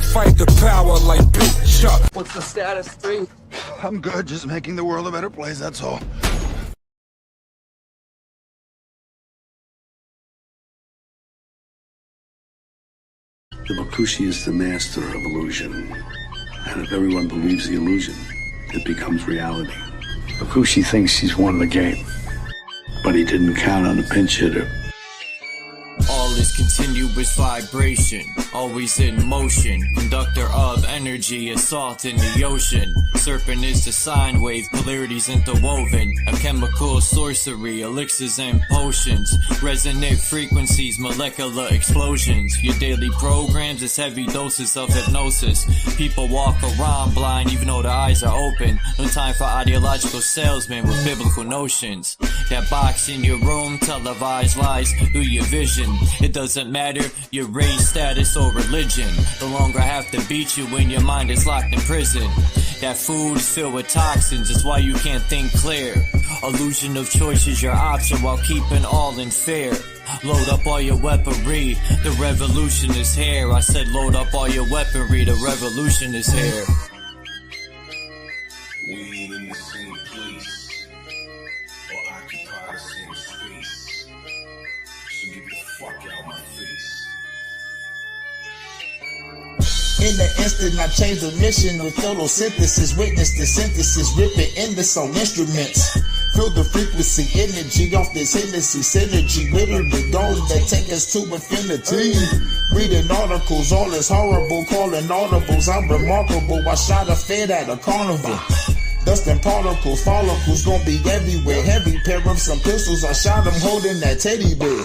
fight the power like Big Chuck. What's the status, 3? I'm good, just making the world a better place, that's all. The Bakushi is the master of illusion. And if everyone believes the illusion, it becomes reality. Bakushi thinks he's won the game, but he didn't count on a pinch hitter. All is continuous vibration, always in motion. Conductor of energy, assault in the ocean. Serpent is the sine wave, polarities interwoven. A chemical sorcery, elixirs and potions. Resonant frequencies, molecular explosions. Your daily programs is heavy doses of hypnosis. People walk around blind even though their eyes are open. No time for ideological salesmen with biblical notions. That box in your room, televised lies through your vision. It doesn't matter your race, status, or religion. No longer have to beat you when your mind is locked in prison. That food is filled with toxins, it's why you can't think clear. Illusion of choice is your option while keeping all in fear. Load up all your weaponry, the revolution is here. I said load up all your weaponry, the revolution is here. We ain't in the same place, or occupy the same space. So get the fuck out my face. In the instant, I changed the mission with photosynthesis. Witness the synthesis, rip it in this on instruments. Feel the frequency, energy off this Hennessy synergy. Literally those that take us to infinity. Reading articles, all is horrible, calling audibles. I'm remarkable, I shot a fed at a carnival. Dust and particles, follicles gon' be everywhere. Heavy pair of some pistols, I shot them holding that teddy bear.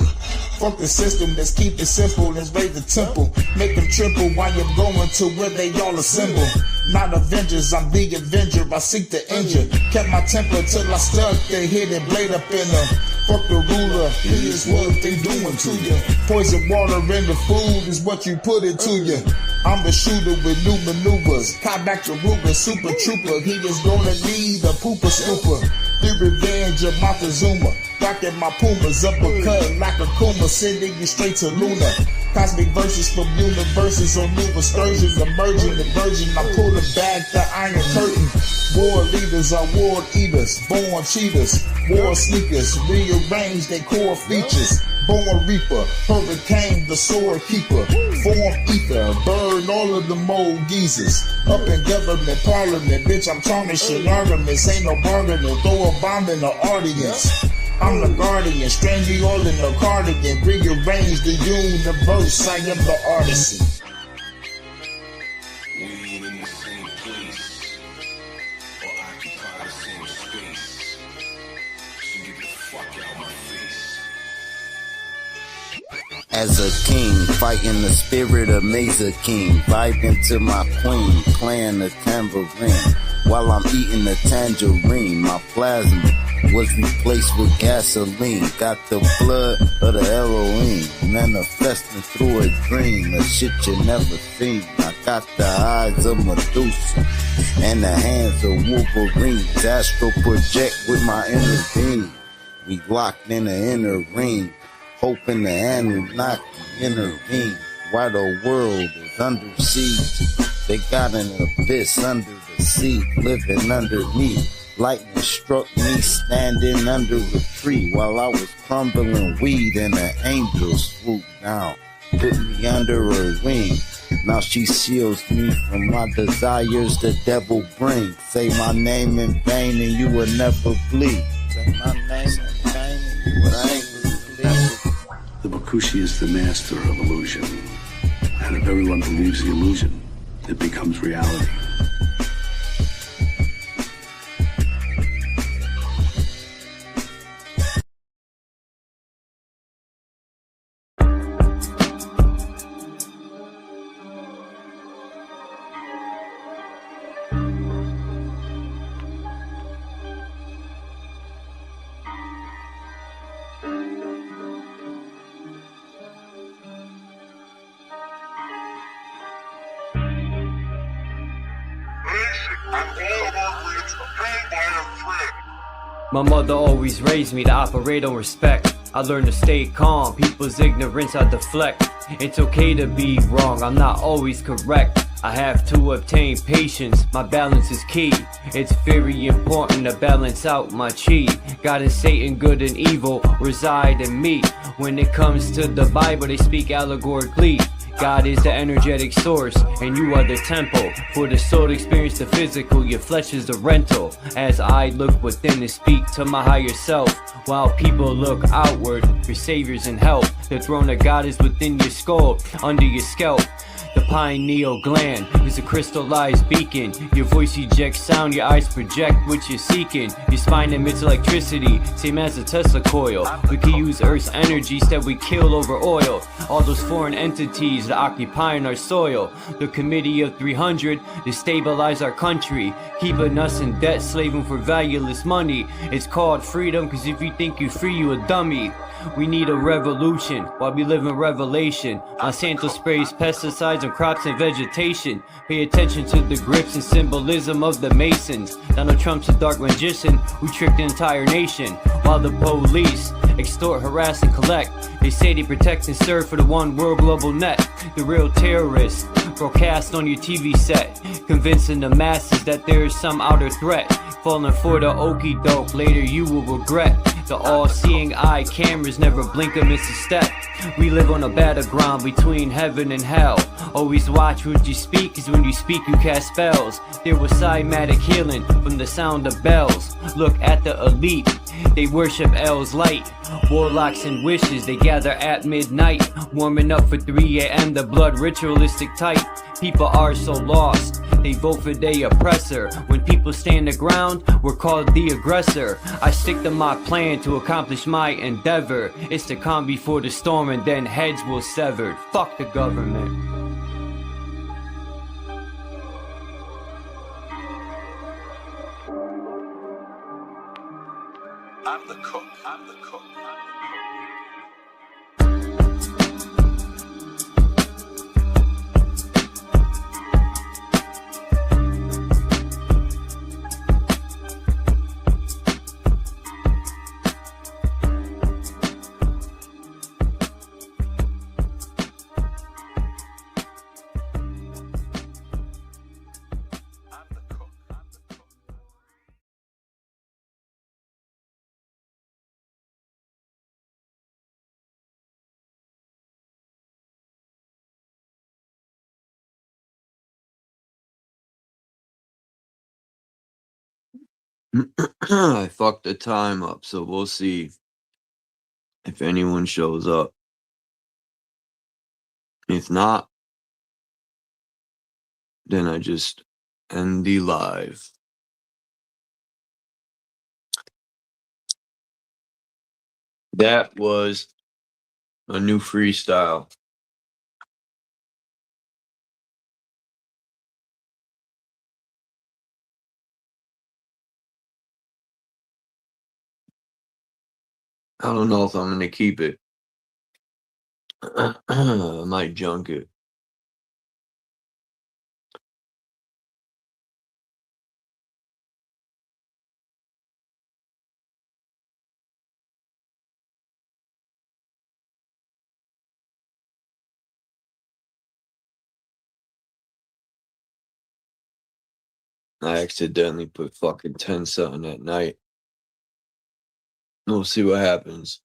Fuck the system, let's keep it simple, let's raise the temple. Make them triple while you're going to where they all assemble. Not Avengers, I'm the Avenger, I seek to injure. Kept my temper till I stuck the hidden blade up in her. Fuck the ruler, here's what they doing to you. Poison water in the food is what you put into you. I'm the shooter with new maneuvers. Caught back to Ruger, super trooper. He is gonna need a pooper scooper. The revenge of Montezuma. Rockin' my Pumas, uppercut like a Kuma, sending you straight to Luna. Cosmic verses from universes on new excursions, emerging the virgin. I pull the back the iron curtain. War leaders are war eaters, born cheaters, war sneakers, rearrange their core features. Born reaper, hurricane, the sword keeper, form ether, burn all of the mold geezers. Up in government, parliament, bitch, I'm tarnishing arguments, ain't no bargaining, throw a bomb in the audience. I'm the guardian, strand you all in the cardigan, rearrange the universe, I am the artisan. We ain't in the same place, or occupy the same space. So get the fuck out my face. As a king, fighting the spirit of Mesa King, vibing to my queen, playing the tambourine, while I'm eating the tangerine. My plasma was replaced with gasoline, got the blood of the Elohim, manifesting through a dream, a shit you never seen. I got the eyes of Medusa, and the hands of Wolverine, astral project with my inner being. We locked in the inner ring, hoping the Anunnaki intervene. While the world is under siege, they got an abyss under the sea, living underneath. Lightning struck me standing under a tree while I was crumbling weed, and an angel swooped down, put me under her wing. Now she shields me from my desires the devil brings. Say my name in vain and you will never bleed. Say my name in vain and you will never bleed. The Bakushi is the master of illusion. And if everyone believes the illusion, it becomes reality. My mother always raised me to operate on respect. I learned to stay calm, people's ignorance I deflect. It's okay to be wrong, I'm not always correct. I have to obtain patience, my balance is key. It's very important to balance out my chi. God and Satan, good and evil, reside in me. When it comes to the Bible, they speak allegorically. God is the energetic source, and you are the temple. For the soul to experience the physical, your flesh is the rental. As I look within and speak to my higher self, while people look outward for saviors and help. The throne of God is within your skull, under your scalp. The pineal gland is a crystallized beacon. Your voice ejects sound, your eyes project what you're seeking. Your spine emits electricity, same as a Tesla coil. We can use Earth's energies that we kill over oil. All those foreign entities that occupying our soil. The Committee of 300 to stabilize our country, keeping us in debt, slaving for valueless money. It's called freedom, cause if you think you're free, you a dummy. We need a revolution while we live in revelation. Monsanto sprays pesticides on crops and vegetation. Pay attention to the grips and symbolism of the Masons. Donald Trump's a dark magician who tricked the entire nation. While the police extort, harass, and collect, they say they protect and serve for the one world global net. The real terrorists broadcast on your TV set, convincing the masses that there is some outer threat. Falling for the okey doke, later you will regret. The all-seeing eye cameras never blink or miss a step. We live on a battleground between heaven and hell. Always watch what you speak, cause when you speak you cast spells. There was cymatic healing from the sound of bells. Look at the elite, they worship L's light. Warlocks and wishes, they gather at midnight. Warming up for 3 a.m. the blood ritualistic type. People are so lost, they vote for their oppressor. When people stand the ground, we're called the aggressor. I stick to my plan to accomplish my endeavor. It's the calm before the storm and then heads will sever. Fuck the government. I'm the cook. I'm the cook. I fucked the time up, so we'll see if anyone shows up. If not, then I just end the live. That was a new freestyle. I don't know if I'm gonna keep it. I might junk it. I accidentally put fucking 10 something at night. We'll see what happens.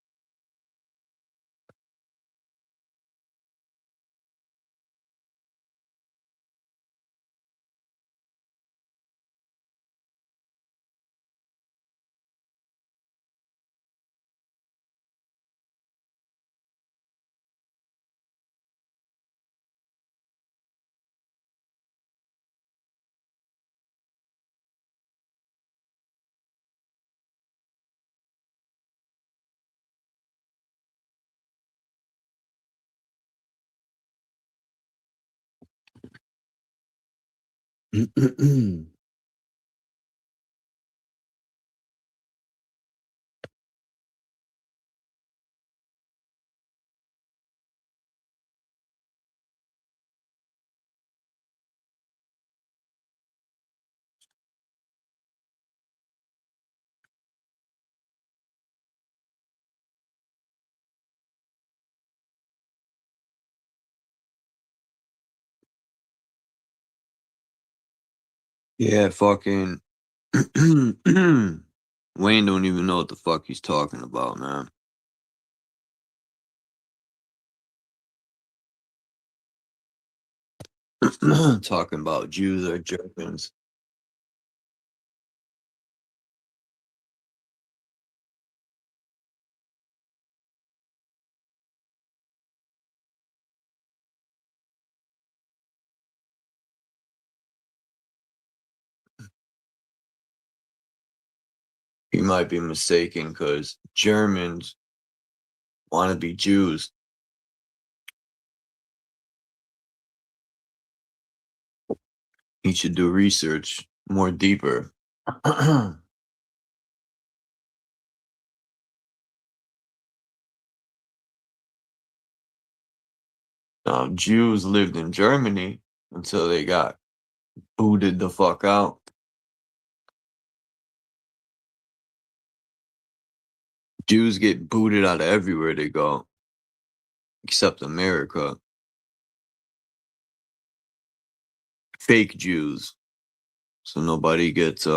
Yeah, fucking Wayne don't even know what the fuck he's talking about, man. Talking about Jews are Germans. He might be mistaken because Germans want to be Jews. He should do research more deeper. Jews lived in Germany until they got booted the fuck out. Jews get booted out of everywhere they go, except America. Fake Jews, so nobody gets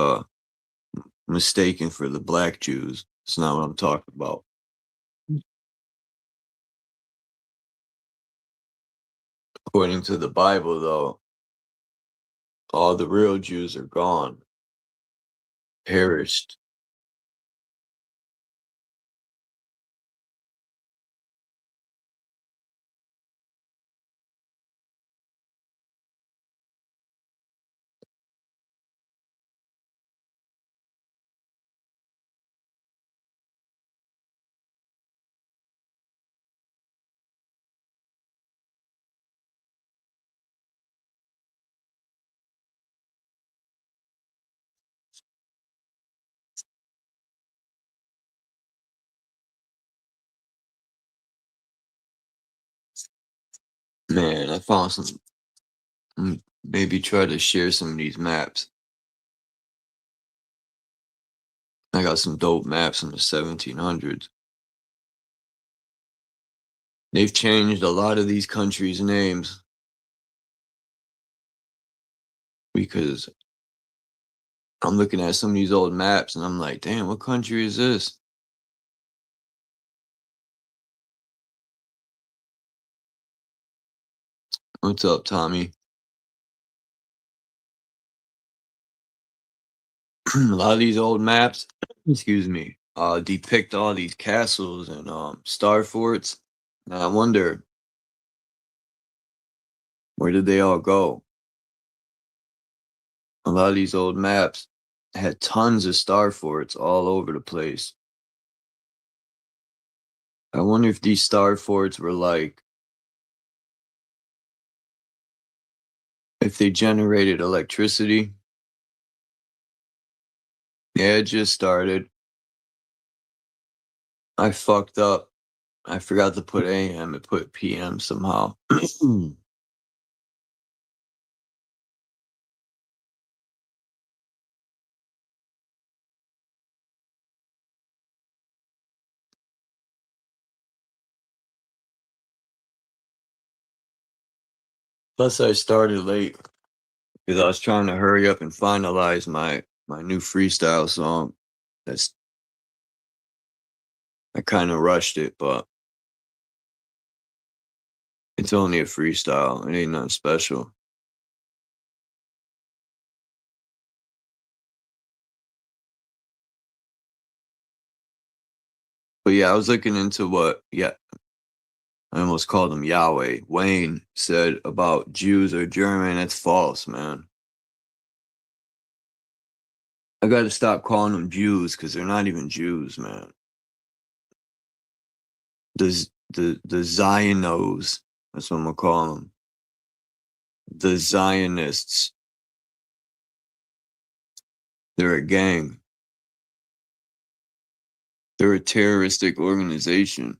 mistaken for the black Jews. It's not what I'm talking about. According to the Bible, though, all the real Jews are gone, perished. Man, I found some. Maybe try to share some of these maps. I got some dope maps from the 1700s. They've changed a lot of these countries' names because I'm looking at some of these old maps and I'm like, damn, what country is this? What's up, Tommy? A lot of these old maps, excuse me, depict all these castles and star forts. And I wonder, where did they all go? A lot of these old maps had tons of star forts all over the place. I wonder if these star forts were like, if they generated electricity. Yeah, it just started. I fucked up. I forgot to put AM and put PM somehow. Plus, I started late because I was trying to hurry up and finalize my new freestyle song. That's I kind of rushed it, but it's only a freestyle. It ain't nothing special. But yeah, I was looking into what, yeah, I almost called him Yahweh. Wayne said about Jews or German. That's false, man. I got to stop calling them Jews because they're not even Jews, man. The Zionos, that's what I'm gonna call them. The Zionists. They're a gang. They're a terroristic organization.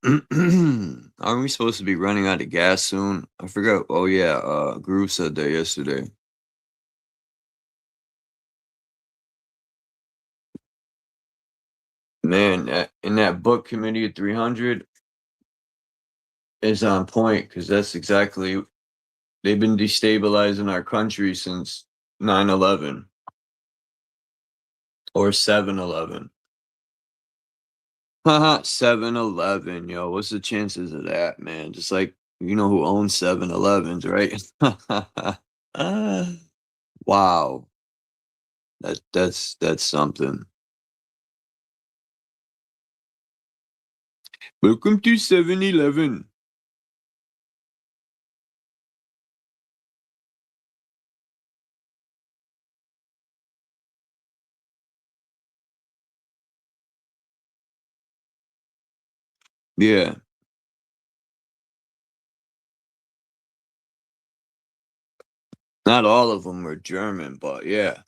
Aren't we supposed to be running out of gas soon? I forgot. Oh yeah, Groove said that yesterday. Man, in that book Committee of 300 is on point because that's exactly they've been destabilizing our country since 9/11 or 7/11. Haha, 7-Eleven, yo. What's the chances of that, man? Just like you know who owns 7-Elevens, right? Wow. That's something. Welcome to 7-Eleven. Yeah. Not all of them were German, but yeah.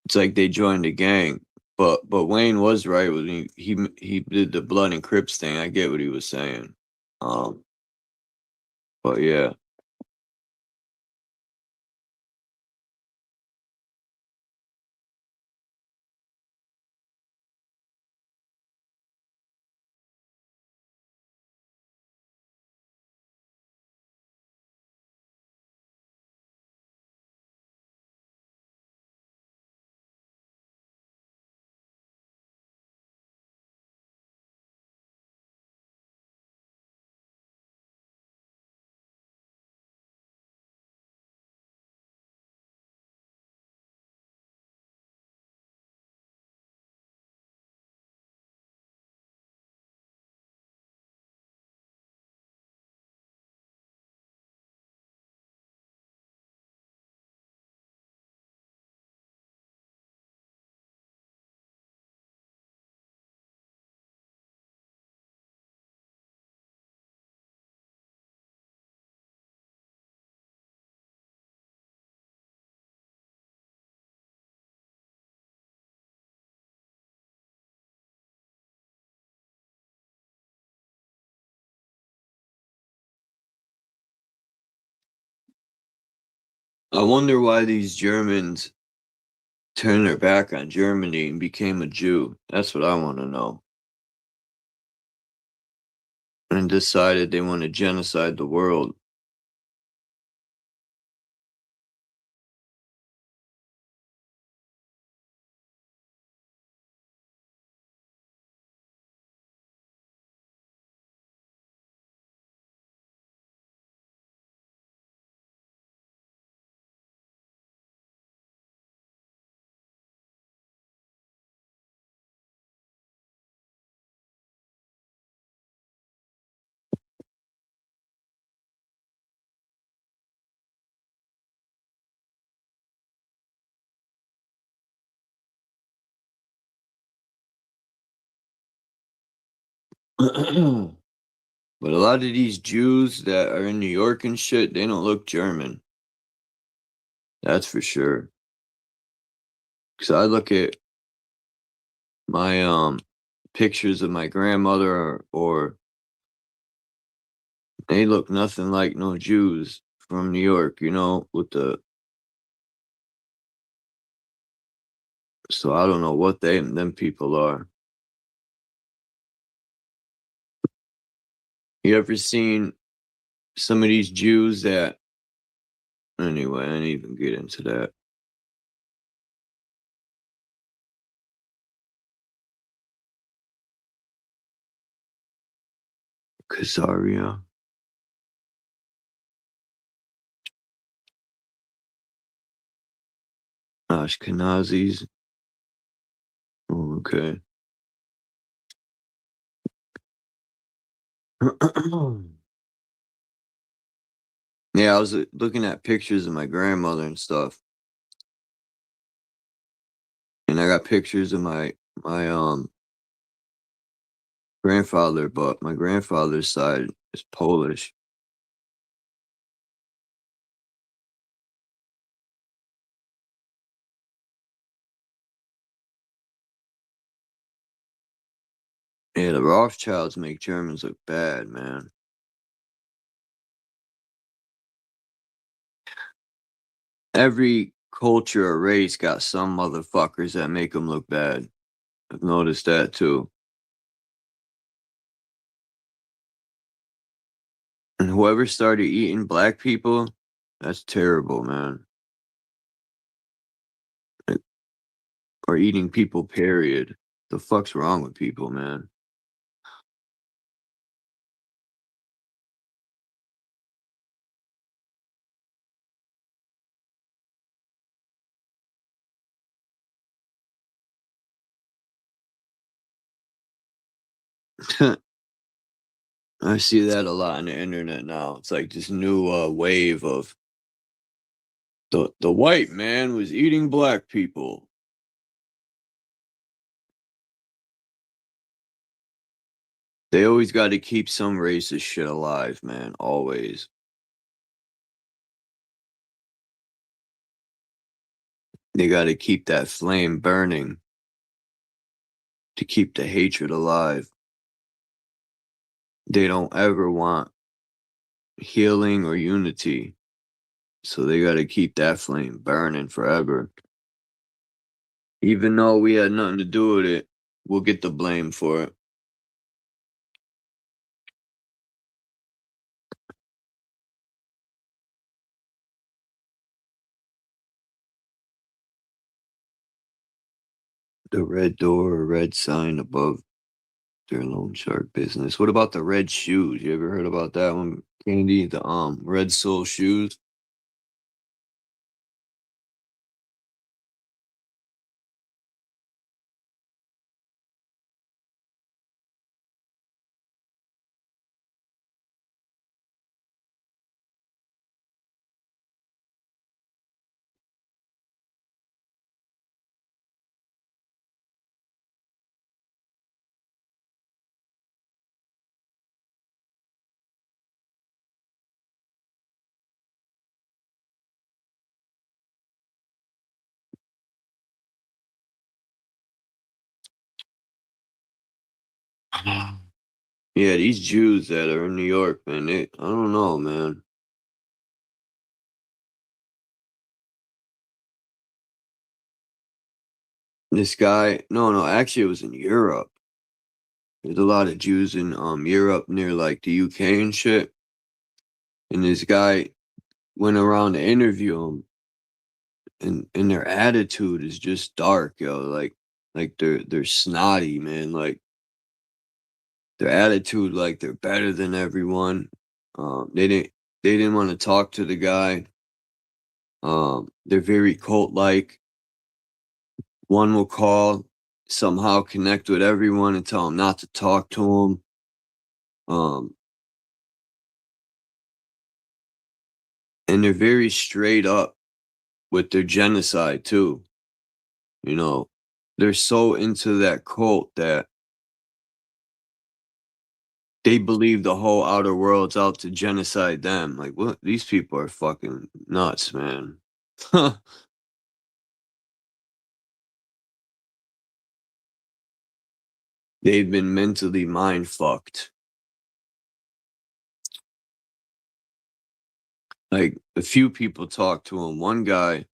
It's like they joined the gang. But Wayne was right when he did the blood and Crips thing. I get what he was saying. Um, but yeah. I wonder why these Germans turned their back on Germany and became a Jew. That's what I want to know. And decided they want to genocide the world. But a lot of these Jews that are in New York and shit, they don't look German. That's for sure. Cause I look at my pictures of my grandmother or they look nothing like no Jews from New York, you know, with the so I don't know what them people are. You ever seen some of these Jews that anyway, I didn't even get into that. Khazaria. Ashkenazis. Oh, okay. Yeah, I was looking at pictures of my grandmother and stuff. And I got pictures of my grandfather, but my grandfather's side is Polish. Yeah, the Rothschilds make Germans look bad, man. Every culture or race got some motherfuckers that make them look bad. I've noticed that too. And whoever started eating black people, that's terrible, man. Or eating people, period. The fuck's wrong with people, man? I see that a lot on the internet now. It's like this new wave of the white man was eating black people. They always got to keep some racist shit alive, man. Always. They got to keep that flame burning to keep the hatred alive. They don't ever want healing or unity. So they got to keep that flame burning forever. Even though we had nothing to do with it, we'll get the blame for it. The red door or red sign above their loan shark business. What about the red shoes? You ever heard about that one, Candy? The red sole shoes? Yeah, these Jews that are in New York, man, I don't know, man. This guy, no, actually it was in Europe. There's a lot of Jews in Europe near like the UK and shit. And this guy went around to interview them, and their attitude is just dark, yo. Like they're snotty, man. Like their attitude, like they're better than everyone. They didn't want to talk to the guy. They're very cult like. One will call, somehow connect with everyone and tell them not to talk to them. And they're very straight up with their genocide too. You know, they're so into that cult that they believe the whole outer world's out to genocide them. Like, what? These people are fucking nuts, man. They've been mentally mind fucked. Like, a few people talked to him. One guy,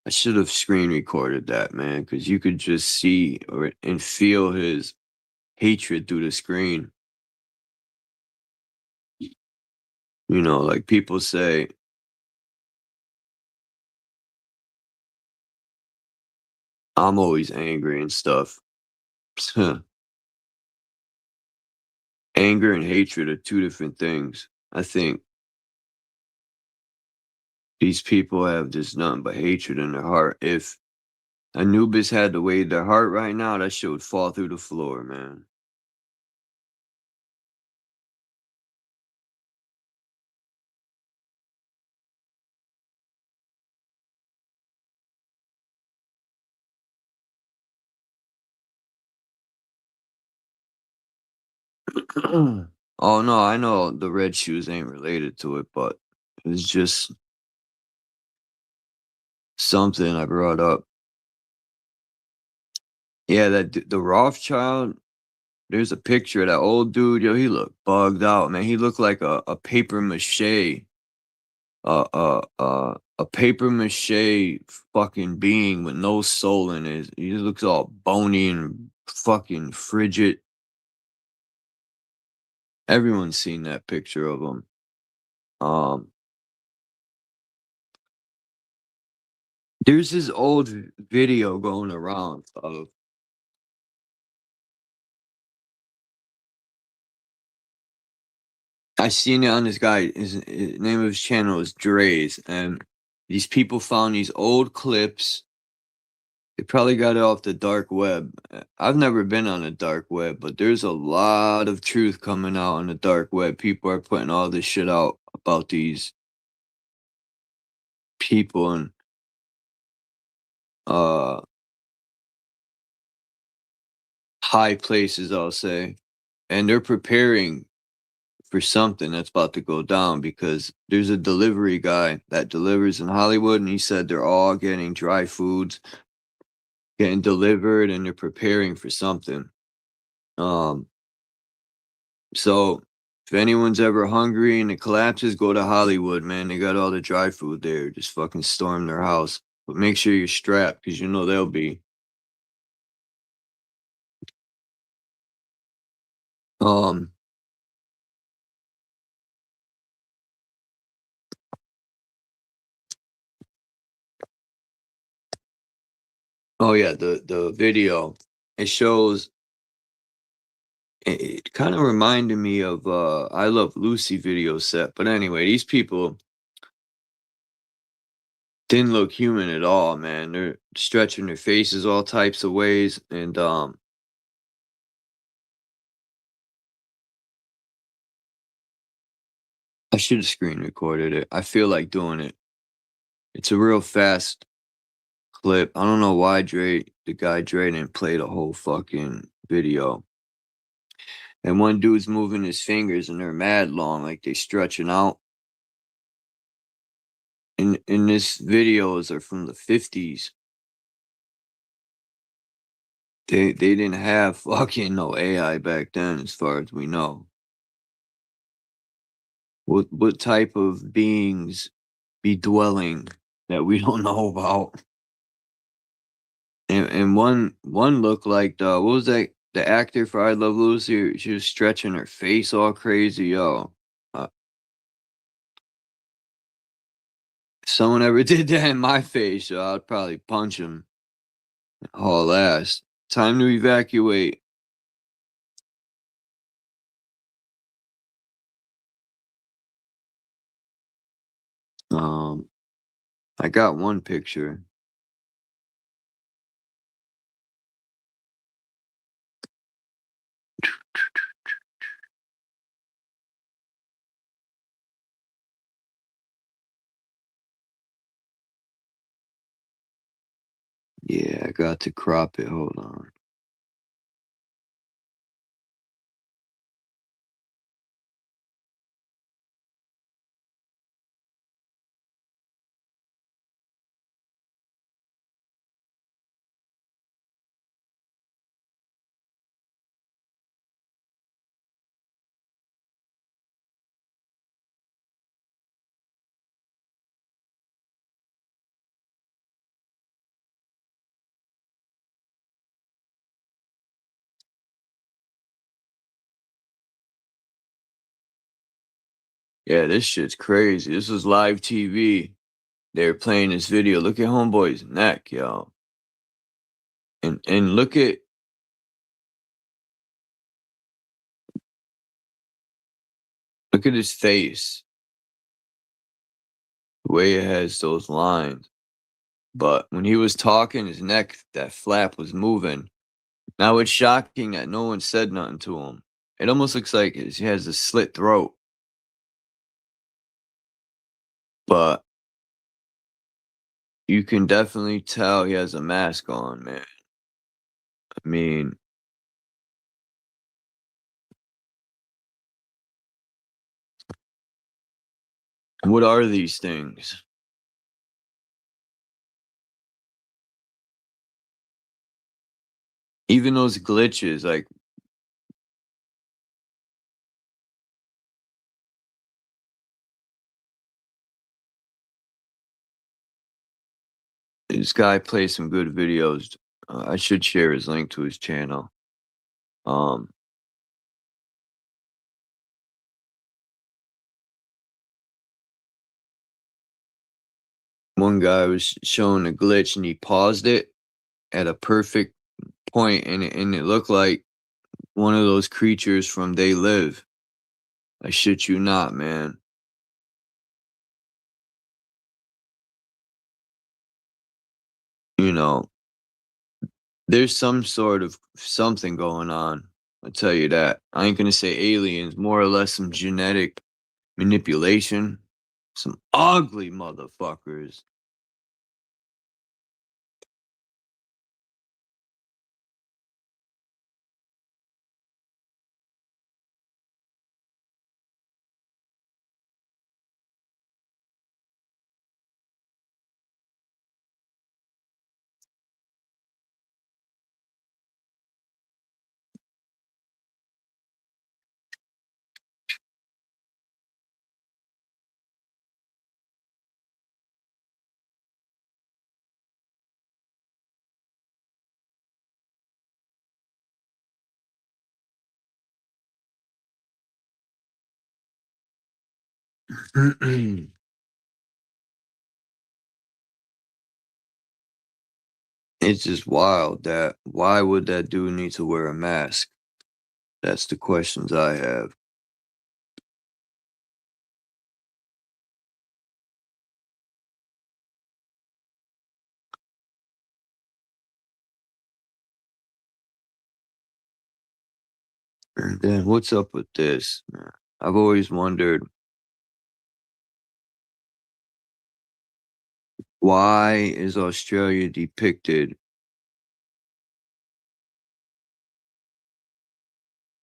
I should have screen recorded that, man, because you could just see and feel his hatred through the screen. You know, like people say, I'm always angry and stuff. Anger and hatred are two different things. I think these people have just nothing but hatred in their heart. If Anubis had to weigh their heart right now, that shit would fall through the floor, man. Oh no, I know the red shoes ain't related to it, but it's just something I brought up. Yeah, that the Rothschild, there's a picture of that old dude. Yo, he looked bugged out, man. He looked like a paper mache, a paper mache fucking being with no soul in it. He just looks all bony and fucking frigid. Everyone's seen that picture of him. There's this old video going around of I seen it on this guy. His name of his channel is Dre's, and these people found these old clips. They probably got it off the dark web. I've never been on the dark web, but there's a lot of truth coming out on the dark web. People are putting all this shit out about these people and high places, I'll say, and they're preparing for something that's about to go down because there's a delivery guy that delivers in Hollywood, and he said they're all getting dry foods getting delivered and they're preparing for something. So if anyone's ever hungry and it collapses, go to Hollywood, man. They got all the dry food there. Just fucking storm their house. But make sure you're strapped because you know they'll be. Oh yeah, the video. It shows it kind of reminded me of I Love Lucy video set. But anyway, these people didn't look human at all, man. They're stretching their faces all types of ways, and I should have screen recorded it. I feel like doing it. It's a real fast clip. I don't know why the guy Dre didn't play the whole fucking video. And one dude's moving his fingers and they're mad long, like they stretching out. And this videos are from the 50s. They didn't have fucking no AI back then, as far as we know. What type of beings be dwelling that we don't know about? And one looked like what was that? The actor for I Love Lucy, she was stretching her face all crazy, yo. If someone ever did that in my face, yo, I'd probably punch him. Haul ass. Time to evacuate. I got one picture. Yeah, I got to crop it. Hold on. Yeah, this shit's crazy. This was live TV. They were playing this video. Look at Homeboy's neck, yo. And look at his face. The way it has those lines. But when he was talking, his neck, that flap was moving. Now it's shocking that no one said nothing to him. It almost looks like he has a slit throat. But you can definitely tell he has a mask on, man. I mean, what are these things? Even those glitches, like This guy plays some good videos. I should share his link to his channel. One guy was showing a glitch and he paused it at a perfect point, and it looked like one of those creatures from They Live. I shit you not, man. You know, there's some sort of something going on. I'll tell you that. I ain't gonna say aliens, more or less some genetic manipulation. Some ugly motherfuckers. It's just wild that why would that dude need to wear a mask? That's the questions I have. And then what's up with this? I've always wondered, why is Australia depicted?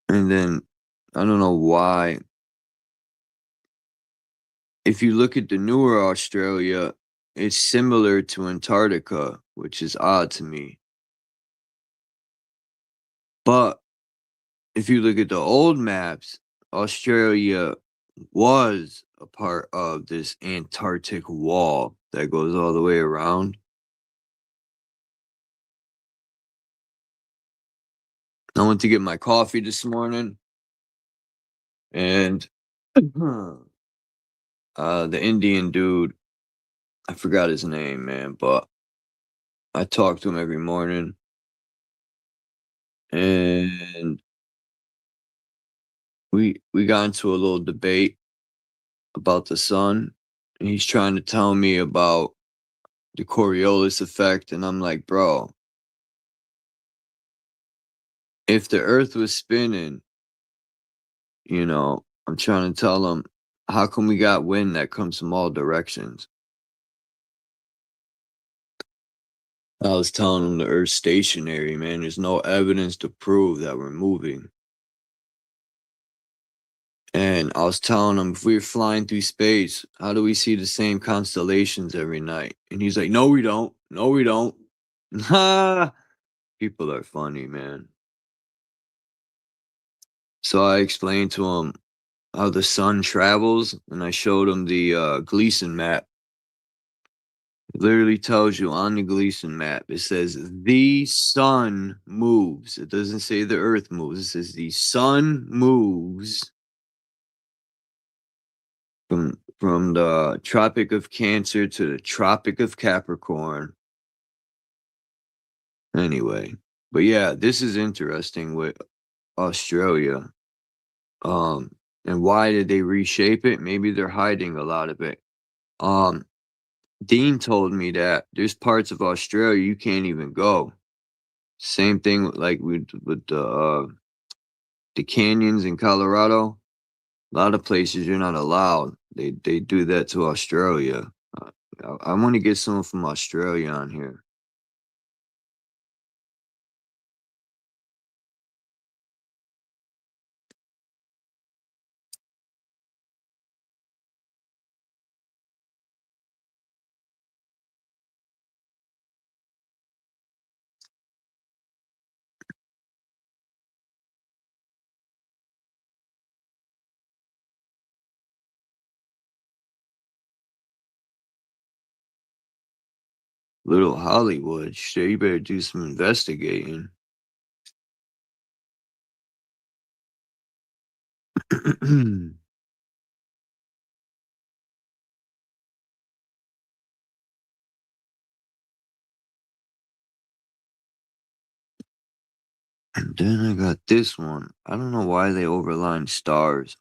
And then I don't know why. If you look at the newer Australia, it's similar to Antarctica, which is odd to me. But if you look at the old maps, Australia was a part of this Antarctic wall that goes all the way around. I went to get my coffee this morning, and the Indian dude, I forgot his name, man, but I talk to him every morning, and we got into a little debate about the sun, and he's trying to tell me about the Coriolis effect, and I'm like, bro, if the Earth was spinning, you know, I'm trying to tell him, how come we got wind that comes from all directions? I was telling him the Earth's stationary, man. There's no evidence to prove that we're moving. And I was telling him, if we were flying through space, how do we see the same constellations every night? And he's like, no, we don't. No, we don't. People are funny, man. So I explained to him how the sun travels, and I showed him the Gleason map. It literally tells you on the Gleason map, it says the sun moves. It doesn't say the earth moves. It says the sun moves from the Tropic of Cancer to the Tropic of Capricorn. Anyway, but yeah, this is interesting with Australia. And why did they reshape it? Maybe they're hiding a lot of it. Dean told me that there's parts of Australia you can't even go. Same thing like with the canyons in Colorado. A lot of places you're not allowed. They do that to Australia. I want to get someone from Australia on here. Little Hollywood. Shit, you better do some investigating. And then I got this one. I don't know why they overline stars.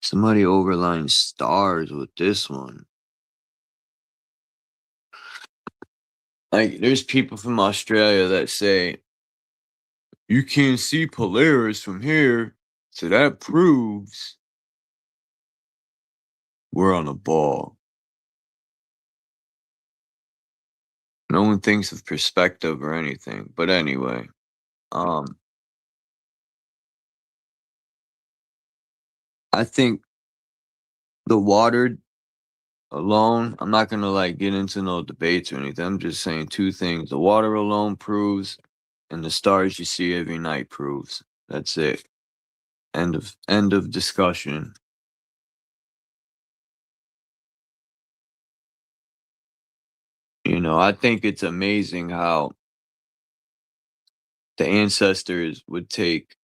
Somebody overlined stars with this one. Like, there's people from Australia that say, you can't see Polaris from here, so that proves we're on a ball. No one thinks of perspective or anything. But anyway, I think the water alone, I'm not gonna like get into no debates or anything. I'm just saying two things. The water alone proves, and the stars you see every night proves. That's it. End of discussion. You know, I think it's amazing how the ancestors would take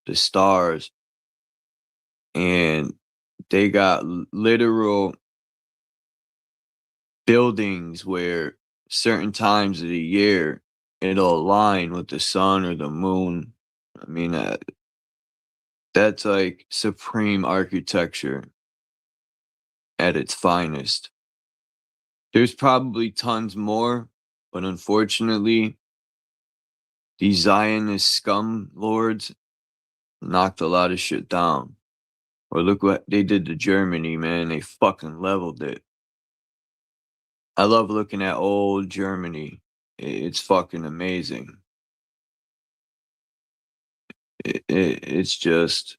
the stars and they got literal buildings where certain times of the year it'll align with the sun or the moon. I mean, that's like supreme architecture at its finest. There's probably tons more, but unfortunately, these Zionist scum lords knocked a lot of shit down. Or look what they did to Germany, man. They fucking leveled it. I love looking at old Germany. It's fucking amazing. It's just,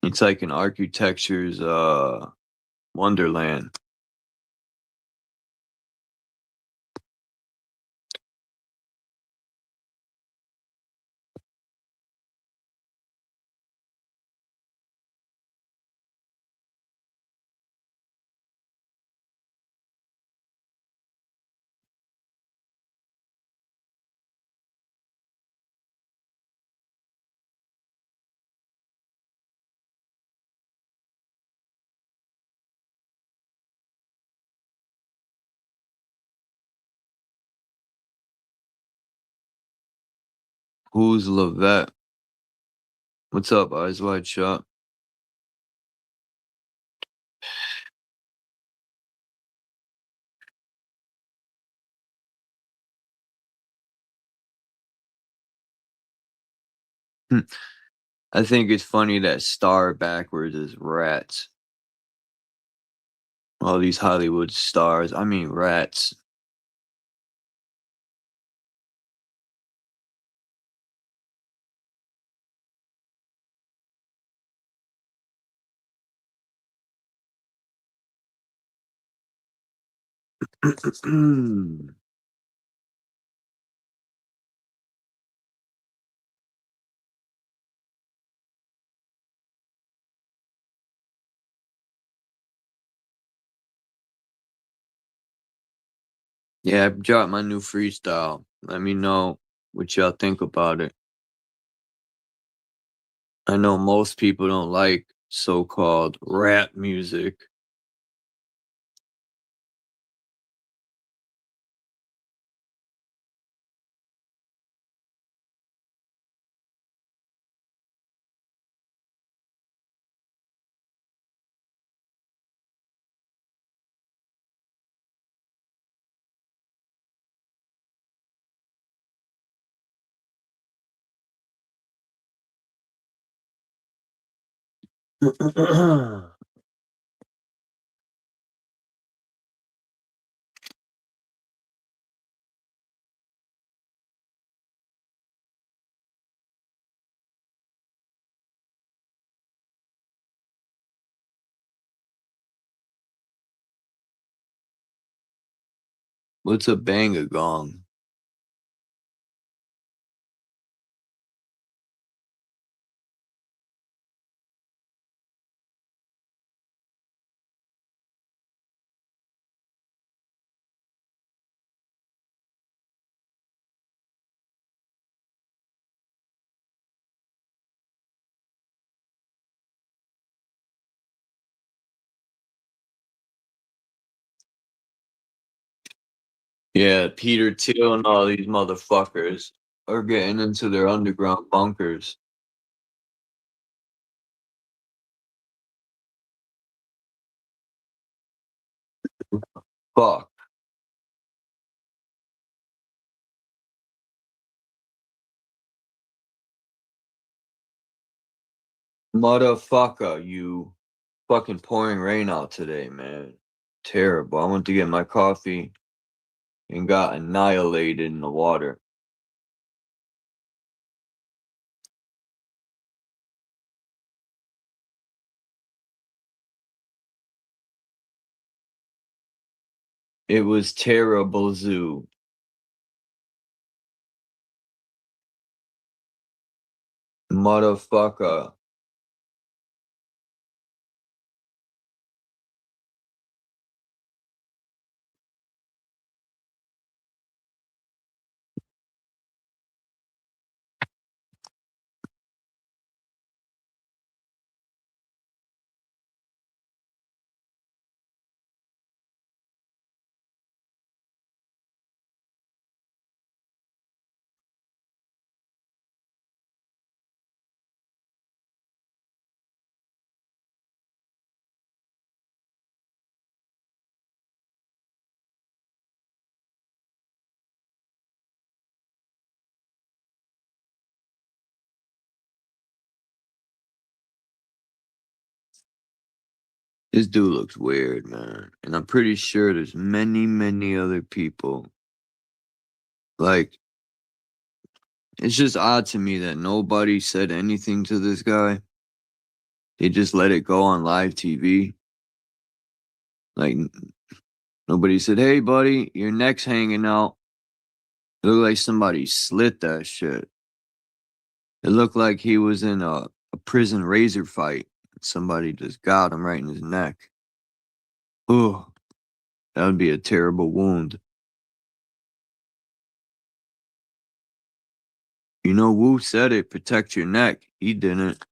it's like an architecture's wonderland. Who's Levette? What's up, Eyes Wide Shut? I think it's funny that star backwards is rats. All these Hollywood stars. I mean rats. Yeah, I dropped my new freestyle. Let me know what y'all think about it. I know most people don't like so-called rap music. What's a bang a gong? Yeah, Peter Thiel and all these motherfuckers are getting into their underground bunkers. Fuck. Motherfucker, you fucking pouring rain out today, man. Terrible. I went to get my coffee and got annihilated in the water. It was terrible zoo. Motherfucker. This dude looks weird, man. And I'm pretty sure there's many, many other people. Like, it's just odd to me that nobody said anything to this guy. They just let it go on live TV. Like, nobody said, hey, buddy, your neck's hanging out. It looked like somebody slit that shit. It looked like he was in a prison razor fight. Somebody just got him right in his neck. Ugh, that would be a terrible wound. You know, Wu said it, protect your neck. He didn't.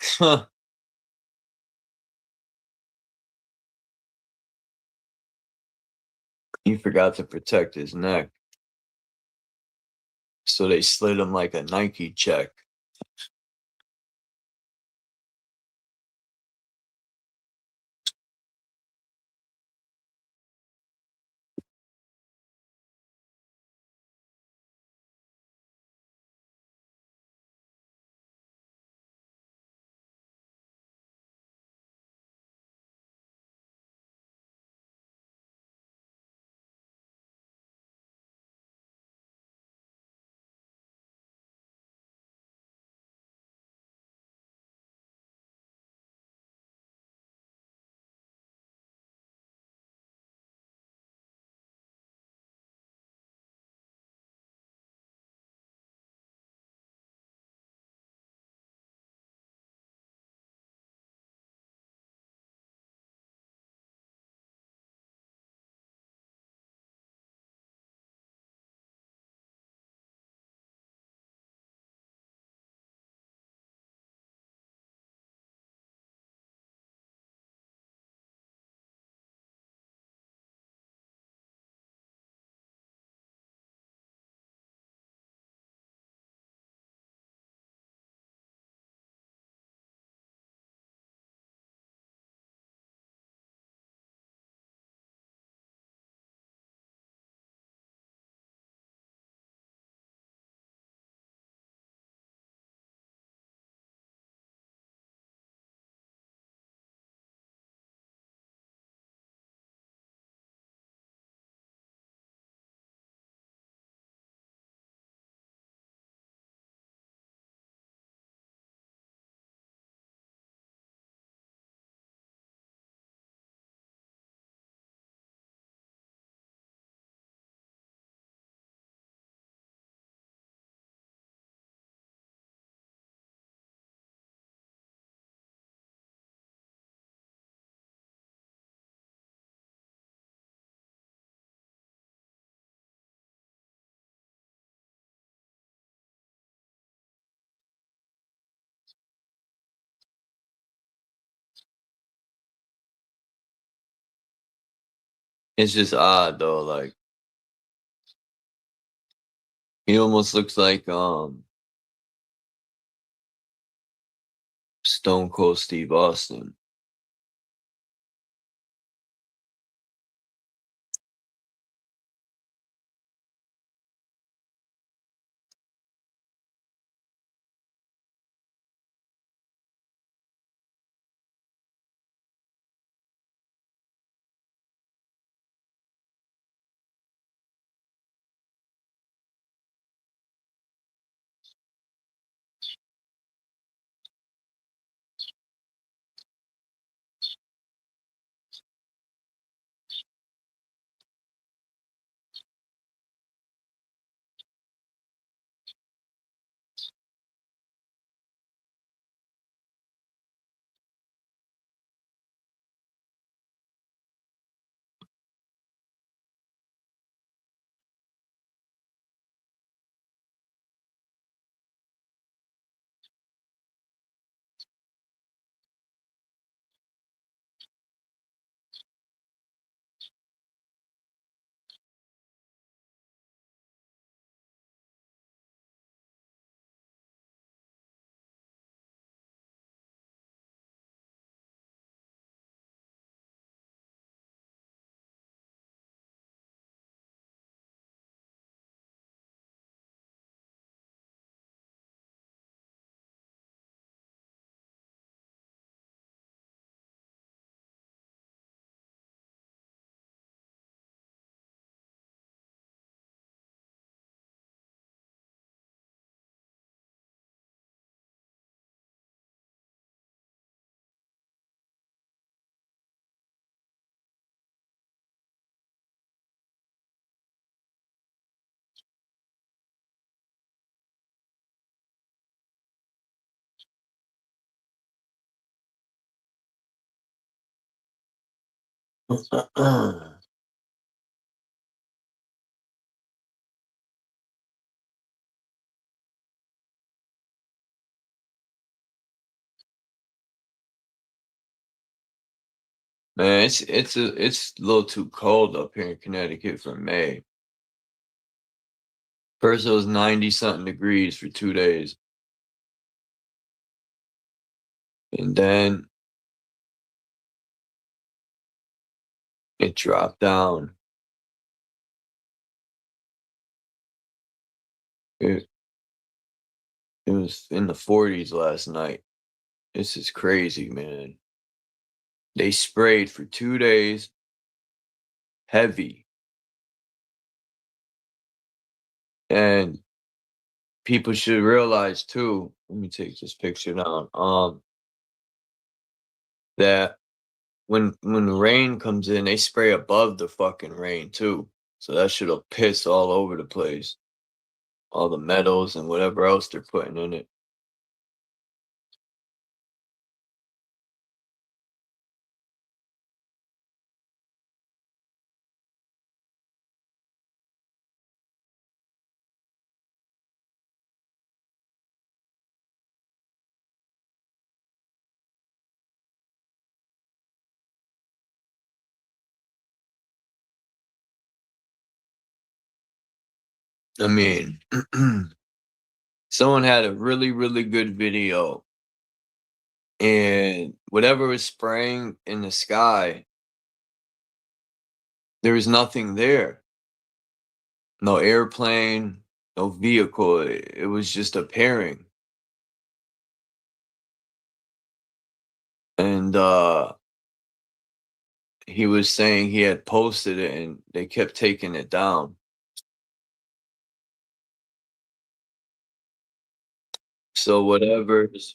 Huh. He forgot to protect his neck. So they slid him like a Nike check. It's just odd though, like he almost looks like Stone Cold Steve Austin. Man, it's a little too cold up here in Connecticut for May. First it was 90 something degrees for 2 days. And then it dropped down. It, it was in the 40s last night. This is crazy, man. They sprayed for 2 days, heavy. And people should realize too, let me take this picture down. That when the rain comes in, they spray above the fucking rain too. So that shit'll piss all over the place. All the metals and whatever else they're putting in it. I mean, someone had a really, really good video, and whatever was spraying in the sky, there was nothing there. No airplane, no vehicle. It was just appearing. And he was saying he had posted it and they kept taking it down. So whatever's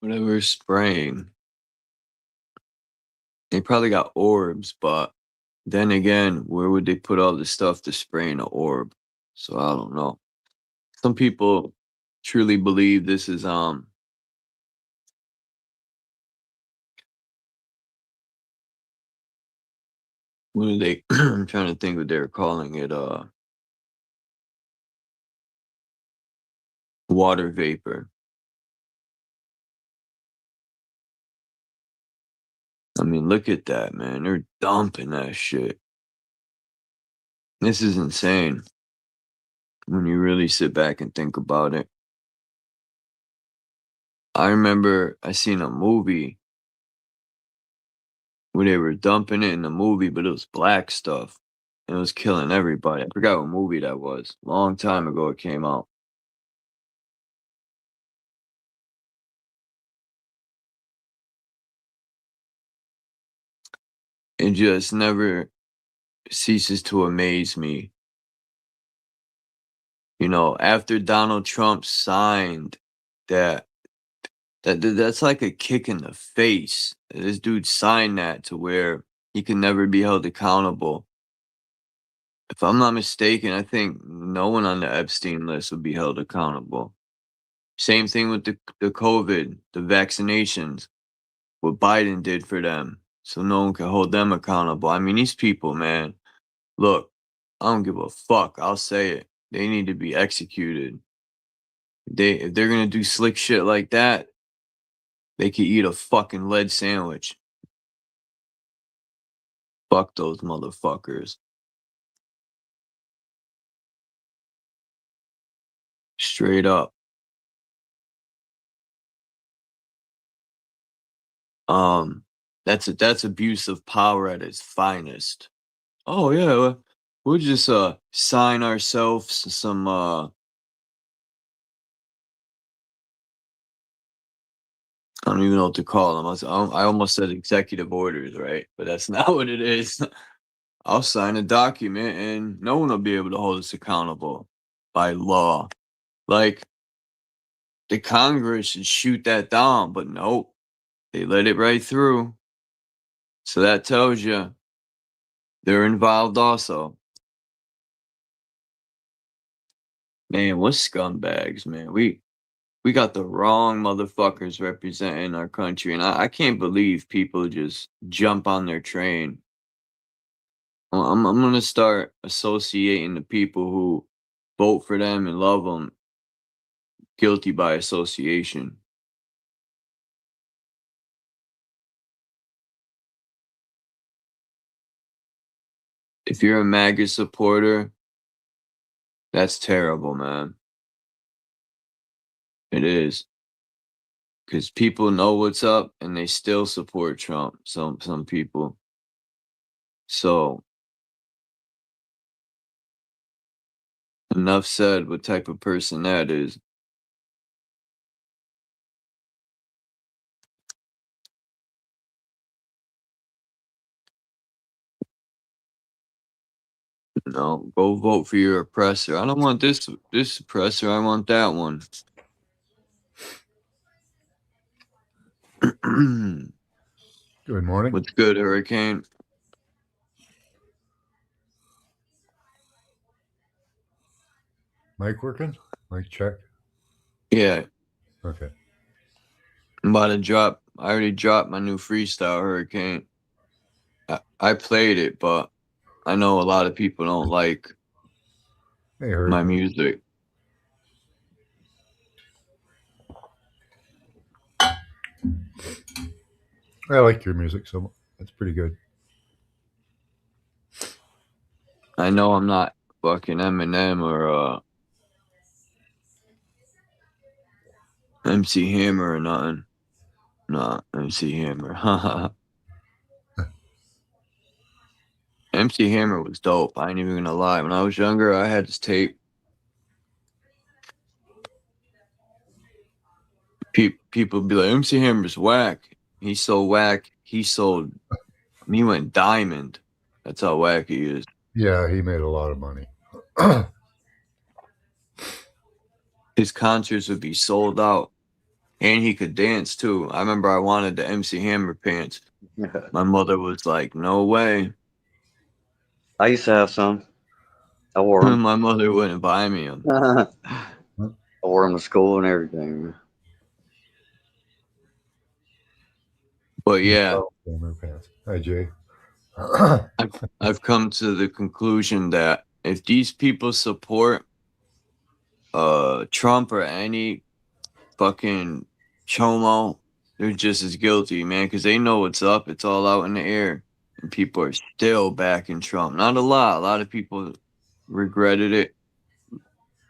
whatever's spraying. They probably got orbs, but then again, where would they put all this stuff to spray in an orb? So I don't know. some people truly believe this is what are they I'm trying to think what they were calling it, water vapor. I mean, look at that, man. They're dumping that shit. This is insane when you really sit back and think about it. I remember I seen a movie where they were dumping it in the movie, but it was black stuff. And it was killing everybody. I forgot what movie that was. Long time ago it came out. It just never ceases to amaze me. You know, after Donald Trump signed that's like a kick in the face. This dude signed that to where he can never be held accountable. If I'm not mistaken, I think no one on the Epstein list would be held accountable. Same thing with the COVID, the vaccinations, what Biden did for them. So no one can hold them accountable. I mean, these people, man, look, I don't give a fuck. I'll say it. They need to be executed. If they're gonna do slick shit like that, they could eat a fucking lead sandwich. Fuck those motherfuckers. Straight up. That's abuse of power at its finest. Oh yeah, we'll just sign ourselves some I don't even know what to call them. I almost said executive orders, right? But that's not what it is. I'll sign a document and no one will be able to hold us accountable by law. Like, the Congress should shoot that down, but nope. They let it right through. So that tells you they're involved also. Man, what scumbags, man. We got the wrong motherfuckers representing our country, and I can't believe people just jump on their train. I'm gonna start associating the people who vote for them and love them guilty by association. If you're a MAGA supporter, that's terrible, man. It is. Because people know what's up and they still support Trump, some people. So, enough said what type of person that is. No, go vote for your oppressor. I don't want this oppressor. I want that one. Good morning. What's good, Hurricane? Mic working? Mic check. Yeah. Okay. I'm about to drop. I already dropped my new freestyle, Hurricane. I played it, but I know a lot of people don't like my music. I like your music, so that's pretty good. I know I'm not fucking Eminem or MC Hammer or nothing. Nah, MC Hammer. MC Hammer was dope. I ain't even gonna lie. When I was younger, I had this tape. People be like, MC Hammer's whack. He's so whack. He went diamond. That's how whack he is. Yeah, he made a lot of money. His concerts would be sold out. And he could dance too. I remember I wanted the MC Hammer pants. My mother was like, no way. I used to have some. I wore them. My mother wouldn't buy me them. I wore them to school and everything. But yeah, Former pants. Hi, Jay. I've come to the conclusion that if these people support Trump or any fucking chomo, they're just as guilty, man, because they know what's up. It's all out in the air, and people are still backing Trump. Not a lot. A lot of people regretted it,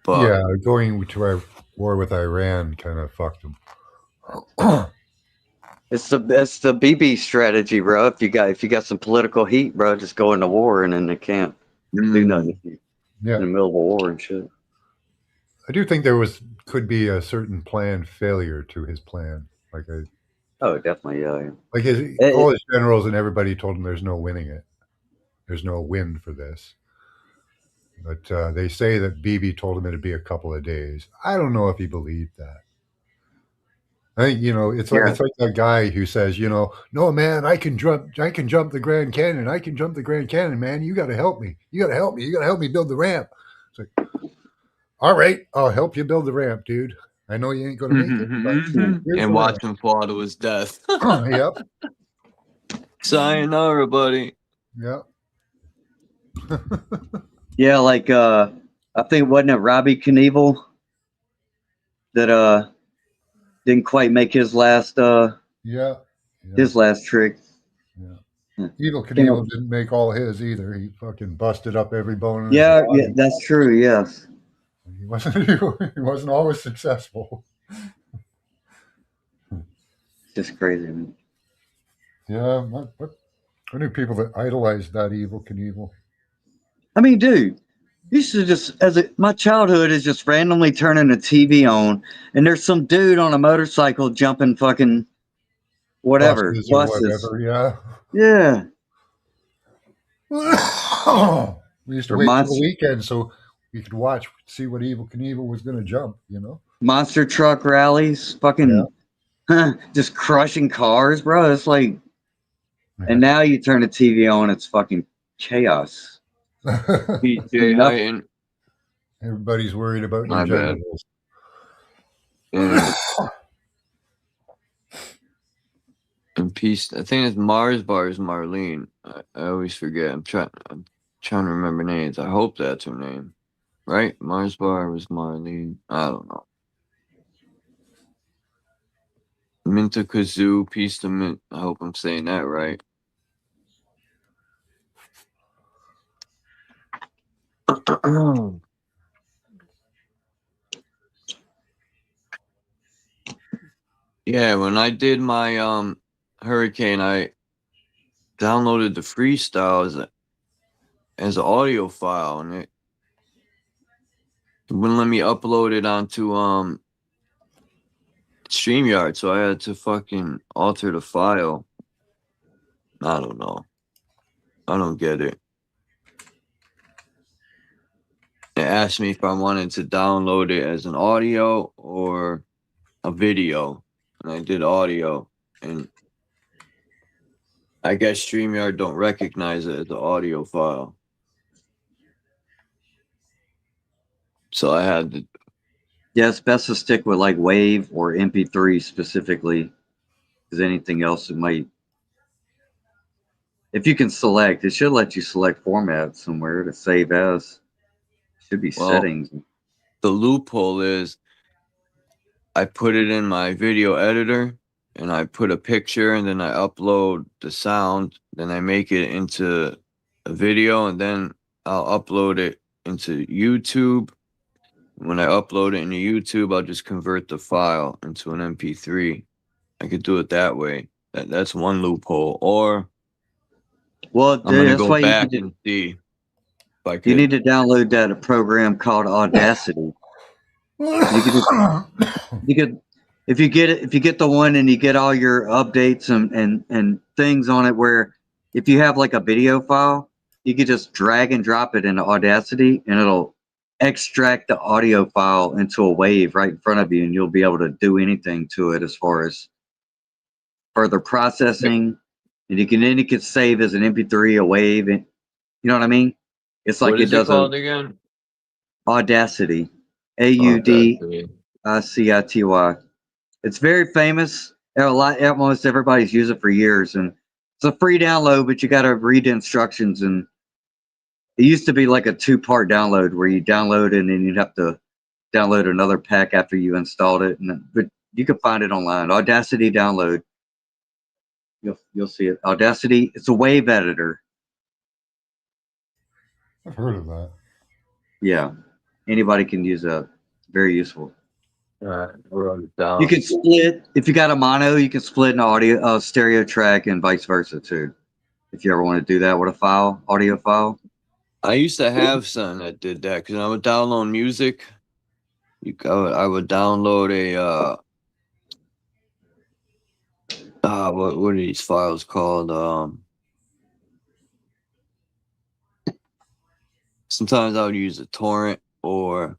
but Yeah, going to our war with Iran kind of fucked them. It's the BB strategy, bro. If you got some political heat, bro, just go into war and then they can't do nothing in Yeah, the middle of a war and shit. I do think could be a certain planned failure to his plan. Like Oh, definitely, yeah. like all his generals and everybody told him there's no winning it. There's no win for this. But they say that Bibi told him it'd be a couple of days. I don't know if he believed that. I think it's like that guy who says, no man, I can jump the Grand Canyon. I can jump the Grand Canyon, man. You got to help me. You got to help me. You got to help me build the ramp. It's like, all right, I'll help you build the ramp, dude. I know you ain't going to make it. But and watch him fall to his death. Yep. Sayonara, buddy. Yep. Yeah, like I think wasn't it Robbie Knievel that didn't quite make his last his last trick. Yeah. Evil Knievel didn't make all his either. He fucking busted up every bone in his Yeah, body. that's true. Yes, he wasn't always successful. Just crazy, man. Yeah, I knew people that idolized that Evil Knievel. I mean, dude, used to just my childhood is just randomly turning the TV on, and there's some dude on a motorcycle jumping fucking whatever buses. Or whatever, yeah. We used to wait for the weekend so we could see what Evil Knievel was going to jump. Monster truck rallies, fucking, just crushing cars, bro. It's like, and now you turn the TV on, it's fucking chaos. Everybody's worried about their genitals. And peace. I think it's Mars Bar is Marlene. I always forget. I'm trying to remember names. I hope that's her name, right? Mars Bar was Marlene. I don't know. Minta Kazoo, peace to Mint. I hope I'm saying that right. Yeah, when I did my Hurricane, I downloaded the freestyle as an audio file, and it wouldn't let me upload it onto StreamYard, so I had to fucking alter the file. I don't know. I don't get it. It asked me if I wanted to download it as an audio or a video, and I did audio, and I guess StreamYard don't recognize it as an audio file. So I had to. Yeah, it's best to stick with like WAV or MP3 specifically, because anything else it might. If you can select, it should let you select format somewhere to save as. Should be settings. The loophole is I put it in my video editor and I put a picture and then I upload the sound. Then I make it into a video and then I'll upload it into YouTube. When I upload it into YouTube, I'll just convert the file into an MP3. I could do it that way. That's one loophole. Or well, I'm going to go back and see. You need to download that program called Audacity. You could, if you get the one and you get all your updates and things on it, where if you have like a video file, you could just drag and drop it into Audacity, and it'll extract the audio file into a WAV right in front of you, and you'll be able to do anything to it as far as further processing. And you can save as an MP3, a WAV, and you know what I mean. It's like what is it called again? Audacity. AUD. CITY. It's very famous. Almost everybody's used it for years, and it's a free download, but you got to read the instructions. And it used to be like a 2-part download where you download it and then you'd have to download another pack after you installed it. But you can find it online. Audacity download. You'll see it. Audacity. It's a wave editor. I've heard of that. Yeah, anybody can use that. Very useful. Alright, wrote it down. You can split if you got a mono. You can split an audio, stereo track, and vice versa too. If you ever want to do that with a file, audio file. I used to have some that did that because I would download music. I would download a what are these files called? Sometimes I would use a torrent or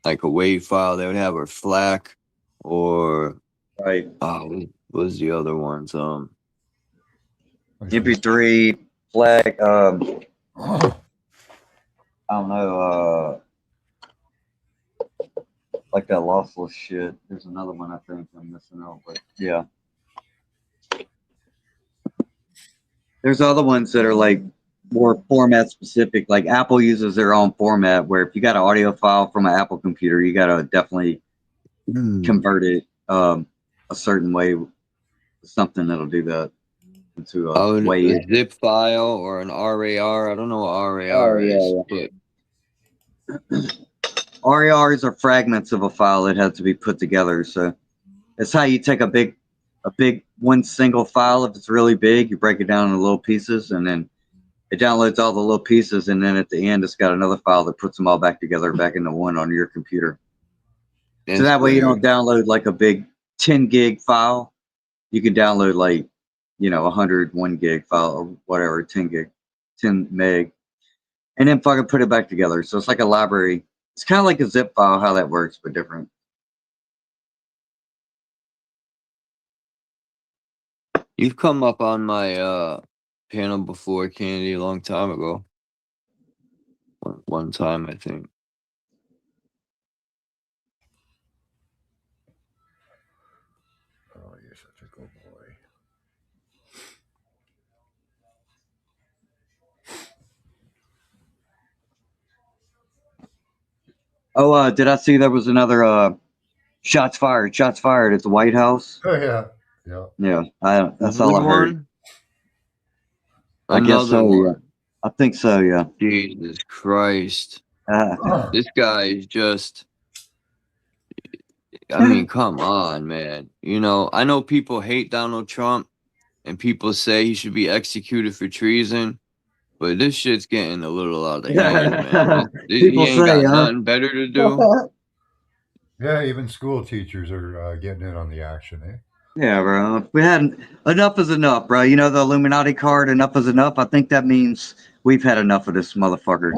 like a wave file. They would have a FLAC or right. What was the other ones? MP3, FLAC. I don't know. Like that lossless shit. There's another one I think I'm missing out, but yeah. There's other ones that are like more format specific. Like Apple uses their own format where if you got an audio file from an Apple computer, you got to definitely convert it a certain way. Something that'll do that into a zip file or an RAR. I don't know what RAR is, but RARs are fragments of a file that has to be put together. So it's how you take a big one single file. If it's really big, you break it down into little pieces, and then it downloads all the little pieces, and then at the end, it's got another file that puts them all back together, back into one on your computer. So that way you don't download like a big 10 gig file. You can download like, 101 gig file or whatever, 10 meg, and then fucking put it back together. So it's like a library. It's kind of like a zip file, how that works, but different. You've come up on my panel before, Candy, a long time ago. One time, I think. Oh, you're such a good boy. Oh, did I see there was another shots fired at the White House? Oh, yeah. Yeah, that's all I heard. I guess so, yeah. I think so, yeah. Jesus Christ. This guy is just, I mean, come on, man. I know people hate Donald Trump and people say he should be executed for treason, but this shit's getting a little out of hand, man. He ain't got nothing better to do. Yeah, even school teachers are getting in on the action, eh? Yeah, bro. If we had enough is enough, bro. The Illuminati card, enough is enough. I think that means we've had enough of this motherfucker.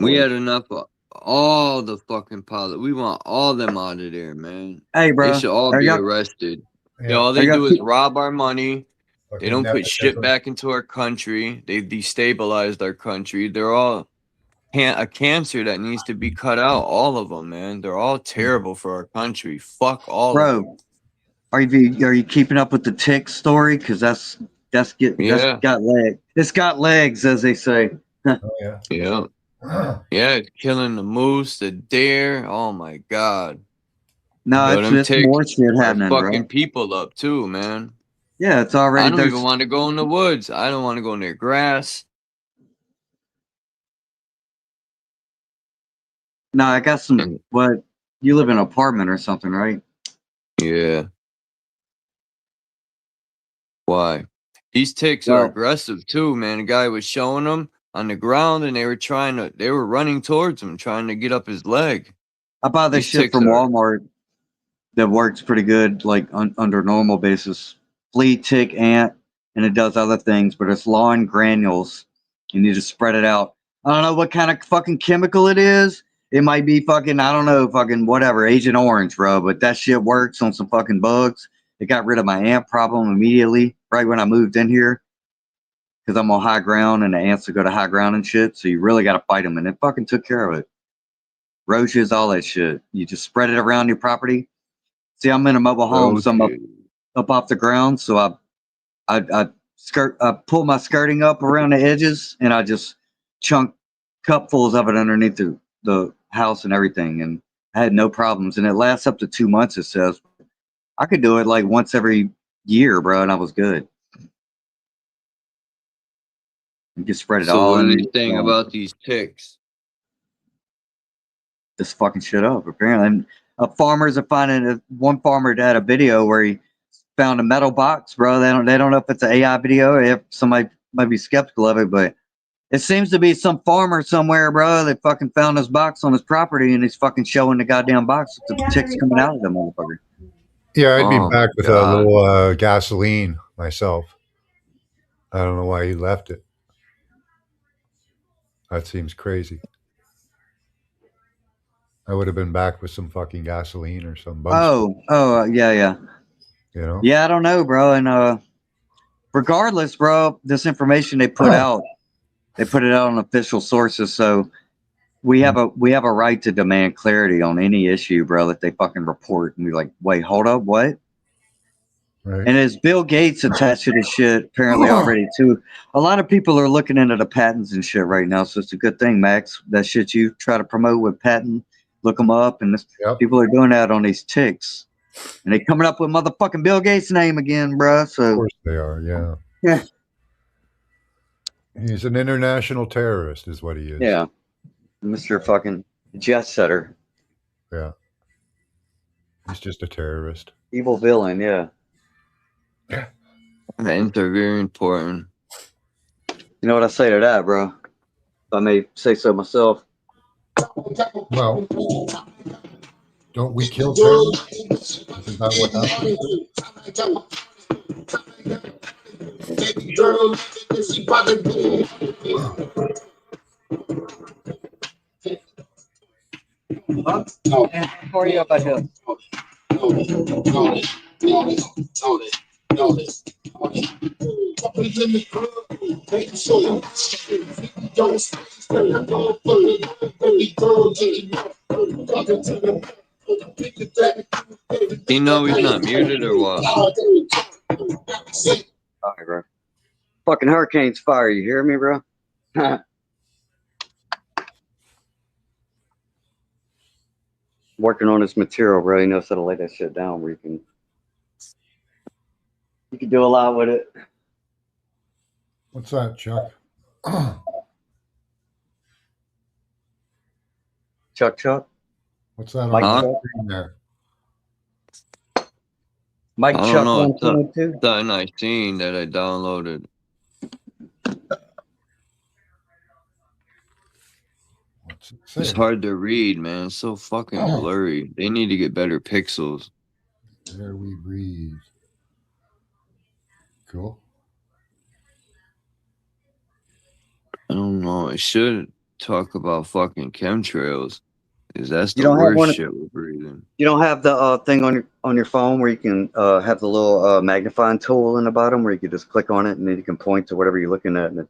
We had enough of all the fucking pilots. We want all them out of there, man. Hey, bro. They should all be arrested. Yeah. All they do is rob our money. They don't put shit back into our country. They've destabilized our country. They're all a cancer that needs to be cut out. All of them, man. They're all terrible for our country. Fuck all of them. Are you keeping up with the tick story? Because that's got legs. It's got legs, as they say. Oh, yeah. Yeah. Yeah, it's killing the moose, the deer. Oh my god. No, it's more shit happening, fucking bro. People up too, man. Yeah, it's already. I don't even want to go in the woods. I don't want to go near grass. No, I got some. What? You live in an apartment or something, right? Yeah. Why? These ticks are aggressive too, man. A guy was showing them on the ground, and they were running towards him, trying to get up his leg. I buy this shit from Walmart that works pretty good, like under normal basis. Flea, tick, ant, and it does other things, but it's lawn granules, and you just spread it out. I don't know what kind of fucking chemical it is. It might be fucking, I don't know, fucking whatever, Agent Orange, bro, but that shit works on some fucking bugs. It got rid of my ant problem immediately, right when I moved in here. Because I'm on high ground and the ants will go to high ground and shit. So you really got to fight them. And it fucking took care of it. roaches, all that shit. You just spread it around your property. See, I'm in a mobile home, so I'm up off the ground. So I pull my skirting up around the edges, and I just chunk cupfuls of it underneath the house and everything. And I had no problems. And it lasts up to 2 months, it says. I could do it like once every year, bro, and I was good. You can spread it all. So what do you think about these ticks? This fucking shit up, apparently. And farmers are finding one farmer had a video where he found a metal box, bro. They don't know if it's an AI video or if somebody might be skeptical of it, but it seems to be some farmer somewhere, bro. They fucking found this box on his property and he's fucking showing the goddamn box with the ticks coming out of the motherfucker. Yeah, I'd be back with a little gasoline myself. I don't know why he left it. That seems crazy. I would have been back with some fucking gasoline or some bug. Yeah. You know? Yeah, I don't know, bro. And regardless, bro, this information they put out, they put it out on official sources, so we have a right to demand clarity on any issue, bro, that they fucking report. And we're like, wait, hold up, what? Right. And as Bill Gates attached to this shit apparently already too. A lot of people are looking into the patents and shit right now, so it's a good thing, Max. That shit you try to promote with patent, look them up, and people are doing that on these ticks, and they coming up with motherfucking Bill Gates' name again, bro. So of course they are, yeah. Yeah. He's an international terrorist, is what he is. Yeah, Mr. fucking jet setter. Yeah. He's just a terrorist. Evil villain, yeah. Yeah. They're very important. You know what I say to that, bro? If I may say so myself. Well, don't we kill terrorists? Isn't that what happened? Hurry up, I here. You know he's not muted or what? Alright, bro. Fucking hurricane's fire, you hear me, bro? Working on this material, bro. You know how to lay that shit down where you can do a lot with it. What's that, Chuck? Chuck? What's that Mike on Chuck? the screen there? Mike I Chuck don't know. 122? Something I seen that I downloaded. It's hard to read, man. It's so fucking blurry. They need to get better pixels. There we breathe. Cool. I don't know. It should talk about fucking chemtrails. Because that's You the don't have worst shit we're breathing. You don't have the thing on your phone where you can have the little magnifying tool in the bottom where you can just click on it and then you can point to whatever you're looking at and it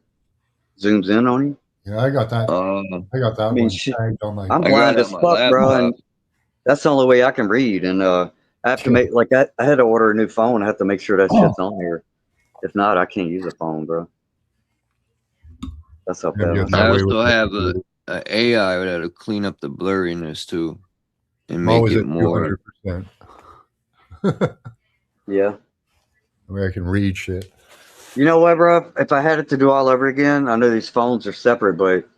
zooms in on you? Yeah, I got that. I got that one tagged on my. I'm blind as fuck, bro, and that's the only way I can read. And I have to make I had to order a new phone. I have to make sure that shit's on here. If not, I can't use a phone, bro. That's how bad. I also have a AI that'll clean up the blurriness too, and make it more. 200%. Yeah. I mean, I can read shit. You know what, bro? If I had it to do all over again, I know these phones are separate, but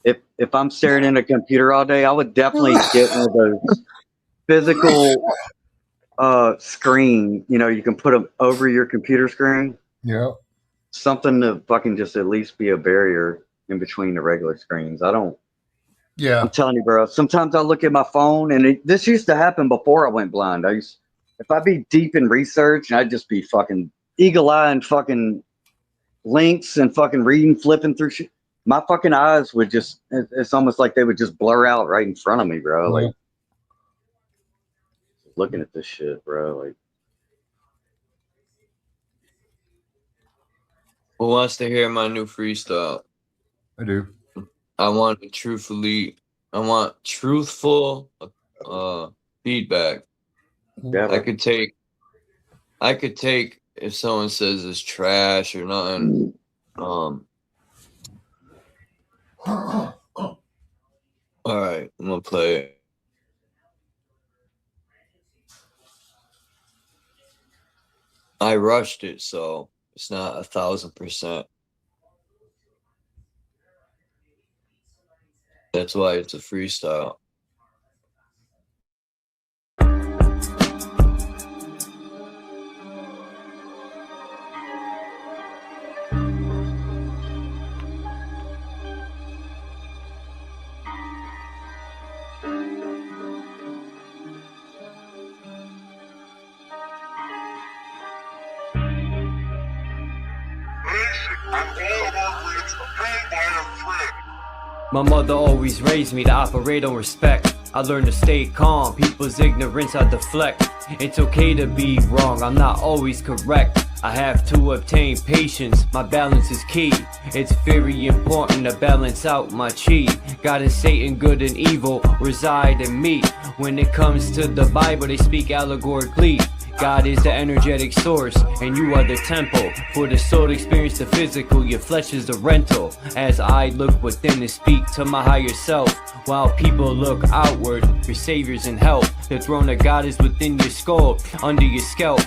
if I'm staring at a computer all day, I would definitely get one of those physical screen. You know, you can put them over your computer screen. Yeah. Something to fucking just at least be a barrier in between the regular screens. Yeah. I'm telling you, bro. Sometimes I look at my phone, and this used to happen before I went blind. If I'd be deep in research, I'd just be fucking eagle eye and fucking links and fucking reading, flipping through shit. My fucking eyes would it's almost like they would just blur out right in front of me, bro. Like, looking at this shit, bro. Like, who wants to hear my new freestyle? I do. I want to truthfully I want truthful feedback. Yeah, I could take if someone says it's trash or nothing. All right, I'm gonna play it. I rushed it, so it's not 1,000%. That's why it's a freestyle. My mother always raised me to operate on respect. I learned to stay calm, people's ignorance I deflect. It's okay to be wrong, I'm not always correct. I have to obtain patience, my balance is key. It's very important to balance out my chi. God and Satan, good and evil, reside in me. When it comes to the Bible, they speak allegorically. God is the energetic source, and you are the temple. For the soul to experience the physical, your flesh is the rental. As I look within and speak to my higher self, while people look outward for saviors and help. The throne of God is within your skull, under your scalp.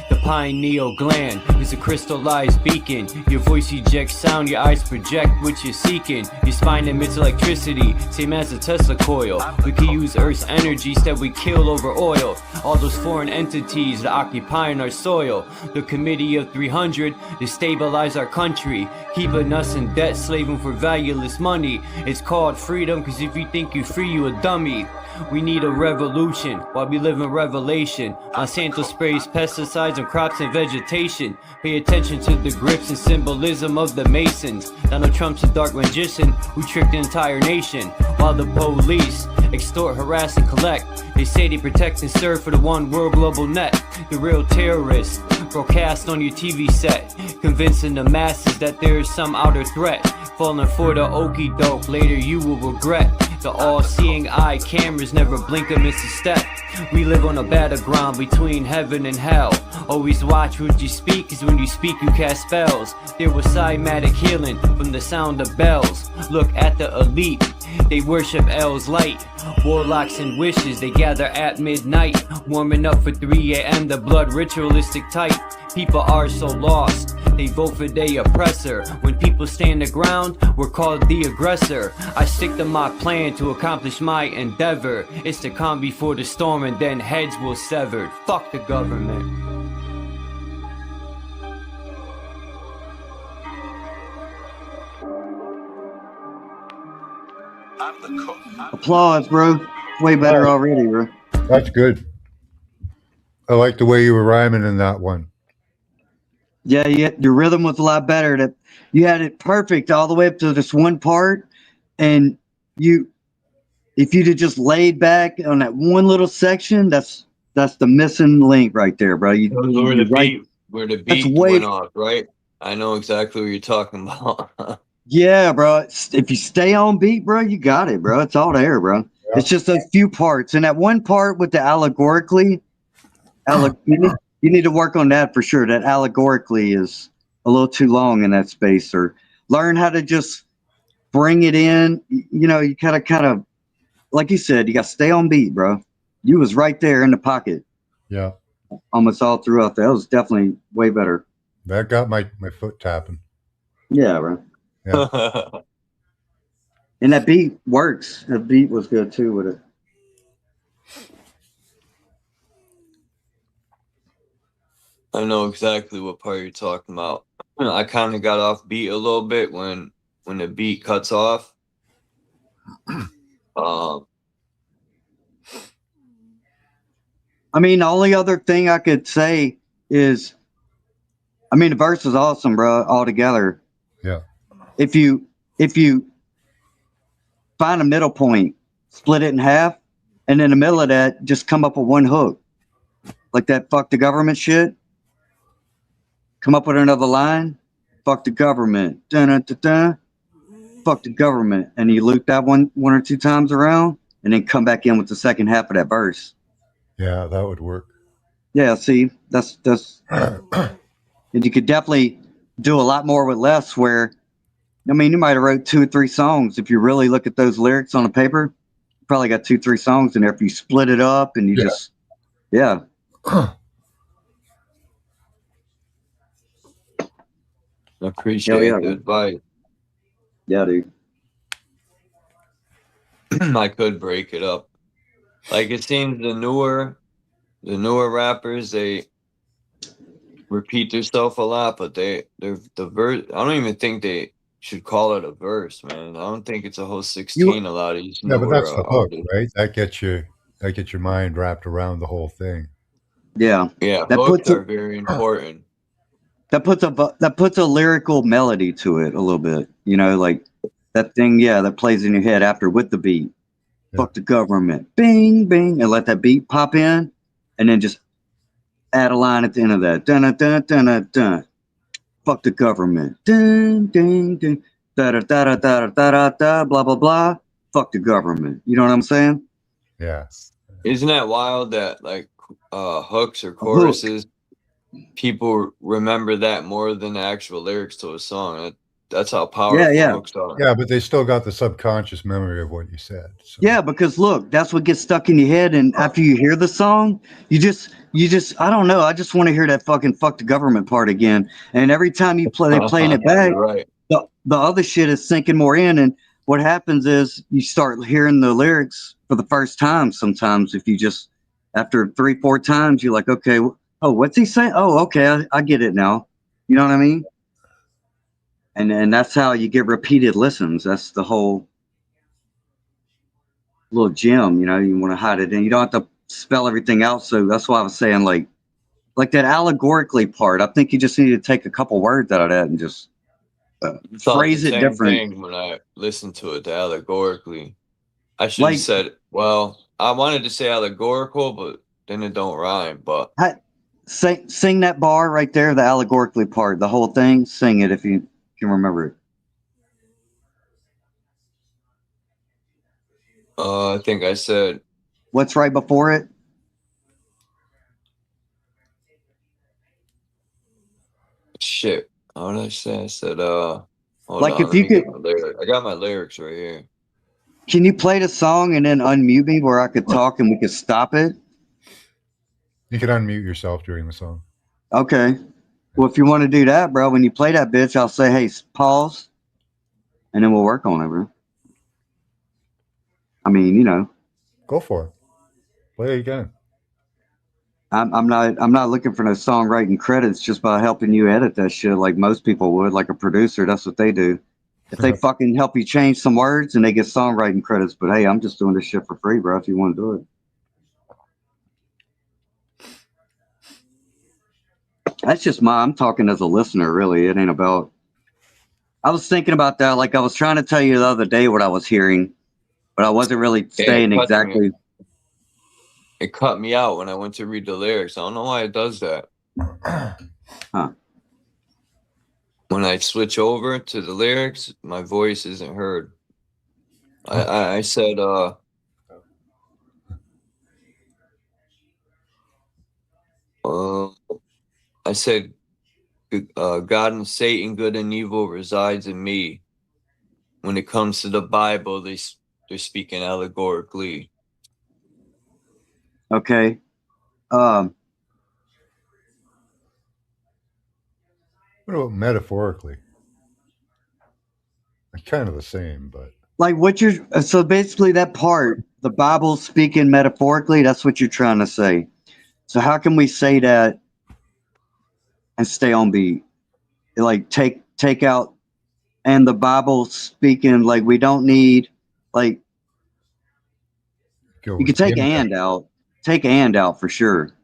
The pineal gland is a crystallized beacon. Your voice ejects sound, your eyes project what you're seeking. Your spine emits electricity, same as a Tesla coil. We can use Earth's energies that we kill over oil. All those foreign entities that occupying our soil. The Committee of 300 to stabilize our country, keeping us in debt, slaving for valueless money. It's called freedom, cause if you think you're free, you a dummy. We need a revolution while we live in revelation. Monsanto sprays pesticides on crops and vegetation. Pay attention to the grips and symbolism of the Masons. Donald Trump's a dark magician who tricked the entire nation. While the police extort, harass, and collect. They say they protect and serve for the one world global net. The real terrorists broadcast on your TV set, convincing the masses that there is some outer threat. Falling for the okie doke, later you will regret. The all-seeing eye cameras never blink or miss a step. We live on a battleground between heaven and hell. Always watch what you speak, cause when you speak you cast spells. There was cymatic healing from the sound of bells. Look at the elite, they worship L's light. Warlocks and wishes, they gather at midnight. Warming up for 3 a.m. the blood ritualistic type. People are so lost, they vote for their oppressor. When people stand the ground, we're called the aggressor. I stick to my plan to accomplish my endeavor. It's the calm before the storm and then heads will sever. Fuck the government. Applause, bro. Way better already, bro. That's good. I like the way you were rhyming in that one. Yeah, your rhythm was a lot better. That you had it perfect all the way up to this one part, and if you'd have just laid back on that one little section, that's the missing link right there, bro. Where the beat went off, right? I know exactly what you're talking about. Yeah, bro. If you stay on beat, bro, you got it, bro. It's all there, bro. Yeah. It's just a few parts, and that one part with the allegorically, you need to work on that for sure. That allegorically is a little too long in that space, or learn how to just bring it in. You know, you kind of, like you said, you got to stay on beat, bro. You was right there in the pocket. Yeah. Almost all throughout. That was definitely way better. That got my foot tapping. Yeah, bro. Yeah. And that beat works. That beat was good too with it. I know exactly what part you're talking about. I kind of got off beat a little bit when the beat cuts off. I mean, the only other thing I could say is, I mean, the verse is awesome, bro, altogether. Yeah. If you find a middle point, split it in half, and in the middle of that, just come up with one hook. Like that fuck the government shit. Come up with another line. Fuck the government. Dun, dun, dun, dun. fuck the government, and you loop that one or two times around, and then come back in with the second half of that verse. Yeah, that would work. Yeah, see, that's and you could definitely do a lot more with less. Where, I mean, you might have wrote 2 or 3 songs. If you really look at those lyrics on the paper, you probably got 2, 3 songs in there. If you split it up and you just, yeah. I appreciate yeah, the advice. Yeah, dude. I could break it up. Like, it seems the newer rappers, they repeat themselves a lot, but they're the verse. I don't even think they should call it a verse, man. I don't think it's a whole 16. A lot of these Yeah, but that's newer the hook, artists. right? That gets your mind wrapped around the whole thing. Yeah, Yeah, that hooks puts are very important. that puts a lyrical melody to it a little bit. You know, like that thing, yeah, that plays in your head after with the beat. Yeah. Fuck the government, bing bing, and let that beat pop in, and then just add a line at the end of that. Dun dun dun dun dun dun. Fuck the government. Dun ding ding. Da da da da da da da da. Blah blah blah. Fuck the government. You know what I'm saying? Yeah. Isn't that wild that, like, hooks or A hook. choruses, people remember that more than the actual lyrics to a song? That's how powerful Yeah. hooks are. Yeah, but they still got the subconscious memory of what you said. So. Yeah, because look, that's what gets stuck in your head, and after you hear the song, you just I don't know, I just want to hear that fucking fuck the government part again. And every time you play, they playing it back, You're right. the other shit is sinking more in, and what happens is you start hearing the lyrics for the first time. Sometimes if you just after 3-4 times, you're like, okay, oh, what's he saying? Oh, okay, I get it now. You know what I mean? And that's how you get repeated listens. That's the whole little gem, you know. You want to hide it in. You don't have to spell everything out. So that's why I was saying, like that allegorically part. I think you just need to take a couple words out of that and just phrase it different. Thing when I listened to it allegorically. I should have Like, said, well, I wanted to say allegorical, but then it don't rhyme. But sing that bar right there, the allegorically part, the whole thing. Sing it if you can remember it. I think I said, what's right before it? shit. How did I say? I said, hold Like, on, if you could, I got my lyrics right here. can you play the song and then unmute me where I could talk and we could stop it? You can unmute yourself during the song. Okay. Well, if you want to do that, bro, when you play that bitch, I'll say, hey, pause, and then we'll work on it, bro. I mean, you know. Go for it. Play it again. I'm not looking for no songwriting credits just by helping you edit that shit like most people would, like a producer. That's what they do. If they fucking help you change some words and they get songwriting credits, but hey, I'm just doing this shit for free, bro, if you want to do it. That's just I'm talking as a listener, really. It ain't about. I was thinking about that. Like, I was trying to tell you the other day what I was hearing, but I wasn't really saying exactly. It cut me out when I went to read the lyrics. I don't know why it does that. Huh. When I switch over to the lyrics, my voice isn't heard. I said, I said, God and Satan, good and evil resides in me. When it comes to the Bible, they're speaking allegorically. Okay. What about metaphorically? It's kind of the same, but like what you're so basically that part, the Bible speaking metaphorically, that's what you're trying to say. So how can we say that and stay on beat? Like take out and the Bible speaking, like we don't need like you can take and out. Take and out for sure.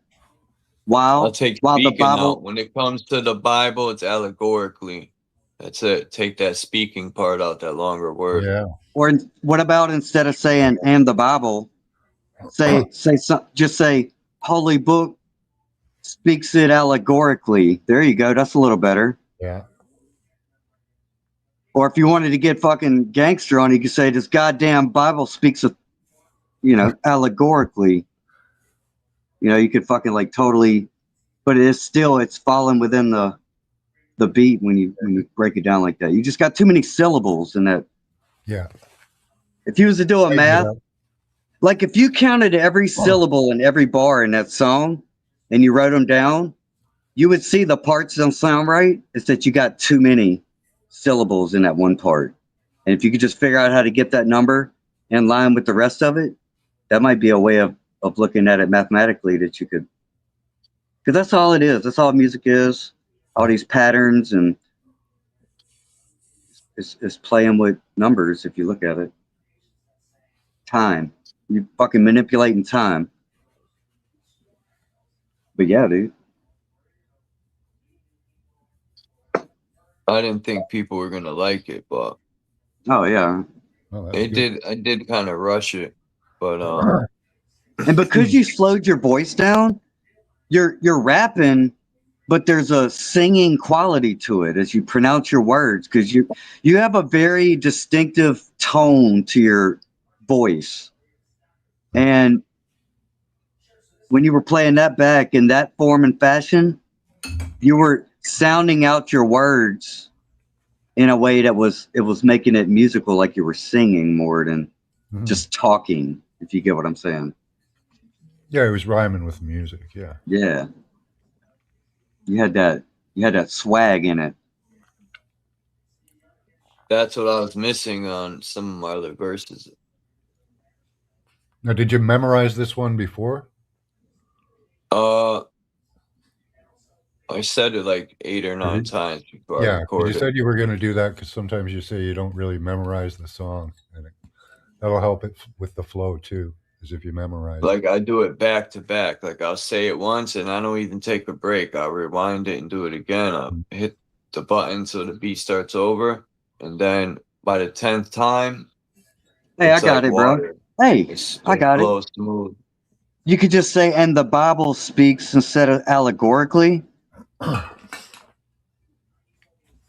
I'll take while the speaking Bible out. When it comes to the Bible, it's allegorically. That's it. Take that speaking part out, that longer word. yeah. Or what about instead of saying and the Bible, just say Holy Book speaks it allegorically. There you go. That's a little better. Yeah. Or if you wanted to get fucking gangster on, you could say this goddamn Bible speaks of, allegorically. You could fucking like totally, but it's falling within the beat when you break it down like that. You just got too many syllables in that. Yeah. If you was to do a math, like if you counted every syllable in every bar in that song and you wrote them down, you would see the parts don't sound right. It's that you got too many syllables in that one part. And if you could just figure out how to get that number in line with the rest of it, that might be a way of looking at it mathematically that you could, because that's all it is. That's all music is. All these patterns, and it's playing with numbers if you look at it. Time. You fucking manipulating time. But yeah, dude. I didn't think people were gonna like it, but oh yeah, I did kind of rush it, but and because you slowed your voice down, you're rapping, but there's a singing quality to it as you pronounce your words, because you have a very distinctive tone to your voice. And when you were playing that back in that form and fashion, you were sounding out your words in a way that was making it musical, like you were singing more than just talking, if you get what I'm saying. Yeah, it was rhyming with music. Yeah. Yeah. You had that swag in it. that's what I was missing on some of my other verses. Now, did you memorize this one before? I said it like 8 or 9 times before I recorded. You said you were going to do that because sometimes you say you don't really memorize the song, and that'll help it with the flow too, as if you memorize. Like I do it back to back. Like I'll say it once and I don't even take a break. I'll rewind it and do it again. I'll hit the button so the beat starts over, and then by the 10th time, hey, I got it, bro. Hey, I got it. Smooth. You could just say, and the Bible speaks instead of allegorically.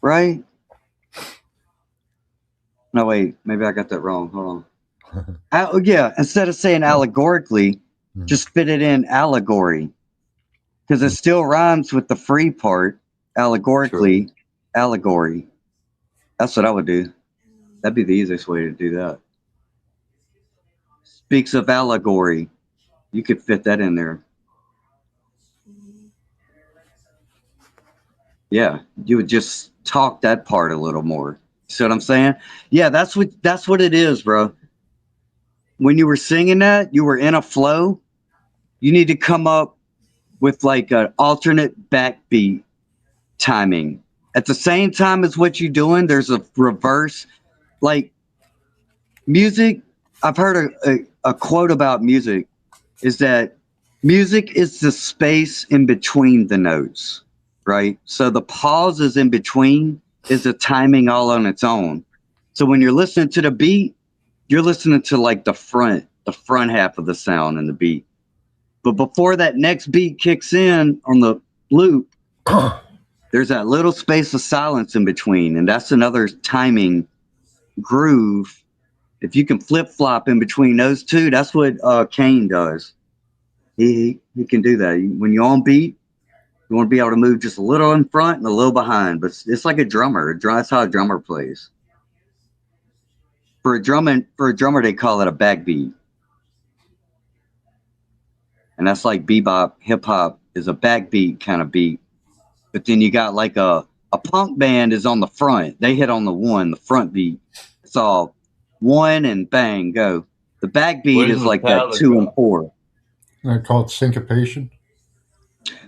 Right? No, wait. Maybe I got that wrong. Hold on. Yeah, instead of saying allegorically, just fit it in allegory. Because it still rhymes with the free part. Allegorically, allegory. That's what I would do. That'd be the easiest way to do that. Speaks of allegory. You could fit that in there. Yeah, you would just talk that part a little more. See what I'm saying? Yeah, that's what it is, bro. When you were singing that, you were in a flow. You need to come up with like an alternate backbeat timing. At the same time as what you're doing, there's a reverse. Like music, I've heard a quote about music is that music is the space in between the notes, right? So the pauses in between is a timing all on its own. So when you're listening to the beat, you're listening to like the front half of the sound and the beat. But before that next beat kicks in on the loop, there's that little space of silence in between. And that's another timing groove. If you can flip-flop in between those two, that's what Kane does. He can do that. When you're on beat, you want to be able to move just a little in front and a little behind. But it's like a drummer. That's how a drummer plays. For a drummer, they call it a backbeat. And that's like bebop, hip-hop is a backbeat kind of beat. But then you got like a punk band is on the front. They hit on the front beat. It's all 1 and bang, go. The backbeat is like that 2 and 4. They're called syncopation.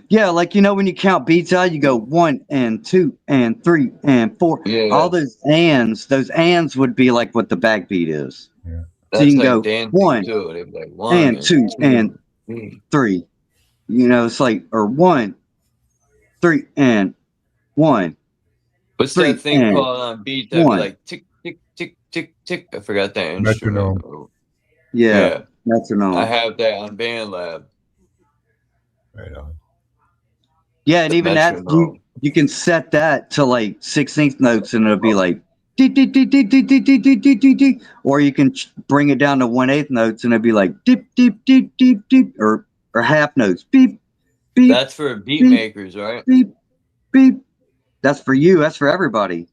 Yeah, like when you count beats out, you go 1 and 2 and 3 and 4. Yeah. All those ands would be like what the backbeat is. Yeah. So you can go 1 like 1 and 2 and 3. It's like, or 1, 3 and 1. What's that thing called on beat that like tick, tick, tick, tick, tick? I forgot that instrument. Metronome. Yeah, metronome. I have that on BandLab. Right on. Yeah, and even that, you can set that to like 16th notes and it'll be like dee, dee, dee, dee, dee, dee, dee, dee, dee, dee, dee. Or you can bring it down to 1/8 notes and it'd be like deep, deep, deep, deep, deep, or half notes. Beep, beep, That's for beat beep, makers, right? beep, beep. That's for you. That's for everybody.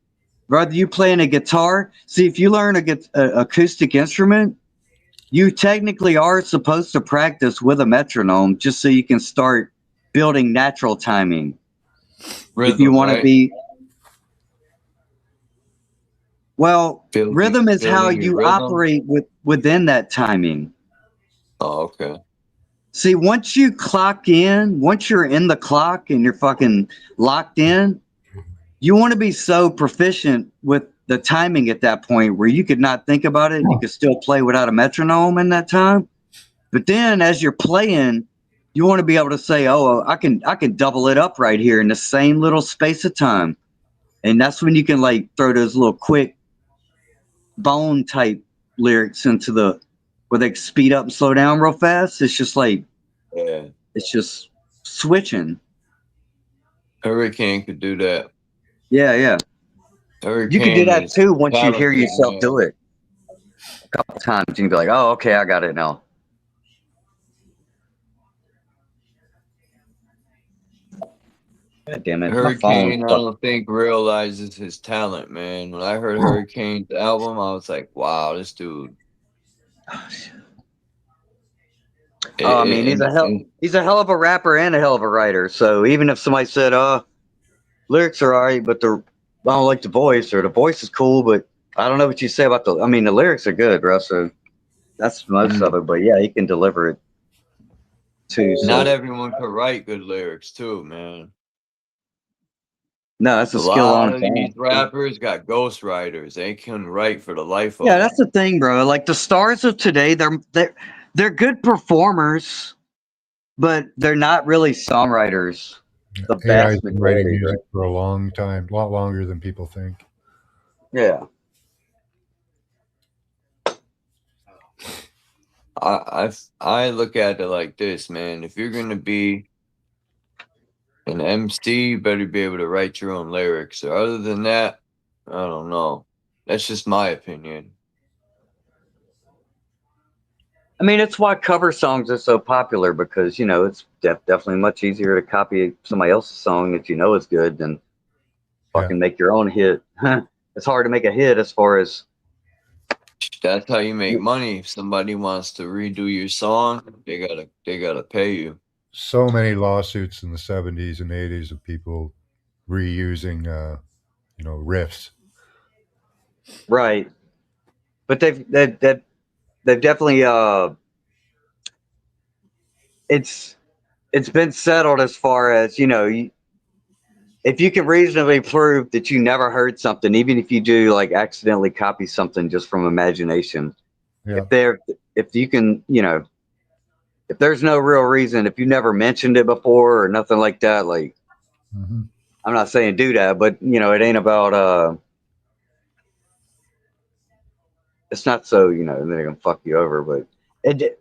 Whether you playing a guitar, see, if you learn a acoustic instrument, you technically are supposed to practice with a metronome just so you can start building natural timing. If you Rhythm, want to right? be, well, rhythm is how Building your you rhythm. operate within that timing. Oh, okay. See, once you clock in, once you're in the clock and you're fucking locked in, you want to be so proficient with the timing at that point where you could not think about it and you could still play without a metronome in that time. But then as you're playing, you want to be able to say, oh, I can double it up right here in the same little space of time. And that's when you can like throw those little quick bone type lyrics into the where they speed up and slow down real fast. It's just like, Yeah. it's just switching. Hurricane could do that. Yeah, yeah. You can do Hurricane that is too once you hear talented, yourself man. do it a couple times. You can be like, oh, okay, I got it now. God damn it, my phone. Hurricane, I don't think realizes his talent, man. When I heard Hurricane's album, I was like, wow, this dude. Oh, I mean, he's a hell of a rapper and a hell of a writer. So even if somebody said, lyrics are alright, but I don't like the voice, or the voice is cool, but I don't know what you say about the lyrics are good, bro. So that's most of it. But yeah, he can deliver it too. So Not everyone could write good lyrics too, man. no, that's a A skill lot on of its own. these rappers got ghostwriters. They can write for the life of Yeah, them. that's the thing, bro. Like the stars of today, they're good performers, but they're not really songwriters. The AI's vast been writing majority, bro. music for a long time, a lot longer than people think. Yeah. I look at it like this, man. If you're gonna be an MC, you better be able to write your own lyrics. Or other than that, I don't know. That's just my opinion. I mean, it's why cover songs are so popular because, it's definitely much easier to copy somebody else's song that you know is good than fucking make your own hit. It's hard to make a hit as far as. That's how you make money. If somebody wants to redo your song, they gotta pay you. So many lawsuits in the 70s and 80s of people reusing, riffs. Right. But they've definitely it's been settled as far as, if you can reasonably prove that you never heard something, even if you do like accidentally copy something just from imagination, Yeah. if you can, if there's no real reason, if you never mentioned it before or nothing like that, like I'm not saying do that, but it ain't about it's not so, they're gonna fuck you over, but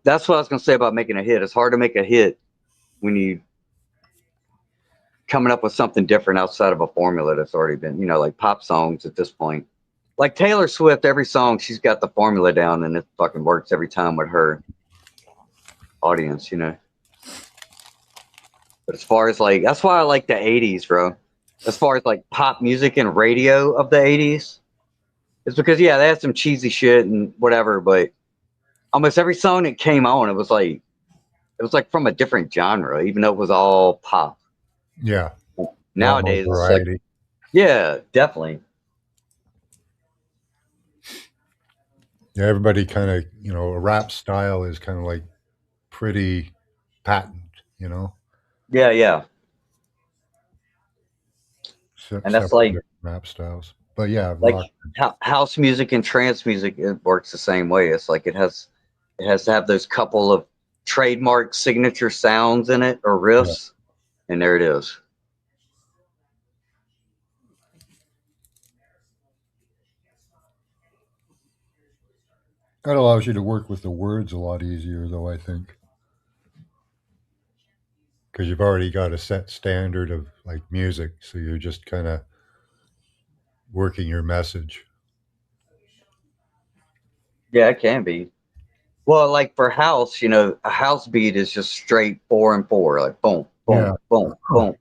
that's what I was gonna say about making a hit. It's hard to make a hit when you coming up with something different outside of a formula that's already been, like pop songs at this point. Like Taylor Swift, every song she's got the formula down and it fucking works every time with her audience, But as far as like, that's why I like the 80s, bro. As far as like pop music and radio of the 80s, it's because, yeah, they had some cheesy shit and whatever, but almost every song that came on, it was like from a different genre, even though it was all pop. Yeah. Nowadays, it's like, variety. yeah, definitely. Yeah, everybody kind of, a rap style is kind of like pretty patent, Yeah, yeah. And that's like rap styles. But yeah, like rock. house music and trance music, it works the same way. It's like it has to have those couple of trademark signature sounds in it or riffs, and there it is. That allows you to work with the words a lot easier, though, I think. Because you've already got a set standard of like music, so you're just kind of working your message. Yeah, it can be. Well, like for house, you know, a house beat is just straight 4 and 4, like boom, boom, Yeah. boom, boom.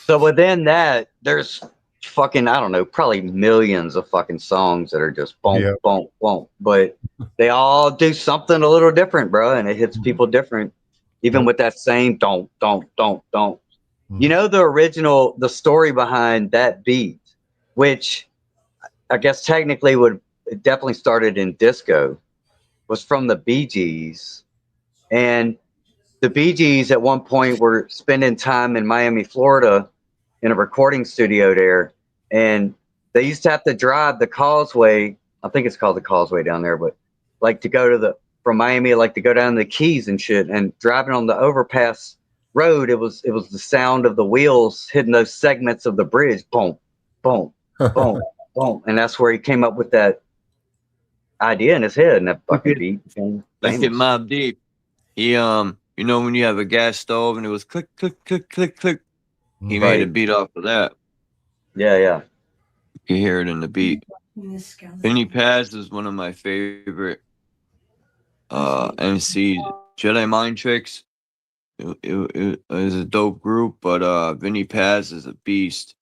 So within that, there's fucking, I don't know, probably millions of fucking songs that are just boom, Yeah. boom, boom. But they all do something a little different, bro, and it hits people different. Even with that same don't. You know, the story behind that beat, which I guess technically it definitely started in disco, was from the Bee Gees. And the Bee Gees at one point were spending time in Miami, Florida, in a recording studio there, and they used to have to drive the causeway. I think it's called the causeway down there, but like to go to from Miami, like to go down the Keys and shit, and driving on the overpass road, it was the sound of the wheels hitting those segments of the bridge, boom, boom, boom, boom, and that's where he came up with that idea in his head, and that fucking beat became Look at famous. Mobb Deep. He you know when you have a gas stove and it was click click click click click, he made a Right. beat off of that. Yeah, yeah. You can hear it in the beat. Vinny Paz is one of my favorite MCs. Jedi Mind Tricks. It is a dope group, but Vinny Paz is a beast.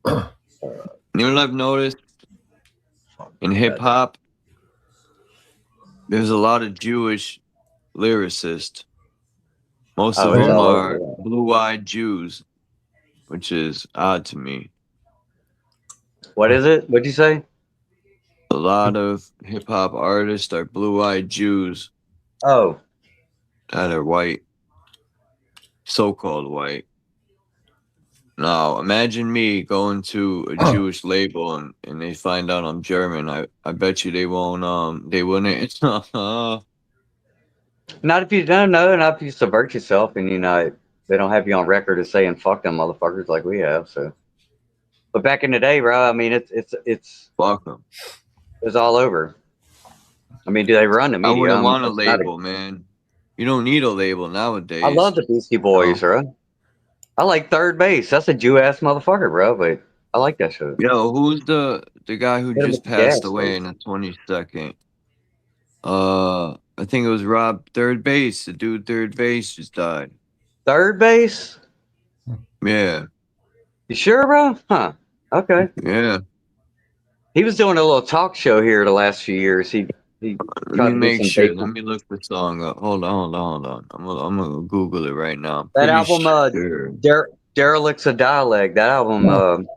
You know what I've noticed in hip hop? There's a lot of Jewish lyricists. Most Oh, of it's them all are over. blue-eyed Jews, which is odd to me. What is it? What'd you say? A lot of hip hop artists are blue-eyed Jews Oh, that are white, so-called white. Now, imagine me going to a Jewish label and they find out I'm German. I bet you they wouldn't. not if you don't know, not if you subvert yourself and you know they don't have you on record as saying "fuck them motherfuckers" like we have. So, but back in the day, bro, I mean, it's Fuck them. it's all over. I mean, do they run the I media? wouldn't I mean, want a label, man. You don't need a label I nowadays. love the Beastie Boys, bro. I like Third Base. That's a Jew ass motherfucker, bro. But I like that shit. Yo, who's the guy who Hit him with just the passed gas, away bro. in the 22nd? I think it was Rob Third Base. The dude Third Base just died. Third Base? Yeah. You sure, bro? Huh? Okay. Yeah. He was doing a little talk show here the last few years. He Let tried me to do make some sure. bait. Let me look the song up. Hold on. I'm gonna Google it right now. I'm That pretty album, sure. Derelicts of Dialect. That album,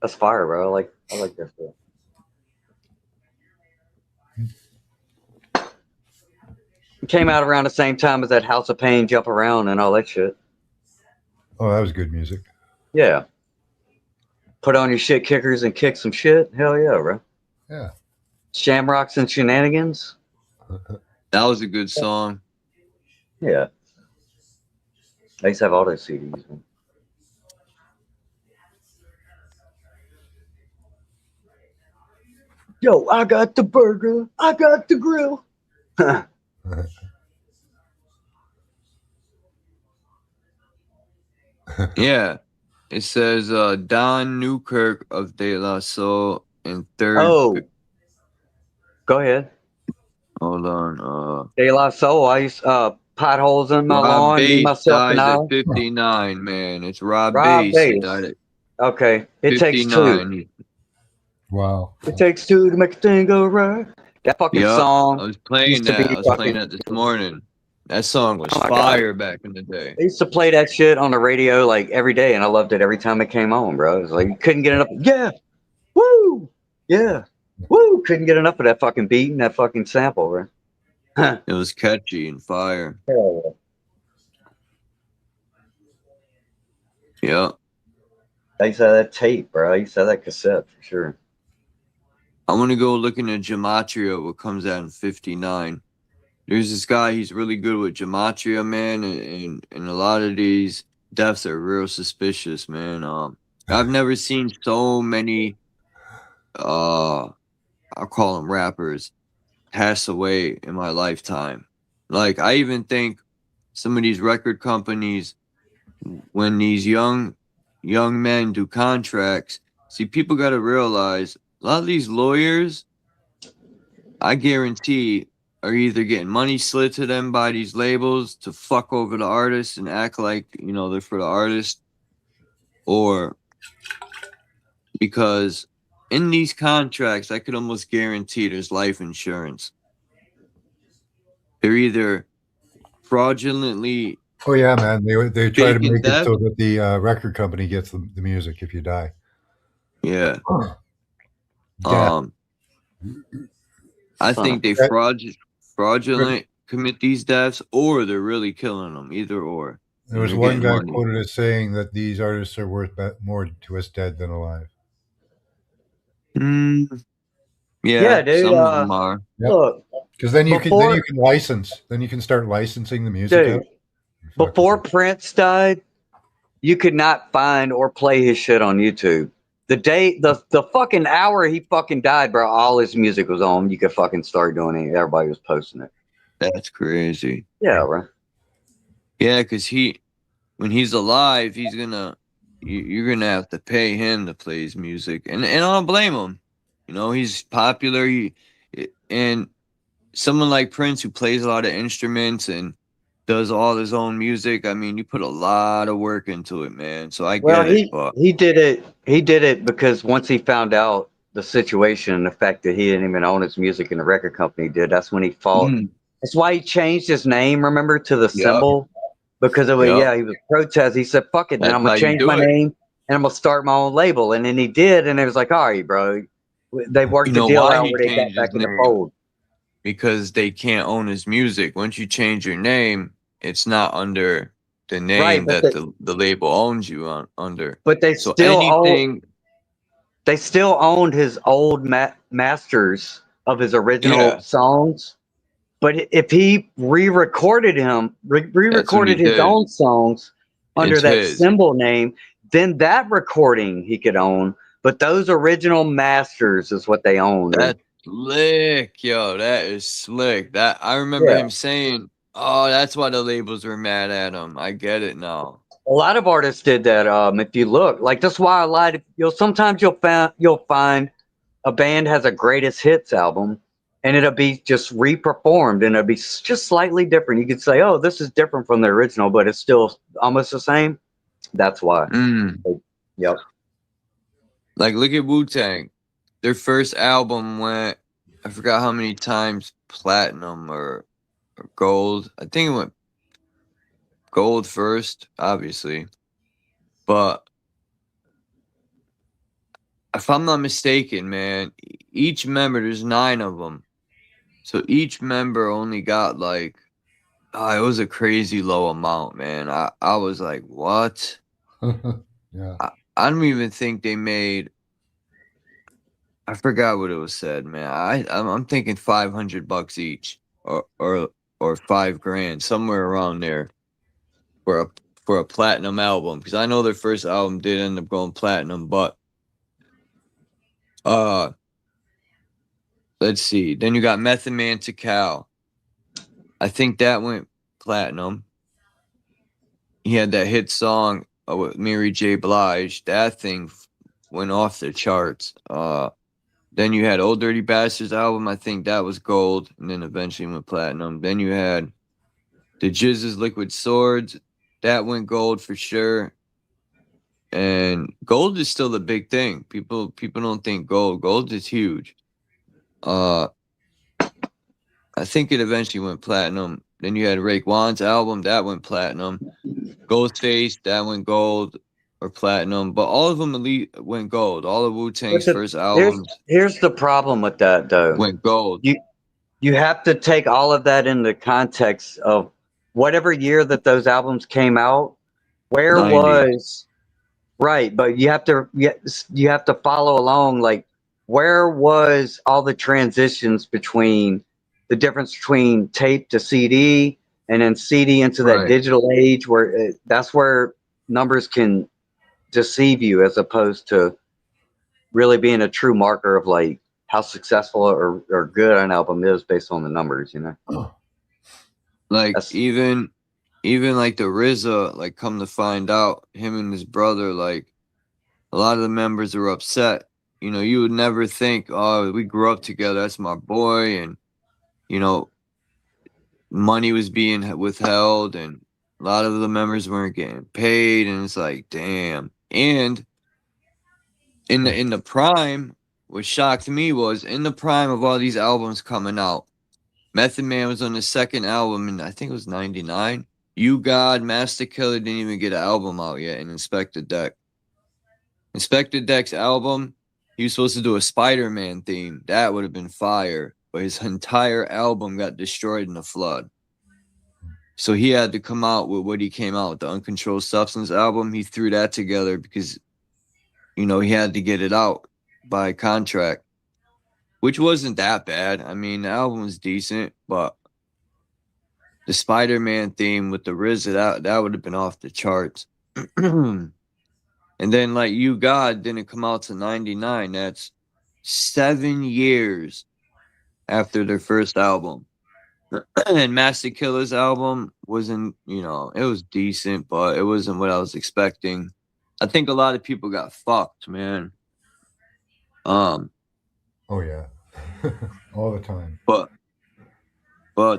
that's fire, bro. I like that shit. It came out around the same time as that House of Pain, Jump Around, and all that shit. Oh, that was good music. Yeah. Put on your shit kickers and kick some shit. Hell yeah, bro. Yeah. Shamrocks and Shenanigans. That was a good song. Yeah. I used to have all those CDs. Man. Yo, I got the burger. I got the grill. Yeah. It says Don Newkirk of De La Soul and Oh, go ahead. Hold on. De La Soul. I used potholes in my Rob lawn, me, Bass myself, and dies I. at 59, man. It's Rob Rob Bass. He died Bass. at Okay. It takes two. 59. Wow. It takes two to make a thing go right. That fucking Yup. song I was playing used to be that. I was playing fucking. that this morning. That song was Oh my god. fire back in the day. They used to play that shit on the radio like every day, and I loved it every time it came on, bro. It was like you couldn't get enough. Yeah, woo, yeah, woo. Couldn't get enough of that fucking beat and that fucking sample, bro. It was catchy and fire. Hell yeah. Yep. I used to have that tape, bro. I used to have that cassette for sure. I'm gonna go looking at Gematria, what comes out in 59. There's this guy, he's really good with Gematria, man, and a lot of these deaths are real suspicious, man. I've never seen so many I'll call them rappers pass away in my lifetime. Like I even think some of these record companies, when these young men do contracts, see, people got to realize a lot of these lawyers, I guarantee, are either getting money slid to them by these labels to fuck over the artists and act like, you know, they're for the artist, or because in these contracts, I could almost guarantee there's life insurance. They're either fraudulently. Oh yeah, man. They try to faking make it death. so that the record company gets the music if you die. Yeah. Yeah. I think they fraudulently commit these deaths, or they're really killing them. Either or. There was They're one getting guy money. quoted as saying that these artists are worth more to us dead than alive. Yeah, dude. some of them are. Look, because then you can license. Then you can start licensing the music dude, out. before Prince died, you could not find or play his shit on YouTube. The fucking hour he fucking died, bro, all his music was on. You could fucking start doing it. Everybody was posting it. That's crazy. Yeah, bro. Yeah, because when he's alive, you're gonna have to pay him to play his music, and I don't blame him. You know, he's popular. And someone like Prince, who plays a lot of instruments and does all his own music. I mean, you put a lot of work into it, man. So I get it. But He did it. He did it because once he found out the situation and the fact that he didn't even own his music and the record company did, that's when he fought. That's why he changed his name, remember, to the symbol. Because of it, he was protest. He said, "Fuck it, then I'm gonna change my name and I'm gonna start my own label." And then he did, and it was like, "All right, bro." They worked the deal out where they got back in the fold. Because they can't own his music. Once you change your name, it's not under the name that the label owns you under. But they still owned his old masters of his original songs. But if he re-recorded his own songs under that symbol name, then that recording he could own. But those original masters is what they own. That's slick, yo. That is slick. That I remember him saying, "Oh, that's why the labels were mad at him." I get it now. A lot of artists did that. If you look, like that's why sometimes you'll find a band has a greatest hits album, and it'll be just re-performed, and it'll be just slightly different. You could say, "Oh, this is different from the original," but it's still almost the same. That's why. Yep. Like, look at Wu-Tang. Their first album went, I forgot how many times, platinum or gold. I think it went gold first, obviously. But if I'm not mistaken, man, each member, there's 9 of them. So each member only got like, it was a crazy low amount, man. I was like, what? Yeah. I don't even think they made. I forgot what it was said, man. I'm thinking $500 each, or $5,000, somewhere around there, for a platinum album. Because I know their first album did end up going platinum, but let's see. Then you got Method Man to Cal. I think that went platinum. He had that hit song with Mary J. Blige. That thing went off the charts. Then you had Old Dirty Bastards album. I think that was gold, and then eventually went platinum. Then you had the Jizz's Liquid Swords. That went gold for sure. And gold is still the big thing. People don't think gold. Gold is huge. I think it eventually went platinum. Then you had Raekwon's album. That went platinum. Ghostface, that went gold or platinum. But all of them went gold. All of Wu-Tang's first albums. Here's the problem with that, though. Went gold. You have to take all of that into context of whatever year that those albums came out. Where 90. was right? But you have to follow along. Like, where was all the transitions between the difference between tape to CD and then CD into that digital age, where that's where numbers can deceive you as opposed to really being a true marker of like how successful or good an album is based on the numbers, you know? Like, even even like the RZA, like come to find out, him and his brother, like a lot of the members were upset. You know, you would never think, oh, we grew up together, that's my boy, and you know, money was being withheld, and a lot of the members weren't getting paid, and it's like, damn. And in the prime, what shocked me was in the prime of all these albums coming out, Method Man was on the second album, and I think it was '99. You God, Master Killer didn't even get an album out yet, and Inspector Deck. Inspector Deck's album, he was supposed to do a Spider-Man theme. That would have been fire, but his entire album got destroyed in the flood. So he had to come out with what he came out with, the Uncontrolled Substance album. He threw that together because, you know, he had to get it out by contract, which wasn't that bad. I mean, the album was decent, but the Spider-Man theme with the RZA, that would have been off the charts. And then, like, You God didn't come out to '99. That's 7 years after their first album. And Master Killer's album wasn't, you know, it was decent, but it wasn't what I was expecting. I think a lot of people got fucked, man. Oh yeah. All the time. But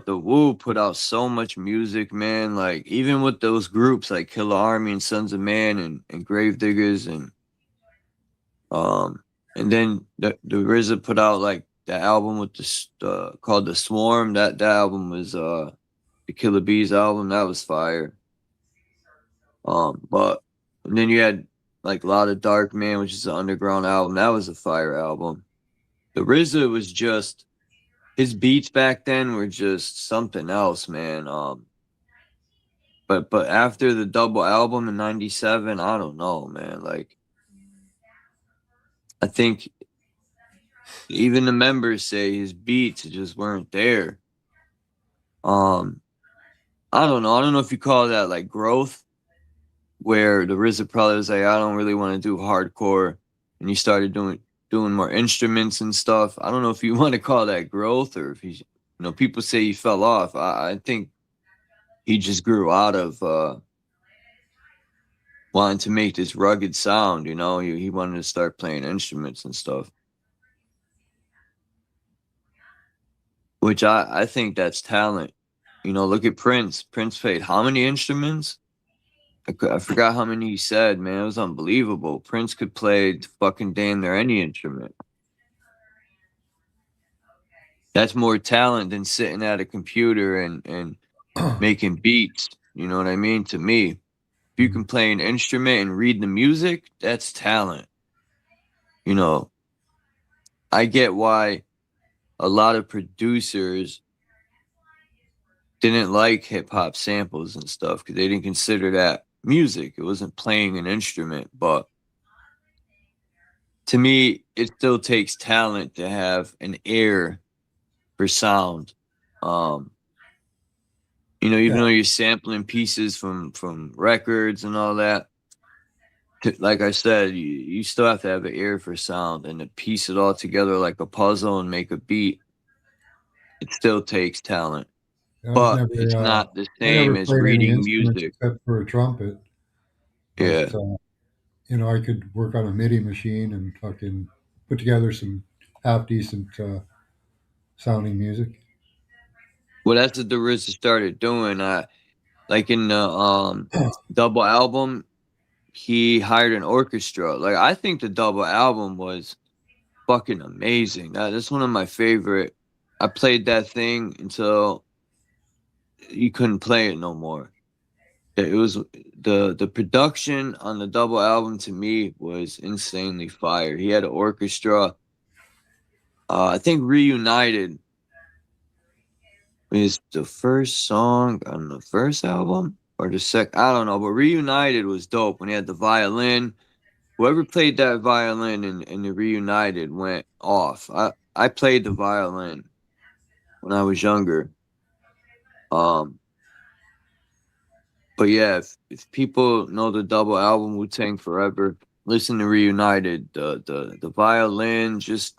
the Wu put out so much music, man. Like, even with those groups like Killer Army and Sons of Man and Gravediggers and then the RZA put out like the album with the called The Swarm. That album was the Killer Bees album. That was fire. But and then you had like a lot of Dark Man, which is an underground album. That was a fire album. The RZA was just, his beats back then were just something else, man. But after the double album in '97, I don't know, man. Like, I think even the members say his beats just weren't there. I don't know. I don't know if you call that like growth, where the RZA probably was like, I don't really want to do hardcore, and he started doing more instruments and stuff. I don't know if you want to call that growth, or if he's, you know, people say he fell off. I think he just grew out of wanting to make this rugged sound, you know. He wanted to start playing instruments and stuff, which I think that's talent. You know, look at Prince. Prince played how many instruments? I forgot how many he said, man. It was unbelievable. Prince could play fucking damn near any instrument. That's more talent than sitting at a computer and making beats. You know what I mean? To me, if you can play an instrument and read the music, that's talent. You know, I get why a lot of producers didn't like hip-hop samples and stuff, because they didn't consider that music. It wasn't playing an instrument. But to me, it still takes talent to have an ear for sound. You know, even though you're sampling pieces from records and all that, like I said, you still have to have an ear for sound, and to piece it all together like a puzzle and make a beat, it still takes talent. But it's not the same as reading music. Except for a trumpet. But, yeah. You know, I could work on a MIDI machine and fucking put together some half decent sounding music. Well, that's what the RZA started doing. Like in the double album, he hired an orchestra. Like, I think the double album was fucking amazing. That's one of my favorite. I played that thing until you couldn't play it no more. It was the production on the double album, to me, was insanely fire. He had an orchestra. I think Reunited is the first song on the first album or the second. I don't know, but Reunited was dope when he had the violin. Whoever played that violin in the Reunited went off. I played the violin when I was younger. But yeah, if people know the double album, Wu-Tang Forever, listen to Reunited. The violin, just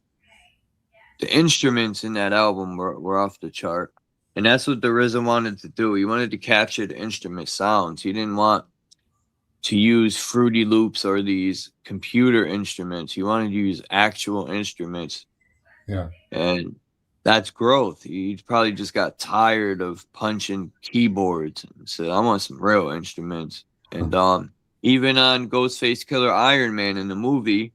the instruments in that album were off the chart. And that's what the RZA wanted to do. He wanted to capture the instrument sounds. He didn't want to use Fruity Loops or these computer instruments. He wanted to use actual instruments. Yeah. And that's growth. He probably just got tired of punching keyboards and said, I want some real instruments. And even on Ghostface Killer Iron Man in the movie,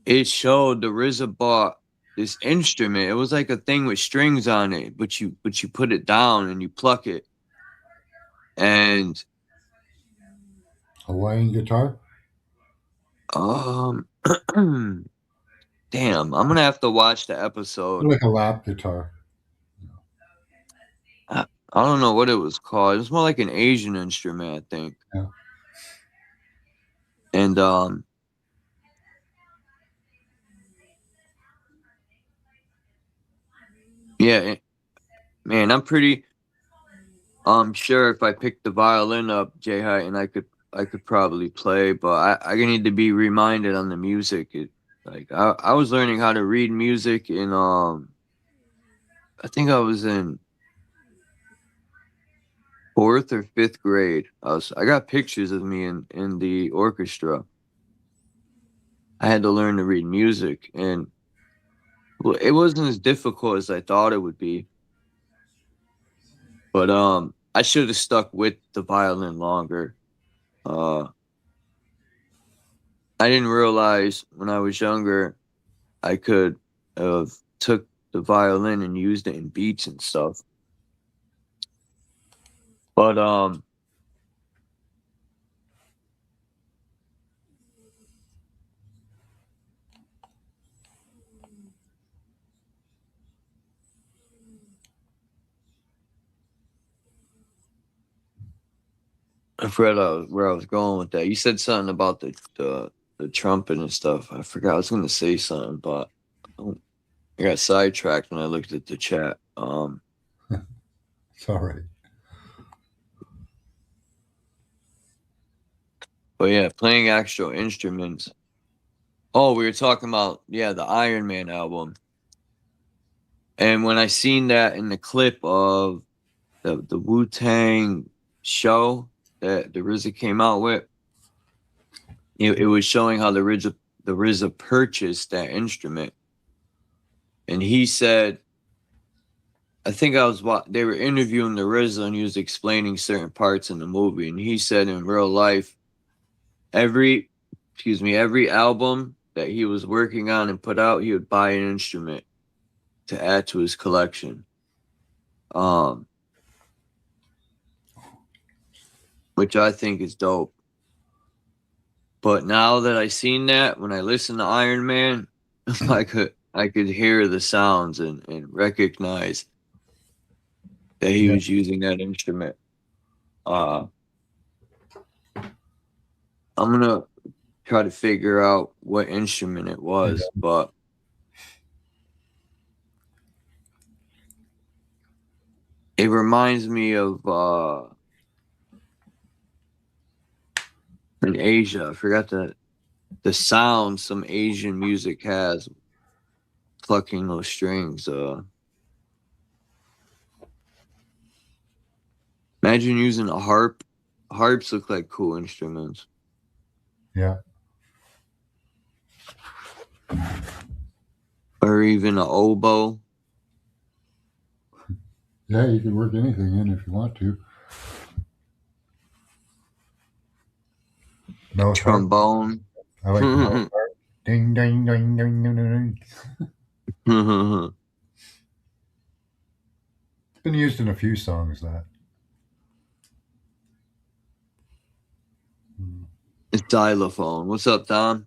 it showed the RZA bought this instrument. It was like a thing with strings on it, but you put it down and you pluck it. And Hawaiian guitar? damn, I'm gonna have to watch the episode. Like a lap guitar. I don't know what it was called. It was more like an Asian instrument, I think. Yeah. And yeah, man, I'm pretty sure if I picked the violin up, J Height, and I could probably play, but I need to be reminded on the music. I was learning how to read music in I think I was in 4th or 5th grade. I got pictures of me in the orchestra. I had to learn to read music, and well, it wasn't as difficult as I thought it would be. But I should have stuck with the violin longer. I didn't realize when I was younger I could have took the violin and used it in beats and stuff. But I forgot where I was going with that. You said something about the trumpet and stuff. I forgot I was going to say something, but I got sidetracked when I looked at the chat. It's all right. But yeah, playing actual instruments. Oh, we were talking about, the Iron Man album. And when I seen that in the clip of the Wu-Tang show that the RZA came out with, it was showing how the RZA purchased that instrument. And he said, I think they were interviewing the RZA and he was explaining certain parts in the movie. And he said in real life, every album that he was working on and put out, he would buy an instrument to add to his collection. Which I think is dope. But now that I seen that, when I listen to Iron Man, I could hear the sounds and recognize that he was using that instrument. I'm gonna try to figure out what instrument it was, but it reminds me of in Asia. I forgot the sound some Asian music has, plucking those strings. Imagine using a harp. Harps look like cool instruments. Yeah. Or even an oboe. Yeah, you can work anything in if you want to. No trombone. I like the harp. Ding, ding, ding, ding, ding, ding. It's been used in a few songs, that. It's xylophone. What's up, Don?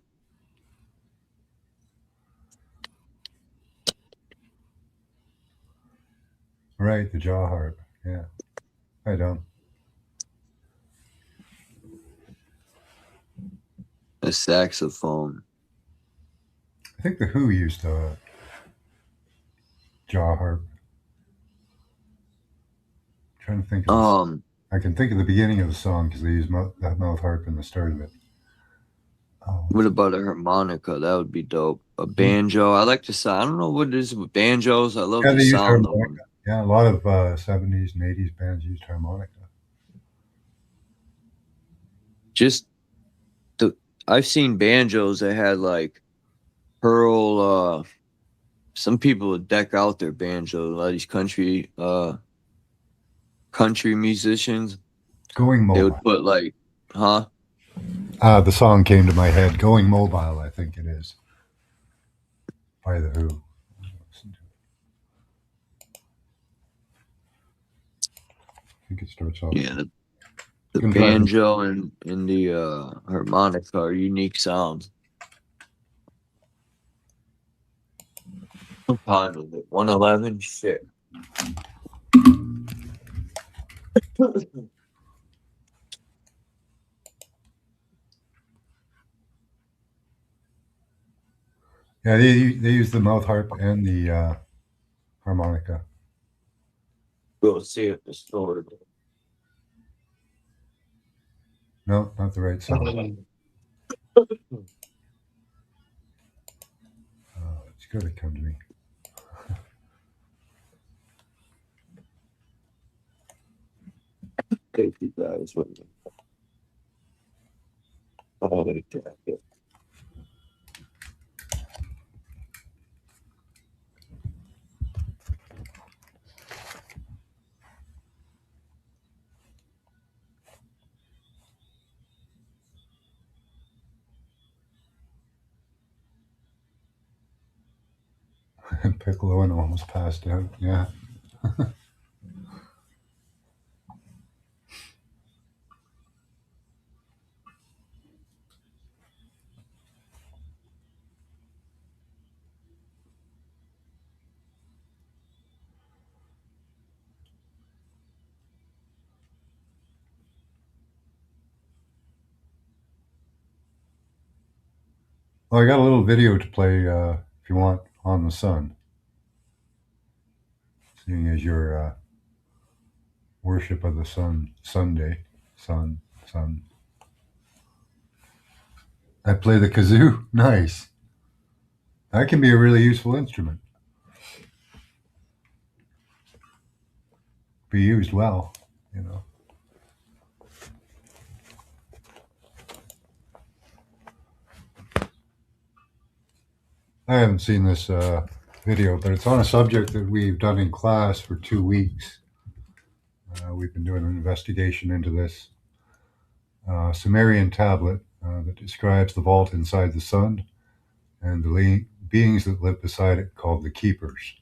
Right, the jaw harp. Yeah. Hi, Don. A saxophone. I think the Who used a jaw harp. I'm trying to think of I can think of the beginning of the song because they use that mouth harp in the start of it. What about a harmonica? That would be dope. A banjo. I like the sound. I don't know what it is with banjos. I love the sound of them. Yeah, a lot of 70s and 80s bands used harmonica. Just I've seen banjos that had like pearl. Some people would deck out their banjo. A lot of these country musicians. Going They Mobile. would put like, huh? The song came to my head. Going Mobile, I think it is. By The Who. I think it starts off. Yeah, the banjo and the harmonica are unique sounds. I'm fine with it. 111, shit. Yeah, they use the mouth harp and the harmonica. We'll see if the store. No, not the right song. It's going to come to me. Take you guys with me. Oh, they jacket. Piccolo and almost passed out. Yeah. Well, I got a little video to play if you want on the sun. Seeing as your Worship of the Sun Sunday. Sun. I play the kazoo. Nice. That can be a really useful instrument. Be used well, you know. I haven't seen this video, but it's on a subject that we've done in class for 2 weeks. We've been doing an investigation into this Sumerian tablet that describes the vault inside the sun and the beings that live beside it called the keepers.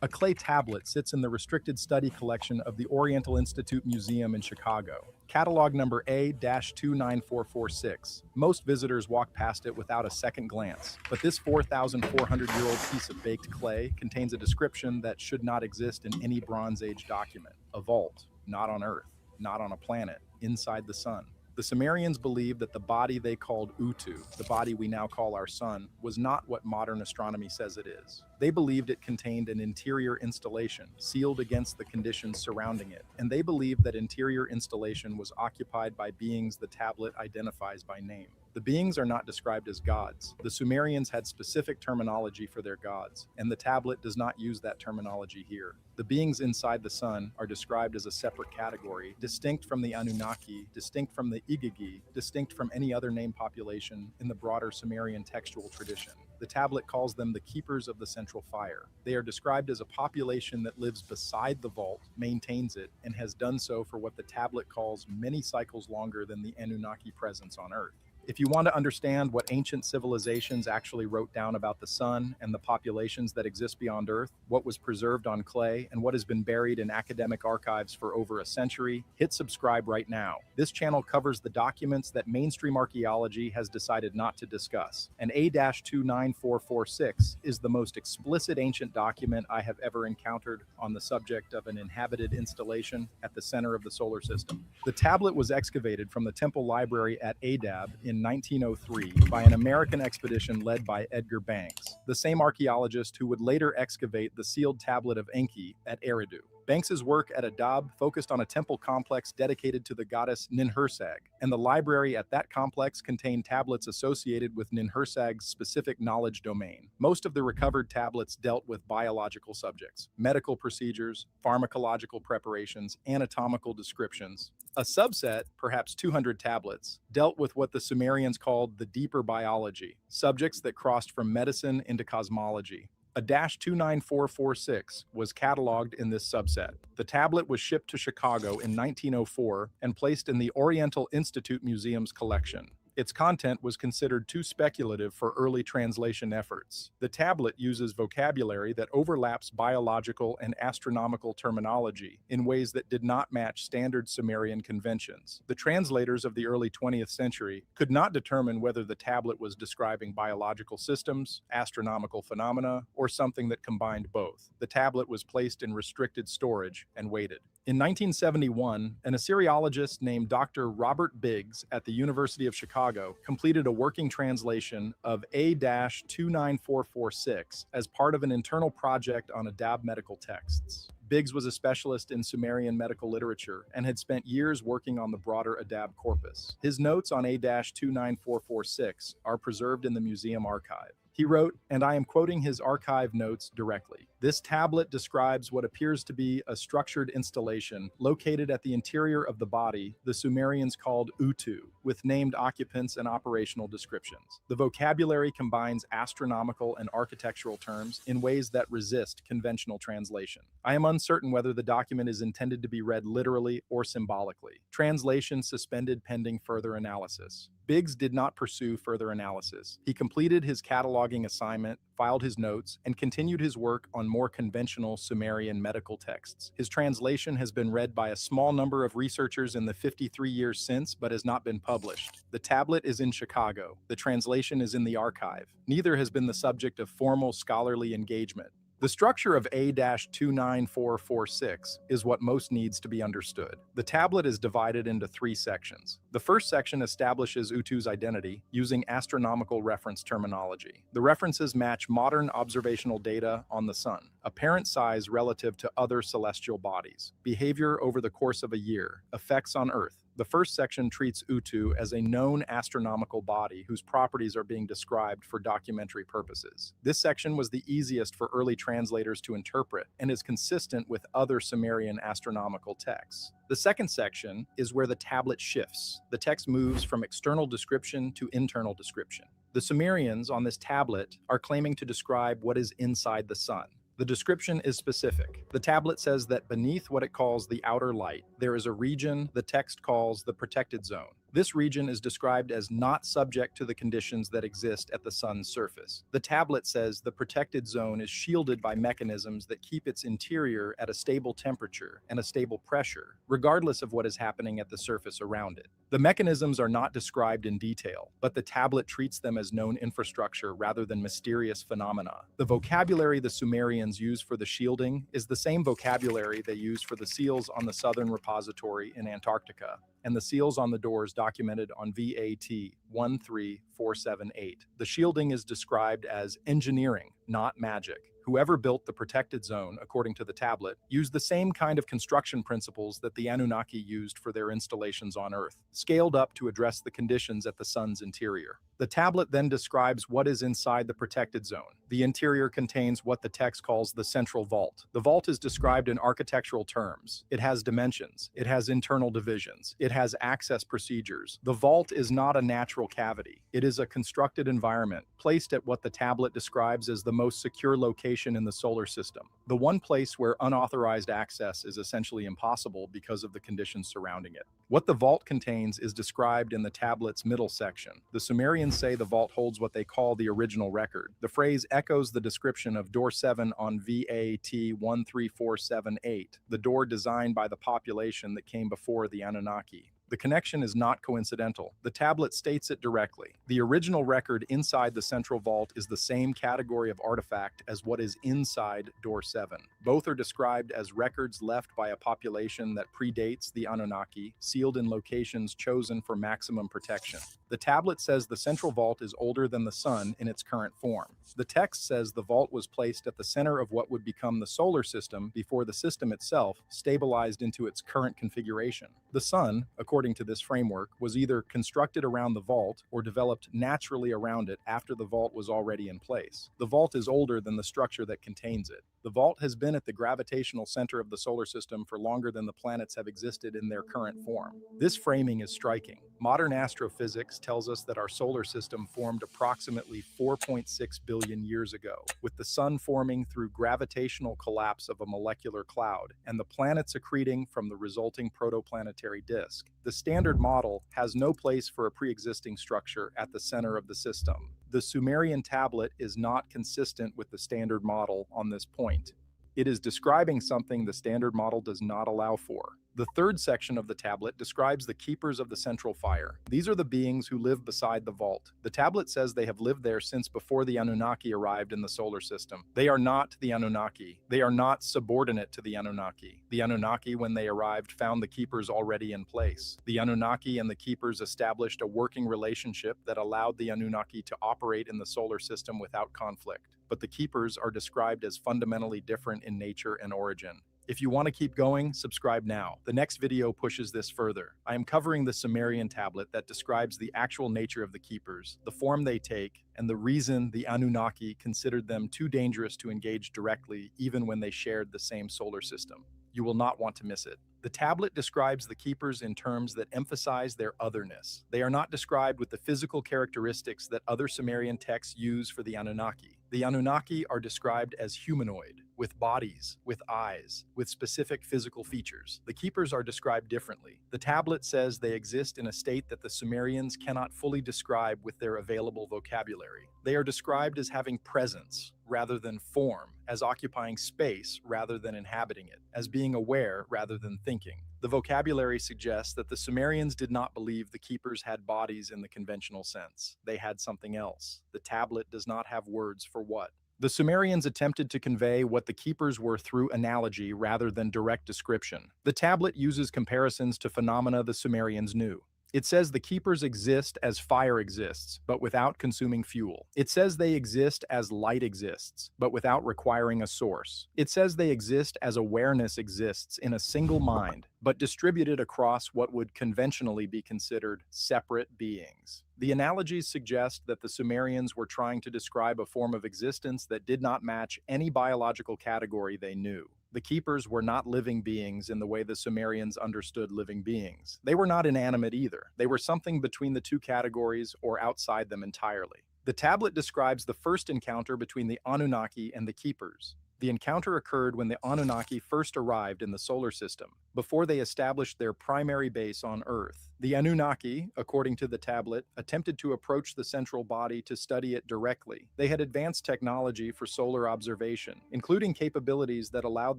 A clay tablet sits in the restricted study collection of the Oriental Institute Museum in Chicago. Catalog number A-29446. Most visitors walk past it without a second glance, but this 4,400-year-old piece of baked clay contains a description that should not exist in any Bronze Age document. A vault, not on Earth, not on a planet, inside the sun. The Sumerians believed that the body they called Utu, the body we now call our sun, was not what modern astronomy says it is. They believed it contained an interior installation, sealed against the conditions surrounding it, and they believed that interior installation was occupied by beings the tablet identifies by name. The beings are not described as gods. The Sumerians had specific terminology for their gods, and the tablet does not use that terminology here. The beings inside the sun are described as a separate category, distinct from the Anunnaki, distinct from the Igigi, distinct from any other named population in the broader Sumerian textual tradition. The tablet calls them the keepers of the central fire. They are described as a population that lives beside the vault, maintains it, and has done so for what the tablet calls many cycles longer than the Anunnaki presence on Earth. If you want to understand what ancient civilizations actually wrote down about the sun and the populations that exist beyond Earth, what was preserved on clay, and what has been buried in academic archives for over a century, hit subscribe right now. This channel covers the documents that mainstream archaeology has decided not to discuss, and A-29446 is the most explicit ancient document I have ever encountered on the subject of an inhabited installation at the center of the solar system. The tablet was excavated from the Temple Library at Adab in 1903 by an American expedition led by Edgar Banks, the same archaeologist who would later excavate the sealed tablet of Enki at Eridu. Banks's work at Adab focused on a temple complex dedicated to the goddess Ninhursag, and the library at that complex contained tablets associated with Ninhursag's specific knowledge domain. Most of the recovered tablets dealt with biological subjects, medical procedures, pharmacological preparations, anatomical descriptions. A subset, perhaps 200 tablets, dealt with what the Sumerians called the deeper biology, subjects that crossed from medicine into cosmology. A -29446 was cataloged in this subset. The tablet was shipped to Chicago in 1904 and placed in the Oriental Institute Museum's collection. Its content was considered too speculative for early translation efforts. The tablet uses vocabulary that overlaps biological and astronomical terminology in ways that did not match standard Sumerian conventions. The translators of the early 20th century could not determine whether the tablet was describing biological systems, astronomical phenomena, or something that combined both. The tablet was placed in restricted storage and waited. In 1971, an Assyriologist named Dr. Robert Biggs at the University of Chicago completed a working translation of A-29446 as part of an internal project on Adab medical texts. Biggs was a specialist in Sumerian medical literature and had spent years working on the broader Adab corpus. His notes on A-29446 are preserved in the museum archive. He wrote, and I am quoting his archive notes directly, "This tablet describes what appears to be a structured installation located at the interior of the body the Sumerians called Utu, with named occupants and operational descriptions. The vocabulary combines astronomical and architectural terms in ways that resist conventional translation. I am uncertain whether the document is intended to be read literally or symbolically. Translation suspended pending further analysis." Biggs did not pursue further analysis. He completed his cataloging assignment, filed his notes, and continued his work on more conventional Sumerian medical texts. His translation has been read by a small number of researchers in the 53 years since, but has not been published. The tablet is in Chicago. The translation is in the archive. Neither has been the subject of formal scholarly engagement. The structure of A-29446 is what most needs to be understood. The tablet is divided into 3 sections. The first section establishes Utu's identity using astronomical reference terminology. The references match modern observational data on the Sun, apparent size relative to other celestial bodies, behavior over the course of a year, effects on Earth. The first section treats Utu as a known astronomical body whose properties are being described for documentary purposes. This section was the easiest for early translators to interpret and is consistent with other Sumerian astronomical texts. The second section is where the tablet shifts. The text moves from external description to internal description. The Sumerians on this tablet are claiming to describe what is inside the Sun. The description is specific. The tablet says that beneath what it calls the outer light, there is a region the text calls the protected zone. This region is described as not subject to the conditions that exist at the Sun's surface. The tablet says the protected zone is shielded by mechanisms that keep its interior at a stable temperature and a stable pressure, regardless of what is happening at the surface around it. The mechanisms are not described in detail, but the tablet treats them as known infrastructure rather than mysterious phenomena. The vocabulary the Sumerians use for the shielding is the same vocabulary they use for the seals on the Southern Repository in Antarctica and the seals on the doors documented on VAT 13478. The shielding is described as engineering, not magic. Whoever built the protected zone, according to the tablet, used the same kind of construction principles that the Anunnaki used for their installations on Earth, scaled up to address the conditions at the Sun's interior. The tablet then describes what is inside the protected zone. The interior contains what the text calls the central vault. The vault is described in architectural terms. It has dimensions. It has internal divisions. It has access procedures. The vault is not a natural cavity. It is a constructed environment, placed at what the tablet describes as the most secure location in the solar system. The one place where unauthorized access is essentially impossible because of the conditions surrounding it. What the vault contains is described in the tablet's middle section. The Sumerians say the vault holds what they call the original record. The phrase echoes the description of door 7 on VAT 13478, the door designed by the population that came before the Anunnaki. The connection is not coincidental. The tablet states it directly. The original record inside the central vault is the same category of artifact as what is inside Door 7. Both are described as records left by a population that predates the Anunnaki, sealed in locations chosen for maximum protection. The tablet says the central vault is older than the sun in its current form. The text says the vault was placed at the center of what would become the solar system before the system itself stabilized into its current configuration. The sun, according to this framework, was either constructed around the vault or developed naturally around it after the vault was already in place. The vault is older than the structure that contains it. The vault has been at the gravitational center of the solar system for longer than the planets have existed in their current form. This framing is striking. Modern astrophysics tells us that our solar system formed approximately 4.6 billion years ago, with the sun forming through gravitational collapse of a molecular cloud and the planets accreting from the resulting protoplanetary disk. The standard model has no place for a pre-existing structure at the center of the system. The Sumerian tablet is not consistent with the standard model on this point. It is describing something the standard model does not allow for. The third section of the tablet describes the keepers of the central fire. These are the beings who live beside the vault. The tablet says they have lived there since before the Anunnaki arrived in the solar system. They are not the Anunnaki. They are not subordinate to the Anunnaki. The Anunnaki, when they arrived, found the keepers already in place. The Anunnaki and the keepers established a working relationship that allowed the Anunnaki to operate in the solar system without conflict. But the keepers are described as fundamentally different in nature and origin. If you want to keep going, subscribe now. The next video pushes this further. I am covering the Sumerian tablet that describes the actual nature of the keepers, the form they take, and the reason the Anunnaki considered them too dangerous to engage directly even when they shared the same solar system. You will not want to miss it. The tablet describes the keepers in terms that emphasize their otherness. They are not described with the physical characteristics that other Sumerian texts use for the Anunnaki. The Anunnaki are described as humanoid, with bodies, with eyes, with specific physical features. The keepers are described differently. The tablet says they exist in a state that the Sumerians cannot fully describe with their available vocabulary. They are described as having presence rather than form, as occupying space rather than inhabiting it, as being aware rather than thinking. The vocabulary suggests that the Sumerians did not believe the keepers had bodies in the conventional sense. They had something else. The tablet does not have words for what. The Sumerians attempted to convey what the keepers were through analogy rather than direct description. The tablet uses comparisons to phenomena the Sumerians knew. It says the keepers exist as fire exists, but without consuming fuel. It says they exist as light exists, but without requiring a source. It says they exist as awareness exists in a single mind, but distributed across what would conventionally be considered separate beings. The analogies suggest that the Sumerians were trying to describe a form of existence that did not match any biological category they knew. The keepers were not living beings in the way the Sumerians understood living beings. They were not inanimate either. They were something between the two categories or outside them entirely. The tablet describes the first encounter between the Anunnaki and the keepers. The encounter occurred when the Anunnaki first arrived in the solar system, before they established their primary base on Earth. The Anunnaki, according to the tablet, attempted to approach the central body to study it directly. They had advanced technology for solar observation, including capabilities that allowed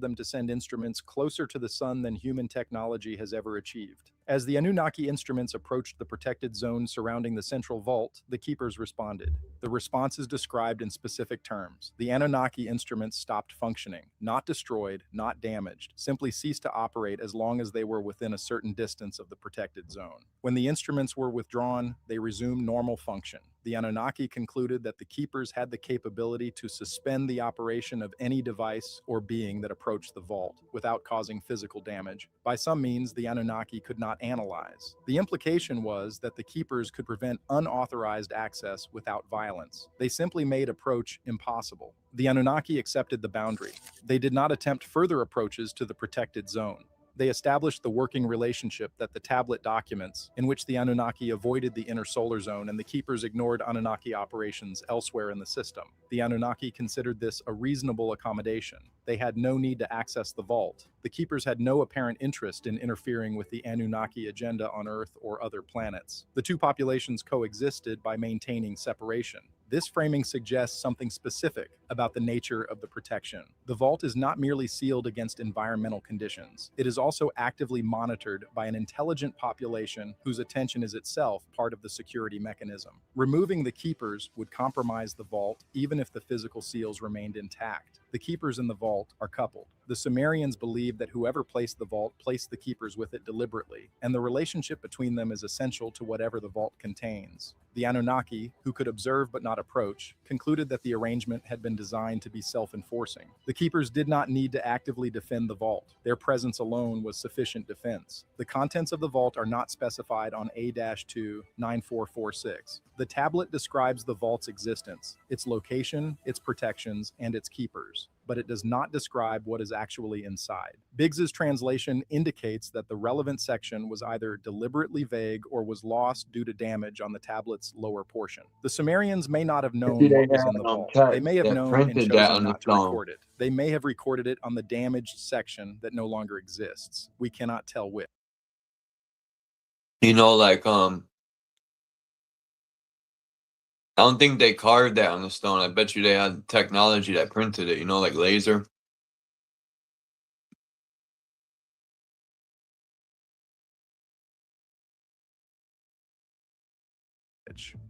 them to send instruments closer to the sun than human technology has ever achieved. As the Anunnaki instruments approached the protected zone surrounding the central vault, the keepers responded. The response is described in specific terms. The Anunnaki instruments stopped functioning, not destroyed, not damaged, simply ceased to operate as long as they were within a certain distance of the protected zone. When the instruments were withdrawn, they resumed normal function. The Anunnaki concluded that the keepers had the capability to suspend the operation of any device or being that approached the vault without causing physical damage. By some means, the Anunnaki could not analyze. The implication was that the keepers could prevent unauthorized access without violence. They simply made approach impossible. The Anunnaki accepted the boundary. They did not attempt further approaches to the protected zone. They established the working relationship that the tablet documents, in which the Anunnaki avoided the inner solar zone and the keepers ignored Anunnaki operations elsewhere in the system. The Anunnaki considered this a reasonable accommodation. They had no need to access the vault. The keepers had no apparent interest in interfering with the Anunnaki agenda on Earth or other planets. The two populations coexisted by maintaining separation. This framing suggests something specific about the nature of the protection. The vault is not merely sealed against environmental conditions. It is also actively monitored by an intelligent population whose attention is itself part of the security mechanism. Removing the keepers would compromise the vault even if the physical seals remained intact. The keepers and the vault are coupled. The Sumerians believed that whoever placed the vault placed the keepers with it deliberately, and the relationship between them is essential to whatever the vault contains. The Anunnaki, who could observe but not approach, concluded that the arrangement had been designed to be self-enforcing. The keepers did not need to actively defend the vault. Their presence alone was sufficient defense. The contents of the vault are not specified on A-2-9446. The tablet describes the vault's existence, its location, its protections, and its keepers, but it does not describe what is actually inside. Biggs's translation indicates that the relevant section was either deliberately vague or was lost due to damage on the tablet's lower portion. The Sumerians may not have known what was in the vault. They may have known and chosen not to record it. They may have recorded it on the damaged section that no longer exists. We cannot tell which. You know, like, I don't think they carved that on the stone. I bet you they had technology that printed it, you know, like laser.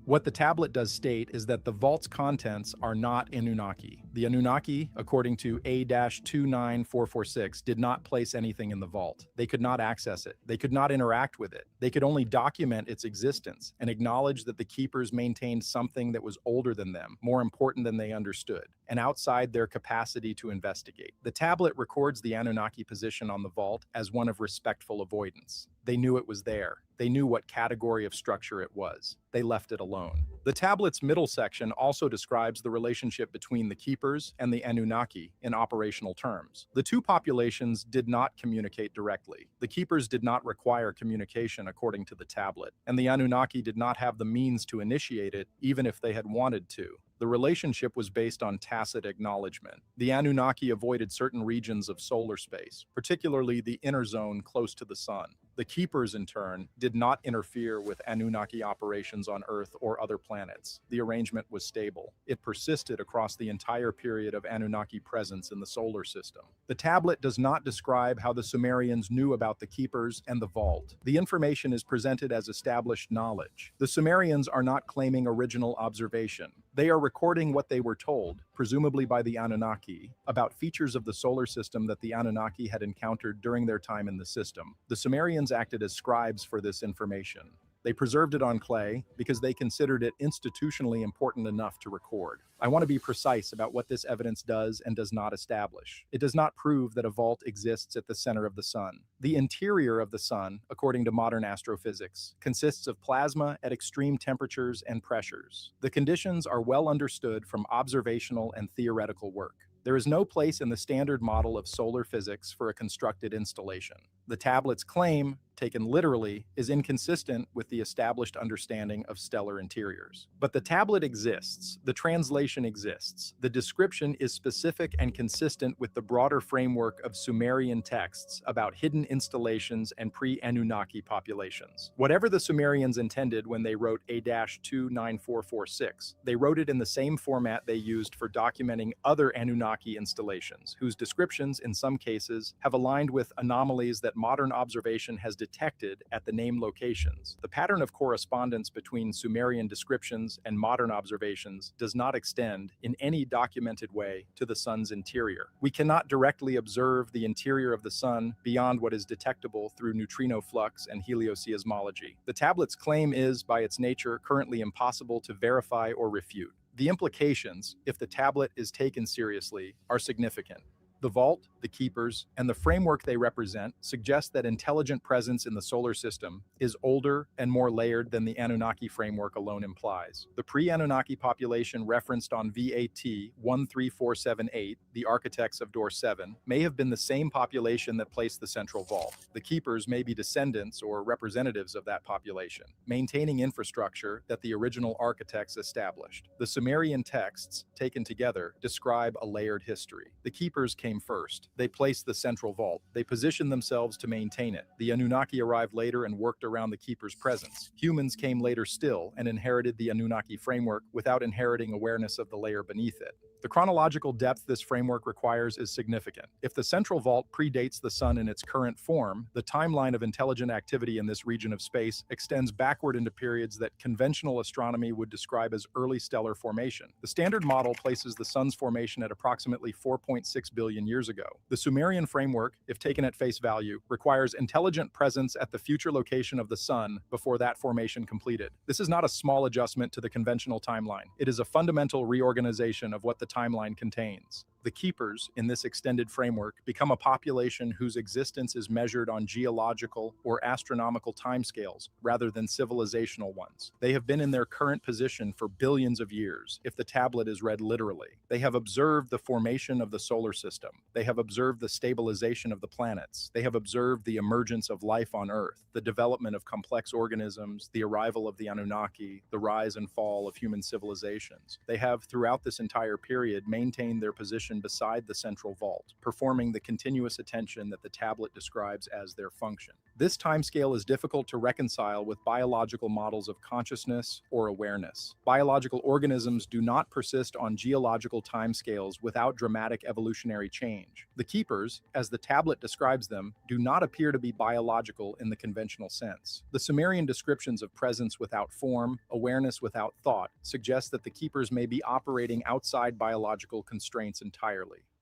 What the tablet does state is that the vault's contents are not Anunnaki. The Anunnaki, according to A-29446, did not place anything in the vault. They could not access it. They could not interact with it. They could only document its existence and acknowledge that the keepers maintained something that was older than them, more important than they understood, and outside their capacity to investigate. The tablet records the Anunnaki position on the vault as one of respectful avoidance. They knew it was there. They knew what category of structure it was. They left it alone. The tablet's middle section also describes the relationship between the keepers and the Anunnaki in operational terms. The two populations did not communicate directly. The keepers did not require communication according to the tablet, and the Anunnaki did not have the means to initiate it even if they had wanted to. The relationship was based on tacit acknowledgement. The Anunnaki avoided certain regions of solar space, particularly the inner zone close to the sun. The keepers, in turn, did not interfere with Anunnaki operations on Earth or other planets. The arrangement was stable. It persisted across the entire period of Anunnaki presence in the solar system. The tablet does not describe how the Sumerians knew about the keepers and the vault. The information is presented as established knowledge. The Sumerians are not claiming original observation. They are recording what they were told, presumably by the Anunnaki, about features of the solar system that the Anunnaki had encountered during their time in the system. The Sumerians acted as scribes for this information. They preserved it on clay because they considered it institutionally important enough to record. I want to be precise about what this evidence does and does not establish. It does not prove that a vault exists at the center of the sun. The interior of the sun, according to modern astrophysics, consists of plasma at extreme temperatures and pressures. The conditions are well understood from observational and theoretical work. There is no place in the standard model of solar physics for a constructed installation. The tablet's claim, taken literally, is inconsistent with the established understanding of stellar interiors. But the tablet exists, the translation exists, the description is specific and consistent with the broader framework of Sumerian texts about hidden installations and pre-Anunnaki populations. Whatever the Sumerians intended when they wrote A-29446, they wrote it in the same format they used for documenting other Anunnaki installations, whose descriptions, in some cases, have aligned with anomalies that modern observation has detected at the named locations. The pattern of correspondence between Sumerian descriptions and modern observations does not extend in any documented way to the sun's interior. We cannot directly observe the interior of the sun beyond what is detectable through neutrino flux and helioseismology. The tablet's claim is, by its nature, currently impossible to verify or refute. The implications, if the tablet is taken seriously, are significant. The vault, the keepers, and the framework they represent suggest that intelligent presence in the solar system is older and more layered than the Anunnaki framework alone implies. The pre-Anunnaki population referenced on VAT 13478, the architects of Door 7, may have been the same population that placed the central vault. The keepers may be descendants or representatives of that population, maintaining infrastructure that the original architects established. The Sumerian texts, taken together, describe a layered history. The keepers came came first. They placed the central vault. They positioned themselves to maintain it. The Anunnaki arrived later and worked around the Keeper's presence. Humans came later still and inherited the Anunnaki framework without inheriting awareness of the layer beneath it. The chronological depth this framework requires is significant. If the central vault predates the sun in its current form, the timeline of intelligent activity in this region of space extends backward into periods that conventional astronomy would describe as early stellar formation. The standard model places the sun's formation at approximately 4.6 billion years ago. The Sumerian framework, if taken at face value, requires intelligent presence at the future location of the sun before that formation completed. This is not a small adjustment to the conventional timeline. It is a fundamental reorganization of what the timeline contains. The Keepers, in this extended framework, become a population whose existence is measured on geological or astronomical timescales rather than civilizational ones. They have been in their current position for billions of years, if the tablet is read literally. They have observed the formation of the solar system. They have observed the stabilization of the planets. They have observed the emergence of life on Earth, the development of complex organisms, the arrival of the Anunnaki, the rise and fall of human civilizations. They have, throughout this entire period, maintained their position beside the central vault, performing the continuous attention that the tablet describes as their function. This timescale is difficult to reconcile with biological models of consciousness or awareness. Biological organisms do not persist on geological timescales without dramatic evolutionary change. The Keepers, as the tablet describes them, do not appear to be biological in the conventional sense. The Sumerian descriptions of presence without form, awareness without thought, suggest that the Keepers may be operating outside biological constraints entirely.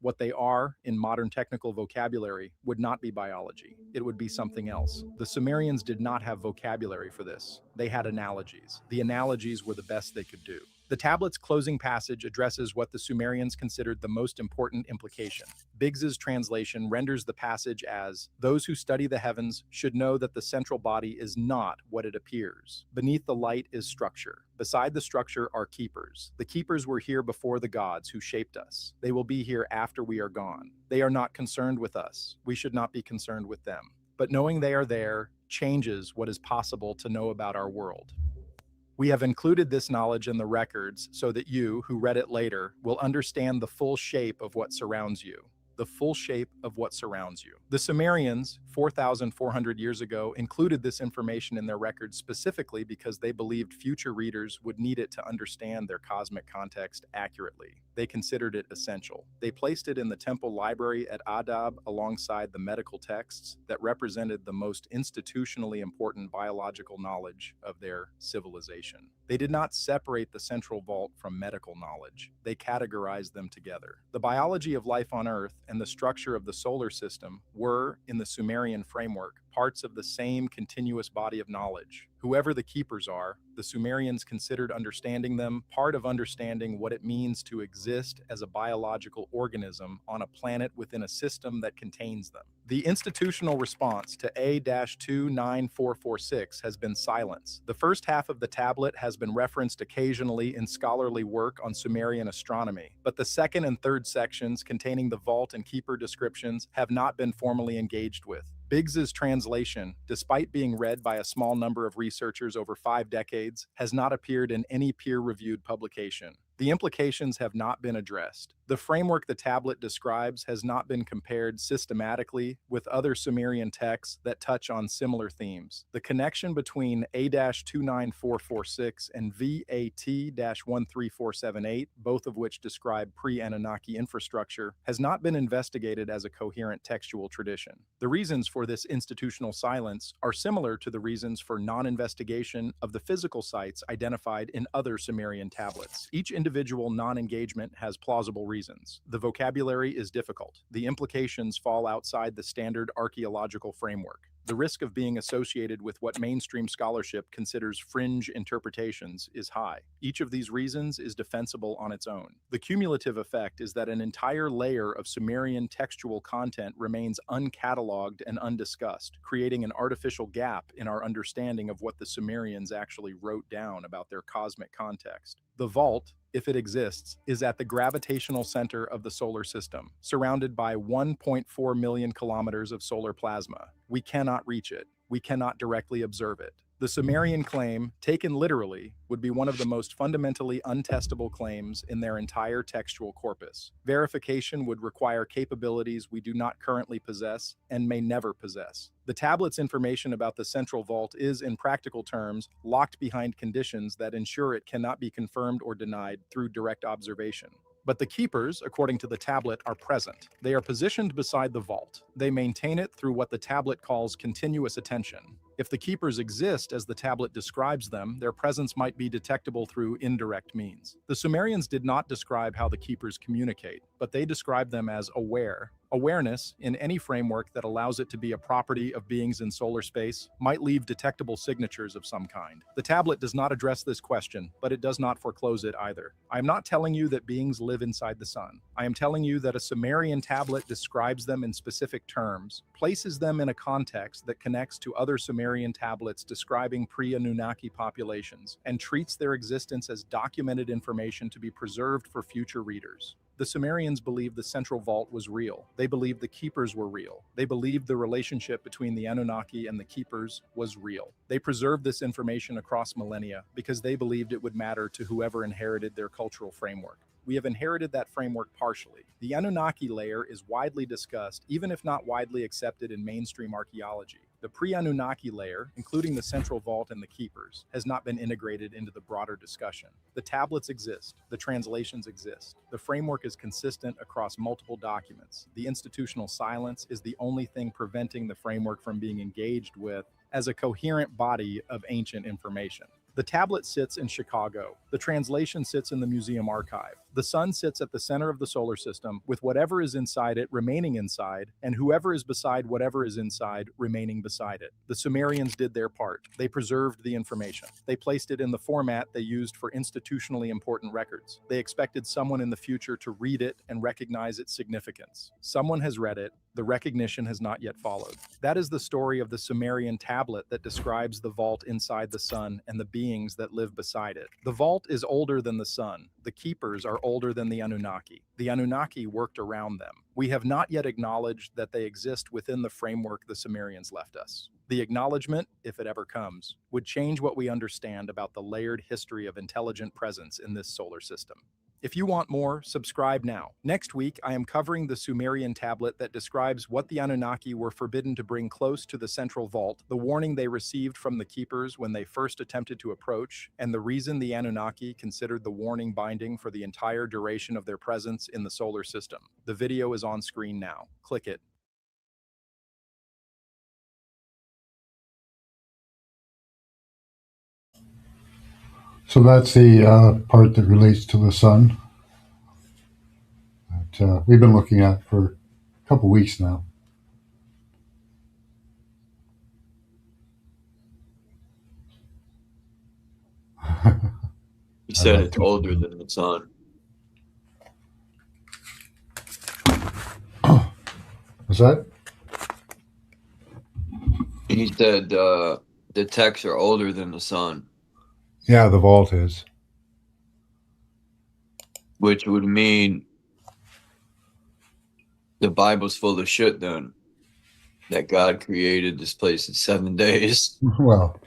What they are, in modern technical vocabulary, would not be biology. It would be something else. The Sumerians did not have vocabulary for this. They had analogies. The analogies were the best they could do. The tablet's closing passage addresses what the Sumerians considered the most important implication. Biggs's translation renders the passage as, "Those who study the heavens should know that the central body is not what it appears. Beneath the light is structure. Beside the structure are keepers. The keepers were here before the gods who shaped us. They will be here after we are gone. They are not concerned with us. We should not be concerned with them. But knowing they are there changes what is possible to know about our world." We have included this knowledge in the records so that you, who read it later, will understand the full shape of what surrounds you. The full shape of what surrounds you. The Sumerians, 4,400 years ago, included this information in their records specifically because they believed future readers would need it to understand their cosmic context accurately. They considered it essential. They placed it in the temple library at Adab alongside the medical texts that represented the most institutionally important biological knowledge of their civilization. They did not separate the central vault from medical knowledge. They categorized them together. The biology of life on Earth and the structure of the solar system were, in the Sumerian framework, parts of the same continuous body of knowledge. Whoever the keepers are, the Sumerians considered understanding them part of understanding what it means to exist as a biological organism on a planet within a system that contains them. The institutional response to A-29446 has been silence. The first half of the tablet has been referenced occasionally in scholarly work on Sumerian astronomy, but the second and third sections containing the vault and keeper descriptions have not been formally engaged with. Biggs's translation, despite being read by a small number of researchers over 5 decades, has not appeared in any peer-reviewed publication. The implications have not been addressed. The framework the tablet describes has not been compared systematically with other Sumerian texts that touch on similar themes. The connection between A-29446 and VAT-13478, both of which describe pre-Anunnaki infrastructure, has not been investigated as a coherent textual tradition. The reasons for this institutional silence are similar to the reasons for non-investigation of the physical sites identified in other Sumerian tablets. Each individual non-engagement has plausible reasons. The vocabulary is difficult. The implications fall outside the standard archaeological framework. The risk of being associated with what mainstream scholarship considers fringe interpretations is high. Each of these reasons is defensible on its own. The cumulative effect is that an entire layer of Sumerian textual content remains uncatalogued and undiscussed, creating an artificial gap in our understanding of what the Sumerians actually wrote down about their cosmic context. The vault, if it exists, is at the gravitational center of the solar system, surrounded by 1.4 million kilometers of solar plasma. We cannot reach it. we cannot directly observe it. The Sumerian claim, taken literally, would be one of the most fundamentally untestable claims in their entire textual corpus. Verification would require capabilities we do not currently possess and may never possess. The tablet's information about the central vault is, in practical terms, locked behind conditions that ensure it cannot be confirmed or denied through direct observation. But the keepers, according to the tablet, are present. They are positioned beside the vault. They maintain it through what the tablet calls continuous attention. If the keepers exist as the tablet describes them, their presence might be detectable through indirect means. The Sumerians did not describe how the keepers communicate, but they described them as aware. Awareness, in any framework that allows it to be a property of beings in solar space, might leave detectable signatures of some kind. The tablet does not address this question, but it does not foreclose it either. I am not telling you that beings live inside the sun. I am telling you that a Sumerian tablet describes them in specific terms, places them in a context that connects to other Sumerian tablets describing pre-Anunnaki populations, and treats their existence as documented information to be preserved for future readers. The Sumerians believed the central vault was real. They believed the keepers were real. They believed the relationship between the Anunnaki and the keepers was real. They preserved this information across millennia because they believed it would matter to whoever inherited their cultural framework. We have inherited that framework partially. The Anunnaki layer is widely discussed, even if not widely accepted in mainstream archaeology. The pre-Anunnaki layer, including the central vault and the keepers, has not been integrated into the broader discussion. The tablets exist. The translations exist. The framework is consistent across multiple documents. The institutional silence is the only thing preventing the framework from being engaged with as a coherent body of ancient information. The tablet sits in Chicago. The translation sits in the museum archive. The sun sits at the center of the solar system, with whatever is inside it remaining inside, and whoever is beside whatever is inside remaining beside it. The Sumerians did their part. They preserved the information. They placed it in the format they used for institutionally important records. They expected someone in the future to read it and recognize its significance. Someone has read it. The recognition has not yet followed. That is the story of the Sumerian tablet that describes the vault inside the sun and the beings that live beside it. The vault is older than the sun. The keepers are older than the Anunnaki. The Anunnaki worked around them. We have not yet acknowledged that they exist within the framework the Sumerians left us. The acknowledgement, if it ever comes, would change what we understand about the layered history of intelligent presence in this solar system. If you want more, subscribe now. Next week, I am covering the Sumerian tablet that describes what the Anunnaki were forbidden to bring close to the central vault, the warning they received from the keepers when they first attempted to approach, and the reason the Anunnaki considered the warning binding for the entire duration of their presence in the solar system. The video is on screen now. Click it. So that's the part that relates to the sun that we've been looking at for a couple weeks now. He said it's older than the sun. What's that? He said the texts are older than the sun. Yeah, the vault is. Which would mean the Bible's full of shit then. That God created this place in 7 days. Well,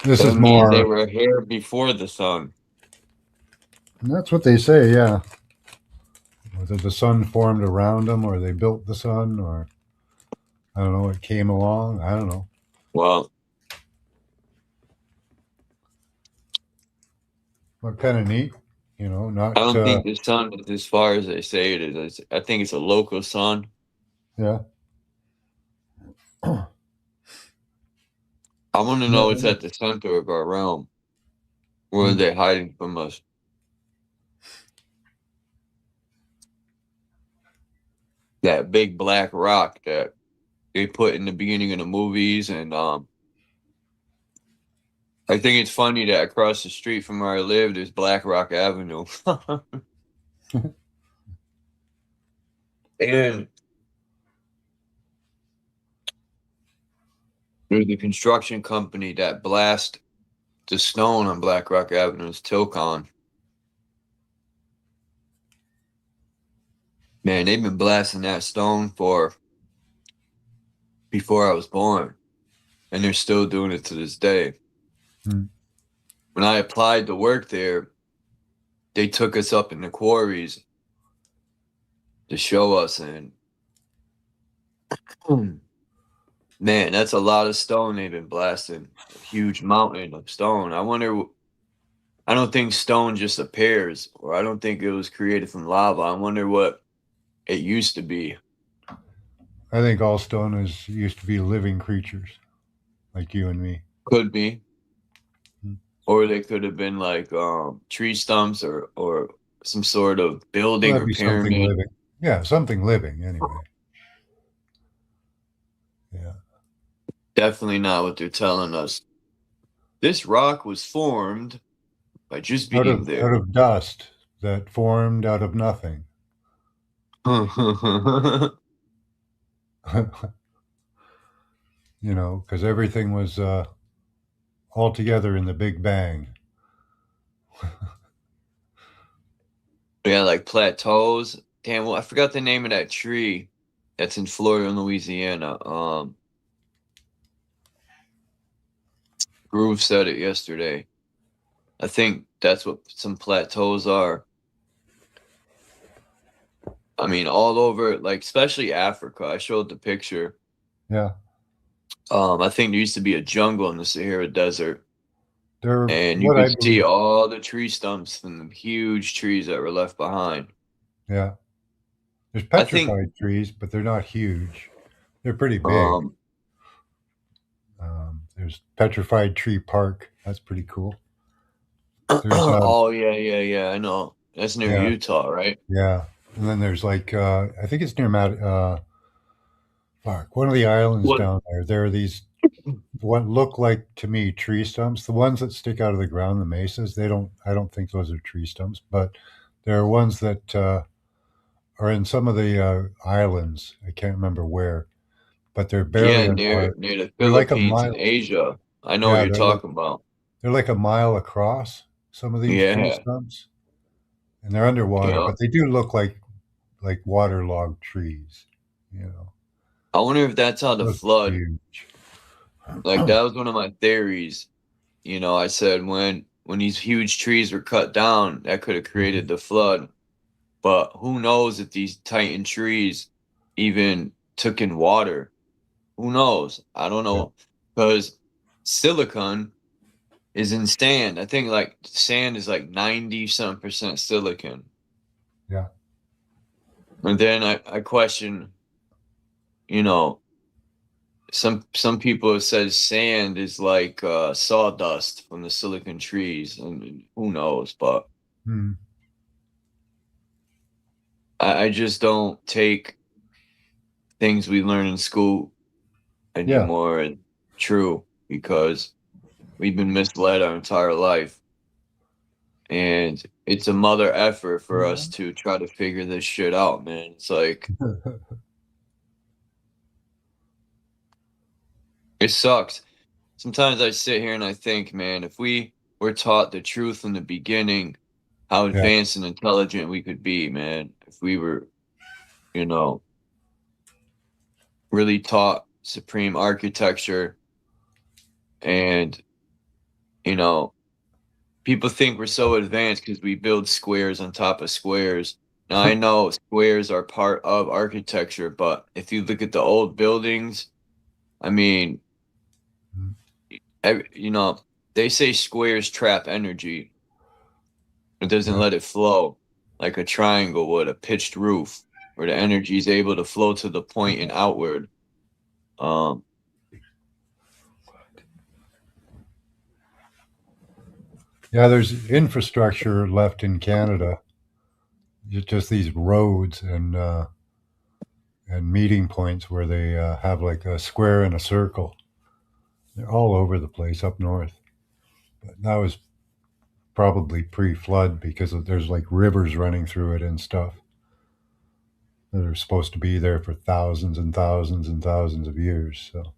this is more. They were here before the sun. That's what they say, yeah. Whether the sun formed around them or they built the sun or, I don't know, it came along. I don't know. Well, but kind of neat, you know, not. I don't think the sun is as far as they say it is. I think it's a local sun. Yeah. I want to know what's at the center of our realm. Where are they hiding from us? That big black rock that they put in the beginning of the movies, and I think it's funny that across the street from where I live, there's Black Rock Avenue. And there's the construction company that blast the stone on Black Rock Avenue. It's Tilcon. Man, they've been blasting that stone for before I was born, and they're still doing it to this day. Hmm. When I applied to work there, they took us up in the quarries to show us, and man, that's a lot of stone they've been blasting. A huge mountain of stone. I don't think stone just appears, or I don't think it was created from lava. I wonder what it used to be. I think all stone used to be living creatures, like you and me. Could be. Hmm. Or they could have been like tree stumps or some sort of Well, building that'd or be something pyramid. living. Yeah, something living anyway. Yeah. Definitely not what they're telling us. This rock was formed by just Out being of there. out of dust that formed out of nothing. You know, because everything was all together in the Big Bang. Yeah, like plateaus. Damn, well, I forgot the name of that tree that's in Florida and Louisiana. Groove said it yesterday. I think that's what some plateaus are. I mean, all over, like especially Africa. I showed the picture. Yeah. I think there used to be a jungle in the Sahara Desert, They're and you what I could see believe. all the tree stumps from the huge trees that were left behind. Yeah. There's I think, petrified trees, but they're not huge. They're pretty big. um, There's Petrified Tree Park. That's pretty cool. There's oh yeah, I know. That's near yeah, Utah, right? yeah. And then there's like I think it's near fuck, one of the islands What? down there. There are these what look like to me tree stumps. The ones that stick out of the ground, the mesas, they don't. I don't think those are tree stumps, but there are ones that are in some of the islands. I can't remember where, but they're Yeah, barely on near par. near the They're like a Philippines and mile. Asia. I know what Yeah, you're talking about. they're like a mile across. Some of these tree Yeah, stumps, and they're underwater, yeah. but they do look like waterlogged trees. You know, I wonder if that's how the those flood. huge. Like that was one of my theories. I said when these huge trees were cut down, that could have created the flood. But who knows if these titan trees even took in water? Who knows? I don't Yeah, know. Because silicon is in sand. I think like sand is like 90 some percent silicon. yeah. And then I question, you know, some people have said sand is like sawdust from the silicon trees, and who knows, but Hmm. I just don't take things we learn in school Yeah. anymore and true because we've been misled our entire life, and it's a mother effort for us to try to figure this shit out, man. It's like it sucks. Sometimes I sit here and I think, man, if we were taught the truth in the beginning, how Yeah. advanced and intelligent we could be, man. If we were, you know, really taught supreme architecture and, you know, people think we're so advanced because we build squares on top of squares. Now, I know squares are part of architecture, but if you look at the old buildings, I mean, they say squares trap energy. It doesn't Yeah. let it flow like a triangle would, a pitched roof, where the energy is able to flow to the point and outward. Um, Yeah, there's infrastructure left in Canada. Just these roads and meeting points where they have like a square and a circle. They're all over the place up north. But that was probably pre-flood because there's like rivers running through it and stuff that are supposed to be there for thousands and thousands and thousands of years. So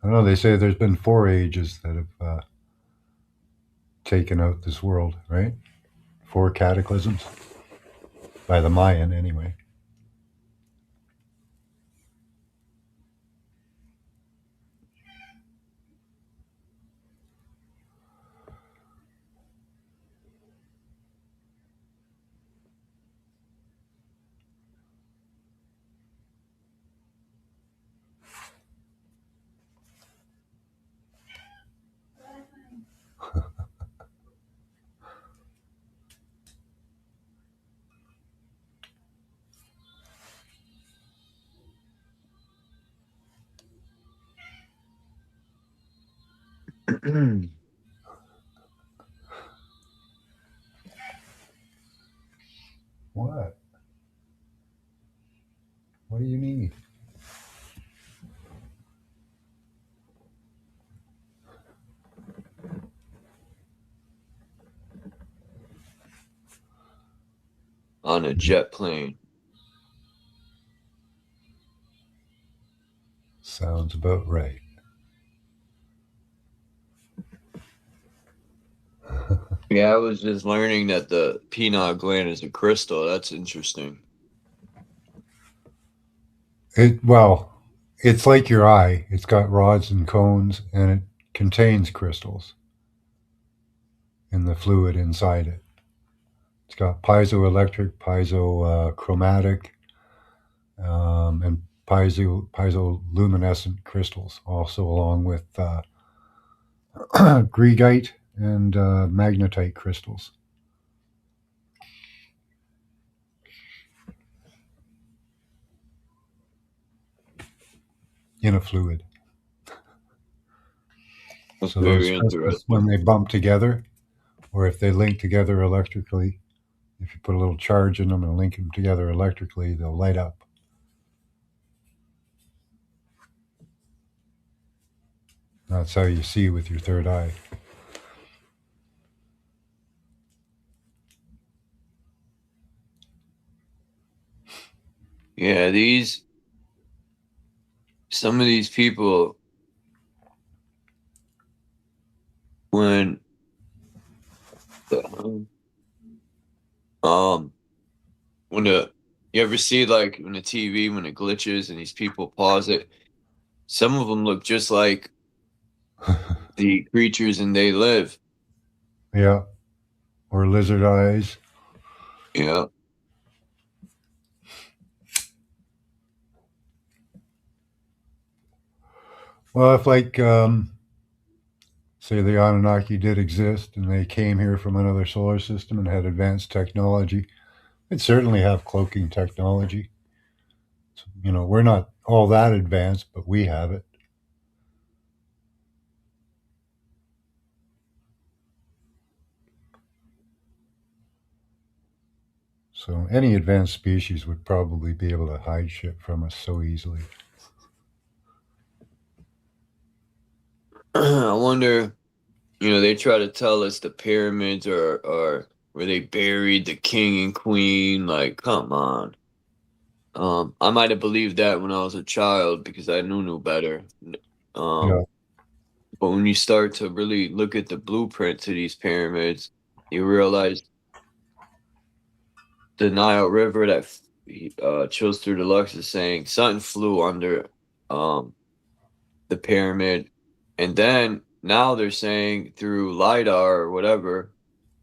I don't know. They say there's been 4 ages that have taken out this world, right? 4 cataclysms by the Mayan, anyway. What? What do you need? On a jet plane. Sounds about right. Yeah, I was just learning that the pineal gland is a crystal. That's interesting. Well, it's like your eye. It's got rods and cones, and it contains crystals in the fluid inside it. It's got piezoelectric, piezochromatic, and piezoluminescent crystals, also along with greigite and magnetite crystals. In a fluid. That's So very those crystals, interesting. when they bump together, or if they link together electrically, if you put a little charge in them and link them together electrically, they'll light up. That's how you see with your third eye. Yeah, some of these people, when you ever see like when the TV when it glitches and these people pause it, some of them look just like the creatures in They Live. Yeah. Or lizard eyes. Yeah. Well, if like, say the Anunnaki did exist and they came here from another solar system and had advanced technology, they'd certainly have cloaking technology. So, we're not all that advanced, but we have it. So any advanced species would probably be able to hide shit from us so easily. I wonder, they try to tell us the pyramids are where they buried the king and queen. Like, come on. I might have believed that when I was a child because I knew better. Yeah. But when you start to really look at the blueprint to these pyramids, you realize the Nile River that Chills Through Deluxe is saying something flew under the pyramid. And then now they're saying through LiDAR or whatever,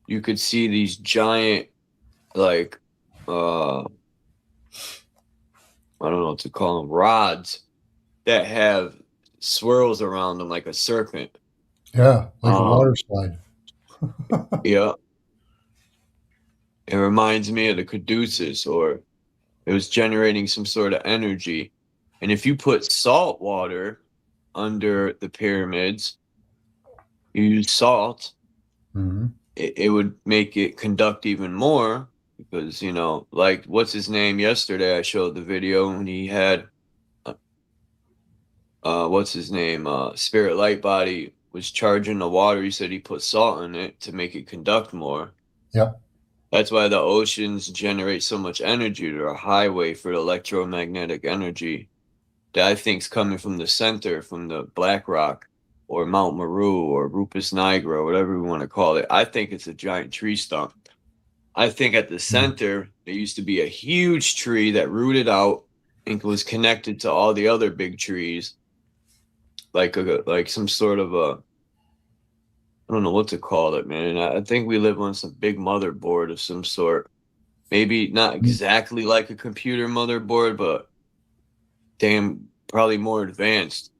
you could see these giant, like, I don't know what to call them, rods that have swirls around them like a serpent. Yeah, like a water slide. Yeah. It reminds me of the Caduceus, or it was generating some sort of energy. And if you put salt water under the pyramids, you use salt, Mm-hmm. it would make it conduct even more because, like what's his name yesterday, I showed the video when he had, what's his name, Spirit Light Body was charging the water. He said he put salt in it to make it conduct more. Yep. That's why the oceans generate so much energy. They're a highway for the electromagnetic energy that I think is coming from the center, from the Black Rock or Mount Meru or Rupus Nigra, whatever we want to call it. I think it's a giant tree stump. I think at the center there used to be a huge tree that rooted out and was connected to all the other big trees, like some sort of a, I don't know what to call it, man. I think we live on some big motherboard of some sort. Maybe not exactly like a computer motherboard, but damn, probably more advanced.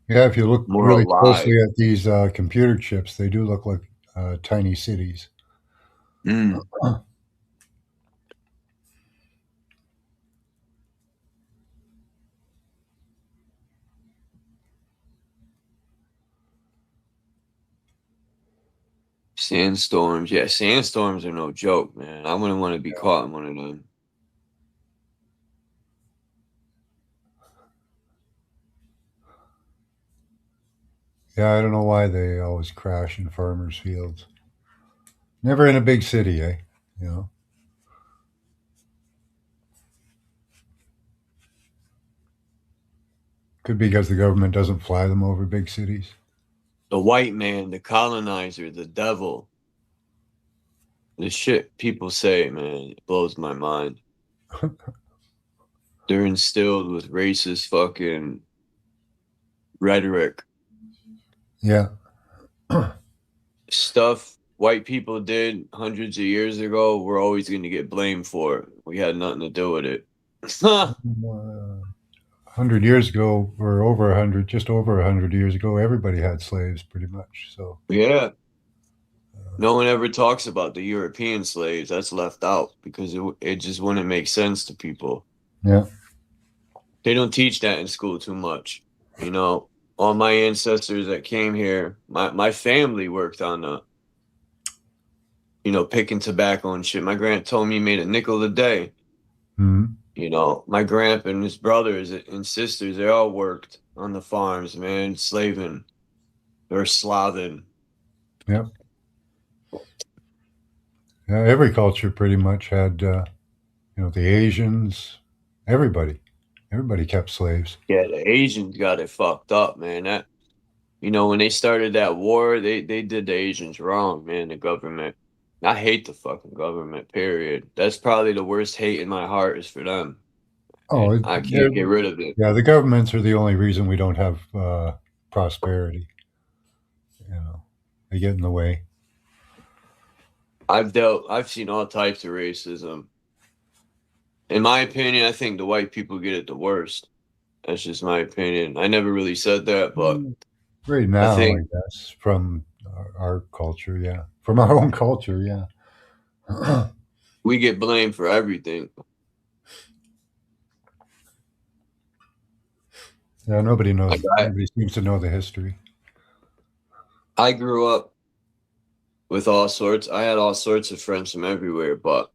Yeah, if you look More really alive. closely at these computer chips, they do look like tiny cities. Mm. Sandstorms. Yeah, sandstorms are no joke, man. I wouldn't want to be caught in one of them. Yeah, I don't know why they always crash in farmers' fields. Never in a big city, eh? You know? Could be because the government doesn't fly them over big cities. The white man, the colonizer, the devil. The shit people say, man, it blows my mind. They're instilled with racist fucking rhetoric. Yeah. Stuff white people did hundreds of years ago, we're always going to get blamed for it. We had nothing to do with it. 100 years ago, or over 100, just over 100 years ago, everybody had slaves pretty much. So Yeah. No one ever talks about the European slaves. That's left out because it just wouldn't make sense to people. yeah. They don't teach that in school too much. You know, all my ancestors that came here, my family worked on the, you know, picking tobacco and shit. My grand told me he made a nickel a day. Mhm. You know, my grandpa and his brothers and sisters, they all worked on the farms, man, slaving or slaving. Yeah. Yeah, every culture pretty much had, you know, the Asians, everybody kept slaves. Yeah, the Asians got it fucked up, man. That, you know, when they started that war, they did the Asians wrong, man. The government. I hate the fucking government. Period. That's probably the worst hate in my heart is for them. Oh, And I can't get rid of it. yeah, the governments are the only reason we don't have prosperity. You know, they get in the way. I've seen all types of racism. In my opinion, I think the white people get it the worst. That's just my opinion. I never really said that, but Right now, I think guess, from our culture, yeah. From our own culture, yeah. we get blamed for everything. Yeah, nobody knows. Like Nobody seems to know the history. I grew up with all sorts. I had all sorts of friends from everywhere, but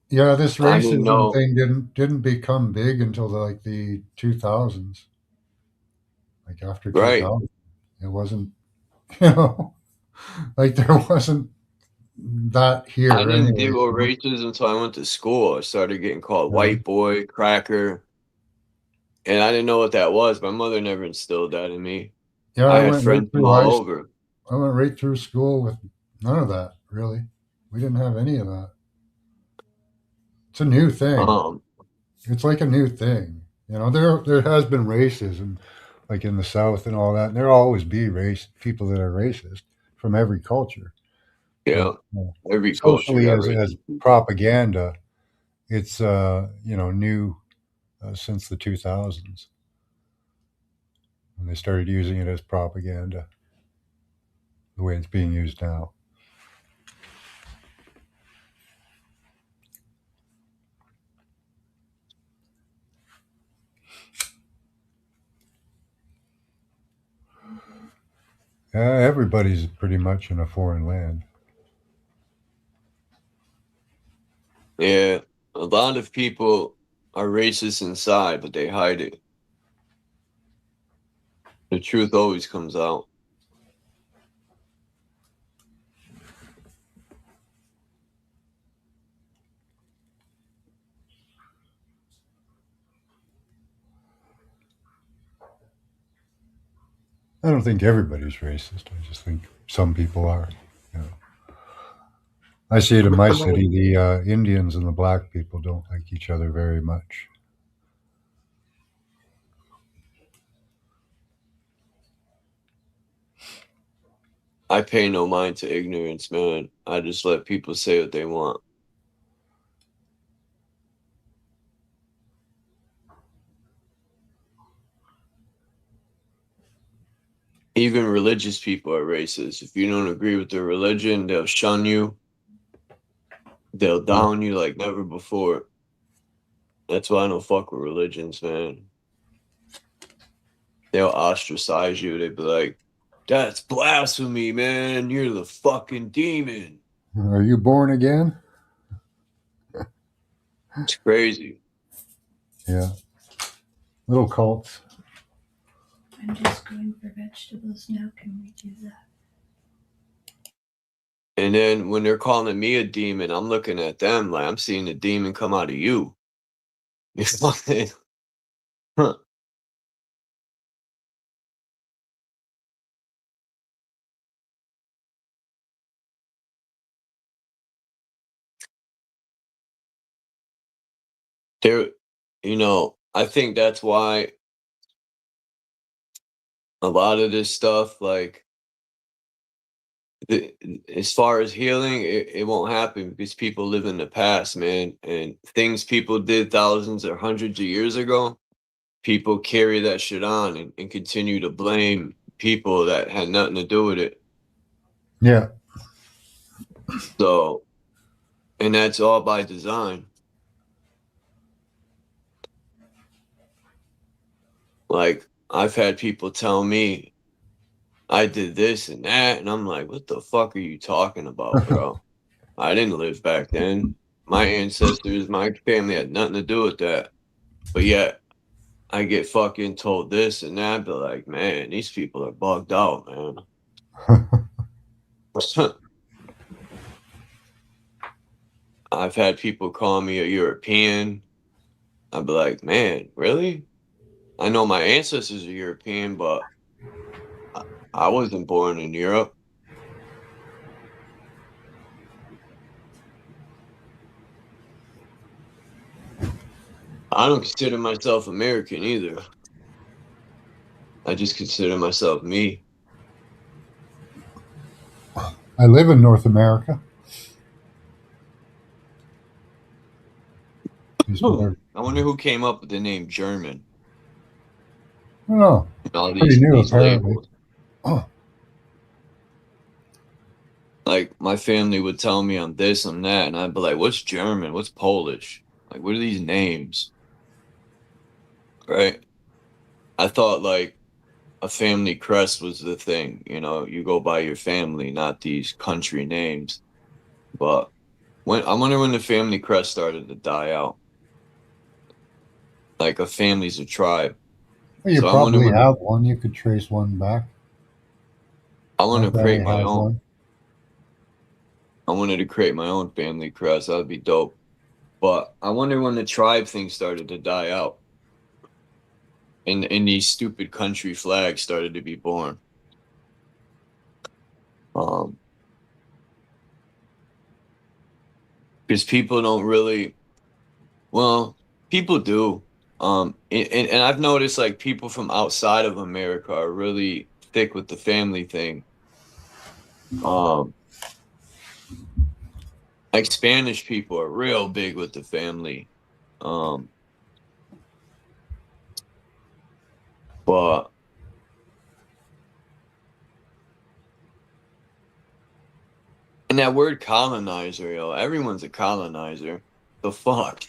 Yeah, this I didn't racism know. thing didn't become big until the 2000s. Like after Right. 2000, it wasn't, you know, like there wasn't that here I didn't anyway. deal with racism until I went to school. I started getting called Yeah. white boy, cracker, and I didn't know what that was. My mother never instilled that in me. Yeah, I I had went right friends from through all over. I went right through school with none of that, really. We didn't have any of that. It's a new thing. It's like a new thing. You know, there has been racism, like in the South and all that, and there'll always be people that are racist from every culture. Yeah, But, every culture socially, got as racist. propaganda, it's you know, new since the 2000s when they started using it as propaganda, the way it's being used now. Everybody's pretty much in a foreign land. Yeah, a lot of people are racist inside, but they hide it. The truth always comes out. I don't think everybody's racist. I just think some people are. You know. I see it in my city. The Indians and the black people don't like each other very much. I pay no mind to ignorance, man. I just let people say what they want. Even religious people are racist. If you don't agree with their religion, they'll shun you. They'll down you like never before. That's why I don't fuck with religions, man. They'll ostracize you. They'd be like, that's blasphemy, man. You're the fucking demon. Are you born again? It's crazy. Yeah. Little cults. I'm just going for vegetables now. Can we do that? And then when they're calling me a demon, I'm looking at them like I'm seeing a demon come out of you. It's fucking, huh. There, I think that's why a lot of this stuff, like, as far as healing, it won't happen because people live in the past, man. And things people did thousands or hundreds of years ago, people carry that shit on and continue to blame people that had nothing to do with it. Yeah. So, and that's all by design. Like, I've had people tell me I did this and that, and I'm like, what the fuck are you talking about, bro? I didn't live back then. My ancestors, my family had nothing to do with that. But yet, I get fucking told this and that, but like, man, these people are bugged out, man. I've had people call me a European. I'd be like, man, really? I know my ancestors are European, but I wasn't born in Europe. I don't consider myself American either. I just consider myself me. I live in North America. I wonder who came up with the name German. I don't know. All Pretty new, these apparently. labels. Like, my family would tell me I'm this, I'm that, and I'd be like, what's German? What's Polish? Like, what are these names? Right? I thought, like, a family crest was the thing. You go by your family, not these country names. But I wonder when the family crest started to die out. Like, a family's a tribe. Well, you So I wonder probably when have one. You could trace one back. I want My to create family my has own. one. I wanted to create my own family crest. That would be dope. But I wonder when the tribe thing started to die out. And these stupid country flags started to be born. Because people don't really, well, people do. And I've noticed like people from outside of America are really thick with the family thing. Like Spanish people are real big with the family. But and that word colonizer, yo, everyone's a colonizer. The fuck?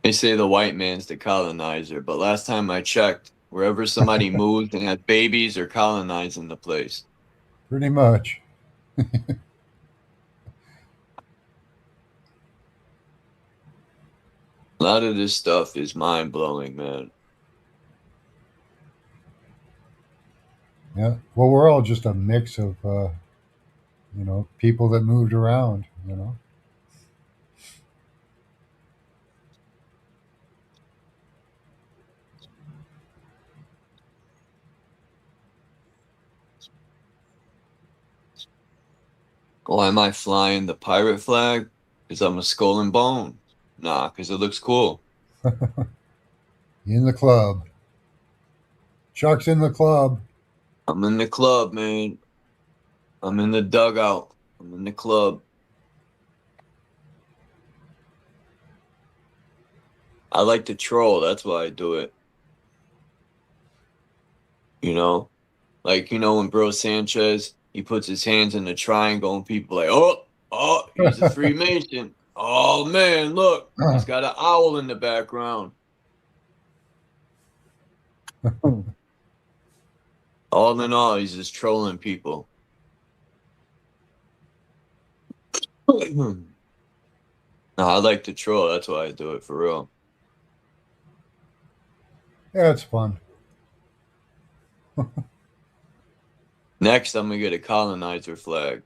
They say the white man's the colonizer, but last time I checked, wherever somebody moved and had babies, they're colonizing the place. Pretty much. A lot of this stuff is mind blowing, man. Yeah. Well, we're all just a mix of, people that moved around, Why am I flying the pirate flag? Because I'm a skull and bone. Nah, because it looks cool. In the club. Chuck's in the club. I'm in the club, man. I'm in the dugout. I'm in the club. I like to troll. That's why I do it. You know? Like, you know, when Bro Sanchez, he puts his hands in the triangle and people like, oh, he's a Freemason. Oh, man, look. He's got an owl in the background. All in all, he's just trolling people. No, I like to troll. That's why I do it, for real. Yeah, it's fun. Next, I'm going to get a colonizer flag.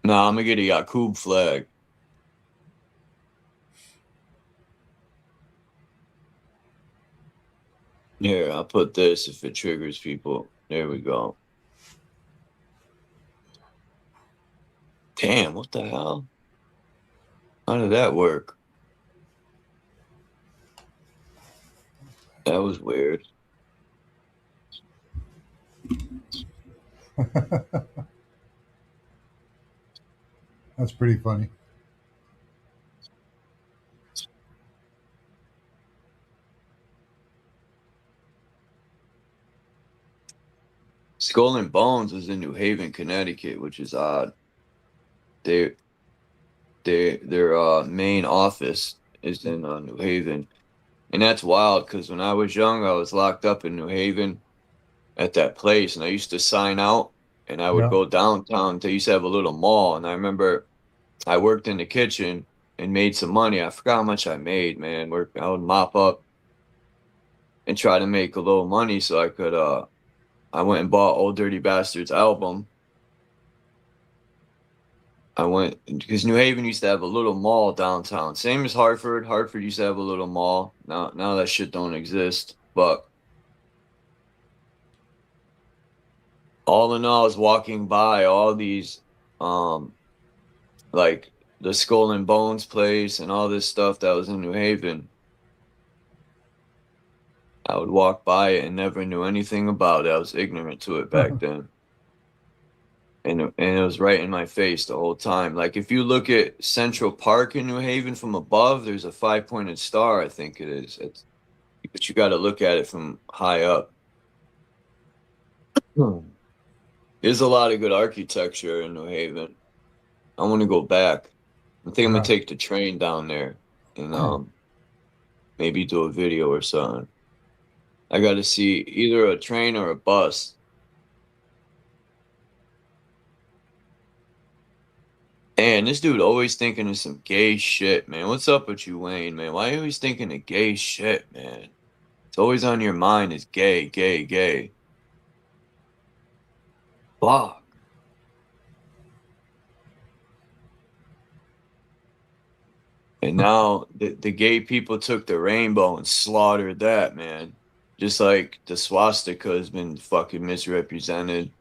No, I'm going to get a Yakub flag. Here, I'll put this if it triggers people. There we go. Damn, what the hell? How did that work? That was weird. That's pretty funny. Skull and Bones is in New Haven, Connecticut, which is odd. Their main office is in New Haven, and that's wild because when I was young, I was locked up in New Haven at that place, and I used to sign out, and I would Yeah. go downtown. They used to have a little mall, and I remember I worked in the kitchen and made some money. I forgot how much I made, man. I would mop up and try to make a little money so I could. I went and bought Old Dirty Bastards album. I went because New Haven used to have a little mall downtown, same as Hartford. Hartford used to have a little mall. Now that shit don't exist. But all in all, I was walking by all these, like the Skull and Bones place and all this stuff that was in New Haven. I would walk by it and never knew anything about it. I was ignorant to it back then. And it was right in my face the whole time. Like if you look at Central Park in New Haven from above, there's a 5-pointed star, I think it is. But you got to look at it from high up. There's a lot of good architecture in New Haven. I want to go back. I think I'm gonna take the train down there and maybe do a video or something. I got to see either a train or a bus. And this dude always thinking of some gay shit, man. What's up with you, Wayne, man? Why are you always thinking of gay shit, man? It's always on your mind is gay, gay, gay. Fuck. And now the gay people took the rainbow and slaughtered that, man. Just like the swastika has been fucking misrepresented.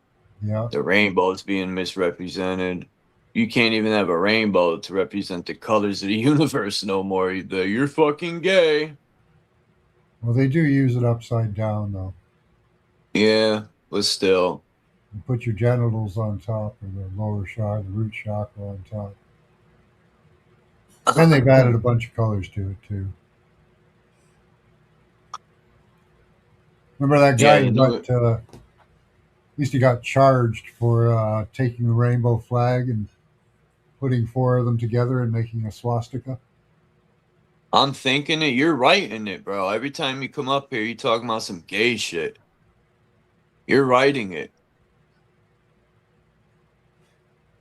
Yeah. The rainbow is being misrepresented. You can't even have a rainbow to represent the colors of the universe no more either. You're fucking gay. Well, they do use it upside down, though. Yeah, but still. You put your genitals on top, or the lower chakra, the root chakra on top. And they've added a bunch of colors to it, too. Remember that guy who got charged for taking the rainbow flag and putting 4 of them together and making a swastika? I'm thinking it. You're writing it, bro. Every time you come up here, you talking about some gay shit. You're writing it.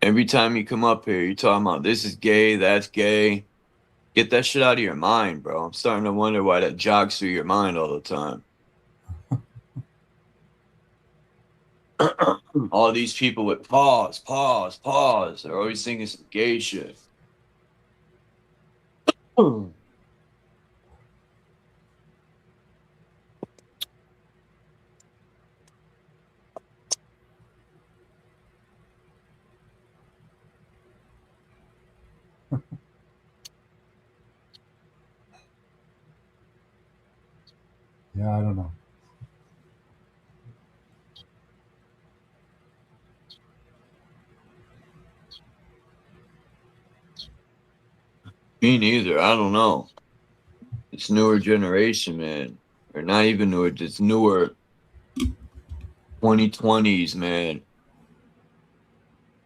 Every time you come up here, you're talking about this is gay, that's gay. Get that shit out of your mind, bro. I'm starting to wonder why that jogs through your mind all the time. All these people with pause. They're always thinking some gay shit. Yeah, I don't know. Me neither. I don't know. It's newer generation, man. Or not even newer, just newer 2020s, man.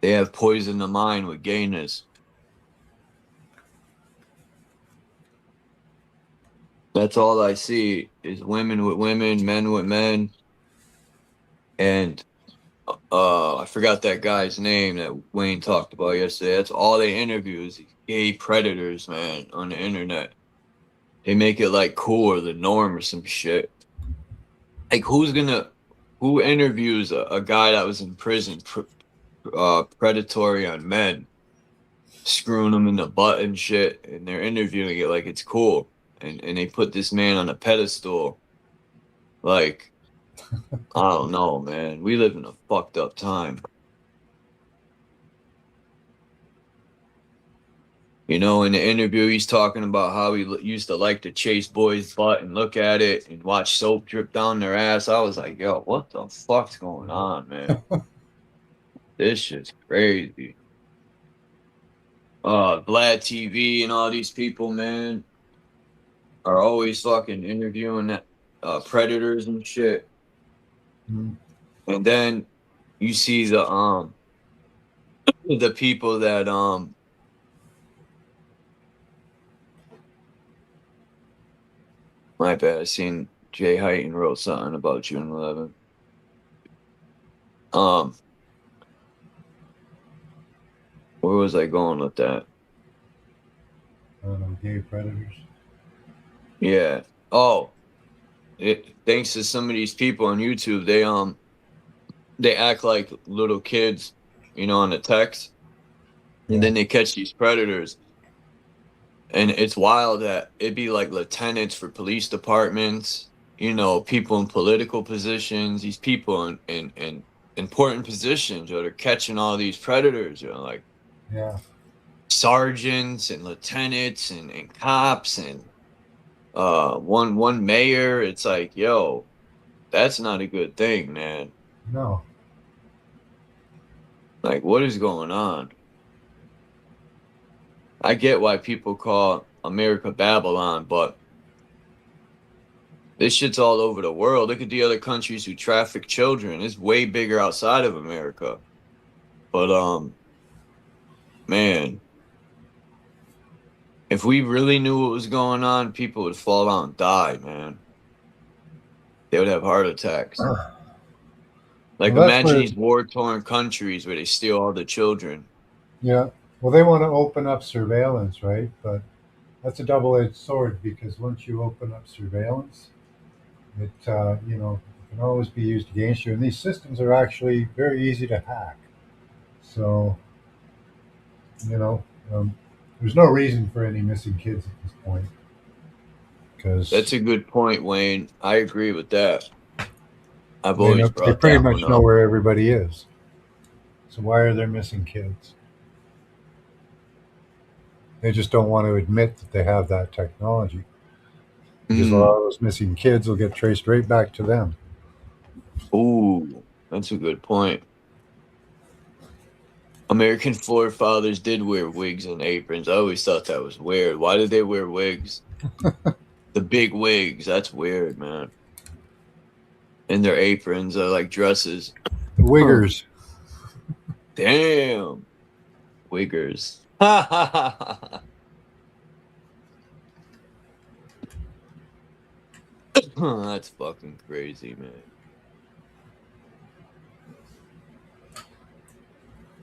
They have poisoned the mind with gayness. That's all I see is women with women, men with men. And I forgot that guy's name that Wayne talked about yesterday. That's all they interview is these gay predators, man, on the internet. They make it like cool or the norm or some shit. Like who interviews a guy that was in prison predatory on men, screwing them in the butt and shit, and they're interviewing it like it's cool. And they put this man on a pedestal. Like, I don't know, man. We live in a fucked up time. You know, in the interview, he's talking about how he used to like to chase boys' butt and look at it and watch soap drip down their ass. I was like, yo, what the fuck's going on, man? This shit's crazy. Vlad TV and all these people, man, are always fucking interviewing that predators and shit. Mm. And then you see the people that my bad, I seen Jay Heighton wrote something about June 11th. Where was I going with that? I don't know, gay predators. Yeah. Oh, thanks to some of these people on YouTube, they act like little kids, you know, on the text, and then they catch these predators. And it's wild that it'd be like lieutenants for police departments, you know, people in political positions, these people in important positions, or they're catching all these predators, you know, like Yeah. sergeants and lieutenants and cops and one mayor. It's like, yo, that's not a good thing, man. No. Like, what is going on? I get why people call America Babylon, but this shit's all over the world. Look at the other countries who traffic children. It's way bigger outside of America. But man, if we really knew what was going on, people would fall out and die, man. They would have heart attacks. Like, Well, imagine these war-torn countries where they steal all the children. Yeah. Well, they want to open up surveillance, right? But that's a double-edged sword, because once you open up surveillance, it you know, can always be used against you. And these systems are actually very easy to hack. So, you know, there's no reason for any missing kids at this point. Because that's a good point, Wayne. I agree with that. I've always brought they pretty that much one know up. where everybody is. So why are there missing kids? They just don't want to admit that they have that technology. Because a lot of those missing kids will get traced right back to them. Ooh, that's a good point. American forefathers did wear wigs and aprons. I always thought that was weird. Why did they wear wigs? The big wigs, that's weird, man. And their aprons are like dresses. The wiggers. Damn. Wiggers. That's fucking crazy, man.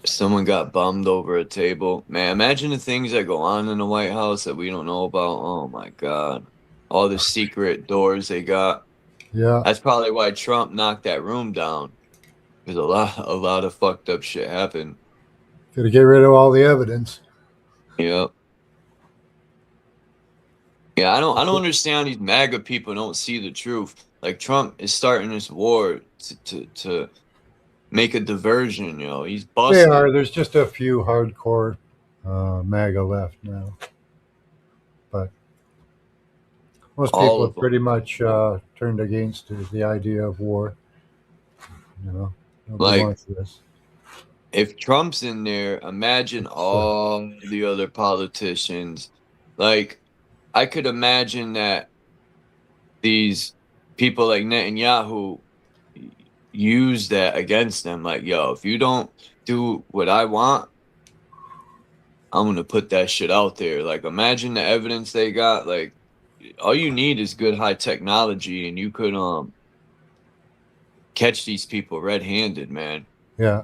Someone got bummed over a table. Man, imagine the things that go on in the White House that we don't know about. Oh my God. All the secret doors they got. Yeah. That's probably why Trump knocked that room down. Because a lot of fucked up shit happened. Got to get rid of all the evidence. Yep. Yeah, I don't understand these MAGA people don't see the truth. Like, Trump is starting this war to make a diversion, you know. He's busted. They are. There's just a few hardcore MAGA left now. But Most All people of have them. pretty much turned against the idea of war. You know, nobody Like, wants this. if Trump's in there, imagine all the other politicians. Like, I could imagine that these people like Netanyahu use that against them. Like, yo, if you don't do what I want, I'm gonna put that shit out there. Like, imagine the evidence they got. Like, all you need is good high technology, and you could catch these people red-handed, man. Yeah.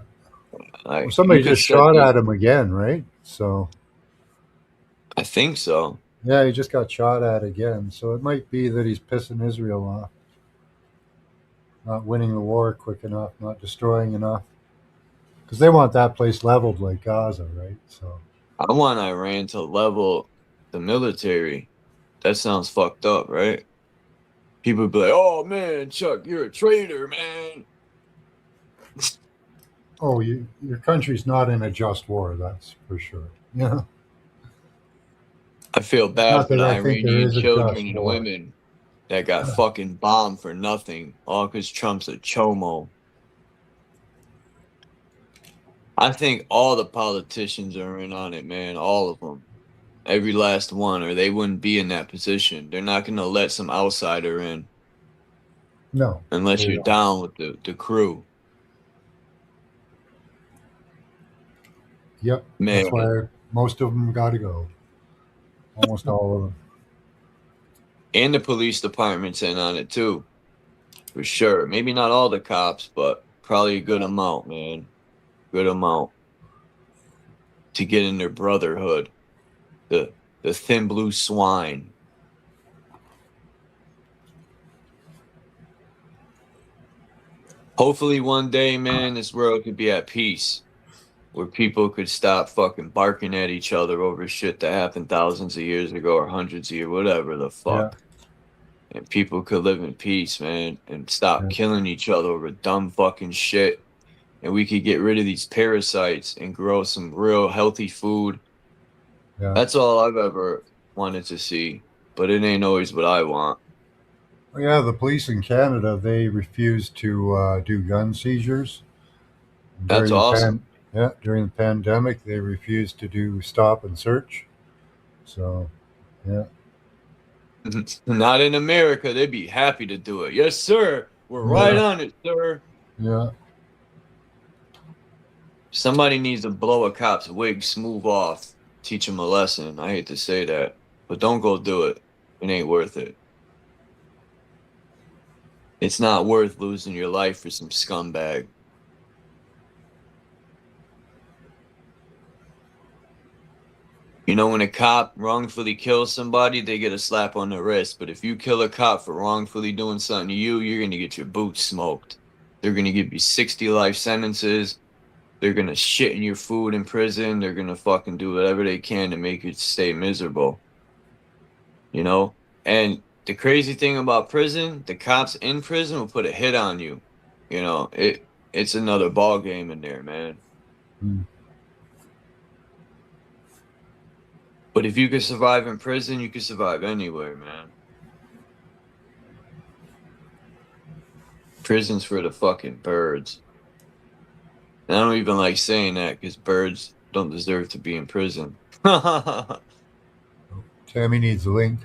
Well, Like, you somebody could just set shot these. at him again, right? So I think so. yeah, he just got shot at again. So it might be that he's pissing Israel off, not winning the war quick enough, not destroying enough, because they want that place leveled like Gaza, right? So I want Iran to level the military. That sounds fucked up, right? People would be like, "Oh man, Chuck, you're a traitor, man." oh, your country's not in a just war, that's for sure. Yeah. I feel bad Not for that the I think there Iranian is a just children and war. women that got fucking bombed for nothing, all because Trump's a chomo. I think all the politicians are in on it, man. All of them. Every last one, or they wouldn't be in that position. They're not going to let some outsider in No, unless they you're don't. down with the crew. Yep. That's Man, why most of them got to go. Almost all of them. and the police department's in on it too, for sure. Maybe not all the cops, but probably a good amount, man. Good amount to get in their brotherhood. The thin blue swine. Hopefully one day, man, this world could be at peace, where people could stop fucking barking at each other over shit that happened thousands of years ago or hundreds of years, whatever the Yeah. fuck. And people could live in peace, man, and stop Yeah. killing each other over dumb fucking shit. And we could get rid of these parasites and grow some real healthy food. Yeah. That's all I've ever wanted to see, but it ain't always what I want. Well, yeah, the police in Canada, they refused to do gun seizures That's during awesome. during the pandemic. They refused to do stop and search. So yeah, Not in America. They'd be happy to do it. Yes, sir. We're right yeah, on it, sir. yeah. Somebody needs to blow a cop's wig smooth off, teach him a lesson. I hate to say that, but don't go do it. It ain't worth it. It's not worth losing your life for some scumbag. You know, when a cop wrongfully kills somebody, they get a slap on the wrist. But if you kill a cop for wrongfully doing something to you, you're going to get your boots smoked. They're going to give you 60 life sentences. They're going to shit in your food in prison. They're going to fucking do whatever they can to make you stay miserable. You know? And the crazy thing about prison, the cops in prison will put a hit on you. You know, it's another ball game in there, man. Mm. But if you could survive in prison, you could survive anywhere, man. Prison's for the fucking birds. And I don't even like saying that because birds don't deserve to be in prison. Tammy needs a link.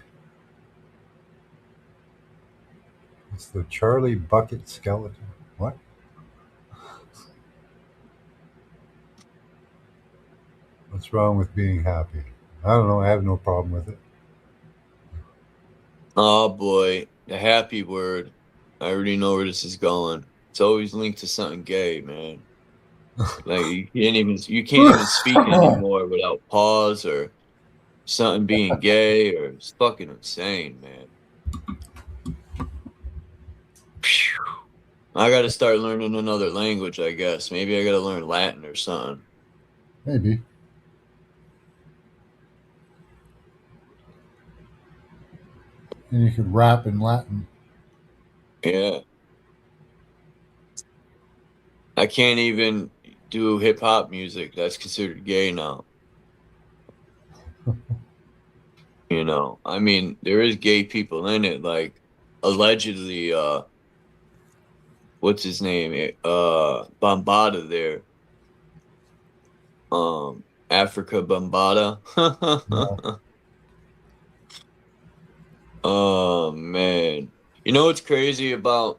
It's the Charlie Bucket skeleton. What? What's wrong with being happy? I don't know. I have no problem with it. Oh boy, the happy word. I already know where this is going. It's always linked to something gay, man. Like you can't even speak anymore without pause or something being gay, or it's fucking insane, man. Phew. I gotta start learning another language, I guess. Maybe I gotta learn Latin or something. Maybe. And you could rap in Latin. Yeah. I can't even do hip hop music. That's considered gay now. You know, I mean, there is gay people in it, like allegedly, what's his name? Bambada there. Africa Bambada. Yeah. Oh man. You know what's crazy about,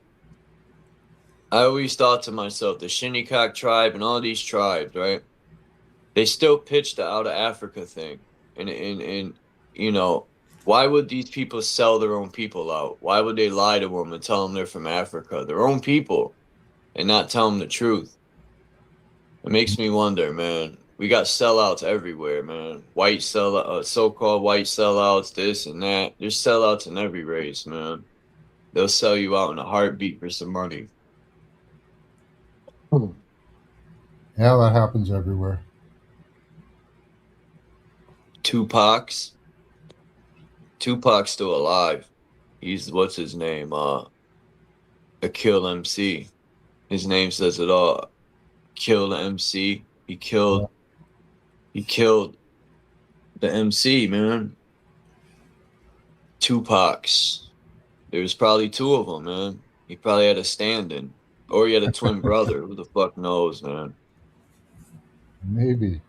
I always thought to myself, the Shinnecock tribe and all these tribes, right? They still pitch the out of Africa thing. And you know, why would these people sell their own people out? Why would they lie to them and tell them they're from Africa, their own people, and not tell them the truth? It makes me wonder, man. We got sellouts everywhere, man. White so-called white sellouts, this and that. There's sellouts in every race, man. They'll sell you out in a heartbeat for some money. Yeah, that happens everywhere. Tupac's still alive. He's, what's his name? A Kill MC. His name says it all. Kill the MC. He killed the MC, man. Tupac's. There's probably two of them, man. He probably had a stand-in. Or he had a twin brother. Who the fuck knows, man? Maybe.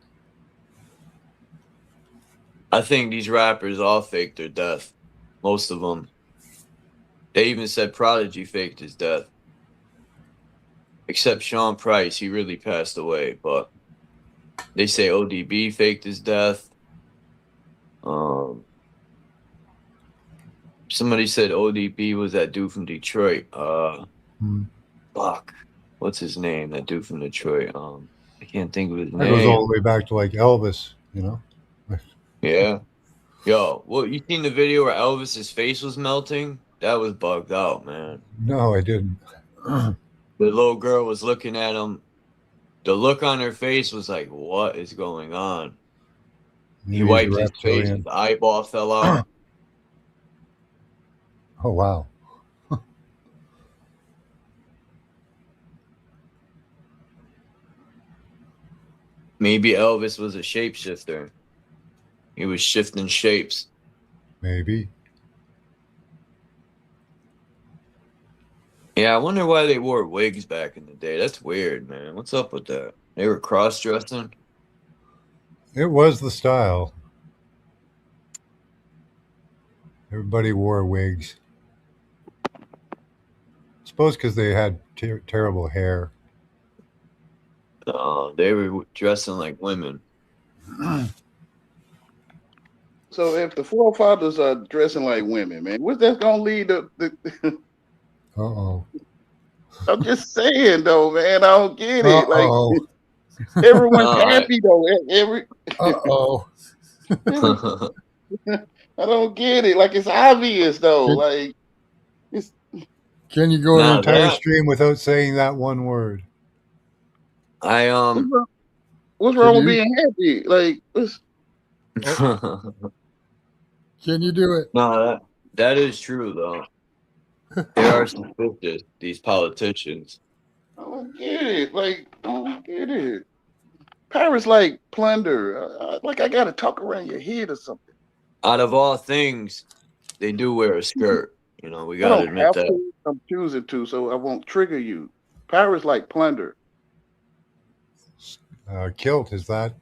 I think these rappers all faked their death. Most of them. They even said Prodigy faked his death. Except Sean Price, he really passed away. But they say ODB faked his death. Somebody said ODB was that dude from Detroit. Fuck. What's his name? That dude from Detroit. I can't think of his name. That goes all the way back to like Elvis, you know? Yeah. Yo, well, you seen the video where Elvis's face was melting? That was bugged out, man. No, I didn't. The little girl was looking at him. The look on her face was like, what is going on? He wiped his face, his eyeball fell out. Oh, wow. Maybe Elvis was a shapeshifter. He was shifting shapes. Maybe. Yeah, I wonder why they wore wigs back in the day. That's weird, man. What's up with that? They were cross-dressing? It was the style. Everybody wore wigs. I suppose because they had terrible hair. They were dressing like women. So if the forefathers are dressing like women, man, what's that gonna lead to? Uh-oh. I'm just saying, though, man. I don't get it. Uh-oh. Like everyone's happy, though. Uh-oh. I don't get it. Like it's obvious, though. Like it's. Can you go an entire stream without saying that one word? What's wrong with being happy? Like what's. Can you do it? No, that is true, though. They are suspicious, these politicians. I don't get it. Like, I don't get it. Paris like plunder. Like I gotta talk around your head or something. Out of all things, they do wear a skirt. You know, we gotta admit that. I'm choosing to, so I won't trigger you. Paris like plunder. Kilt, is that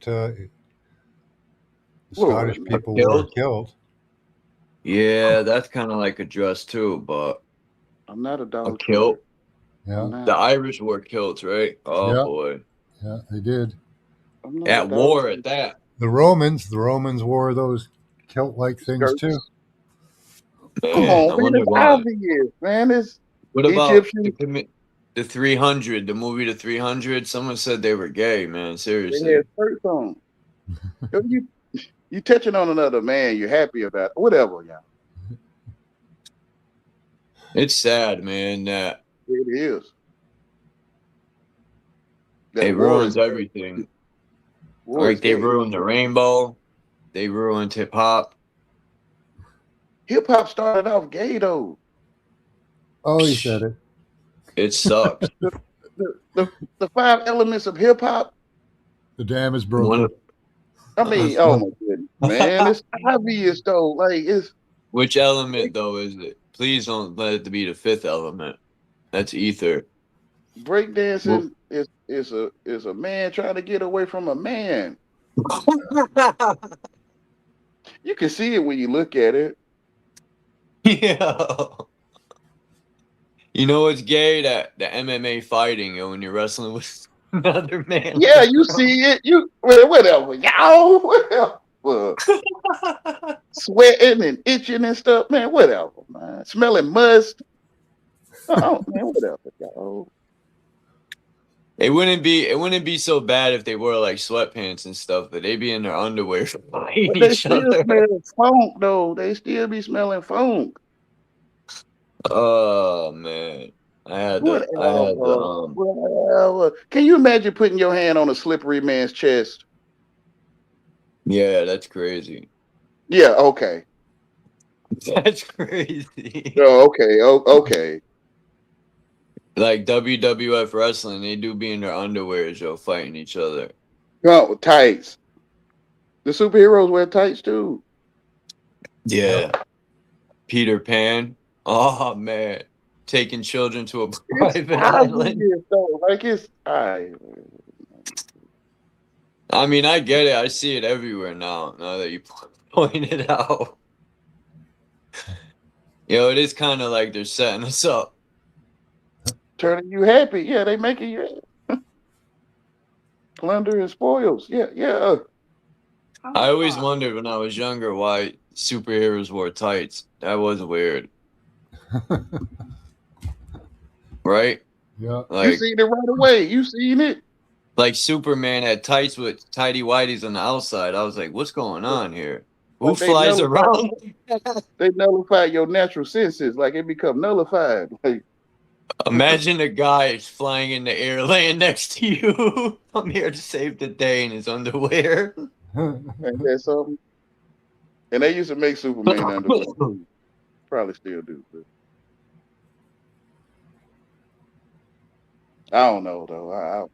Scottish people wore kilt? Yeah, that's kind of like a dress too, but I'm not a dog. A kilt. Yeah. The Irish wore kilts, right? Oh boy. Yeah, they did. At war, at that. The Romans wore those kilt-like things too. Man, Come on, I wonder it's why. obvious, man. It's What about Egyptian. the 300, the movie The 300? Someone said they were gay, man. Seriously. They had shirts on. You touching on another man, you're happy about it. Whatever, yeah. It's sad, man, that It is. it ruins everything. Like they ruined the rainbow. They ruined hip hop. Hip hop started off gay though. Oh, he said it. It sucks. The 5 elements of hip hop. The dam is broken. I mean, oh my goodness. Man, it's obvious though. Like it's Which element though is it? Please don't let it be the fifth element. That's ether. breakdancing is a man trying to get away from a man. You can see it when you look at it. Yeah. You know what's gay? That the MMA fighting, when you're wrestling with another man. Yeah, you see it. You whatever, y'all. Whatever. Sweating and itching and stuff, man. Whatever, man. Smelling must. Oh man, whatever, y'all. It wouldn't be so bad if they wore like sweatpants and stuff, but they be in their underwear fighting But they each still other. smell funk though. They still be smelling funk. Oh man. I had the Whatever. Can you imagine putting your hand on a slippery man's chest? Yeah, that's crazy. Yeah, okay. That's crazy. Oh, okay. Oh, okay. Like WWF wrestling, they do be in their underwear, yo, fighting each other. No, tights. The superheroes wear tights too. Yeah. Peter Pan. Oh man. Taking children to a private island. Like it's I mean, I get it. I see it everywhere now that you point it out. Yo, it is kind of like they're setting us up. turning you happy. Yeah, they making you plunder and spoils. Yeah, yeah. I always wondered when I was younger why superheroes wore tights. That was weird. Right? Yeah. You seen it right away. You seen it. Like Superman had tights with tidy whities on the outside. I was like, what's going on here? Who flies around? They nullify your natural senses. Like it become nullified. Like imagine a guy flying in the air laying next to you. I'm here to save the day in his underwear. Ain't that something? And they used to make Superman underwear. Probably still do. But I don't know though.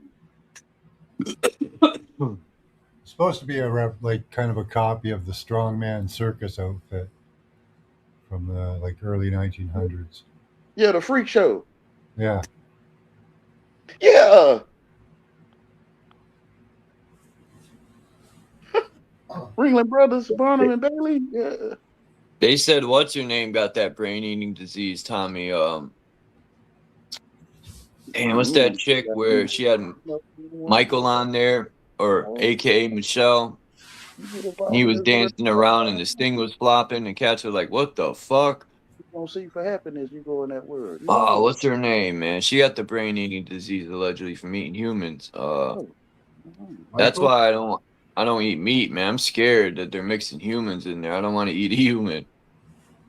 It's supposed to be like kind of a copy of the strongman circus outfit from the like early 1900s. Yeah, the freak show. Yeah. Yeah. Ringling Brothers, Barnum and Bailey. Yeah. They said what's your name got that brain eating disease, Tommy. And what's that chick where she had Michael on there, or AKA Michelle? He was dancing around and this thing was flopping, and cats were like, what the fuck? You don't see for happiness, you go in that word. Oh, what's her name, man? She got the brain eating disease allegedly from eating humans. That's why I don't eat meat, man. I'm scared that they're mixing humans in there. I don't want to eat a human.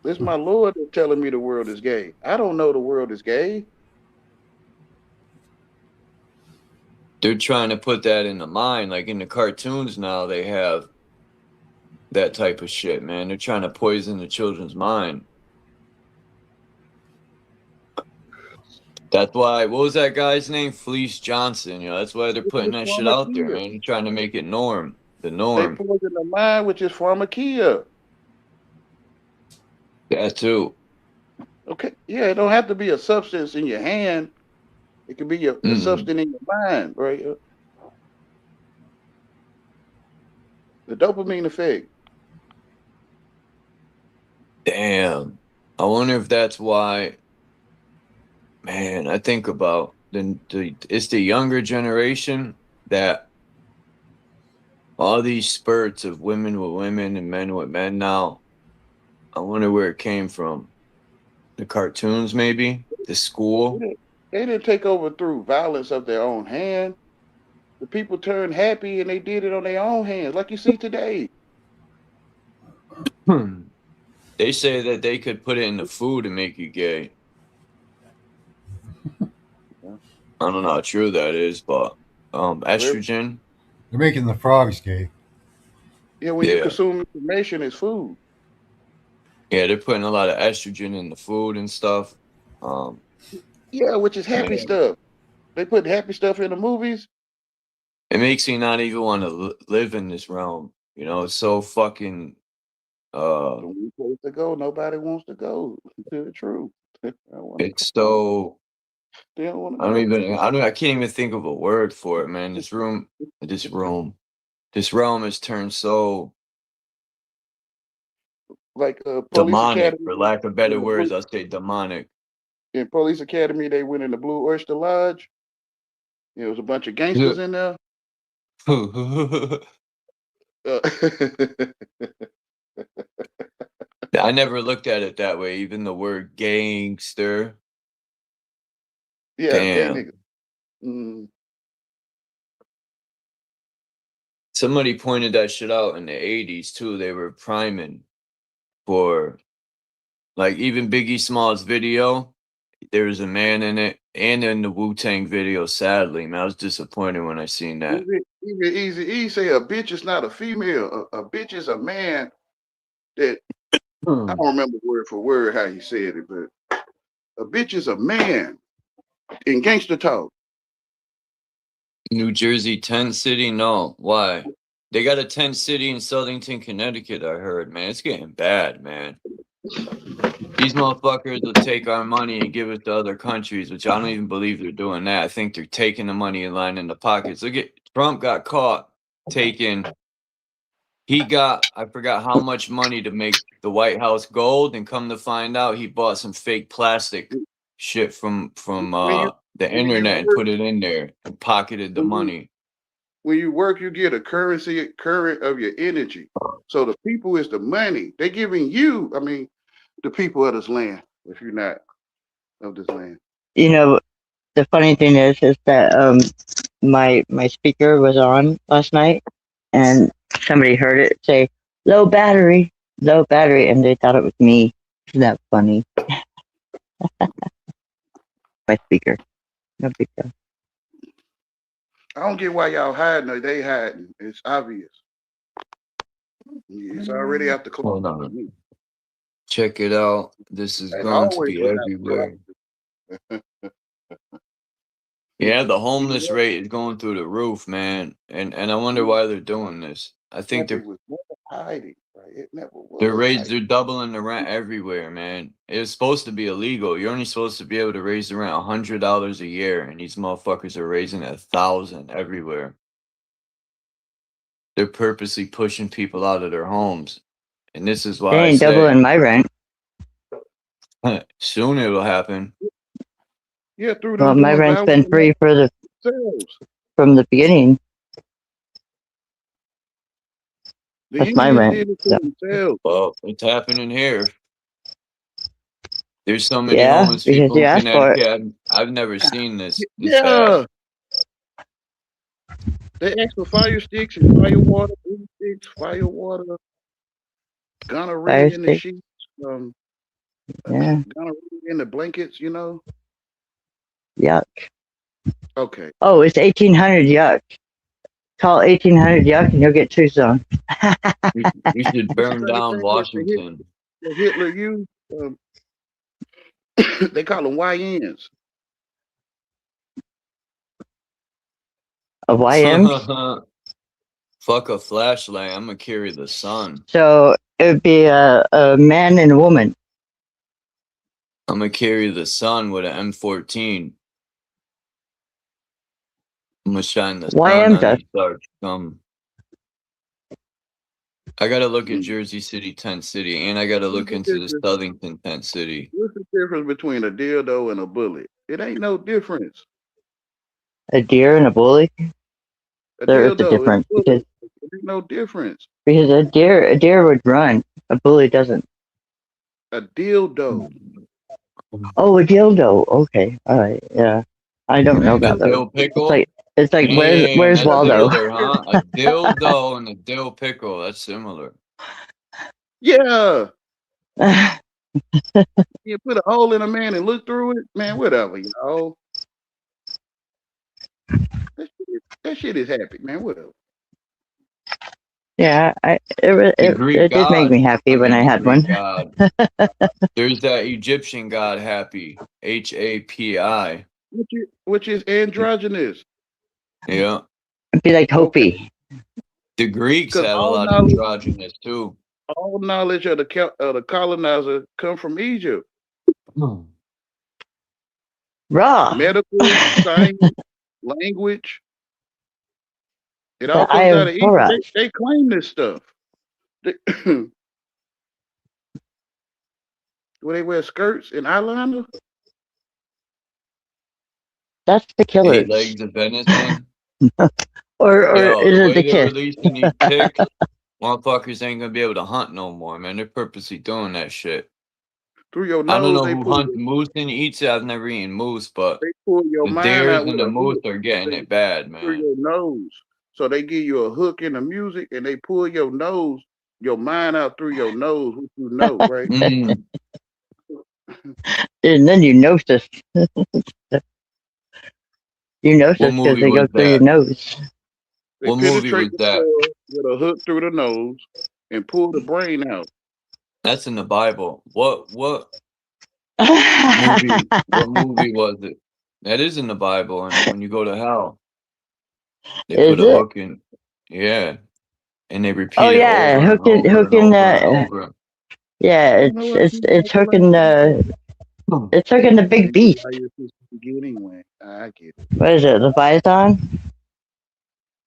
This my Lord is telling me the world is gay. I don't know the world is gay. They're trying to put that in the mind. Like in the cartoons now, they have that type of shit, man. They're trying to poison the children's mind. That's why, what was that guy's name? Fleece Johnson. You know, that's why they're putting that shit out there, man. They're trying to make it the norm. They poison the mind, which is pharmakia. That too. Okay. Yeah, it don't have to be a substance in your hand. It could be a substance in your mind, right? The dopamine effect. Damn. I wonder if that's why, man, I think about it's the younger generation that all these spurts of women with women and men with men now, I wonder where it came from. The cartoons, maybe? The school? They didn't take over through violence of their own hand. The people turned happy and they did it on their own hands, like you see today. They say that they could put it in the food and make you gay. I don't know how true that is, but estrogen. They're making the frogs gay. Yeah, when you consume information, it's food. Yeah, they're putting a lot of estrogen in the food and stuff. Yeah, which is happy stuff. They put happy stuff in the movies. It makes me not even want to live in this realm. You know, it's so fucking The one place to go, nobody wants to go. To the truth. They don't wanna it's go. so They don't want to I don't go. even I can't even think of a word for it, man. This realm has turned so Like Police demonic, Academy for lack of better in the words, blue I'll say demonic. in Police Academy, they went in the Blue Oyster Lodge. There was a bunch of gangsters in there. I never looked at it that way. Even the word gangster. Yeah, gang Damn. niggas. Mm. Somebody pointed that shit out in the 80s too. They were priming for, like, even Biggie Small's video. There was a man in it, and in the Wu-Tang video, sadly. Man, I was disappointed when I seen that. Even Easy E say a bitch is not a female. A bitch is a man that I don't remember word for word how he said it, but a bitch is a man in gangster talk. New Jersey tent city? No. Why? They got a tent city in Southington, Connecticut, I heard, man. It's getting bad, man. These motherfuckers will take our money and give it to other countries, which I don't even believe they're doing that. I think they're taking the money and lining the pockets. Look at Trump got caught taking. He got, I forgot how much money to make the White House gold, and come to find out, he bought some fake plastic shit from the internet and put it in there and pocketed the money. When you work, you get a current of your energy. So the people is the money. They giving you, I mean, the people of this land, if you're not of this land. You know, the funny thing is that my speaker was on last night, and somebody heard it say low battery, and they thought it was me. Isn't that funny? My speaker, no big deal. I don't get why y'all hiding or they hiding. It's obvious. It's already out the closet. Hold on. Check it out. This is As going to always, be without everywhere. the Yeah, the homeless rate is going through the roof, man. And I wonder why they're doing this. I think it was never hiding, right? It never was. they're doubling the rent everywhere, man. It's supposed to be illegal. You're only supposed to be able to raise the rent $100 a year, and these motherfuckers are raising $1,000 everywhere. They're purposely pushing people out of their homes, and this is why They ain't doubling my rent. soon it'll happen. Yeah, through Well, my rent's been free from the beginning. That's my rent. So. Well, it's happening here. There's so many Yeah, homeless because people you in asked for it. Connecticut. I've never seen this Yeah. bad. They ask for fire sticks and fire water, gonorrhea in the sheets, yeah, gonorrhea in the blankets, you know. Yuck. Okay. Oh, it's 1800 yuck. Call 1800 yuck and you'll get Tucson. We should burn down Washington. The Hitler used, they call them YNs. A YM? Fuck a flashlight. I'm gonna carry the sun. So it would be a man and a woman. I'm gonna carry the sun with an M14. I'm gonna shine the sun on these dark scum. I gotta look at Jersey City tent city, and I gotta look into the Southington tent city. What's the difference between a dildo and a bullet? It ain't no difference. A deer and a bully? There is a difference because there's no difference. Because a deer would run. A bully doesn't. A dildo. Oh, a dildo. Okay, all right, yeah. I don't know about those. It's like where's Waldo? A dildo and a dill pickle. That's similar. Yeah. You put a hole in a man and look through it, man. Whatever, y'all. That shit is happy, man. Whatever. Yeah, it did make me happy when I had one. There's that Egyptian god Happy, HAPI, which is androgynous. Yeah, it'd be like Hopi. The Greeks 'Cause have a all lot of knowledge, androgynous too. all knowledge of the colonizer come from Egypt. Raw. Medical, science, language. It all The Eye comes out of of Egypt. Horus. They claim this stuff. They, where they wear skirts and eyeliner. That's the 8 killers. legs of venison. Or Yo, is the it way the they're kiss? releasing these ticks, motherfuckers ain't gonna be able to hunt no more, man. They're purposely doing that shit. Through your I don't nose, know they who pull hunts moose and eats it. I've never eaten moose, but your the mind deers out and with the a moose hook are getting it bad, through man. your nose. So they give you a hook in the music and they pull your nose, your mind out through your nose, which you know, right? Mm. And then you notice. You notice What because movie they go was through your that? nose. They What movie penetrate was the that? skull with a hook through the nose and pull the brain out. That's in the Bible. What movie? What movie was it? That is in the Bible. And when you go to hell, they Is put a it? hook in. Yeah, and they Oh repeat it yeah, over and over and hooking over and the. over. Yeah, I don't know why people it's acting like hooking the. It's hooking the big they knew beast. how you're supposed to begin anyway. I get it. What is it? Leviathan?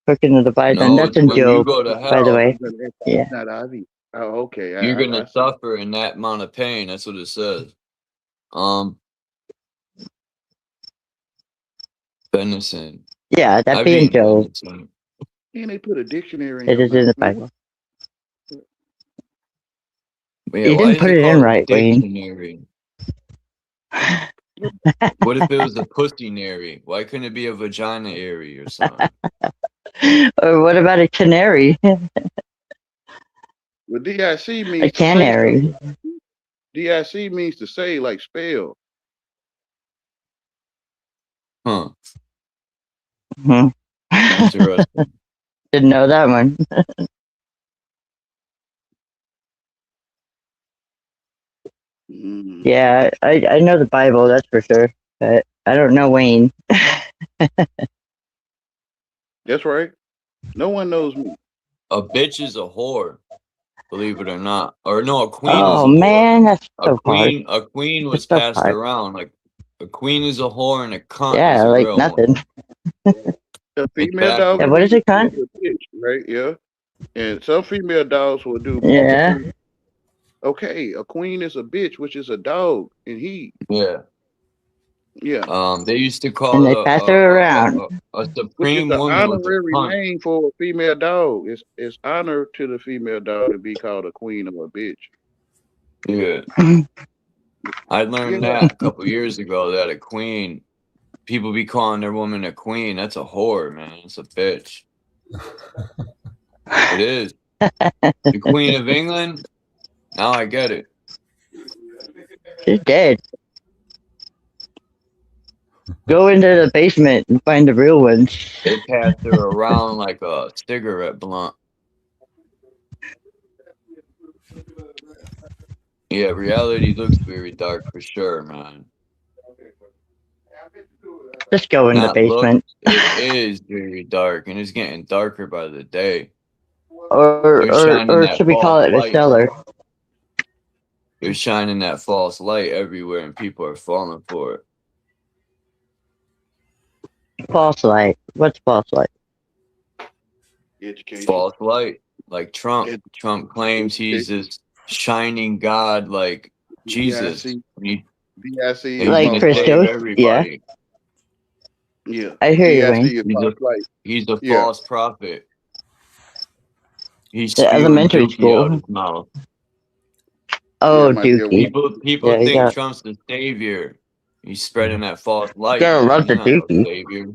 Hooking the Leviathan. No, That's it's in when you Job, go to by the hell, way. It's Yeah. not obvious. Oh, okay. you're I gonna see. suffer in that amount of pain. That's what it says. Venison. Yeah, that I've being eaten Job. venison. And they put a dictionary in It your is in mouth, the man. Bible. Yeah, You why didn't is put it it in called a right, Wayne. dictionary? What if it was a pussy-nary? Why couldn't it be a vagina-ary or something? Or what about a canary? Well, DIC A means to say canary. something. DIC means to say, like spell. Huh. Hmm. Interesting. Didn't know that one. Yeah, I know the Bible, that's for sure. But I don't know Wayne. That's right. No one knows me. A bitch is a whore, believe it or not. Or no, a queen is Oh a whore. man, that's so hard. A queen was That's so passed hard. around. Like a queen is a whore and a cunt Yeah, is a like real nothing. one. A It's female dog Yeah, is what is it, cunt? a bitch, right? Yeah. And some female dogs will do Yeah. multiple. Okay, a queen is a bitch, which is a dog, and he. Yeah. Yeah. They used to call And they pass her around. a Which is supreme the woman was a honorary cunt. name for a female dog. It's honor to the female dog to be called a queen or a bitch. Yeah. I learned Yeah. that a couple years ago that a queen, people be calling their woman a queen. That's a whore, man. It's a bitch. It is. The Queen of England? Now I get it. She's dead. Go into the basement and find the real ones. They passed her around like a cigarette blunt. Yeah, reality looks very dark for sure, man. Just go in the Not look, basement. it is very dark, and it's getting darker by the day. Or should we call it a cellar? They're shining that false light everywhere, and people are falling for it. False light. What's false light? Education. False light, like Trump. Trump claims he's this shining God, like Jesus. DIC Like Christos? Yeah. Yeah. I hear you, Wayne. He's a Yeah. false prophet. He's The spewing elementary dookie school. out his mouth. Oh, Yeah, Dookie. People Yeah, you think got- Trump's the savior. He's spreading that false light. gotta love He's the not no Dookie. savior.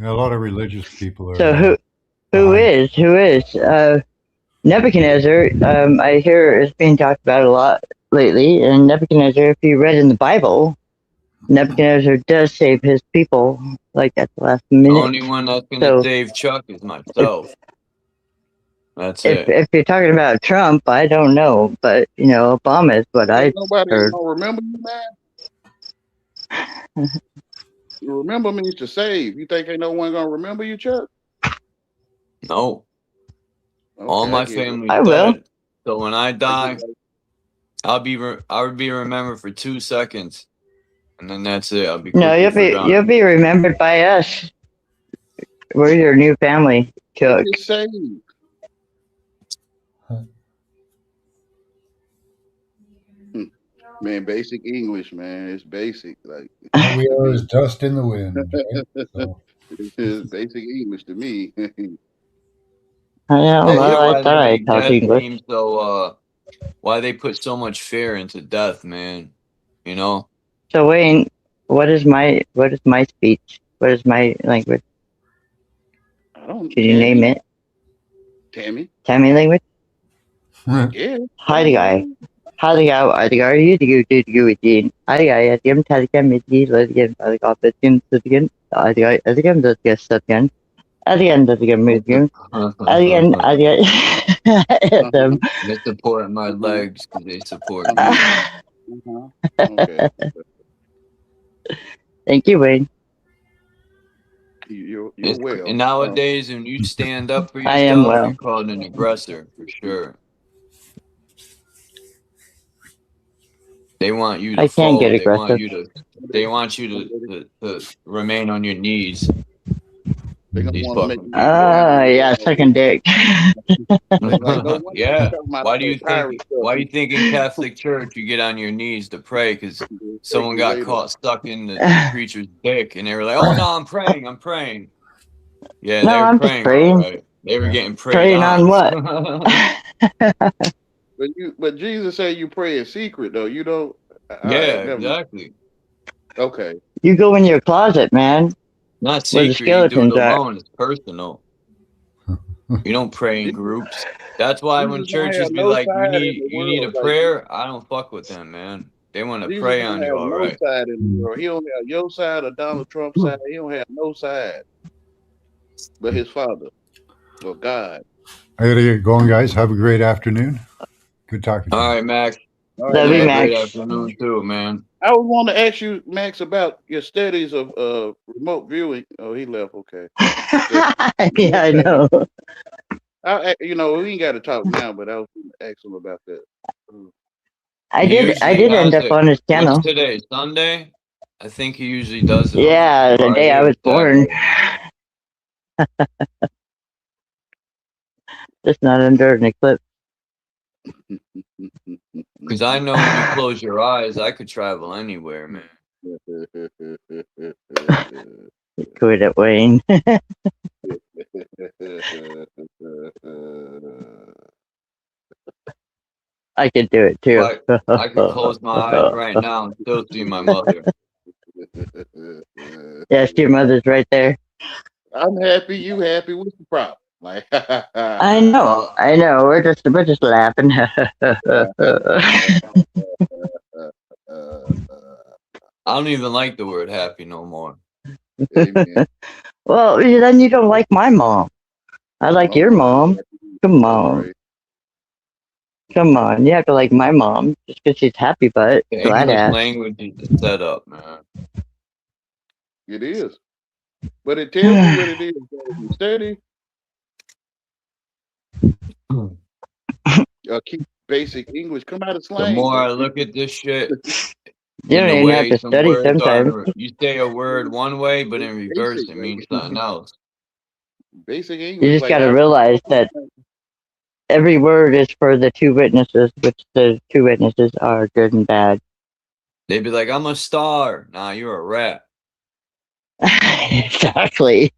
Yeah, a lot of religious people are. So who is? Nebuchadnezzar, I hear is being talked about a lot lately, and Nebuchadnezzar, if you read in the Bible, Nebuchadnezzar does save his people, like at the last The minute. only one that's gonna So save Chuck is myself. That's if it. if you're talking about Trump, I don't know, but you know, Obama is what I Nobody heard. gonna remember you, man. Remember means to save. You think ain't no one gonna remember you, Chuck? No. All Okay, my I get it. family's I will. dead. So when I die, I would be remembered for 2 seconds, and then that's it. I'll be No, quickly you'll forgotten. be remembered by us. We're your new family, What Cook. you saying? Man, basic English, man. It's basic. Like All we to are me. is dust in the wind, right? So, It's basic English to me. I know. I Well, get I why they thought I make talked death English. seem so. Why they put so much fear into death, man. You know. So Wayne, what is my speech? What is my language? I don't Can you name Tammy. it? Tammy. Tammy language? I guess. Hi guy. Hi guy. You do it. Hi guy. At the end, Midi, again, I got the again. At the end, the guest again. At the end of the game, at the They support my legs because they support me. Okay. Thank you, Wayne. You're And well. nowadays, when you stand up for I am yourself, well. you're called an aggressor for sure. They want you to I can't get fold. They want aggressive. you to remain on your knees. They're gonna These want to make fucking you people. Yeah, second dick. like no one Yeah. talking about Why do you that pirate think? stuff. Why do you think in Catholic Church you get on your knees to pray because someone Thank you got later. caught stuck in the preacher's dick and they were like, "Oh no, I'm praying, I'm praying." Yeah, No, they were I'm just praying all praying. right. They were getting prayed Praying on on. what? But Jesus said you pray in secret though. You don't. All right, Yeah, never mind. exactly. Okay. You go in your closet, man, Not where the secret. You do it skeletons are. alone. It's personal. You don't pray in groups. That's why when Jesus don't churches have be no like, side in the you need a world. Like prayer. I don't fuck with them, man. They want to Jesus pray don't on you, have all no right. side in the world. He don't have your side or Donald Trump's side. He don't have no side, but his father or God. I gotta get going, guys. Have a great afternoon. Good talking to you. All right, Max. All Love You you, have a Max. great afternoon too, man. I would want to ask you, Max, about your studies of remote viewing. Oh, he left. Okay. Yeah, I know. You know, we ain't got to talk now, but I was going to ask him about that. I He did usually end has up it. on his What's channel. today? Sunday? I think he usually does it on Yeah, the day Friday I or was born. Saturday. Just not under an eclipse. Because I know when you close your eyes, I could travel anywhere, man. Quit it, Wayne. I could do it too. I could close my eyes right now and still see my mother. Yes, your mother's right there. I'm happy. You happy? What's the problem? Like, I know. We're just laughing. I don't even like the word happy no more. Amen. Well, then you don't like my mom. I like your mom. Come on. Come on. You have to like my mom just because she's happy butt. The Glad English ass. language is a setup, man. It is. But it tells you what it is. You study. Keep basic English. Come out of The slang. more I look at this shit, You don't in the even have way to some study words sometimes. are, you say a word one way, but in reverse it means something else. Basic English. You just like got to realize that every word is for the two witnesses, which the two witnesses are good and bad. They'd be like, I'm a star. Nah, you're a rat. Exactly.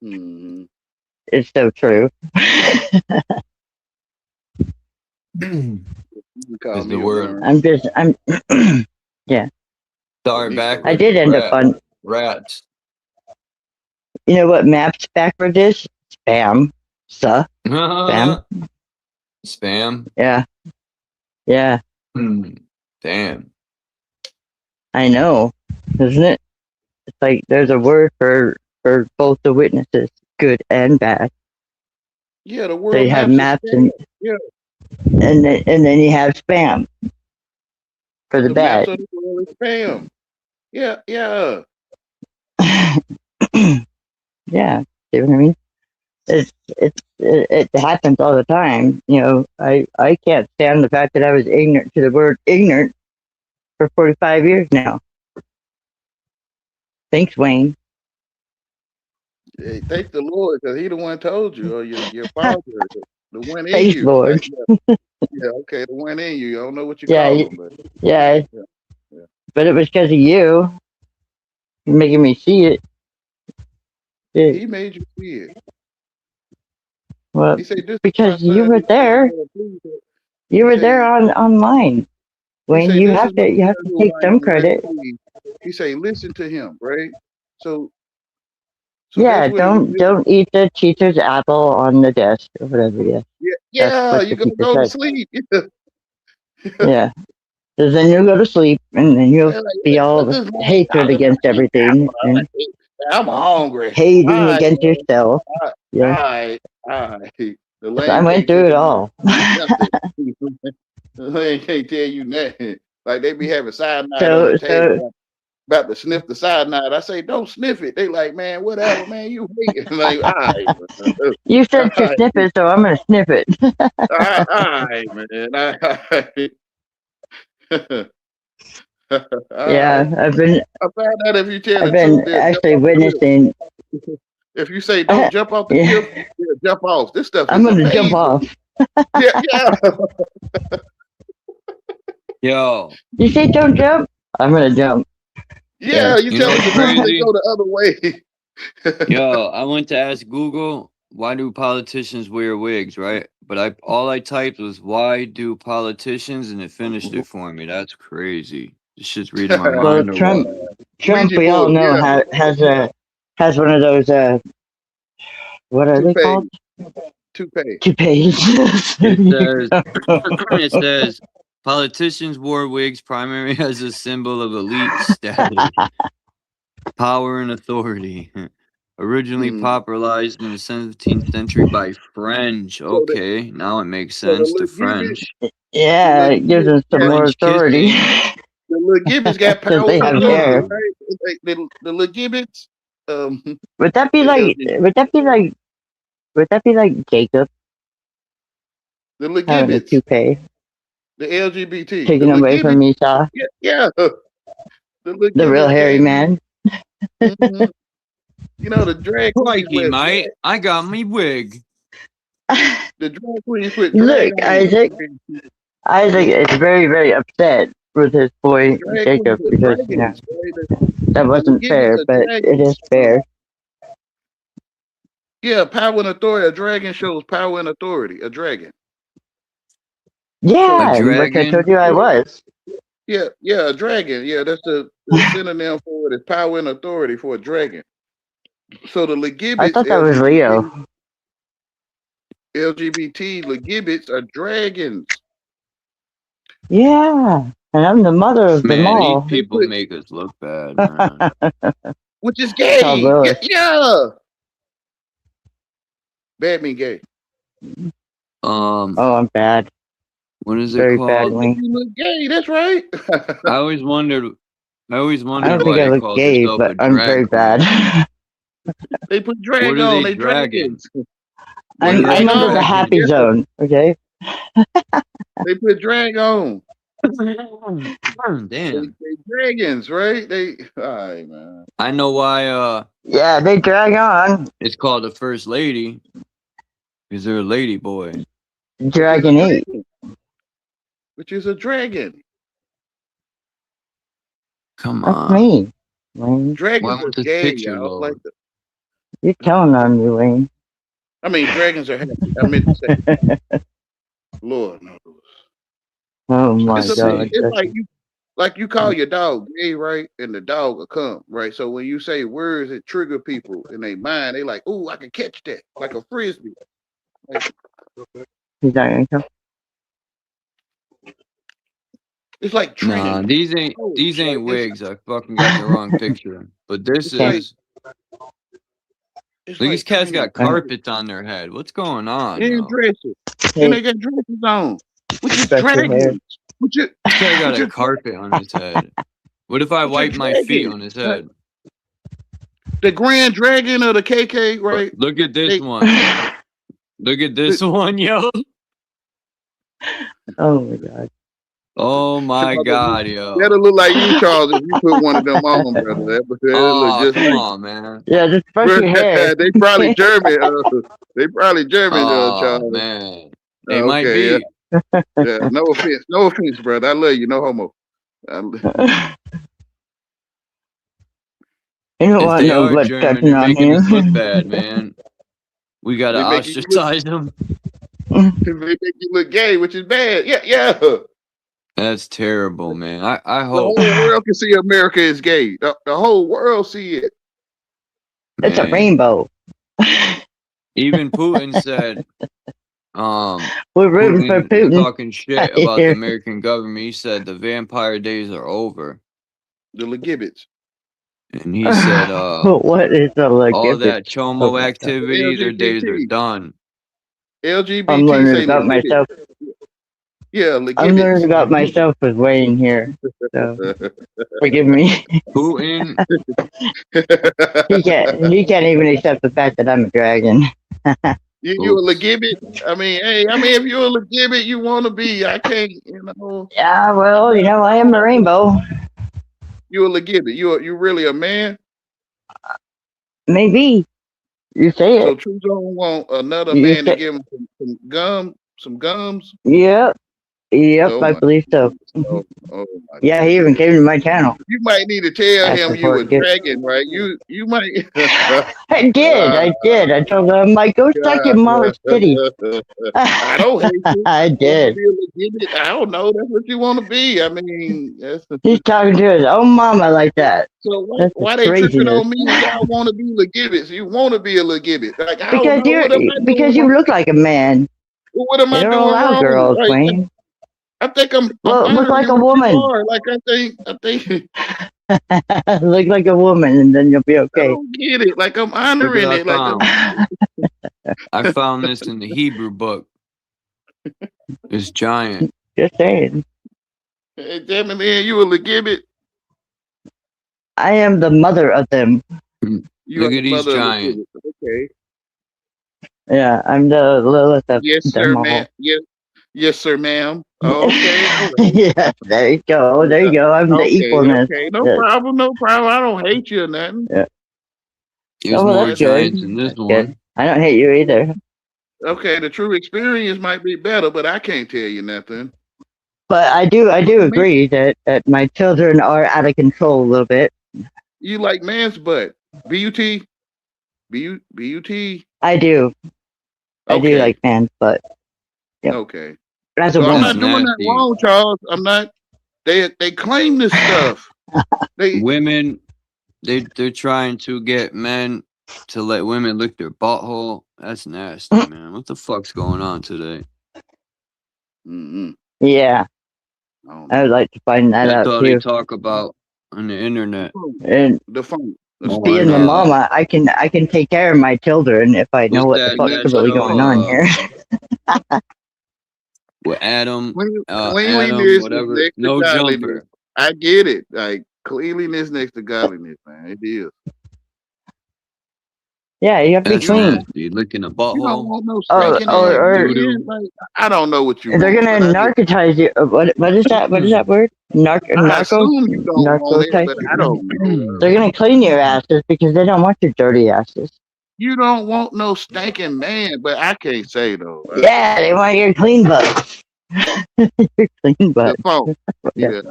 Mm-hmm. It's so true. Because the word I'm yeah. star backwards. I did end up on rats. You know what maps backwards is? Spam. Spam. Spam? Yeah. Yeah. Damn. I know. Isn't it? It's like there's a word for both the witnesses, good and bad. Yeah, the word They have maps and yeah. and then you have spam. for the bad. master of the world is spam. Yeah, yeah. Yeah, see what I mean? It happens all the time. You know, I can't stand the fact that I was ignorant to the word ignorant for 45 years now. Thanks, Wayne. Hey, thank the Lord, because He the one told you, or your father, the one in Thanks, you. Lord. Yeah, okay, the one in you. I don't know what you Yeah, call him, but yeah, yeah. but it was because of you making me see it. He made you see it. Well, He said, "This is my because you son." were there. You were there online. He Wayne, say, you "This have is my to son who take I am some well credit. pleased." He say, "Listen to him," right? So Yeah, that's what it was. don't eat the teacher's apple on the desk or whatever. Yeah, Yeah, that's yeah. what You the gonna teacher go to said. sleep. Yeah, because then you'll go to sleep and then you'll They're like, be all "What this man hatred talking about? against Eat everything and apple. I'm hungry. All hating right, against man. yourself. All Yeah, right, all right. The I lame went can't through tell it you all. nothing. The lame can't tell you nothing. Like they be having cyanide on the So table, about to sniff the cyanide. I say, don't sniff it. They like, man, whatever, man. You hate it. Like, all right, man. you said All to right, sniff it, so I'm gonna sniff it. all right, man. All Yeah, right. I've been I found out if you tell the I've truth, been they'll jump actually off the witnessing. cliff. If you say don't jump off the Yeah, cliff, they'll jump off. This stuff I'm is gonna jump off. amazing. Yeah, yeah. Yo, You say don't jump, I'm gonna jump. Yeah, you you know tell them what's to jump, they go crazy? the other way. Yo, I went to ask Google, why do politicians wear wigs, right? But all I typed was, why do politicians, and it finished it for me. That's crazy. This shit's reading my Well, mind or Trump, what? Ouija we all board, know yeah. has one of those what are they called? Toupee. Toupees. It says politicians wore wigs primarily as a symbol of elite status, power, and authority. Originally popularized in the 17th century by French. Okay, now it makes So the sense. The little gibbets, French. Yeah, it gives us some more French authority. kissing. the little gibbets got Because power they and have authority, hair. right? It's like the little gibbets, Would that be the like? LGBT, Would that be like? Would that be like Jacob the little having a gibbets, toupee the LGBT, the taken little away from gibbets, Esau, yeah, yeah. The little the real gibbets hairy came. man? Mhm. You know, the drag queens Crikey, wear mate. drag. I got me wig. The drag queens put Look, drag on. Isaac. Isaac is very, very upset with his The boy drag queens Jacob are because dragons, right? that The little wasn't gibbets fair, are but it dragons. is fair. Yeah, power and authority. A dragon shows power and authority. A dragon. Yeah, A which I told dragon. you I was. Yeah, a dragon. Yeah, that's the synonym for it is power and authority for a dragon. So the I Legibbets, thought that was Leo. LGBT Legibbets are dragons. Yeah, and I'm the mother of them Man, these all. people make us look bad, man. Which is Called gay. Lilith. Yeah. Bad mean gay. Oh, I'm bad. What is it Very called? bad, Wayne. You look gay, that's right. I always wondered I don't why think I they look called gay, herself but a I'm very drag queen. bad. They put drag What are on, they they dragging? dragons. What are they I'm under the dragging? happy zone, okay? They put drag on. Damn. They dragons, right? They all right, man. I know why Yeah, they drag on. it's called the First Lady. Because they're a lady boy. Dragon 8. Which is a dragon. Come That's on. me, Wayne. Dragons Why are won't this gay, picture y'all. Like load? You're telling on me, Wayne. I mean, dragons are happy. I meant to say, Lord knows. Oh my It's God. like you call your dog gay, right? And the dog will come, right? So when you say words that trigger people in their mind, they like, "Ooh, I can catch that," like a frisbee. Like, He's not gonna come. it's like training. Nah, these ain't wigs. I fucking got the wrong picture. But this is these cats got carpets on their head. What's going on? And Yo? dresses. And they got dresses on. Which is Stretch your hair. dragons. What you, This guy got what a you, carpet on his head. What if I what you wipe my feet dragging? on his head? The Grand Dragon of the KK, right? Look at this They, one. Look at this one, yo. Oh my god. Oh my Charles, god, yo. that'll look like you, Charles, if you put one of them on, brother. That'll look Oh, just come like on, man. Yeah, just brush your hair. they probably German. They probably German, Oh, Charles. man. It might Okay, be. yeah. No offense, brother. I love you. No homo. You don't If want they no are blood German, touching they're on making you. us look bad, man. We gotta They make you look, ostracize them. they make you look gay, which is bad. Yeah. The That's terrible, man. I whole hope, world can see America is gay. The whole world see it. It's a man. rainbow. Even Putin said, We're rooting for Putin was Putin. talking shit about the American government. He said the vampire days are over. The Legibbets. And he said, What is a all Legibbet? that chomo activity, their days are LGBT. done. I'm LGBT learning say about Legibbet. myself. Yeah, I'm learning Legibbets. about myself with Wayne here. So forgive me. Putin, He can't even accept the fact that I'm a dragon. You a Legibbet? I mean, hey, if you're a Legibbet, you want to be. I can't, Yeah, well, I am a rainbow. You a Legibbet? You really a man? Maybe. You say So it. True Zone want another You man to say, give him some gums. yep, Oh I my, believe so. oh my Yeah, he even came to my channel. You might need to tell him Asking you for a a gift. dragon, right? You might. I did. I told him, I'm like, go suck your mama's titty. I don't hate you. I did. Be a Legibbet? I don't know. That's what you want to be. I mean, He's talking to his own mama like that. So That's why they tripping craziness. on me when y'all want to be Legibbets? You want to be a Legibbet. Like, I don't know. Because you look like a man. What am I They don't doing allow wrong? girls, Like, Wayne. I think I'm Look like a honoring woman. you are. Like, I think Look like a woman, and then you'll be I okay. don't get it. Like, I'm look honoring what it. Like, I found this in the Hebrew book. It's giant. Just saying. hey, damn it, man, you a Legibbet? I am the mother of them. You Look are at the these mother of giants. Legibbet. Okay. Yeah, I'm the Lilith of Yes, them sir, all. ma'am. Yes, sir, ma'am. Okay. All right. Yeah, there you go. There you go. I'm the equalness. Okay. No Yeah. problem. No problem. I don't hate you or nothing. Yeah. There's Oh, well, more that's good. giants in this That's one. good. I don't hate you either. Okay, the true experience might be better, but I can't tell you nothing. But I do agree that my children are out of control a little bit. You like man's butt. B-U-T? B-U-T? I do. I do Okay. like man, but yep. Okay. As a So I'm woman. not doing that nasty. wrong, Charles. I'm not. They claim this stuff. Women, they're trying to get men to let women lick their butthole. That's nasty, man. What the fuck's going on today? Mm-hmm. Yeah. I would like to find that That's out all they too. talk about on the internet. And The phone. Oh my being the God. mama, I can take care of my children if I know What's what the that fuck's really show, going on here. with Adam, Cleanliness whatever, is next to no godliness. jumper. I get it. Like, cleanliness next to godliness, man. It is. Yeah, you have to be That's clean. nasty. Licking a You don't butthole. want no Or stinking ass doo-doo. man. Like, I don't know what you they're want. gonna narcotize you. What is that? What is that word? I Narco. assume you don't want it, Narcotize. but I don't know. They're gonna clean your asses because they don't want your dirty asses. You don't want no stinking man, but I can't say though. Yeah, they want your clean butt. Your clean butt. The phone. Yeah.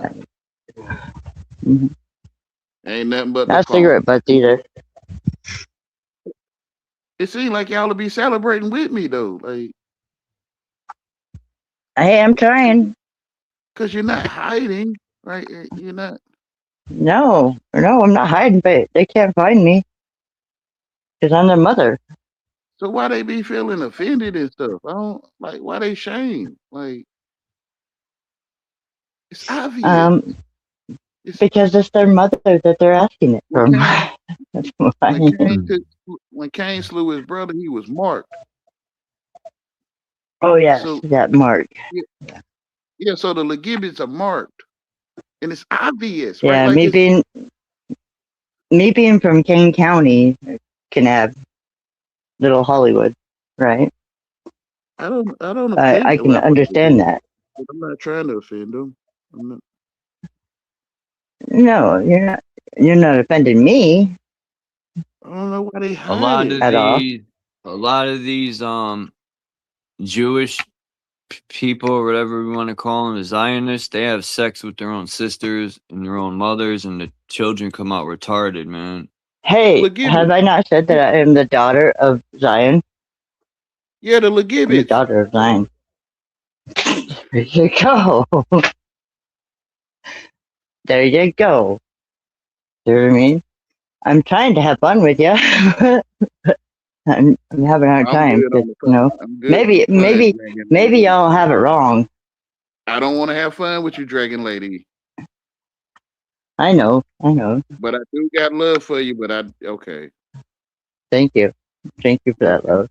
Mhm. Ain't nothing but the Not phone. cigarette butts either. It seems like y'all will be celebrating with me though, like, Hey, I'm trying. cause you're not hiding, right? You're not. No, I'm not hiding, but they can't find me because I'm their mother. So why they be feeling offended and stuff? I don't like. Why they shame? Like, it's obvious. Because it's their mother that they're asking it from. That's why. When Cain slew his brother, he was marked. Oh yes, So- that mark. Yeah, so the legitimate are marked, and it's obvious, right? Yeah, Like it's. me being from Kane County can have little Hollywood, right? I don't I offend. can Well, understand that. I'm not trying to offend them. I'm not. No, you're not offending me I don't know why they A lot hide of it. at all. these Jewish people or whatever we want to call them, the Zionists, they have sex with their own sisters and their own mothers, and the children come out retarded, man. Hey, Legitimate. have I not said that I am the daughter of Zion? Yeah, the I'm the legitimate. daughter of Zion. There you go. There you go. You know what I mean? I'm trying to have fun with you. I'm having a hard I'm time good because, on the fun. I'm good maybe on the fun, maybe dragon maybe lady. y'all have it wrong. I don't want to have fun with you, dragon lady. I know. But I do got love for you. But okay. Thank you for that, love.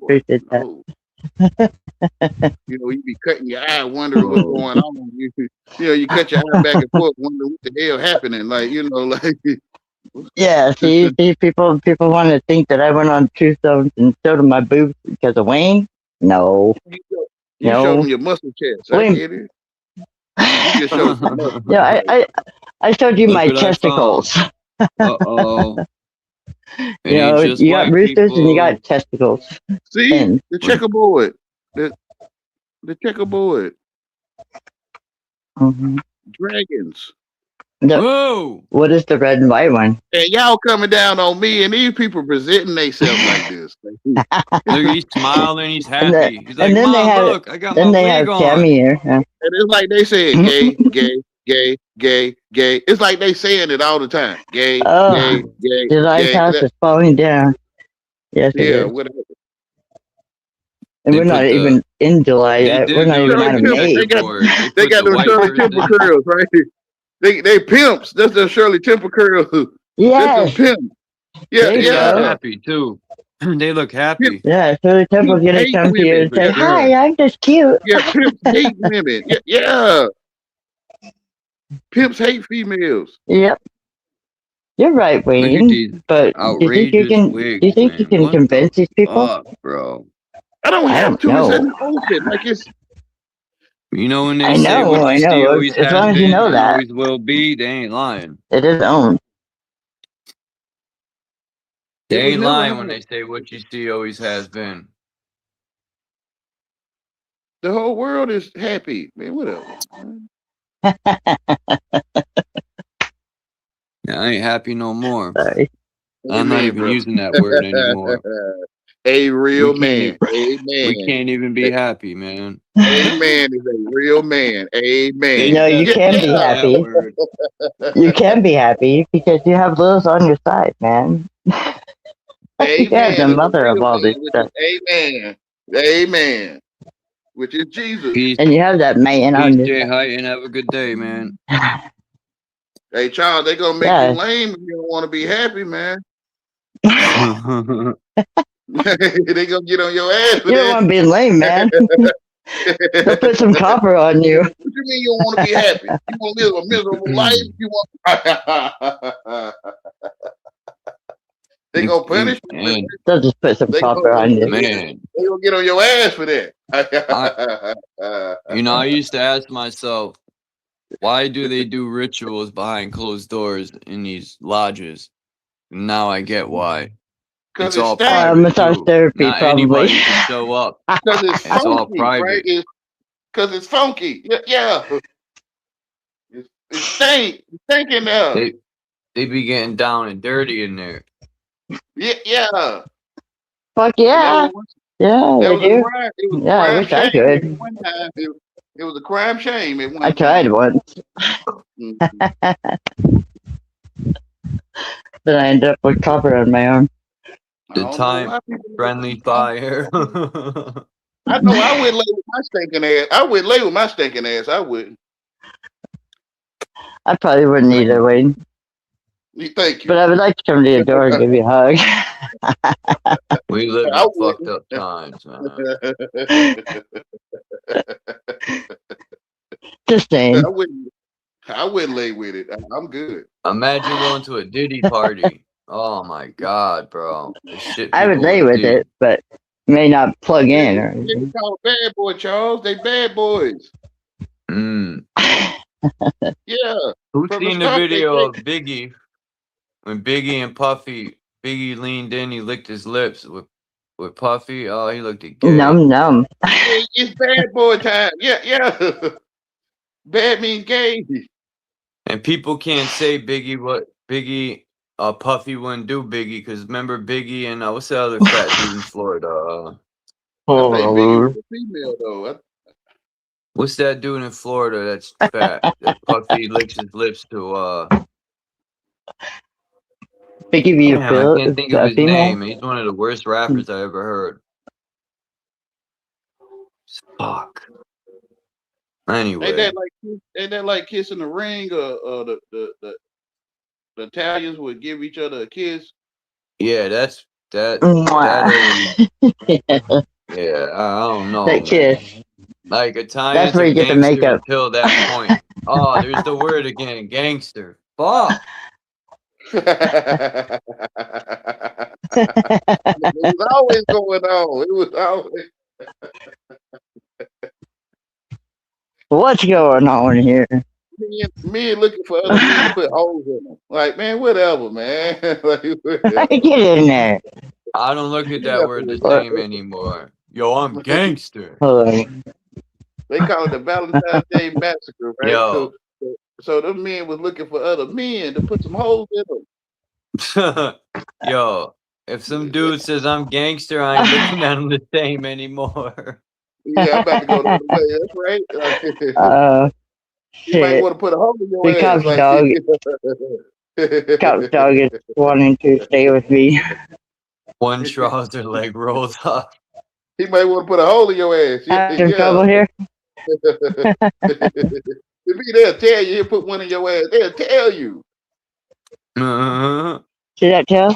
Appreciate that. No. You be cutting your eye, wondering what's going on. You cut your eye back and forth, wondering what the hell happening. Like like. Yeah, see, people want to think that I went on Two Stones and showed them my boobs because of Wayne. No, You showed them your muscle chest. I get it. You just showed them muscle. Yeah, I showed you Look my what I testicles. Uh-oh. You got roosters and you got testicles. See the checkerboard, the checkerboard. Dragons. Whoa! What is the red and white one? And y'all coming down on me, and these people presenting themselves like this. Look, he's smiling, he's happy. then, He's like, then they Mom, have look, I got then my they wig have on. Tammy here. Yeah. And it's like they saying gay, gay, gay, gay, gay. It's like they saying it all the time. Gay, gay, gay, The lighthouse is falling down. Yes, it is. Whatever. And we're not even in July yet. We're not even out of May. They got those Shirley Temple curls, right? They pimps. That's the Shirley Temple curls. Yes. Pimp. Yeah, They yeah. look happy too. They look happy. Yeah, Shirley Temple's gonna come to you and say, "Hi, I'm just cute." Yeah, pimps hate women. Yeah. Pimps hate females. Yep. You're right, Wayne. But do you think you can? Wigs, Do you think you can convince these people? Bro. I don't have to. know. It's in the open. Like it's. You know when they I say know, what I you see know. always As has long as you been know and that. always will be, they ain't lying. It is owned. They It ain't was never lying when happened. they say what you see always has been. The whole world is happy, man. Whatever. I ain't happy no more. Sorry. I'm not Amen, even bro. using that word anymore. A real We man. can't Amen. We can't even be happy, man. Amen is a real man. Amen. No, you can be happy. You can be happy because you have Liz on your side, man. You have the Amen. mother of all this stuff. Amen. Amen. Which is Jesus. Peace, And you have that man on your Jay side. Height, and have a good day, man. Hey, Charles, they gonna make you lame if you don't want to be happy, man. They gonna get on your ass for You don't want to be lame, man. They'll put some copper on you. What you mean you don't want to be happy? You want to live a miserable life? You want? They gonna punish you. They'll just put some copper on you. Man, they gonna get on your ass for that. I used to ask myself, why do they do rituals behind closed doors in these lodges? Now I get why. It's all private. Massage too. therapy, Not probably. anybody can show up. Because it's It's all funky, private. right? Because it's funky. Yeah. It's stink. It's stinking there. They be getting down and dirty in there. Yeah. Fuck yeah. Yeah, That they was a do. crime. It was a Yeah, I crime wish I shame at could. one time. It was a crime shame at one I tried once. Then I ended up with copper on my arm. The time friendly fire. I know I wouldn't lay with my stinking ass. I wouldn't lay with my stinking ass. I wouldn't. I probably wouldn't either, Wayne. Thank you. But I would like to come to your door and give you a hug. We live in fucked up times, man. Just saying. I wouldn't lay with it. I'm good. Imagine going to a Diddy party. Oh my god, bro. The shit I would people lay would with do. it, but may not plug in or They anything. call bad boy, Charles. They bad boys. Mm. Yeah. Who From the seen the start, video of Biggie when Biggie and Puffy? Biggie leaned in, he licked his lips with Puffy. Oh, he looked at gay. Num. It's bad boy time. Yeah. Bad means gay. And people can't say Puffy wouldn't do Biggie, because remember Biggie and what's the other fat dude in Florida? I think Biggie was a female though. What's that dude in Florida that's fat? That Puffy licks his lips to Biggie be Damn, I can't think of his name. He's one of the worst rappers I ever heard. Fuck. Anyway. Ain't that like kissing the ring or the Italians would give each other a kiss? Yeah, that yeah, I don't know. That kiss. Like Italians That's where are you get the gangster makeup. until that point. Oh, there's the word again, gangster. Fuck. It was always going on. It was always. What's going on here? Men looking for other men to put holes in them. Like, man, whatever, man. Like, whatever. Get in there. I don't look at that word the same anymore. Yo, I'm gangster. They call it the Valentine's Day Massacre, right? Yo. So them men was looking for other men to put some holes in them. Yo, if some dude says I'm gangster, I ain't looking at him the same anymore. Yeah, I'm about to go the other way. That's right. You might want to put a hole in your the ass. Cop dog is wanting to stay with me. One trouser leg rolled up. He might want to put a hole in your ass. Some trouble here? They'll tell you. He'll put one in your ass. They'll tell you. See that tail?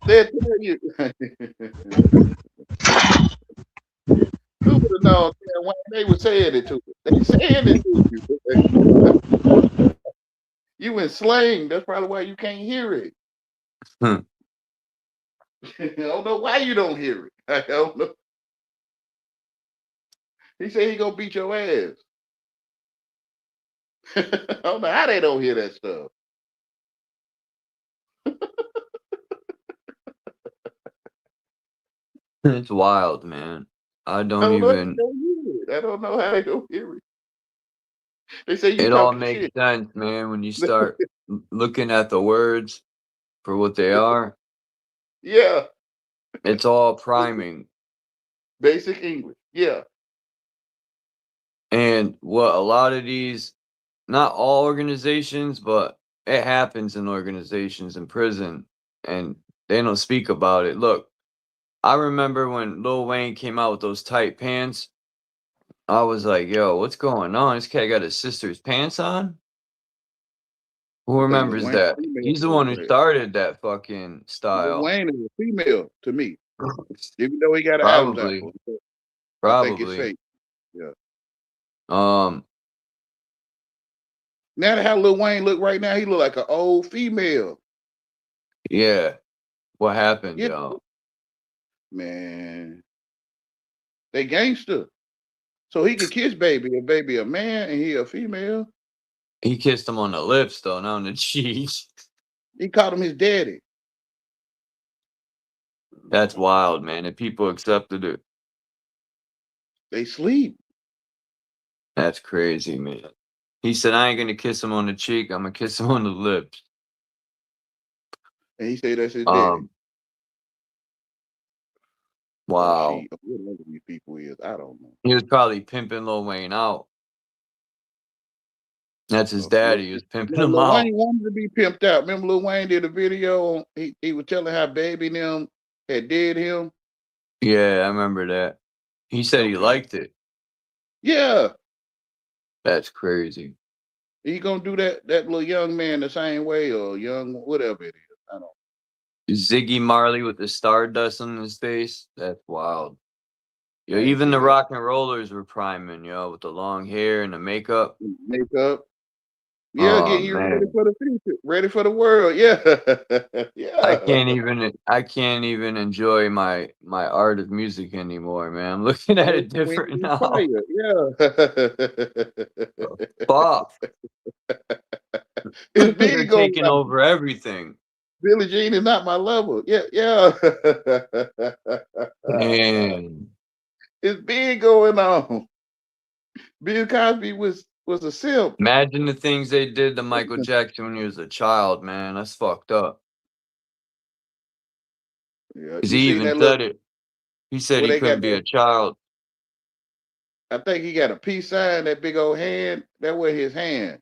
They'll tell you. Who would have known when they were saying it to you? They saying it to you. You in slang. That's probably why you can't hear it. I don't know why you don't hear it. I don't know. He said he gonna beat your ass. I don't know how they don't hear that stuff. It's wild, man. I don't even. I don't know how they don't hear it. They say you It all talking makes shit. sense, man, when you start looking at the words for what they are. Yeah. It's all priming. Basic English. Yeah. And what a lot of these, not all organizations, but it happens in organizations in prison, and they don't speak about it. Look, I remember when Lil Wayne came out with those tight pants. I was like, yo, what's going on? This cat got his sister's pants on? Who remembers that? He's the one who started that fucking style. Lil Wayne is a female to me. Even though he got an Adam's Probably. apple. I think it's Probably. fake. Yeah. Um, Now how Lil Wayne look right now, he look like an old female. yeah. What happened, Yeah. y'all? Man. They gangster. So he could kiss baby, if baby a man and he a female. He kissed him on the lips, though, not on the cheeks. He called him his daddy. That's wild, man. And people accepted it. They sleep. That's crazy, man. He said, I ain't going to kiss him on the cheek. I'm going to kiss him on the lips. And he said that's his daddy. Wow. Whatever these people is, I don't know. He was probably pimping Lil Wayne out. That's his daddy. He was pimping him Lil out. Wayne wanted to be pimped out. Remember Lil Wayne did a video on, he was telling how baby and them had did him. Yeah, I remember that. He said he liked it. Yeah. That's crazy. He gonna do that little young man the same way, or young whatever it is. I don't know. Ziggy Marley with the stardust on his face. That's wild. Yo, even the rock and rollers were priming, yo, with the long hair and the makeup. Makeup. Yeah, Oh getting you ready man, for the future, ready for the world. Yeah, I yeah. can't even enjoy my art of music anymore, man. I'm looking at it Queen different is now. fire. Yeah. Fuck, It's they're big going taking on. over everything. Billie Jean is not my level. Yeah, yeah. Man, It's big going on. Bill Cosby was a simp. imagine the things they did to Michael Jackson when he was a child, man. That's fucked up. Yeah, Cause you he seen even that look said it. He said where he they got couldn't be that? a child. I think he got a peace sign. That big old hand. That was his hand.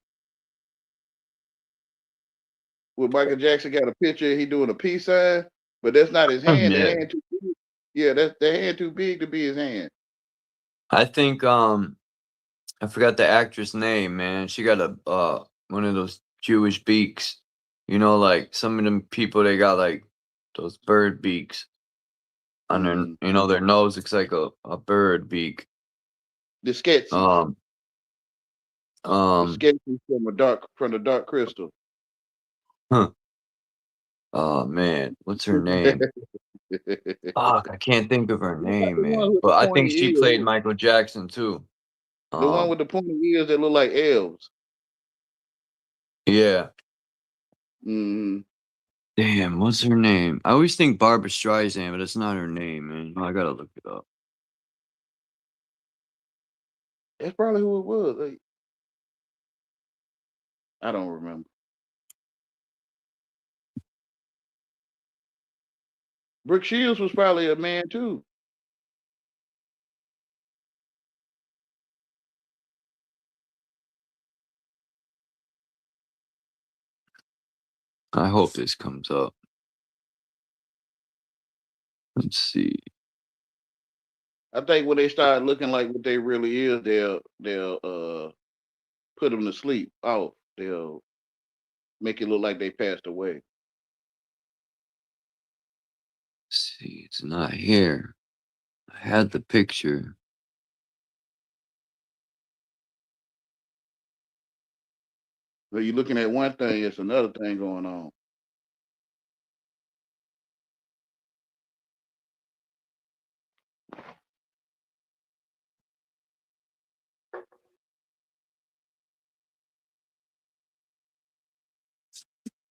With Michael Jackson got a picture, he doing a peace sign, but that's not his hand. The Yeah, hand too big. Yeah, that's the hand too big to be his hand. I think I forgot the actress name, man. She got a one of those Jewish beaks. You know, like some of them people they got like those bird beaks on their Mm. you know, their nose looks like a bird beak. The sketches. Um The um sketches from the dark crystal. huh. Oh man, what's her name? Fuck, I can't think of her name, The one man. with the But I think pointy she ears. played Michael Jackson too. The one with the pointy ears that look like elves. Yeah. Mm. Damn, what's her name? I always think Barbara Streisand, but it's not her name, man. I gotta look it up. That's probably who it was. Like, I don't remember. Brooke Shields was probably a man too. I hope this comes up. Let's see. I think when they start looking like what they really is, they'll put them to sleep off. They'll make it look like they passed away. Let's see, it's not here. I had the picture. But you're looking at one thing, it's another thing going on.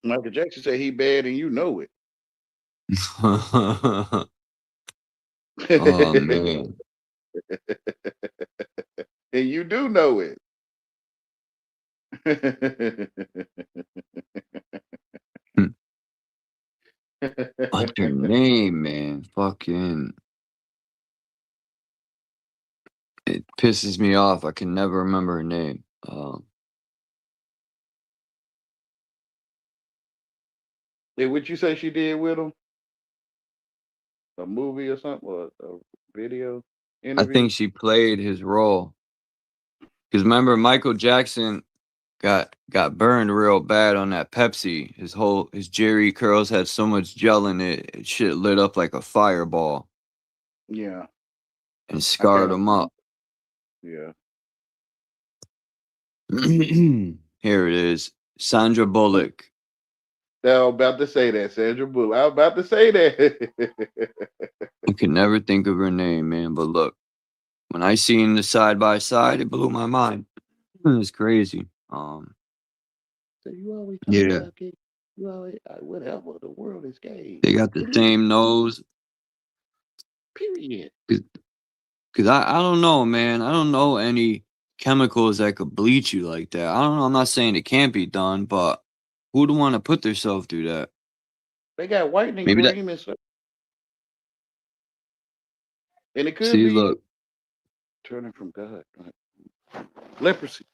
Michael Jackson said he bad and you know it. Oh man. And you do know it. What's her name, man? Fucking. It pisses me off. I can never remember her name. Hey, what you say she did with him? A movie or something? Or a video I interview? think she played his role. Because remember, Michael Jackson got burned real bad on that Pepsi. His Jerry curls had so much gel in it, shit lit up like a fireball Yeah. and scarred him up. Yeah. Here it is. Sandra Bullock. I was about to say that, Sandra Bullock. I was about to say that. I could never think of her name, man. But look, when I seen the side by side, it blew my mind. It was crazy. So you always talk Yeah, about gay. You always whatever. The world is gay. they got the same nose. Period. Cause I don't know, man. I don't know any chemicals that could bleach you like that. I don't know. I'm not saying it can't be done, but who'd want to put themselves through that? They got whitening Maybe that. cream and stuff. And it could See, be look. turning from God. Leprosy.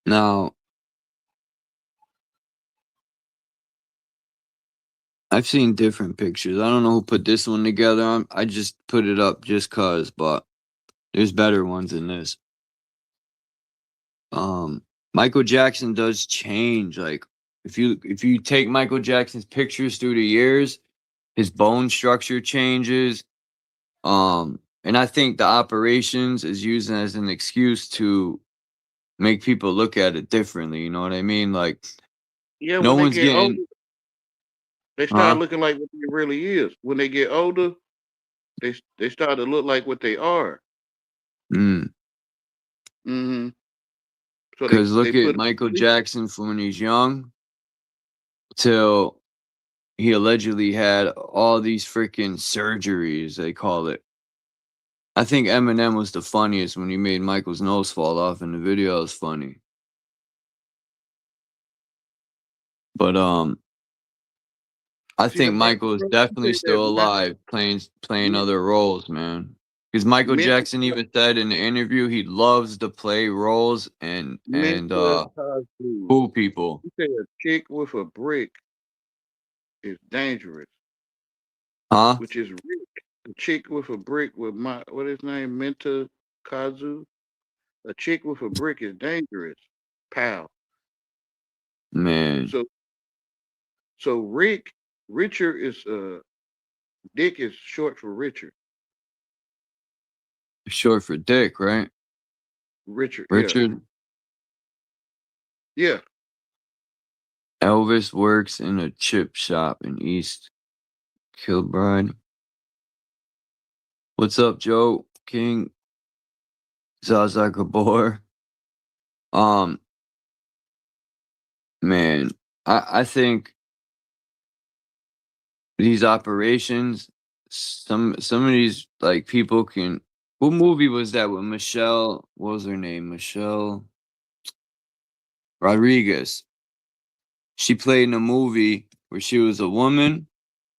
Now, I've seen different pictures. I don't know who put this one together. I just put it up just cause, but there's better ones than this. Michael Jackson does change like If you take Michael Jackson's pictures through the years, his bone structure changes. And I think the operations is used as an excuse to make people look at it differently. You know what I mean? Like, Yeah, no when they one's get older, getting, they start huh? looking like what they really is. When they get older, they start to look like what they are. Mm. Mm-hmm. So Because they look at put Michael Jackson from when he's young till he allegedly had all these freaking surgeries, they call it. I think Eminem was the funniest when he made Michael's nose fall off in the video. It was funny. But I see the think problem, Michael is bro. You definitely say that still alive, playing yeah, other roles, man. Because Michael mental, Jackson even said in the interview he loves to play roles and mental cosplay. fool people. You say a chick with a brick is dangerous, Huh? which is Rick. A chick with a brick with what his name, Menta Kazu. A chick with a brick is dangerous, pal. Man, So Richard is Dick is short for Richard. short for Dick, right? Richard, yeah. Richard. Yeah. Elvis works in a chip shop in East Kilbride. What's up, Joe King? Zaza Gabor. Man, I think these operations, some of these like people can. What movie was that with Michelle? What was her name? Michelle Rodriguez. She played in a movie where she was a woman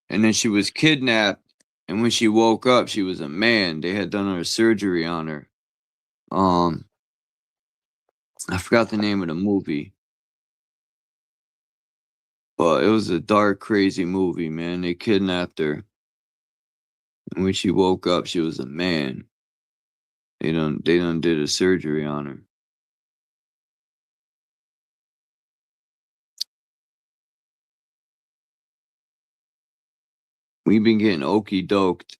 and then she was kidnapped, and when she woke up, she was a man. They had done her surgery on her. I forgot the name of the movie, but it was a dark, crazy movie, man. They kidnapped her, and when she woke up, she was a man. They done did a surgery on her. We've been getting okey doked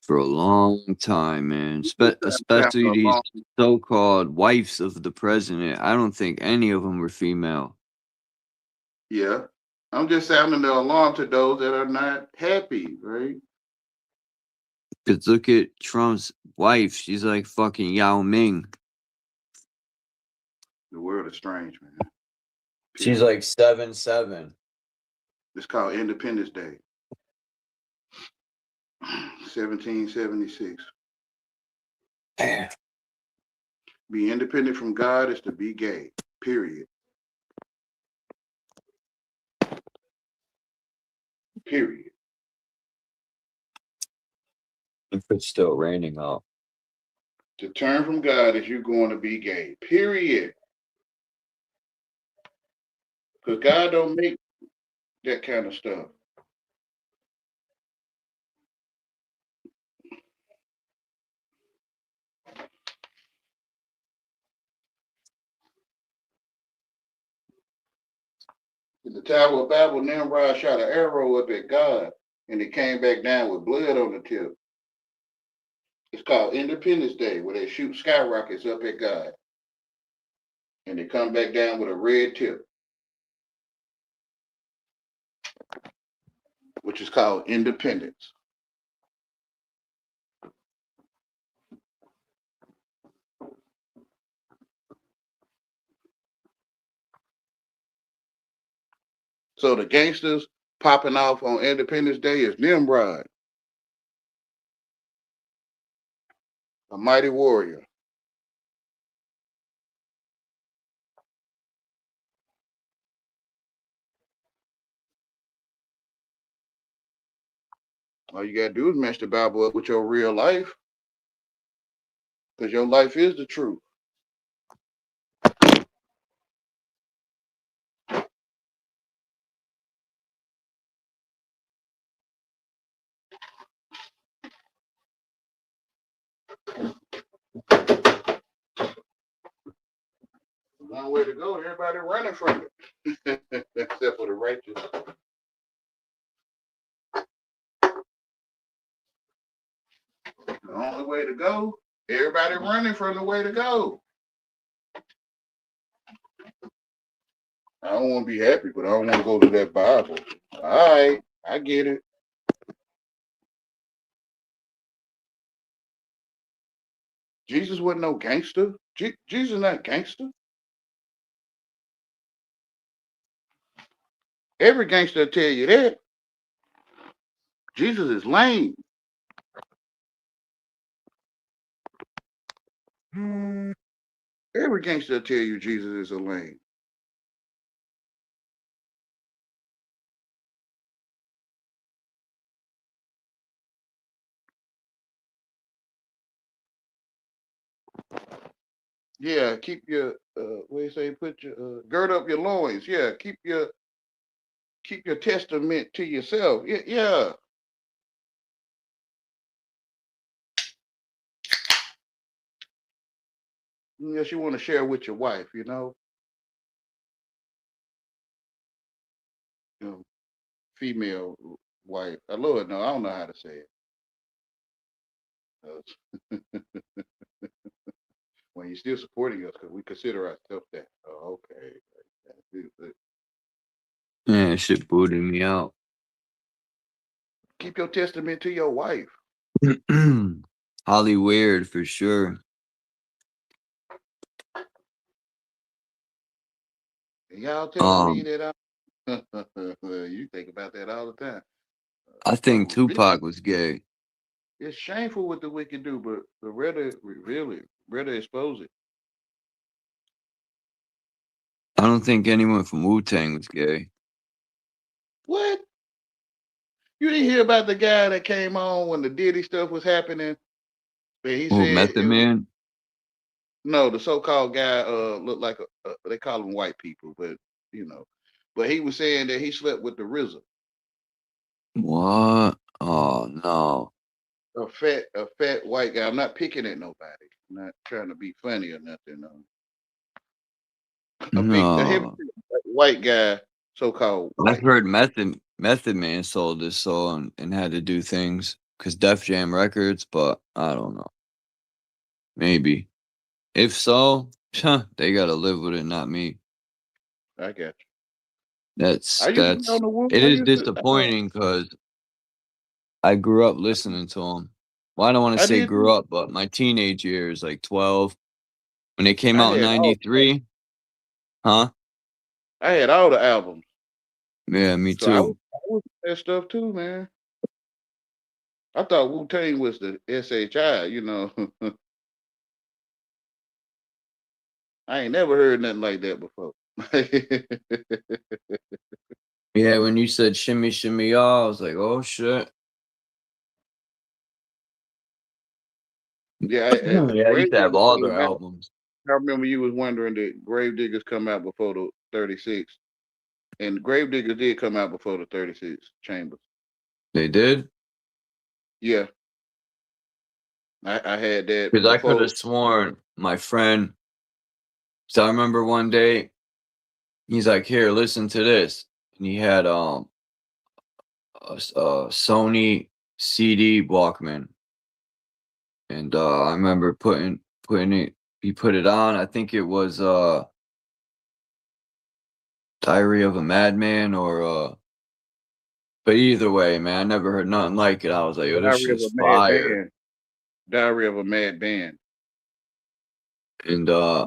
for a long time, man. Especially these so-called wives of the president. I don't think any of them were female. Yeah. I'm just sounding the alarm to those that are not happy, right? Cause look at Trump's wife. She's like fucking Yao Ming. The world is strange, man. She's like 7'7". It's called Independence Day. 1776. Be independent from God is to be gay. Period. Period. If it's still raining out. To turn from God is you're going to be gay. Period. Because God don't make that kind of stuff. In the Tower of Babel, Nimrod shot an arrow up at God, and it came back down with blood on the tip. It's called Independence Day, where they shoot skyrockets up at God, and they come back down with a red tip, which is called independence. So the gangsters popping off on Independence Day is Nimrod, a mighty warrior. All you gotta do is match the Bible up with your real life, because your life is the truth. Long way to go. Everybody running from it. Except for the righteous. The only way to go. Everybody running from the way to go. I don't want to be happy, but I don't want to go to that Bible. All right, I get it. Jesus wasn't no gangster. Jesus not gangster. Every gangster will tell you that. Jesus is lame. Every gangster will tell you Jesus is a lame. Yeah, keep your what do you say? Put your gird up your loins. Yeah, keep your testament to yourself. Yeah, yeah. Unless you want to share with your wife, you know. Female wife. Lord, no, I don't know how to say it. When you're still supporting us, because we consider ourselves that. Oh, okay. Yeah, shit booted me out. Keep your testament to your wife. Holly Weird for sure. Y'all telling me that you think about that all the time. I think Tupac was gay. It's shameful what the wicked do, but rather reveal it, rather expose it. I don't think anyone from Wu-Tang was gay. What? You didn't hear about the guy that came on when the Diddy stuff was happening? But he said Method Man? No, the so-called guy looked like they call them white people, but you know. But he was saying that he slept with the RZA. What? Oh no. A fat white guy. I'm not picking at nobody. I'm not trying to be funny or nothing. A heavy white guy, so-called white. I've heard Method Man sold his soul and had to do things because Def Jam Records, but I don't know. Maybe. If so, they gotta live with it, not me. I got you. That's it is disappointing because I grew up listening to him. Well, I don't want to say grew up, but my teenage years, like 12, when they came out in 93. Huh? I had all the albums. Yeah, me So too. I was that stuff too, man. I thought Wu-Tang was the SHI, you know. I ain't never heard nothing like that before. Yeah, when you said shimmy shimmy y'all, I was like, oh shit. Yeah, yeah, I used to have all their albums. I remember you was wondering that Gravediggers come out before the 36. And Gravediggers did come out before the 36 Chambers. They did? Yeah. I had that Because I could have sworn my friend. So I remember one day, he's like, here, listen to this. And he had a Sony CD Walkman. And I remember putting it, he put it on. I think it was Diary of a Madman or but either way, man, I never heard nothing like it. I was like, yo, this shit's fire. Diary of a Mad Band. And yeah,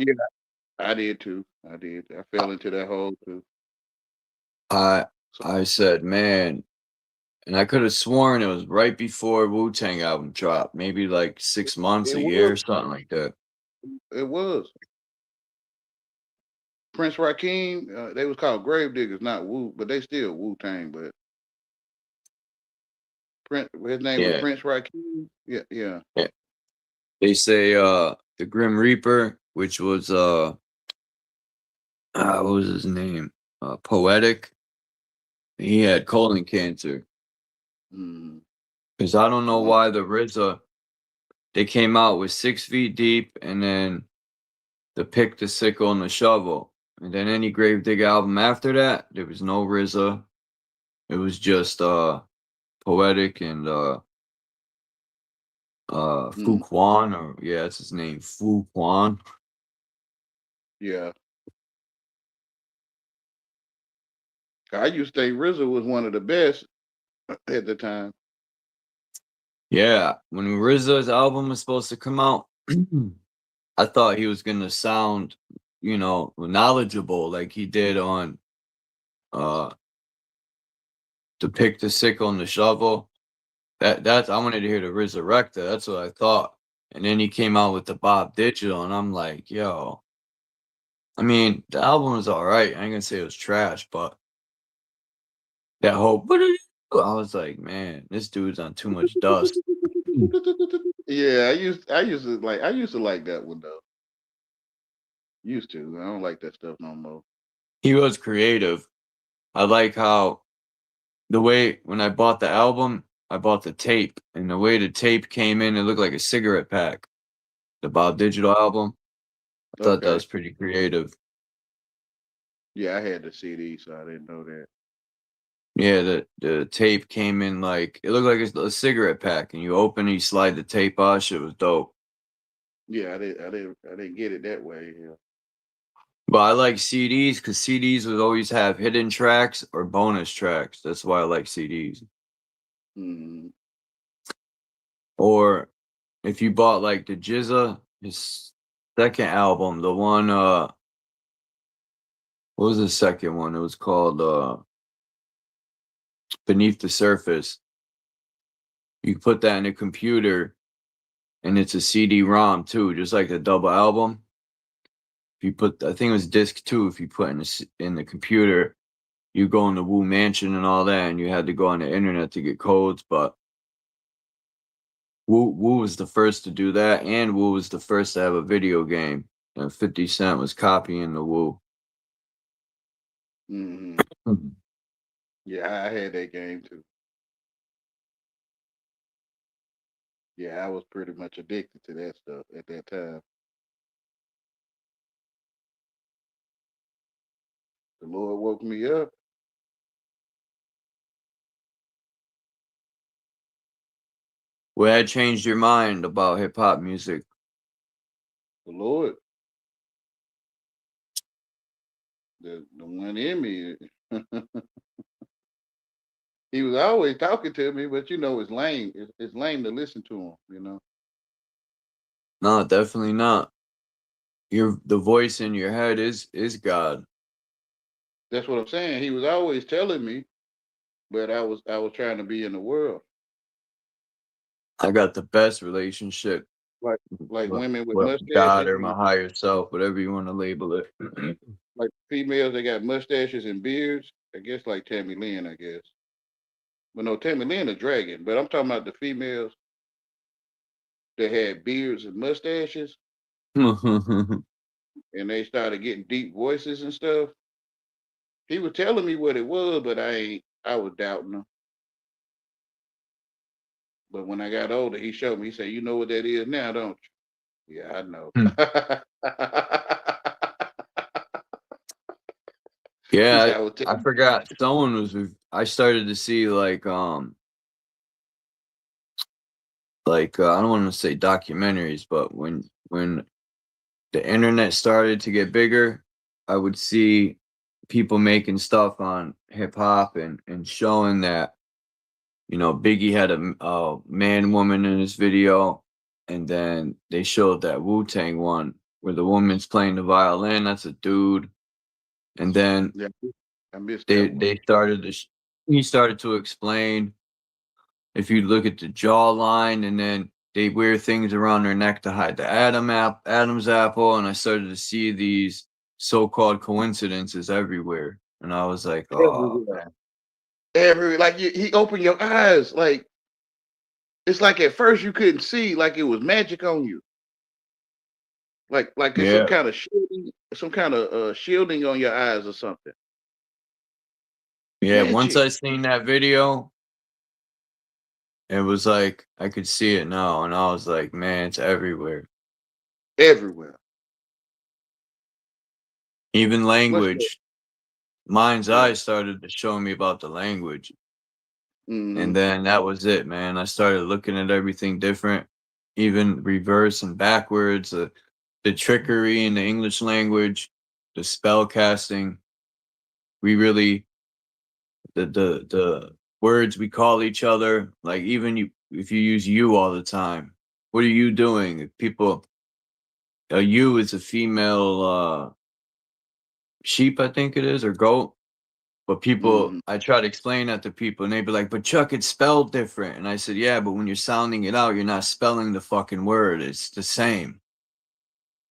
I did too. I fell into that hole too. I said, man, and I could have sworn it was right before Wu-Tang album dropped, maybe like 6 months, a year, something like that. It was. Prince Rakeem, they was called Gravediggers, not Wu, but they still Wu-Tang, but his name was Prince Rakeem. Yeah. They say the Grim Reaper, which was what was his name? Poetic. He had colon cancer. Because I don't know why the RZA, they came out with 6 feet deep and then the pick, the sickle, and the shovel. And then any Gravedigger album after that, there was no RZA. It was just Poetic and Fu Quan, or yeah, that's his name, Fu Quan. Yeah. I used to think RZA was one of the best at the time. Yeah, when RZA's album was supposed to come out, I thought he was gonna sound, you know, knowledgeable like he did on To Pick the Sickle and the Shovel. That's I wanted to hear the Resurrector. That's what I thought. And then he came out with the Bob Digital, and I'm like, yo. I mean, the album was all right. I ain't gonna say it was trash, but that whole I was like, man, this dude's on too much dust. Yeah, I used to like that one though. Used to. I don't like that stuff no more. He was creative. I like how the way when I bought the album, I bought the tape, and the way the tape came in, it looked like a cigarette pack. The Bob Digital album. I thought that was pretty creative. Yeah, I had the CD, so I didn't know that. Yeah, the tape came in like it looked like a cigarette pack, and you open it, you slide the tape off. Shit was dope. Yeah, I didn't get it that way. Yeah. But I like CDs because CDs would always have hidden tracks or bonus tracks. That's why I like CDs. Mm-hmm. Or if you bought like the GZA, his second album, the one what was the second one? It was called Beneath the Surface. You put that in a computer and it's a CD-ROM too, just like the double album. If you put, I think it was disc 2, if you put in the computer, you go in the Wu Mansion and all that, and you had to go on the internet to get codes, but Wu was the first to do that, and Wu was the first to have a video game, and 50 Cent was copying the Wu. Mm-hmm. Yeah, I had that game too. Yeah, I was pretty much addicted to that stuff at that time. The Lord woke me up. What had changed your mind about hip hop music? The Lord. The one in me. He was always talking to me, but you know, it's lame. It's lame to listen to him, you know. No, definitely not. The voice in your head is God. That's what I'm saying. He was always telling me, but I was trying to be in the world. I got the best relationship Like women with with mustaches. God or my higher self, whatever you want to label it. Like females that got mustaches and beards. I guess like Tammy Lynn, I guess. But no, Tammy Lynn a dragon. But I'm talking about the females that had beards and mustaches. And they started getting deep voices and stuff. He was telling me what it was, but I was doubting him. But when I got older, he showed me. He said, "You know what that is now, don't you?" Yeah, I know. Yeah, I forgot. Someone was. I started to see like I don't want to say documentaries, but when the internet started to get bigger, I would see people making stuff on hip hop and showing that, you know, Biggie had a man woman in his video, and then they showed that Wu-Tang one where the woman's playing the violin. That's a dude, and then Yeah, I missed they that one. they started to he started to explain if you look at the jawline, and then they wear things around their neck to hide the Adam's apple, and I started to see these so-called coincidences everywhere, and I was like, oh man. Like he opened your eyes. Like it's like at first you couldn't see, like it was magic on you. Like it's Yeah. some kind of shielding on your eyes or something. Yeah, once Magic. I seen that video, it was like I could see it now, and I was like, man, it's everywhere. Everywhere. Even What's that? language. Mind's Yeah. Eye started to show me about the language. Mm-hmm. And then that was it, man. I started looking at everything different, even reverse and backwards, the trickery in the English language, the spell casting. We really the words we call each other, like even you if you use you all the time, what are you doing? If people a you is a female sheep, I think it is, or goat. But people, Mm-hmm. I try to explain that to people, and they'd be like, "But Chuck, it's spelled different." And I said, "Yeah, but when you're sounding it out, you're not spelling the fucking word. It's the same,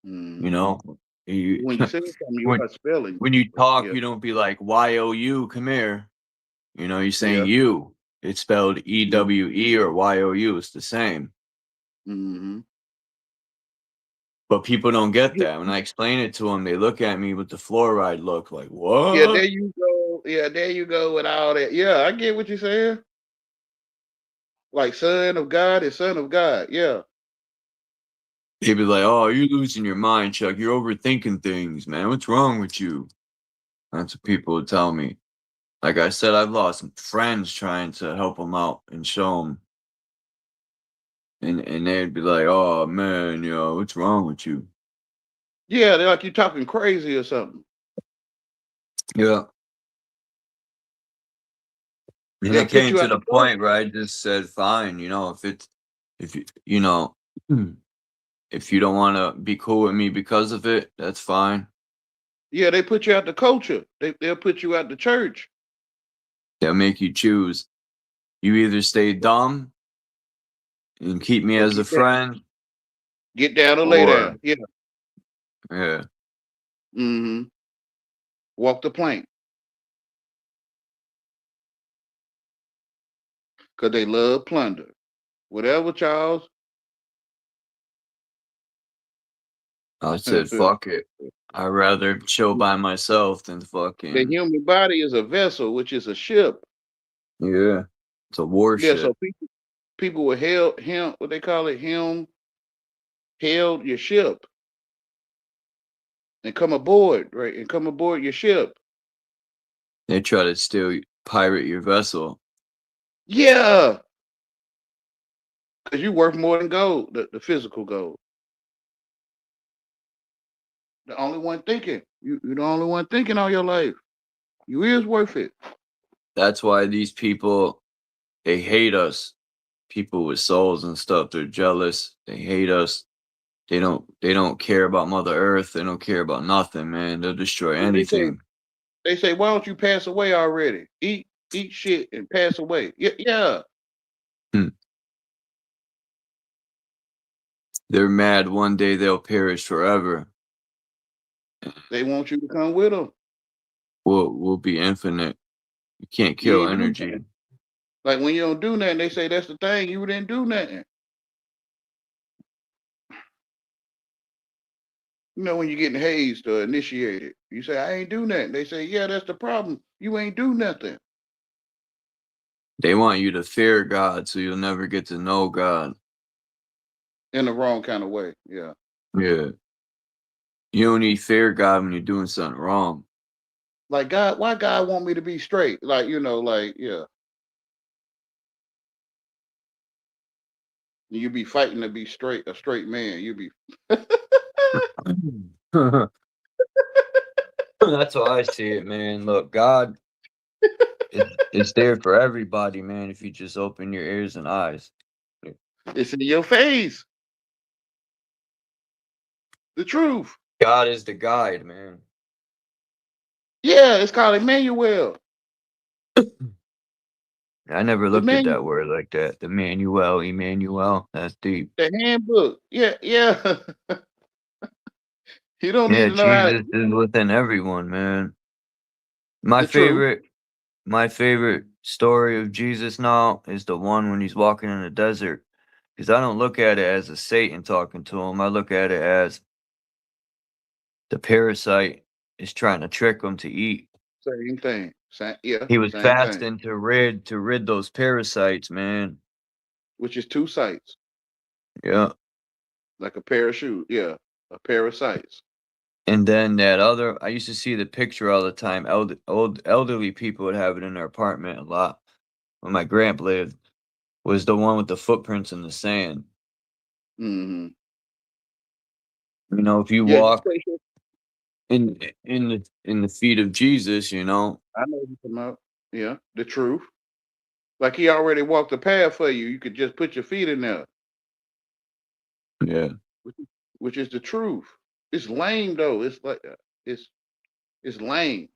Mm-hmm. you know." You, When you say something, you when are spelling. when you talk, Yeah. you don't be like YOU, come here. You know, you're saying Yeah. you. It's spelled EWE or YOU. It's the same. Mm-hmm. But people don't get Yeah. that. When I explain it to them, they look at me with the fluoride look, like, Yeah, there "What?" you go. Yeah, there you go with all that. Yeah, I get what you're saying. Like son of God is son of God. Yeah. They'd be like, "Oh, you're losing your mind, Chuck. You're overthinking things, man. What's wrong with you?" That's what people would tell me. Like I said, I've lost some friends trying to help them out and show them. And they'd be like, "Oh, man, what's wrong with you?" Yeah, they're like you talking crazy or something. Yeah. And They'll it put came you to out the the door. point where I just said, "Fine, if if you don't want to be cool with me because of it, that's fine." Yeah, they put you out the culture. They'll put you out the church. They'll make you choose. You either stay dumb and keep me Or as a friend, get down or lay or down. Yeah. yeah. Mm-hmm. Walk the plank. Because they love plunder. Whatever, Charles. I said, "Fuck it. I'd rather chill by myself than The fucking." human body is a vessel, which is a ship. Yeah. It's a Yeah, so warship. people will held what they call it, held your ship and come aboard, right? And come aboard your ship. They try to steal, pirate your vessel. Yeah. Because you're worth more than gold, the physical gold. The only one thinking. You're the only one thinking all your life. You is worth it. That's why these people, they hate us. People with souls and stuff, they're jealous. They hate us. They don't care about Mother Earth. They don't care about nothing, man. They'll destroy Yeah, anything. they say, why don't you pass away already? Eat shit and pass away. Yeah. Hmm. They're mad one day they'll perish forever. They want you to come with them. We'll be infinite. You can't You kill ain't do energy. nothing. Like when you don't do nothing, they say that's the thing. You didn't do nothing. You know, when you're getting hazed or initiated, you say, I ain't do nothing. They say, yeah, that's the problem. You ain't do nothing. They want you to fear God so you'll never get to know God. In the wrong kind of way. Yeah. Yeah. You don't need fear God when you're doing something wrong. Like God, why God want me to be straight? Like, yeah. You be fighting to be straight, a straight man. You be That's how I see it, man. Look, God is there for everybody, man, if you just open your ears and eyes. it's in your face. The truth. God is the guide, man. Yeah, it's called Emmanuel. I never The looked at that manual, word like that. The Emmanuel. That's deep. the handbook. Yeah. You don't need Yeah, to know how Jesus is within everyone, man. My the truth. favorite story of Jesus now is the one when he's walking in the desert. Because I don't look at it as a Satan talking to him. I look at it as the parasite is trying to trick him to eat. Same thing. He was Same thing. fasting to rid those parasites, man. Which is two sights. Yeah. Like a pair of shoes. Yeah. A pair of sights. And then that other, I used to see the picture all the time. Elderly people would have it in their apartment a lot. When my grandpa lived, was the one with the footprints in the sand. Mm-hmm. You know, if you Yeah, walk in the feet of Jesus, you know. I know what you're talking about. Yeah, the truth. Like he already walked the path for you. You could just put your feet in there, Yeah. which is the truth. It's lame though. It's like it's lame.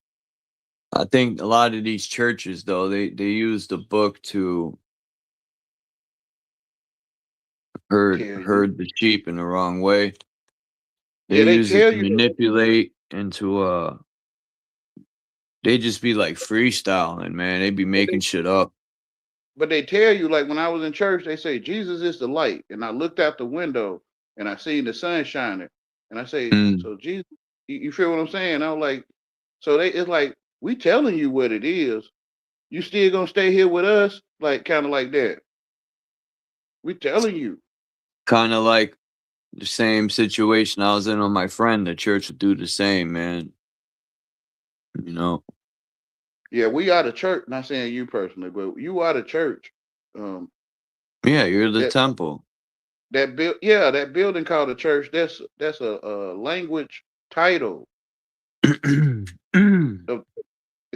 I think a lot of these churches though, they use the book to Tell you. herd the sheep in the wrong way. They Yeah, they use it tell to you, manipulate and to they just be like freestyling, man. They be making shit up. but they tell you like when I was in church, they say Jesus is the light, and I looked out the window and I seen the sun shining, and I say, so Jesus, you feel what I'm saying? I'm like, so it's like we telling you what it is. You still gonna stay here with us, like kind of like that. We telling you. Kind of like the same situation I was in with my friend. The church would do the same, man. You know. Yeah, we are the church. Not saying you personally, but you are the church. Yeah, you're the That temple. that building called the church. That's a language title. It's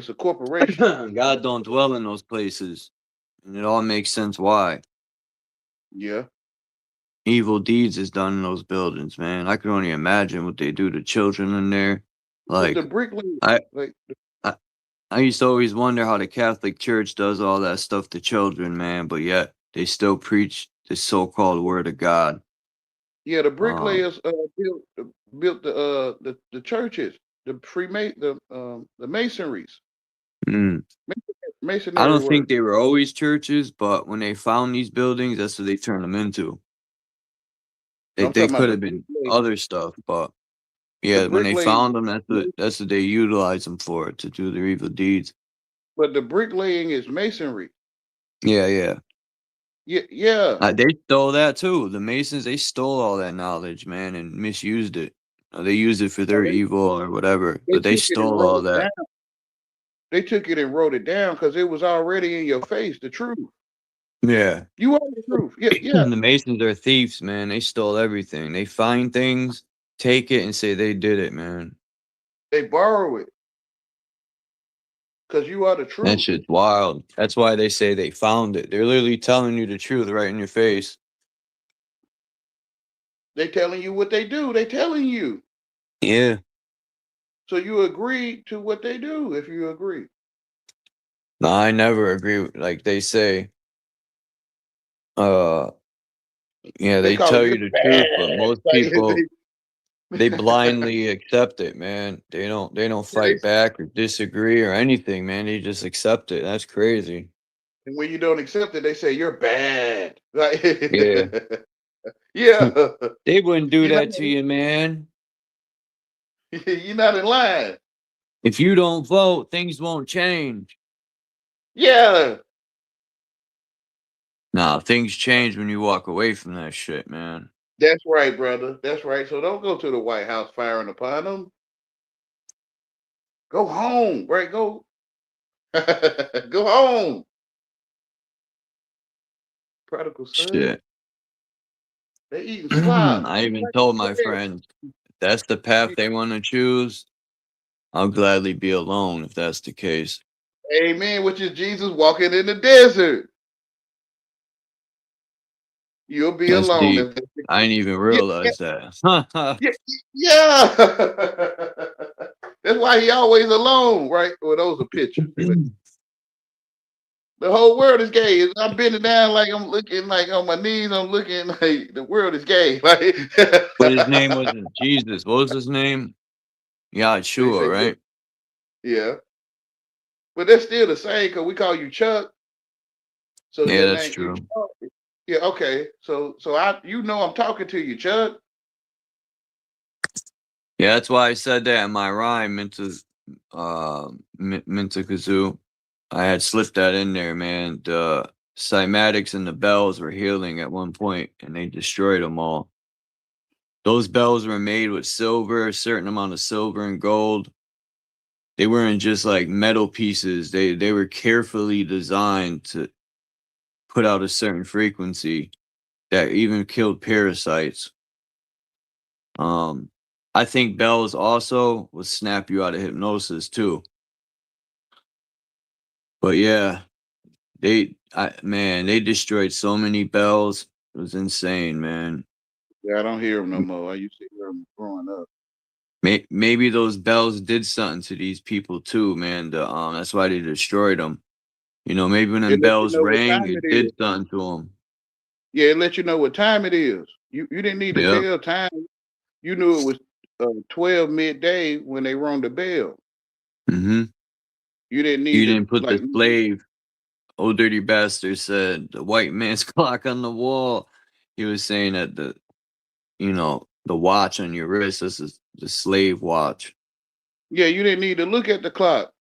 a corporation. God don't dwell in those places, and it all makes sense why. Yeah. Evil deeds is done in those buildings, man. I can only imagine what they do to children in there. Like the bricklayers, I used to always wonder how the Catholic Church does all that stuff to children, man, but yet they still preach the so-called word of God. Yeah, the bricklayers built the churches, the masonries. Masonry I don't work. think they were always churches, but when they found these buildings, that's what they turned them into. They could have been other stuff, but yeah, when they found them, that's what they utilized them for, to do their evil deeds. But the bricklaying is masonry. Yeah. Yeah. They stole that too. The Masons, they stole all that knowledge, man, and misused it. They used it for their evil or whatever, but they stole all that. They took it and wrote it down because it was already in your face, the truth. Yeah. You are the truth. Yeah. The Masons are thieves, man. They stole everything. They find things, take it, and say they did it, man. They borrow it. Because you are the truth. That shit's wild. That's why they say they found it. They're literally telling you the truth right in your face. They telling you what they do. They telling you. Yeah. So you agree to what they do if you agree. No, I never agree. Like they say, yeah, they tell you the truth, but most people they blindly accept it, man. They don't fight back or disagree or anything, man. They just accept it. That's crazy. And when you don't accept it, they say you're bad. Like, Yeah. Yeah. They wouldn't do that to you, man. You're not in line. If you don't vote, things won't change. Yeah. Nah, things change when you walk away from that shit, man. That's right, brother. That's right. So don't go to the White House firing upon them. Go home, right? Go home. Prodigal son. Shit. They eating slop. I even told my friends, if that's the path they want to choose, I'll gladly be alone if that's the case. Amen. Which is Jesus walking in the desert. You'll be That's alone. deep. I didn't even realize that. Yeah. That's why he always alone, right? Well, those are pictures. The whole world is gay. I'm bending down like I'm looking like on my knees. I'm looking like the world is gay. Like, but his name wasn't Jesus. What was his name? Yahshua, right? Yeah. But that's still the same because we call you Chuck. So yeah, that's true. Yeah, okay. So I'm talking to you, Chuck. Yeah, that's why I said that in my rhyme, Minta Kazoo. I had slipped that in there, man. The cymatics and the bells were healing at one point, and they destroyed them all. Those bells were made with silver, a certain amount of silver and gold. They weren't just like metal pieces. They were carefully designed to put out a certain frequency that even killed parasites. I think bells also will snap you out of hypnosis too. But yeah, they destroyed so many bells. It was insane, man. Yeah, I don't hear them no more. I used to hear them growing up. Maybe those bells did something to these people too, man. That's why they destroyed them. You know, maybe when them It let you bells know what rang, time it it did is. something to them. Yeah, it let you know what time it is. You didn't need to Yep. tell time. You knew it was 12 midday when they rung the bell. Mm-hmm. You didn't You need to didn't put like. the slave. Old dirty bastard said the white man's clock on the wall. He was saying that the watch on your wrist, this is the slave watch. Yeah, you didn't need to look at the clock.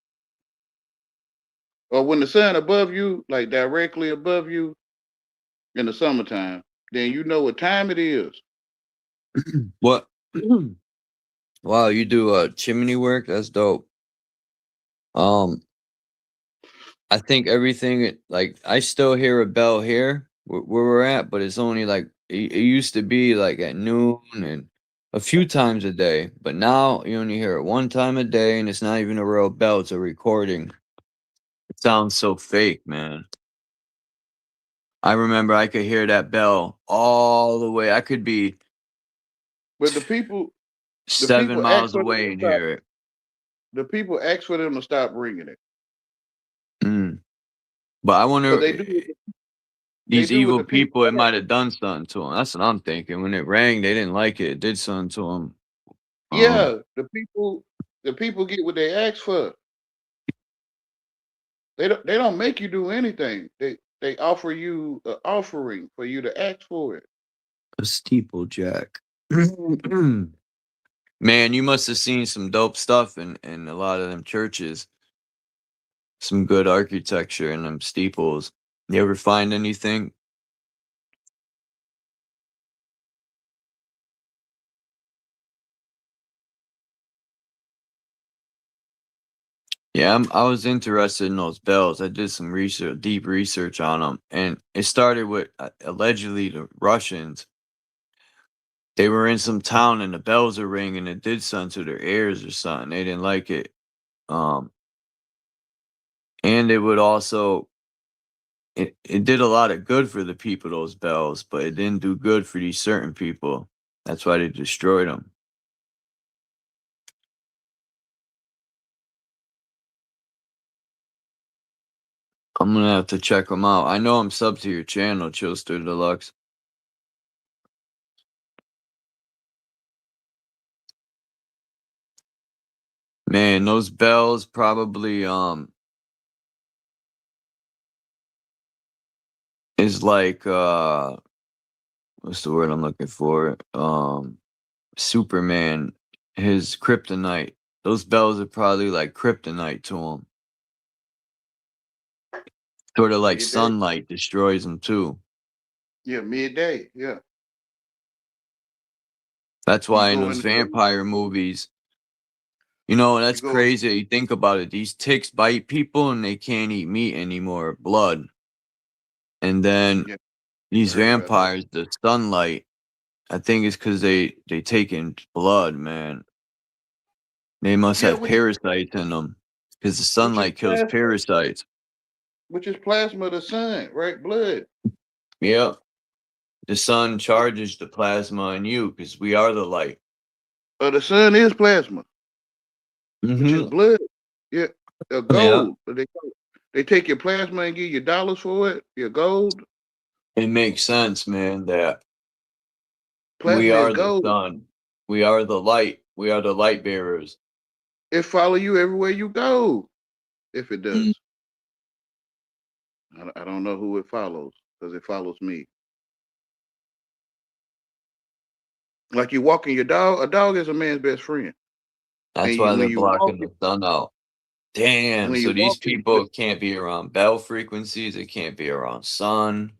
Or when the sun above you, like directly above you in the summertime, then you know what time it is. What? Wow, you do chimney work? That's dope. I think everything like I still hear a bell here where we're at, but it's only like it used to be like at noon and a few times a day, but now you only hear it one time a day, and it's not even a real bell; it's a recording. It sounds so fake, man. I remember I could hear that bell all the way. I could be But the people 7 ask miles for them away to and stop. hear it. The people ask for them to stop ringing it. Mm. But I But wonder, they these do what evil the people people, it ask. might have done something to them. That's what I'm thinking. When it rang, they didn't like it. It did something to them. Yeah, the people get what they ask for. They don't make you do anything. They offer you an offering for you to ask for it. A steeplejack. Man, you must have seen some dope stuff in a lot of them churches. Some good architecture in them steeples. You ever find anything? Yeah, I was interested in those bells. I did some research, deep research on them, and it started with allegedly the Russians. They were in some town and the bells are ringing. It did something to their ears or something. They didn't like it. Um, and it would also it did a lot of good for the people, those bells, but it didn't do good for these certain people. That's why they destroyed them. I'm gonna have to check them out. I know I'm sub to your channel, Chillster Deluxe. Man, those bells probably is like what's the word I'm looking for? Superman, his kryptonite. Those bells are probably like kryptonite to him. Sort of like Midday. sunlight destroys them too. Yeah, midday. Yeah. That's You why in go those in the vampire movies, that's you go crazy. You think about it. These ticks bite people and they can't eat meat anymore, blood. And then yeah, these I heard about that. vampires, the sunlight, I think it's because they take in blood, man. They must Yeah, have parasites in them because the which is sunlight kills plasma, parasites. which is plasma of the sun, right? Blood. Yep. The sun charges the plasma in you because we are the light. The sun is plasma, which is Mm-hmm. blood. Yeah, Yeah. gold. But they take your plasma and give you dollars for it. Your gold. It makes sense, man, that we Plasma is are the gold. sun. We are the light. We are the light bearers. It follow you everywhere you go. If it does, I don't know who it follows because it follows me. Like you walking your dog. A dog is a man's best friend. And That's why when they're you walk blocking it, the sun out. Damn. when So you these walk it, people can't be around bell frequencies. They can't be around sun.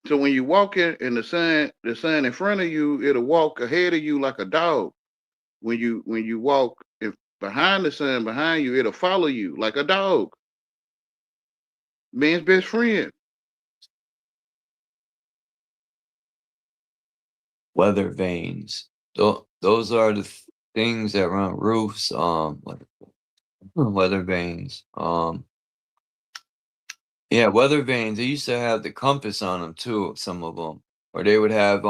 So when you walk in the sun in front of you, it'll walk ahead of you like a dog. When you walk behind the sun behind you, it'll follow you like a dog. Man's best friend. Weather vanes. Those are the things that run roofs. Weather vanes. Yeah, weather vanes. They used to have the compass on them too. Some of them, or they would have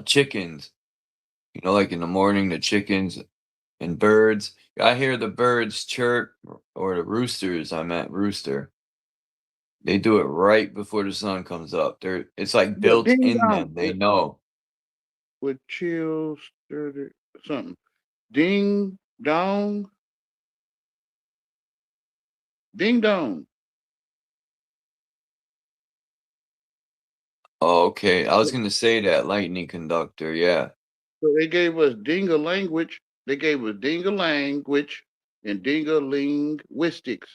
chickens. You know, like in the morning, the chickens and birds. I hear the birds chirp, or the roosters. I meant rooster. They do it right before the sun comes up. It's like But built ding in dong them. They know. with chills, something. Ding dong, ding dong. Oh, okay. I was gonna say that lightning conductor. Yeah. So they gave us dinga language. They gave us dinga language and dinga linguistics,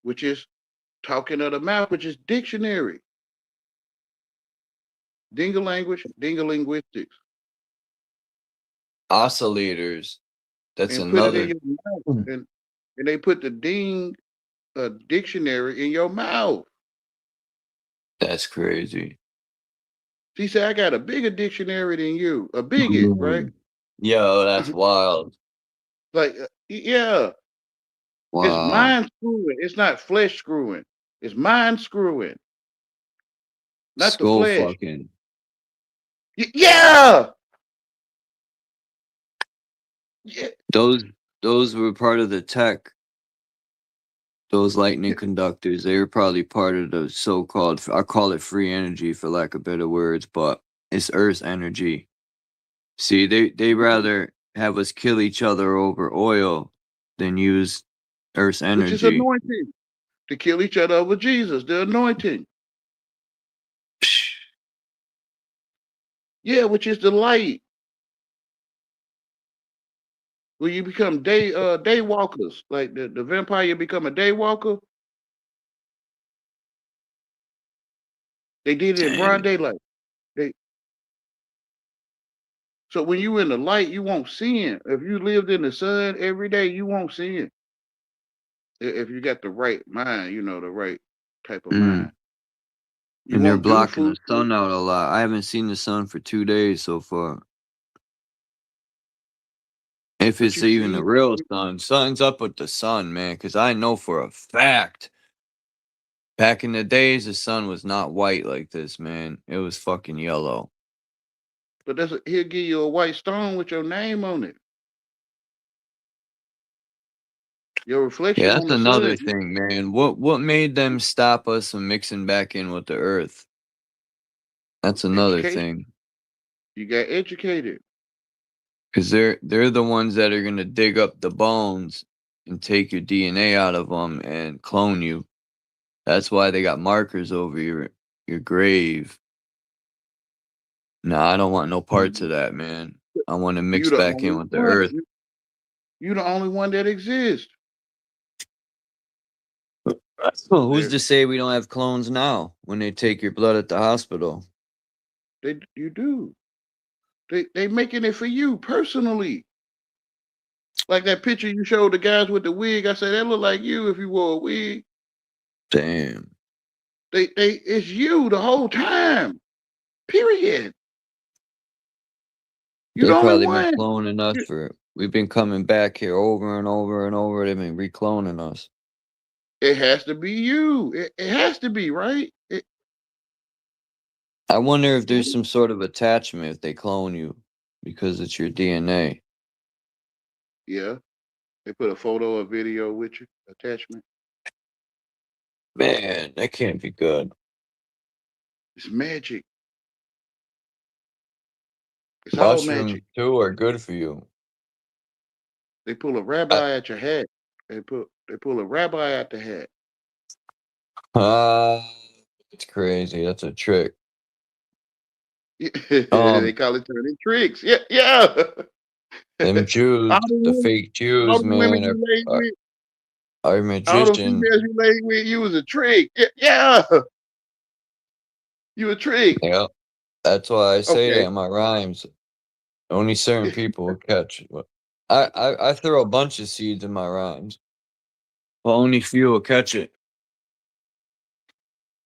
which is talking of the mouth, which is dictionary. Dinga language, dinga linguistics. Oscillators. That's And put it in another. your mouth. And they put the dictionary in your mouth. That's crazy. She said, I got a bigger dictionary than you. A bigot, right? Yo, that's wild. Like, yeah. Wow. It's mind screwing. It's not flesh screwing. It's mind screwing. Not the Skull flesh. fucking. Yeah. Yeah. Those were part of the tech. Those lightning conductors, they were probably part of the so-called, I call it free energy for lack of better words, but it's Earth's energy. See, they rather have us kill each other over oil than use Earth's energy. Which is anointing. To kill each other over Jesus, the anointing. Yeah, which is the light. When you become day walkers, like the vampire become a day walker. They did it in broad daylight. So when you in the light, you won't sin. If you lived in the sun every day, you won't sin. If you got the right mind, the right type of mind. You And they're won't do blocking the food. sun out a lot. I haven't seen the sun for 2 days so far. If it's even the real sun. Sun's up with the sun, man, because I know for a fact back in the days the sun was not white like this, man. It was fucking yellow. But he'll give you a white stone with your name on it. Your reflection. Yeah, that's on the another sun. thing, man. What made them stop us from mixing back in with the earth? That's another thing. You got educated. Because they're the ones that are gonna dig up the bones and take your DNA out of them and clone you. That's why they got markers over your grave. Nah, I don't want no parts of that, man. I want to mix back in with the earth. You're the only one that exists. Who's to say we don't have clones now when they take your blood at the hospital? You do. They making it for you personally. Like that picture you showed the guys with the wig. I said that look like you if you wore a wig. Damn. It's you the whole time. Period. They've probably been cloning us we've been coming back here over and over and over. They've been recloning us. It has to be you. It has to be, right? I wonder if there's some sort of attachment if they clone you because it's your DNA. Yeah. They put a photo or video with you, attachment. Man, that can't be good. It's magic. It's Mushrooms all magic. too are good for you. They pull a rabbi at your hat. They pull a rabbi at the hat. It's crazy. That's a trick. They call it turning tricks. Yeah. Them Jews, the fake Jews, man, Our All the magician. females you laid with, you was a trick. Yeah. You a trick. Yeah. That's why I say that Okay. in my rhymes. Only certain people will catch it. I throw a bunch of seeds in my rhymes, but only few will catch it.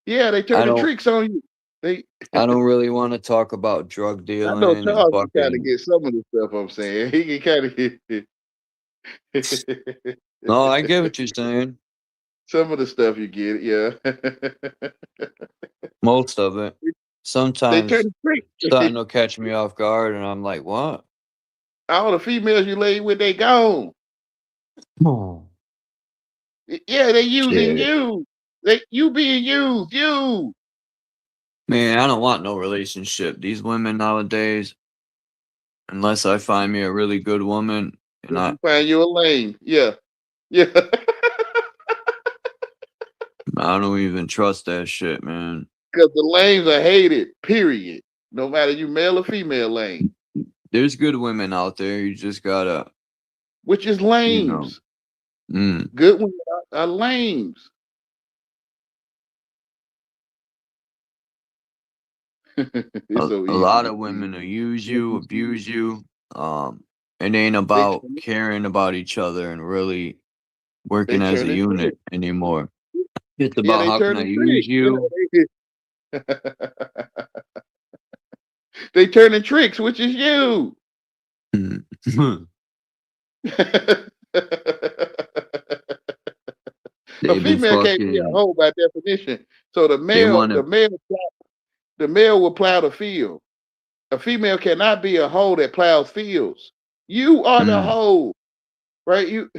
Yeah, they I turning don't. tricks on you. They I don't really want to talk about drug I know dealing and Charles can kind of fucking. get some of the stuff I'm saying. He can kind of No, I get what you're saying. some of the stuff you get, yeah. Most of it. They Sometimes turn trick. something will catch me off guard, and I'm like, "What?" All the females you laid with, they gone. Oh, Yeah, they using shit. you. You being used. You. Man, I don't want no relationship. These women nowadays, unless I find me a really good woman, and You find you a lame. Yeah. Yeah. I don't even trust that shit, man. Because the lames are hated, period. No matter you male or female lame. There's good women out there. You just gotta, Which is you know. lames. Good women are lames. It's so A easy lot to of see. women will use you, abuse you. It ain't about caring about each other and really working They as a turn it unit anymore. It's Yeah, about they how can turn I the use trick. you. They turning tricks, which is you. A They've been female can't be a fucking. hoe by definition. So the They male, want the to. male, the male will plow the field. A female cannot be a hoe that plows fields. You are the hoe, right? You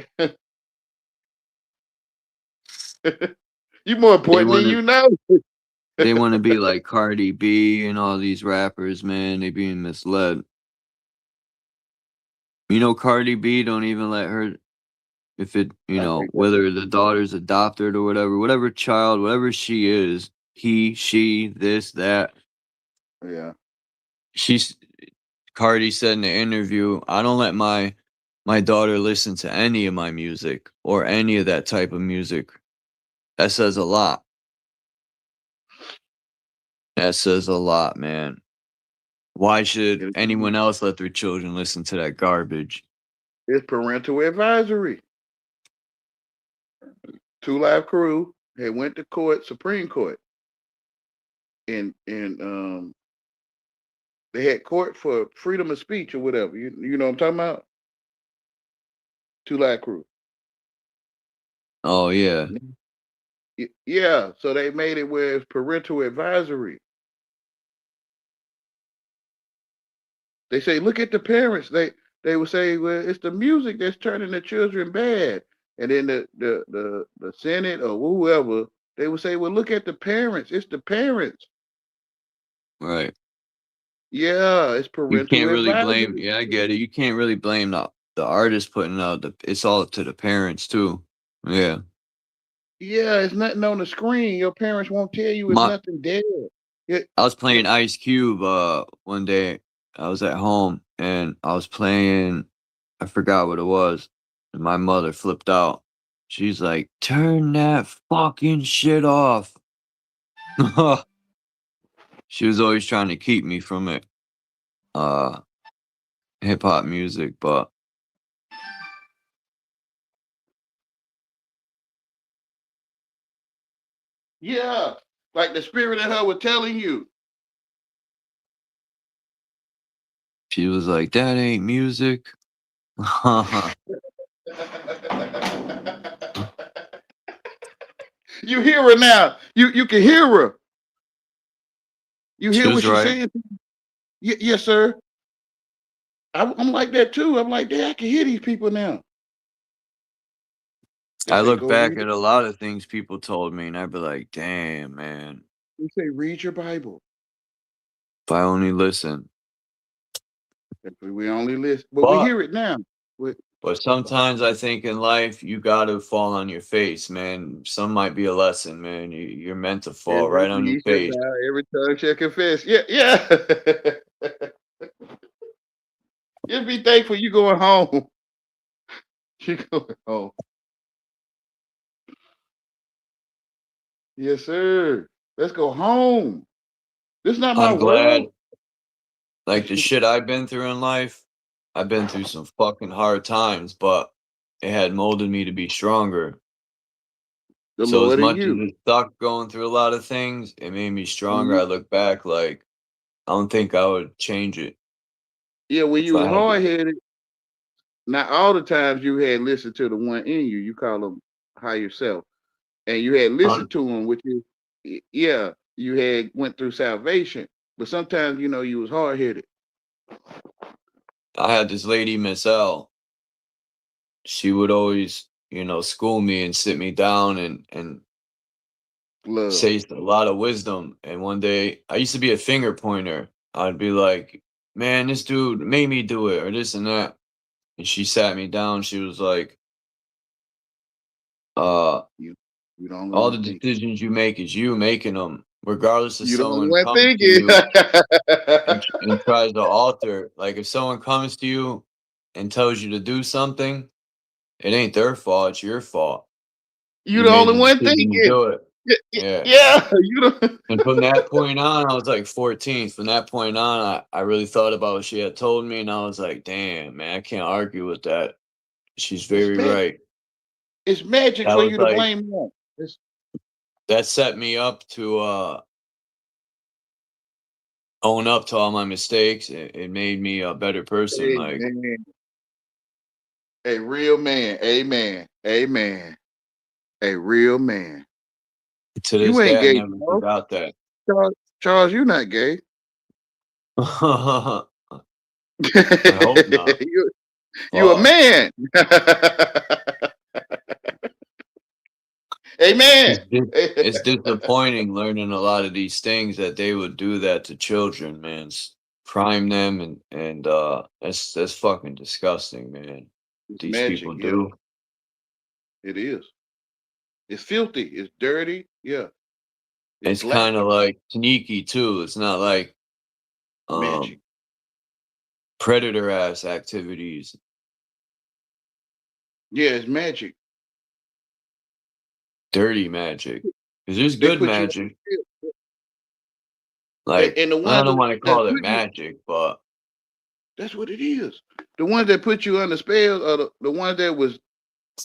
you more They important want than to. you know. They want to be like Cardi B and all these rappers, man. They being misled. You know, Cardi B don't even let her, if it, whether the daughter's adopted or whatever child, whatever she is, he, she, this, that. Yeah. She's Cardi said in the interview, I don't let my daughter listen to any of my music or any of that type of music. That says a lot. That says a lot, man. Why should anyone else let their children listen to that garbage? It's parental advisory. 2 Live Crew had went to court, Supreme Court, and they had court for freedom of speech or whatever. You know what I'm talking about? 2 Live Crew. Oh yeah. Yeah, so they made it where it's parental advisory. They say, look at the parents. They would say, well, it's the music that's turning the children bad. And then the Senate or whoever, they would say, well, look at the parents. It's the parents. Right. Yeah, it's You parental can't really blame. advisory. Yeah, I get it. You can't really blame the artist putting out it's all up to the parents too. Yeah. Yeah, it's nothing on the screen. Your parents won't tell you it's My nothing there. Yeah. I was playing Ice Cube one day. I was at home and I was playing, I forgot what it was. And my mother flipped out. She's like, "Turn that fucking shit off." She was always trying to keep me from it. Hip hop music, but Yeah, like the spirit of her was telling you. she was like, "That ain't music." You hear her now. You can hear her. You She hear what was she's right. saying? Yes, sir. I'm like that too. I'm like, yeah, I can hear these people now. They I say, look go back read at it. a lot of things people told me, and I'd be like, "Damn, man, They say, read your Bible. if I only listen." If we only listen, but we But hear it now. but sometimes I think in life you got to fall on your face, man. Some might be a lesson, man. You're meant to fall Every right on your knee shall face. bow, every tongue shall confess. Yeah, yeah. Just be thankful you going home. You going home. Yes, sir. Let's go home. This is not my I'm glad, world. like the shit I've been through in life, I've been through some fucking hard times, but it had molded me to be stronger. The So as Lord and much as you. it sucked going through a lot of things, it made me stronger. Mhm. I look back like I don't think I would change it Yeah, when if you I was had to. hard headed, not all the times you had listened to the one in you. You call them higher self, and you had listened to him, which is yeah, you had went through salvation. But sometimes you was hard headed. I had this lady, Miss L. She would always, school me and sit me down and Love. say a lot of wisdom. And one day, I used to be a finger pointer. I'd be like, "Man, this dude made me do it," or this and that. And she sat me down. She was like, You the only all one the thinking. decisions you make is you making them, regardless if You the only someone one comes to thinking. you and tries to alter. Like if someone comes to you and tells you to do something, it ain't their fault, it's your fault. You You the made only the one decision to thinking. do it. Yeah. Yeah, you don't. And from that point on, I was like 14. From that point on, I really thought about what she had told me, and I was like, damn, man, I can't argue with that. She's It's very magic. right. It's magic That for was you to like, blame them. that set me up to own up to all my mistakes. It made me a better person. Like, Amen. A real man. Amen. Amen. A real man. to You this ain't day, I gay, never Charles. forgot that. Charles, you not gay. I hope not. You a Fuck. man. Amen. It's disappointing learning a lot of these things that they would do that to children, man. Prime them and that's fucking disgusting, man. It's These magic, people yeah. do. It is. It's filthy. It's dirty. Yeah. It's black. kind of like sneaky too. It's not like Magic. predator ass activities. Yeah, it's magic. Dirty magic. Because there's They good put you magic. Like, and the I ones don't want to that call it put you, magic, but that's what it is. The ones that put you under spell are the ones that was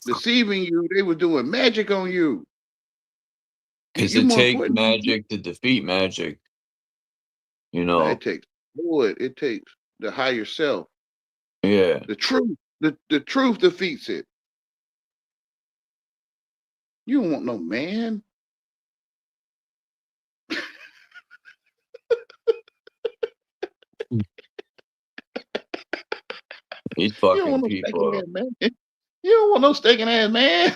deceiving you. They were doing magic on you. because You it more takes important. magic to defeat magic. No, it takes Lord. It takes the higher self. Yeah. The truth. The truth defeats it. You don't want no man. These You don't fucking want no stinking people. ass man. You don't want no stinking ass man.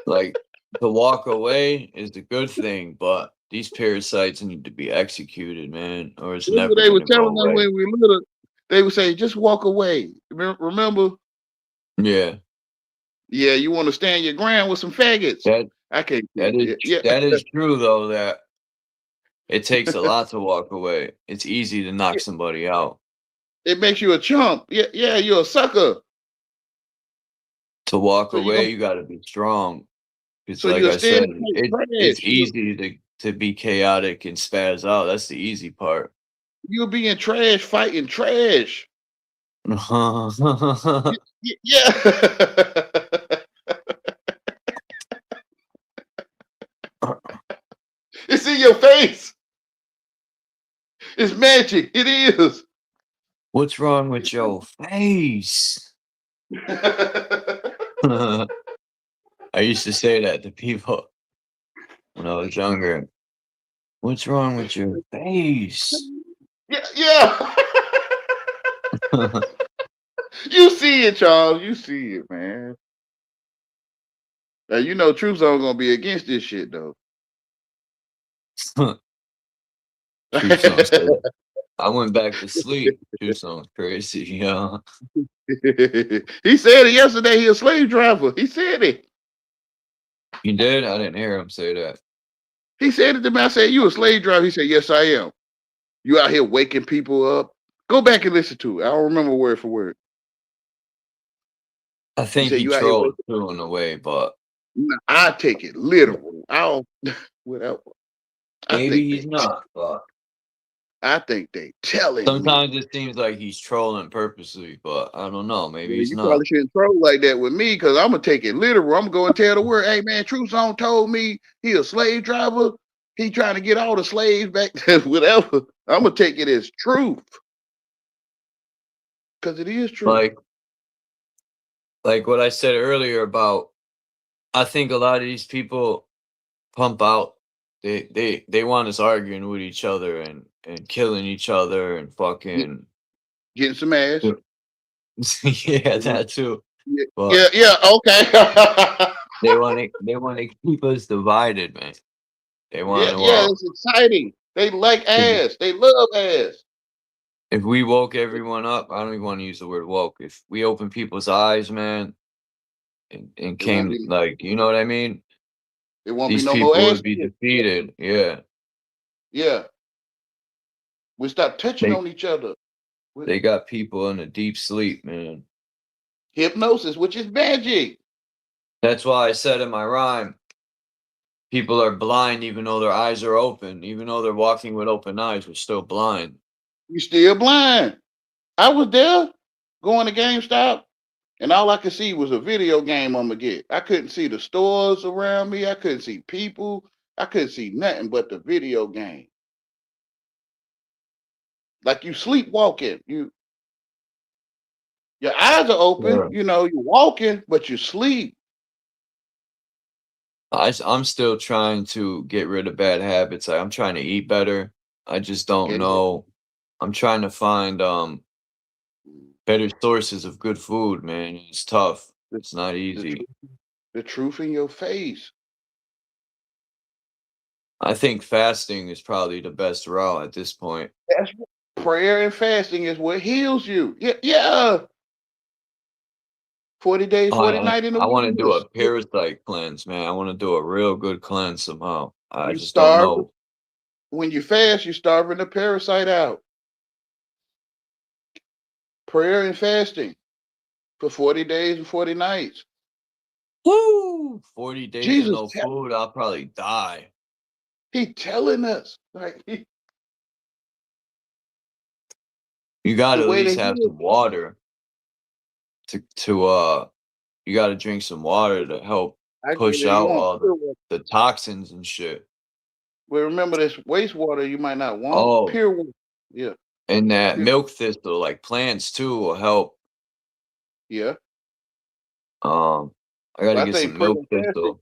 Like, to walk away is the good thing, but these parasites need to be executed, man, or it's That's never what they were gonna go telling us away. when we were little. They would say, "Just walk away." Remember? Yeah. Yeah, you want to stand your ground with some faggots. I can't. That is true though, that it takes a lot to walk away. It's easy to knock somebody out. It makes you a chump. Yeah, you're a sucker. To walk So you away, gonna- you gotta be strong. It's So like you'll I said, stand and fight it's trash. easy to be chaotic and spaz out. That's the easy part. You'll be in trash fighting trash. Yeah. It's in your face. It's magic. It is. What's wrong with your face? I used to say that to people when I was younger. What's wrong with your face? Yeah. You see it, Charles. You see it, man. Now you know Truth Zone gonna be against this shit though. Truth Song said, I went back to sleep. Truth Song's crazy, yeah. He said it yesterday. He a slave driver. He said it. You did? I didn't hear him say that. He said it to me. I said, "You a slave driver?" He said, "Yes, I am." You out here waking people up. Go back and listen to it. I don't remember word for word. I think said he you out here trolled too in a way, but Nah, I take it literal. I'll whatever. Maybe he's not, but I think they telling me. sometimes it seems like he's trolling purposely, but I don't know. Maybe Yeah, he's you not. probably shouldn't troll like that with me because I'm gonna take it literal. I'm gonna go and tell the world, hey man, True Song told me he a slave driver. He trying to get all the slaves back to whatever. I'm gonna take it as truth. Because it is true. Like what I said earlier about, I think a lot of these people pump out. They want us arguing with each other and killing each other and fucking getting some ass. Yeah, that too. Yeah, But yeah, okay. they want to keep us divided, man. They want yeah, to. it's exciting. They like ass. They love ass. If we woke everyone up, I don't even want to use the word woke. If we open people's eyes, man, and came like, you know what I mean? It won't These be no more people ass. would be defeated. Yeah. Yeah. We stop touching on each other. They got people in a deep sleep, man. Hypnosis, which is magic. That's why I said in my rhyme, people are blind even though their eyes are open. Even though they're walking with open eyes, we're still blind. You still blind. I was there going to GameStop, and all I could see was a video game I'm gonna get. I couldn't see the stores around me. I couldn't see people. I couldn't see nothing but the video game. Like you sleepwalking. Your eyes are open. Yeah. You know, you're walking, but you sleep. I'm still trying to get rid of bad habits. Like, I'm trying to eat better. I just don't know. I'm trying to find better sources of good food, man. It's tough. It's not easy. The truth in your face. I think fasting is probably the best route at this point. That's prayer and fasting is what heals you. Yeah. 40 days, 40 nights in the I want to do wilderness. a parasite cleanse, man. I want to do a real good cleanse somehow. I You just don't starve. know. When you fast, you're starving the parasite out. Prayer and fasting for 40 days and 40 nights. Woo! 40 days Jesus of no food, I'll probably die. He telling us. Like You gotta the at way least that have he some water to you gotta drink some water to help I get push it. You out want all pure water. the toxins and shit. Well, remember this wastewater you might not want. Oh, Pure water. Yeah. and that Pure. milk thistle, like plants too, will help. Yeah. I gotta I get think some prayer milk and thistle.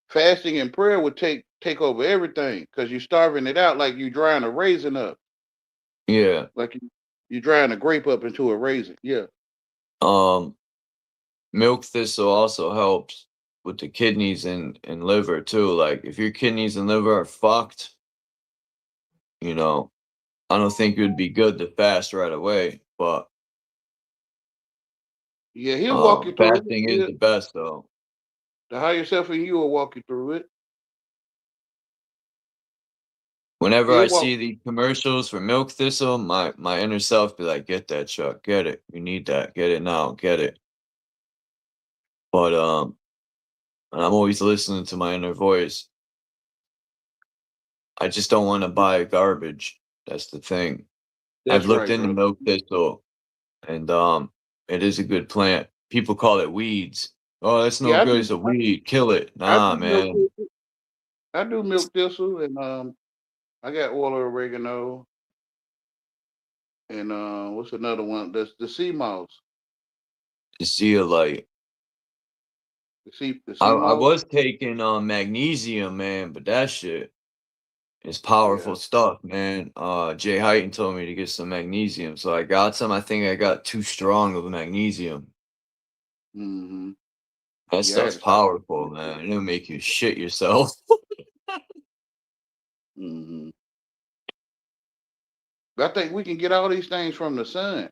fasting and prayer would take over everything because you're starving it out like you drying a raisin up. Yeah. Like you drying a grape up into a raisin. Yeah. Milk thistle also helps with the kidneys and liver too. Like if your kidneys and liver are fucked, you know, I don't think it would be good to fast right away, but Yeah, he'll walk you through fasting is it. the best though. The higher self in you will walk you through it. Whenever He'll I walk. see the commercials for milk thistle, my inner self be like, get that, Chuck, get it. You need that. Get it now, get it. But and I'm always listening to my inner voice. I just don't want to buy garbage. That's the thing. That's I've looked right, into bro. milk thistle, and it is a good plant. People call it weeds. Oh, that's no Yeah, good. It's a weed. Kill it. Nah, man. I do milk thistle and I got oil of oregano and what's another one? That's the sea moss. The zeolite. The sea I moss. was taking magnesium, man, but that shit is powerful stuff, man. Jay Heighton told me to get some magnesium, so I got some. I think I got too strong of magnesium. Mm-hmm. That stuff's powerful, man. It'll make you shit yourself. Mm-hmm. I think we can get all these things from the sun.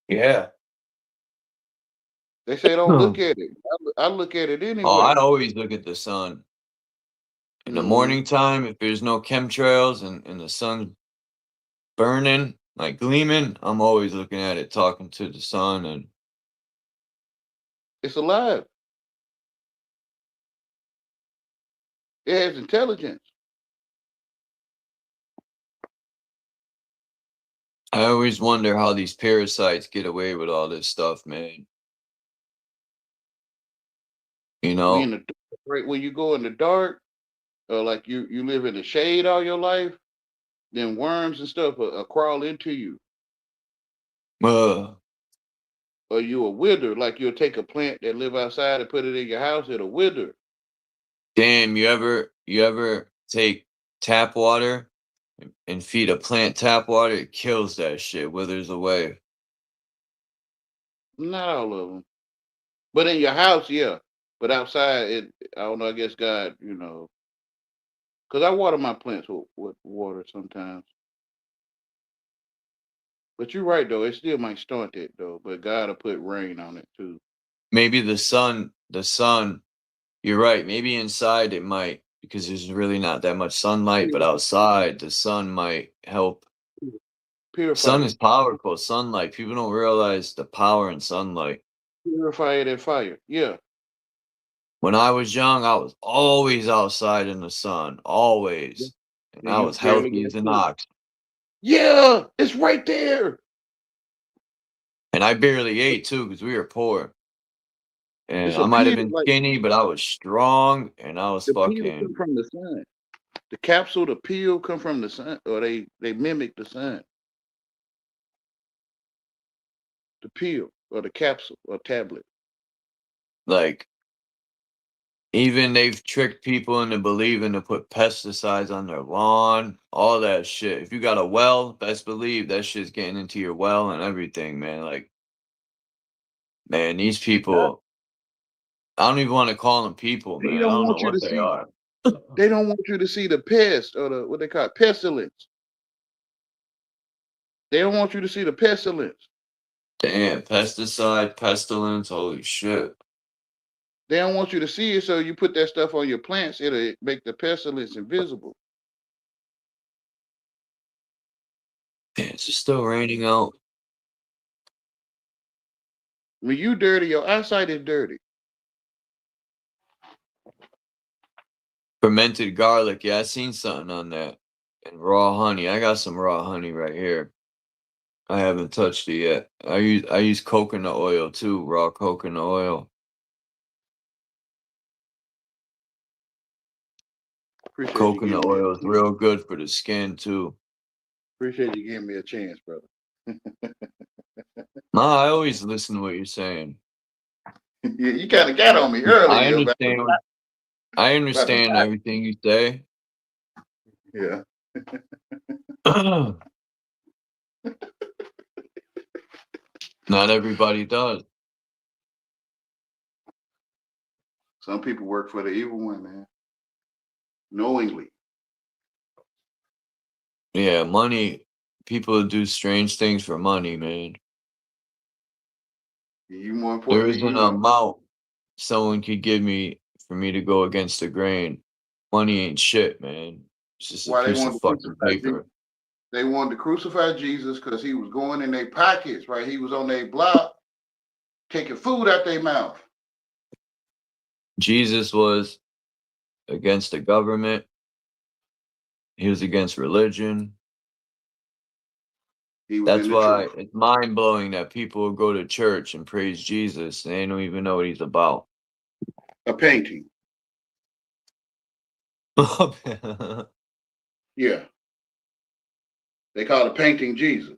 Yeah. They say don't look at it. I look at it anyway. Oh, I always look at the sun. In the morning time, if there's no chemtrails and the sun's burning, like gleaming, I'm always looking at it, talking to the sun, and It's alive. It has intelligence. I always wonder how these parasites get away with all this stuff, man. You We in know? the dark, right when you go in the dark, like you live in the shade all your life, then worms and stuff crawl into you. Uh, Or you will wither, like you'll take a plant that live outside and put it in your house, it'll wither. damn, you ever take tap water and feed a plant tap water? It kills that shit, withers away. Not all of them. But in your house, yeah. But outside, I don't know, I guess God, because I water my plants with water sometimes. But you're right, though. It still might stunt it, though. But God will put rain on it, too. Maybe the sun, you're right. Maybe inside it might, because there's really not that much sunlight, but outside the sun might help. Purify Sun it. is powerful. Sunlight. People don't realize the power in sunlight. Purify it in fire. Yeah. When I was young, I was always outside in the sun. Always. And And I you was barely healthy get as an to it. ox. Yeah, it's right there. And I barely ate too, because we were poor. And It's I a might have peel, been like skinny, but I was strong, and I was the peel come fucking. from the sun. The capsule, the peel come from the sun, or they mimic the sun. The peel or the capsule or tablet. Like, even they've tricked people into believing to put pesticides on their lawn, all that shit. If you got a well, best believe that shit's getting into your well and everything, man. Like, man, these people, I don't even want to call them people, They man. I don't don't know want you what to they see. are. They don't want you to see the pest or the what they call it, pestilence. They don't want you to see the pestilence. Damn, pesticide, pestilence, holy shit. They don't want you to see it, so you put that stuff on your plants, it'll make the pestilence invisible. Damn, is it still raining out? When you dirty, your eyesight is dirty. Fermented garlic. Yeah, I seen something on that. And raw honey. I got some raw honey right here. I haven't touched it yet. I use coconut oil too, raw coconut oil. Appreciate you giving Coconut me oil is real good for the skin too. appreciate you giving me a chance, brother. Nah, I always listen to what you're saying. Yeah, you kind of got on me earlier. I understand. I understand the- everything you say. Yeah. Not everybody does. Some people work for the evil one, man. Knowingly. Yeah, money. People do strange things for money, man. You more There important is than an you know. amount someone could give me for me to go against the grain. Money ain't shit, man. It's just a Why they piece of wanted to fucking crucify Jesus? paper. They wanted to crucify Jesus because he was going in their pockets, right? He was on their block, taking food out their mouth. Jesus was against the government. He was against religion. He was That's in the why truth. it's mind blowing that people will go to church and praise Jesus and they don't even know what he's about. A painting. Yeah. They call it painting Jesus.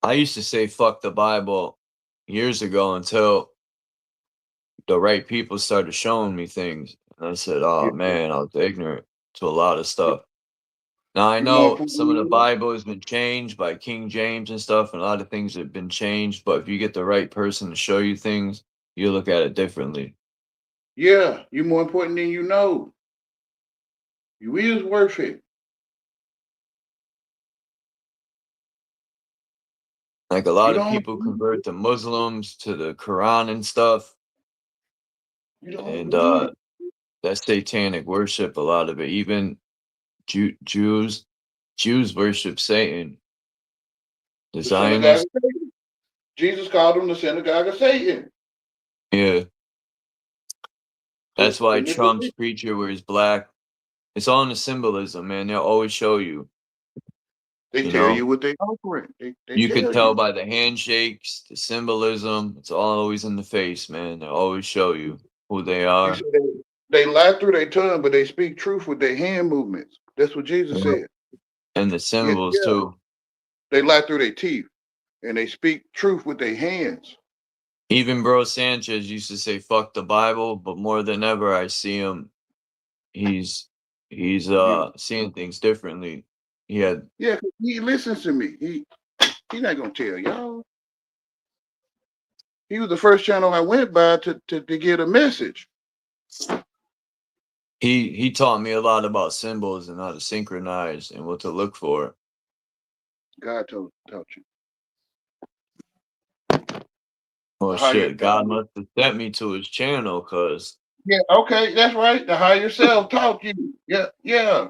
I used to say fuck the Bible years ago until the right people started showing me things. And I said, oh man, I was ignorant to a lot of stuff. Now I You more know important some of the than you Bible has been changed by King James and stuff, and a lot of things have been changed, but if you get the right person to show you things, you look at it differently. Yeah, you more important than you know. You is worth it. Like a lot You of don't people convert to Muslims, to the Quran and stuff, and believe. that's satanic worship, a lot of it. Even Jews worship Satan. The The synagogue Zionists, of Satan. Jesus called them the synagogue of Satan. yeah. That's why Trump's preacher wears black. It's all in the symbolism, man. They'll always show you. They tell you what they offering. You can tell by the handshakes, the symbolism. It's all always in the face, man. They always show you who they are. They lie through their tongue, but they speak truth with their hand movements. That's what Jesus said. And the symbols too. They lie through their teeth, and they speak truth with their hands. Even Bro Sanchez used to say "fuck the Bible," but more than ever, I see him. He's seeing things differently. Cause he listens to me. He's not gonna tell y'all. He was the first channel I went by to get a message. He taught me a lot about symbols and how to synchronize and what to look for. God taught you. Oh shit! God must have sent me to his channel, cause okay, that's right. The higher self taught you. Yeah.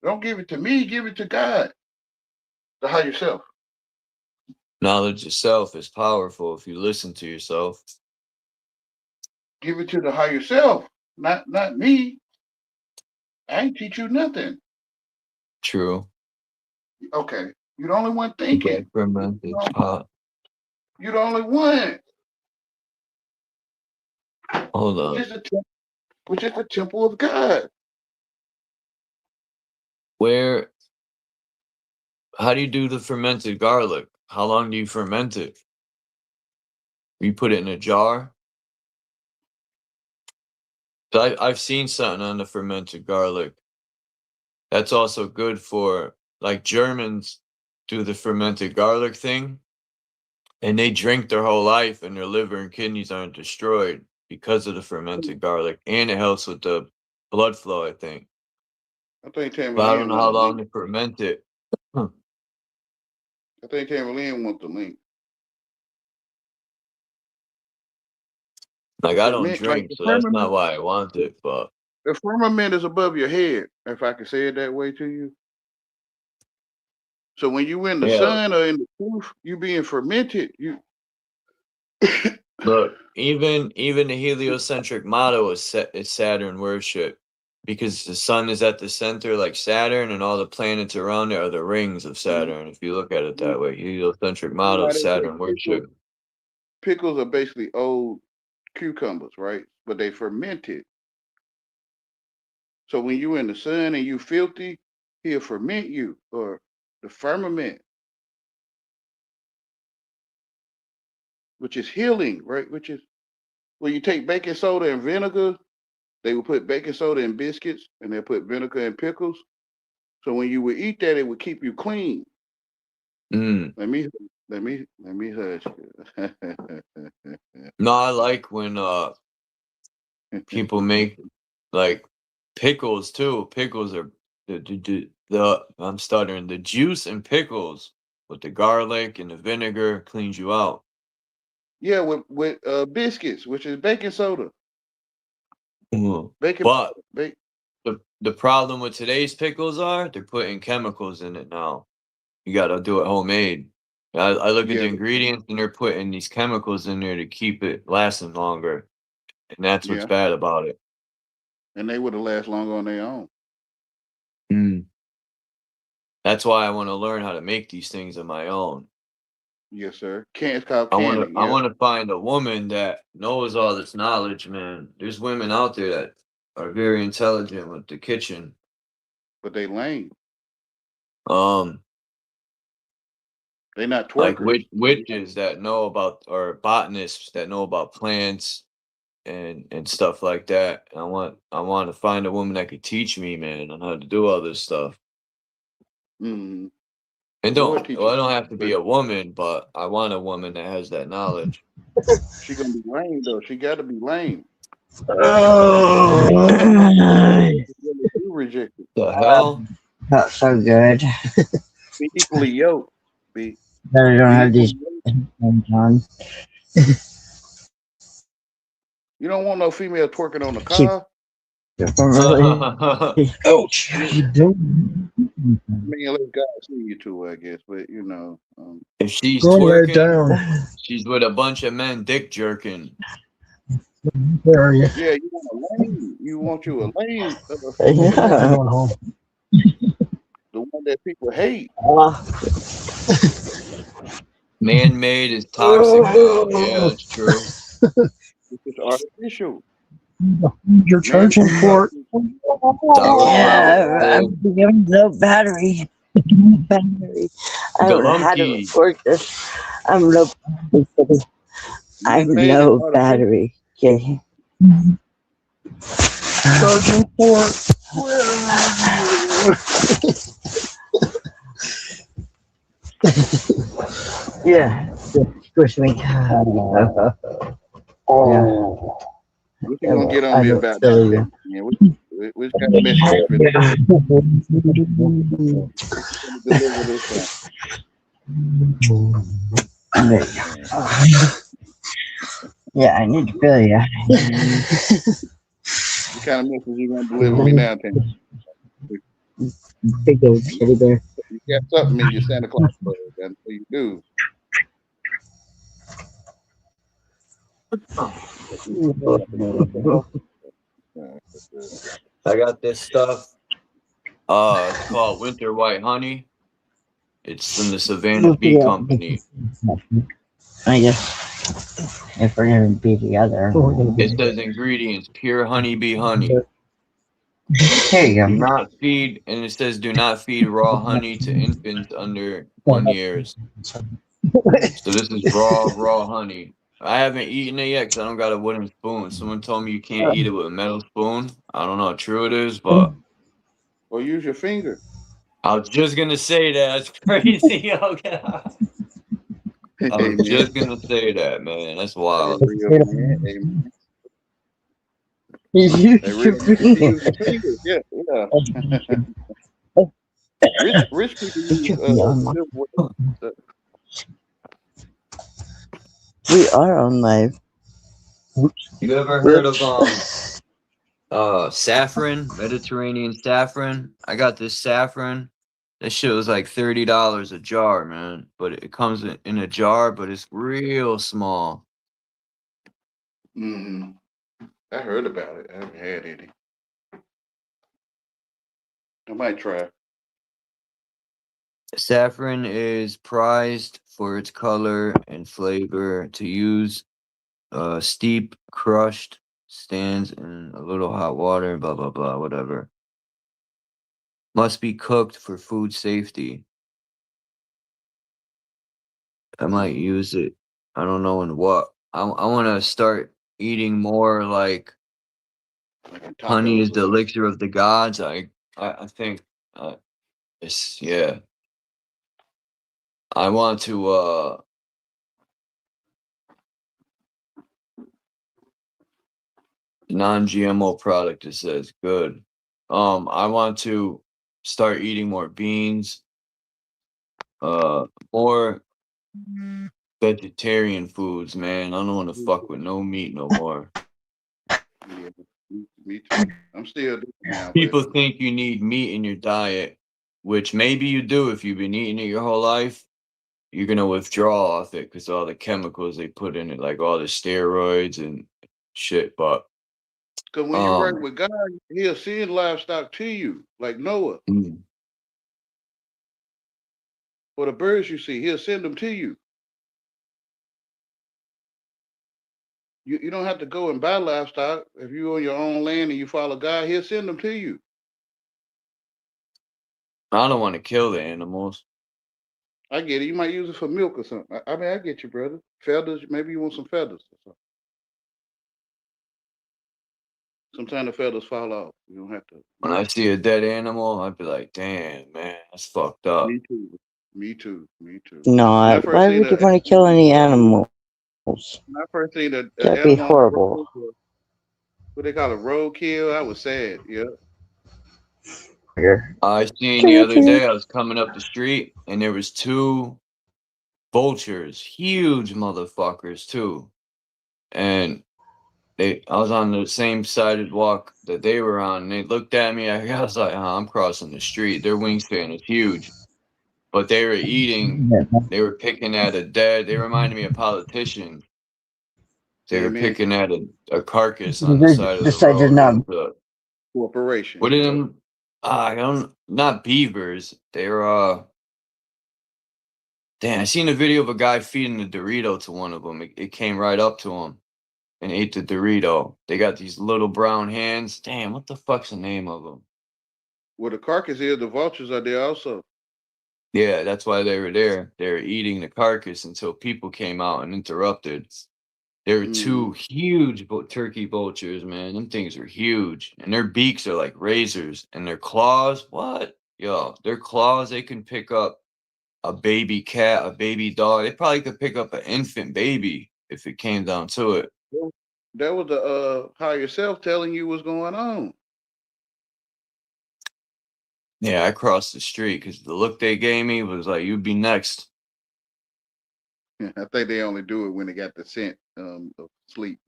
Don't give it to me. Give it to God. The higher self. Knowledge itself is powerful if you listen to yourself. Give it to the higher self, not me. I ain't teach you nothing. True. Okay. You're the only one thinking. You're the only one. Hold on. Which is the temple of God. How do you do the fermented garlic? How long do you ferment it? You put it in a jar? So I've seen something on the fermented garlic. That's also good for, like, Germans do the fermented garlic thing, and they drink their whole life and their liver and kidneys aren't destroyed because of the fermented garlic, and it helps with the blood flow, I think. I think But I don't know how long to ferment it. I think Tamberlin wants the link. Like, I don't drink, so that's not why I want it, but the firmament is above your head, if I can say it that way to you. So when you in the sun or in the truth, you being fermented. Look, even the heliocentric motto is Saturn worship, because the sun is at the center like Saturn, and all the planets around it are the rings of Saturn. If you look at it that way, heliocentric motto is Saturn worship. Pickles are basically old cucumbers, right? But they fermented. So when you in the sun and you filthy, he'll ferment you, or the firmament, which is healing, right? Which is when you take baking soda and vinegar, they will put baking soda in biscuits and they'll put vinegar in pickles. So when you would eat that, it would keep you clean. Let me hush. No, I like when people make, like, pickles too. Pickles are I'm stuttering. The juice and pickles with the garlic and the vinegar cleans you out. Yeah, with biscuits, which is baking soda. But the problem with today's pickles are they're putting chemicals in it now. You got to do it homemade. I look at the ingredients and they're putting these chemicals in there to keep it lasting longer, and that's what's bad about it. And they would have lasted longer on their own. That's why I want to learn how to make these things on my own. Yes, sir. It's called canning. I want to find a woman that knows all this knowledge, man. There's women out there that are very intelligent with the kitchen, but they lame. They not twerkers. Like witches that know about, or botanists that know about plants and stuff like that. I want to find a woman that could teach me, man, on how to do all this stuff. And I don't have to be a woman, but I want a woman that has that knowledge. She gonna be lame though. She gotta be lame. Rejected. The hell? Not so good. Be equally yoked. Better don't have these on. You don't want no female twerking on the car. Ouch. I mean, let God see you too, I guess. But you know, if she's twerking, she's with a bunch of men dick jerking. Where are you? Yeah, you want a lane. You want you a lane. I'm going home. The one that people hate. Man-made is toxic now. Yeah, that's true. It's artificial. You're charging for it. Yeah, I'm giving no battery. Battery. I haven't had it Galunky. before this. I'm low. I'm Man-made is low artificial. battery. Okay. Charging for it. Yeah. Squish me. Yeah. What you gonna get on I me don't about feel that? you. Man? Which kind of message you finna deliver this time? Yeah, I need to feel you. What kind of message you gonna deliver me now, Tim? Big old teddy bear. You got something in your Santa Claus bag. That's what you do. I got this stuff. It's called Winter White Honey. It's from the Savannah Bee Company. I guess if we're gonna be together. It says ingredients: pure honeybee honey. There you go. Do not feed, and it says do not feed raw honey to infants under 1 year. So this is raw honey. I haven't eaten it yet because I don't got a wooden spoon. Someone told me you can't eat it with a metal spoon. I don't know how true it is, but. Or use your finger. I was just gonna say that. That's crazy. Okay. I was just gonna say that, man. That's wild. Use your fingers. Yeah. Rich people use We are on live. You ever heard of saffron, Mediterranean saffron? I got this saffron. That shit was like $30 a jar, man. But it comes in a jar, but it's real small. Mm-hmm. I heard about it. I haven't had any. I might try. Saffron is prized for its color and flavor. To use steep, crushed, stands in a little hot water, blah, blah, blah, whatever. Must be cooked for food safety. I might use it. I don't know in what. I want to start eating more like honey is the elixir of the gods. I think it's, yeah. I want to non-GMO product, it says good. I want to start eating more beans, more vegetarian foods, man. I don't want to fuck with no meat no more. Yeah, me too. I'm still doing it now. People think you need meat in your diet, which maybe you do if you've been eating it your whole life. You're gonna withdraw off it because all the chemicals they put in it, like all the steroids and shit. But because when you work with God, He'll send livestock to you, like Noah. For the birds you see, He'll send them to you. You don't have to go and buy livestock. If you're on your own land and you follow God, He'll send them to you. I don't want to kill the animals. I get it. You might use it for milk or something. I mean, I get you, brother. Feathers. Maybe you want some feathers or something. Sometimes the feathers fall off. You don't have to. When I see a dead animal, I'd be like, damn, man, that's fucked up. Me too. Me too. Me too. No, why would you want to kill any animals? When I first seen the That'd be horrible. What they call it, roadkill, I was sad. Yeah. I seen the other day, I was coming up the street, and there was 2 vultures, huge motherfuckers too. And I was on the same sidewalk that they were on, and they looked at me. I was like, I'm crossing the street. Their wingspan is huge. But they were eating, they were picking at a dead, they reminded me of politicians. They Yeah, were man. picking at a carcass on the They side of the decided road. not. Corporation. What did them? I don't. Not beavers. They're Damn, I seen a video of a guy feeding a Dorito to one of them. It came right up to him and ate the Dorito. They got these little brown hands. Damn, what the fuck's the name of them? Well, the carcass is the vultures are there also. Yeah, that's why they were there. They were eating the carcass until people came out and interrupted. There were two huge turkey vultures, man. Them things are huge. And their beaks are like razors. And their claws, what? Yo, their claws, they can pick up a baby cat, a baby dog. They probably could pick up an infant baby if it came down to it. That was the higher self telling you what's going on. Yeah, I crossed the street because the look they gave me was like, you'd be next. I think they only do it when they got the scent of sleep.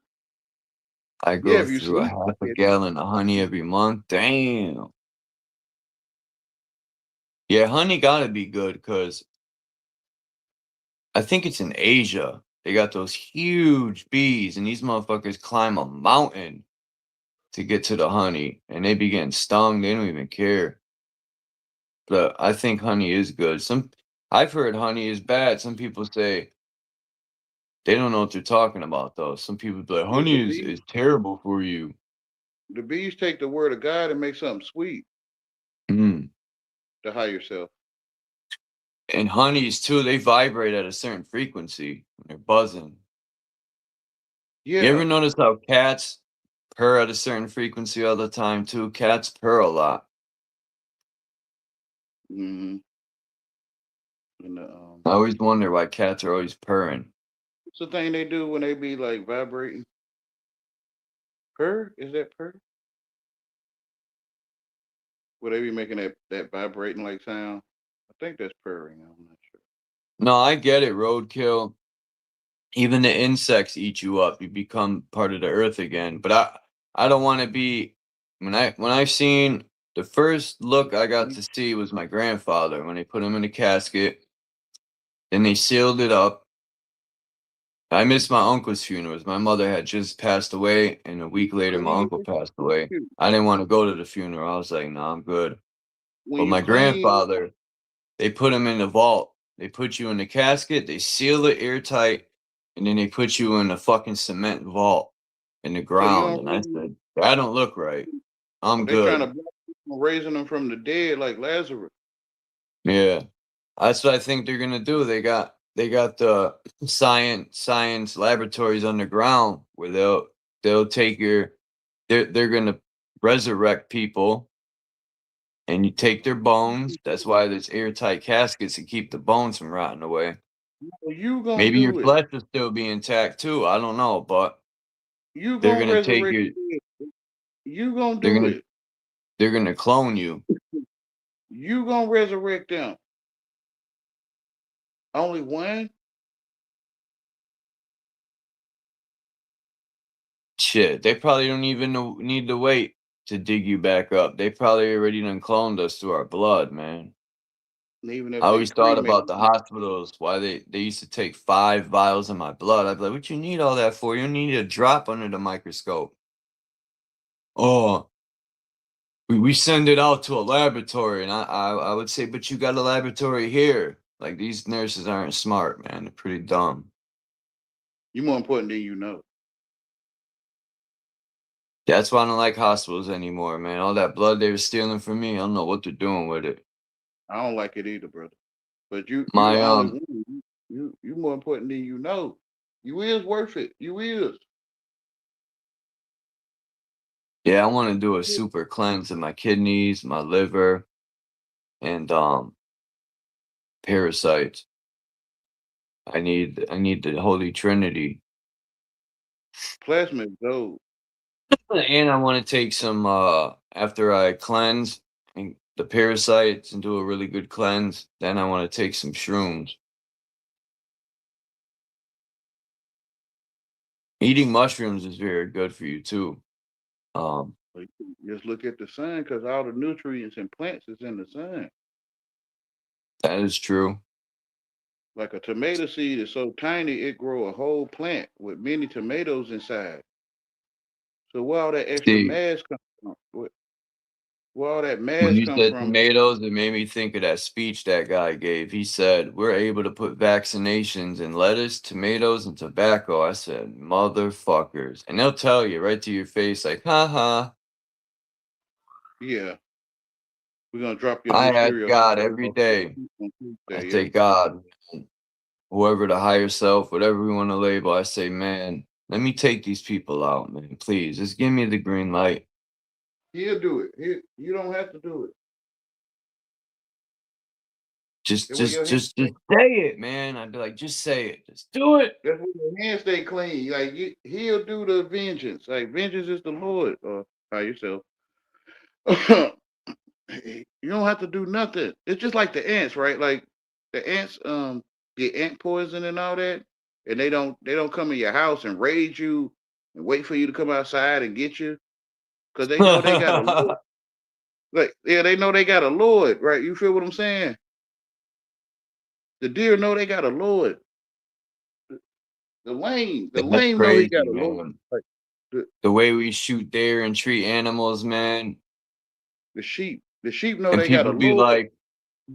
I go if you through a sleep, half a gallon of honey every month. Damn. Yeah, honey gotta be good because I think it's in Asia. They got those huge bees, and these motherfuckers climb a mountain to get to the honey, and they be getting stung. They don't even care. But I think honey is good. I've heard honey is bad. Some people say they don't know what they're talking about, though. Some people be like, Yeah, the honey bees, is terrible for you. the bees take the word of God and make something sweet Mm. to higher self. And honeys, too, they vibrate at a certain frequency when they're buzzing. Yeah. You ever notice how cats purr at a certain frequency all the time, too? Cats purr a lot. Mm-hmm. And I always wonder why cats are always purring. what's the thing they do when they be like vibrating? Purr? Is that purr? Would they be making that vibrating like sound? I think that's purring. I'm not sure. No, I get it, roadkill. Even the insects eat you up. You become part of the earth again. But I don't want to be when I've seen the first look I got to see was my grandfather when they put him in a casket. Then they sealed it up. I missed my uncle's funerals. My mother had just passed away, and a week later, my uncle passed away. I didn't want to go to the funeral. I was like, "No, I'm good." When But you my clean, grandfather, they put him in the vault. They put you in the casket. They seal it airtight, and then they put you in a fucking cement vault in the so you ground. don't And I really, said, "That don't look right. I'm they trying to good." block people raising them from the dead like Lazarus. Yeah, that's what I think they're gonna do. They got the science laboratories underground where they'll take they're gonna resurrect people, and you take their bones. That's why there's airtight caskets to keep the bones from rotting away. Well, you gonna Maybe your do it. flesh will still be intact too. I don't know, but You they're gonna gonna take resurrect your the dead. You gonna they're do gonna it. they're gonna clone you. You gonna resurrect them. Only one? Shit, they probably don't even need to wait to dig you back up. They probably already done cloned us through our blood, man. And even I if they always thought cremate, about the hospitals, why they used to take 5 vials of my blood. I'd be like, what you need all that for? You need a drop under the microscope. Oh, we send it out to a laboratory. And I would say, but you got a laboratory here. Like, these nurses aren't smart, man. They're pretty dumb. you more important than you know. That's why I don't like hospitals anymore, man. All that blood they were stealing from me, I don't know what they're doing with it. I don't like it either, brother. But you the My only one. You more important than you know. You is worth it. You is. Yeah, I want to do a super cleanse of my kidneys, my liver, and parasites. I need the Holy Trinity. Plasma is gold. And I want to take some after I cleanse and the parasites and do a really good cleanse, then I want to take some shrooms. Eating mushrooms is very good for you too. But just look at the sun because all the nutrients and plants is in the sun. That is true. Like a tomato seed is so tiny, it grow a whole plant with many tomatoes inside. So where all that extra See, mass come from? Where all that when mass you come said from? tomatoes, it made me think of that speech that guy gave. He said, "We're able to put vaccinations in lettuce, tomatoes, and tobacco." I said, "Motherfuckers." And they'll tell you right to your face, like, haha. Yeah, we're gonna drop you on I this ask cereal God every day. on I Tuesday. say, Yeah. God, whoever the higher self, whatever we want to label, I say, man, let me take these people out, man. Please, just give me the green light. He'll do it. You don't have to do it. Just, And when just, your hand, just, just say it, man. I'd be like, just say it. Just do it. that's when your hands stay clean. Like he'll do the vengeance. Like vengeance is the Lord, or by yourself. You don't have to do nothing. It's just like the ants, right? Like the ants get ant poison and all that, and they don't come in your house and raid you and wait for you to come outside and get you because they know they got a lord. Like yeah, they know they got a lord, right? You feel what I'm saying? The deer know they got a lord. The That's lame know he got crazy, a lord. man. Like The way we shoot deer and treat animals, man. the sheep know And they got a lord.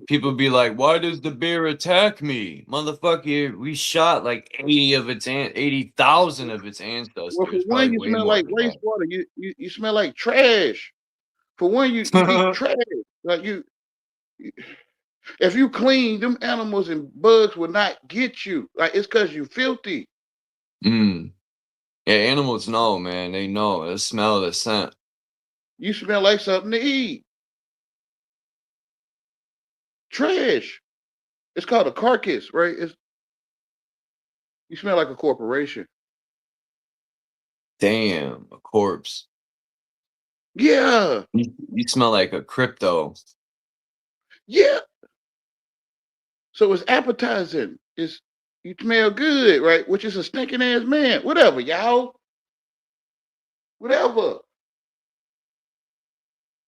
people be like, why does the bear attack me? Motherfucker, we shot like 80,000 of its Well, for ancestors, one, probably you way smell more like than that. wastewater. You smell like trash. For one, you eat trash. Like if you clean, them animals and bugs will not get you. Like it's because you filthy. Mm. Yeah, animals know, man. They know. They smell the scent. You smell like something to eat. Trash. It's called a carcass, right? You smell like a corporation. Damn, a corpse. Yeah. You smell like a crypto. Yeah. So it's appetizing. You smell good, right? Which is a stinking ass man. Whatever, y'all. Whatever.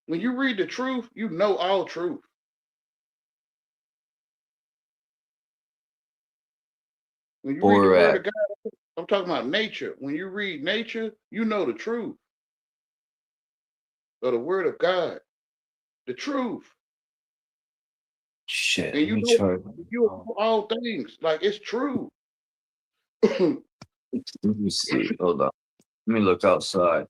When you read the truth, you know all truth. When you read the word of Borat. God, I'm talking about nature. When you read nature, you know the truth of the word of God. The truth. Shit, And let you me know try. you know all things. Like it's true. Let me see. Hold on. Let me look outside.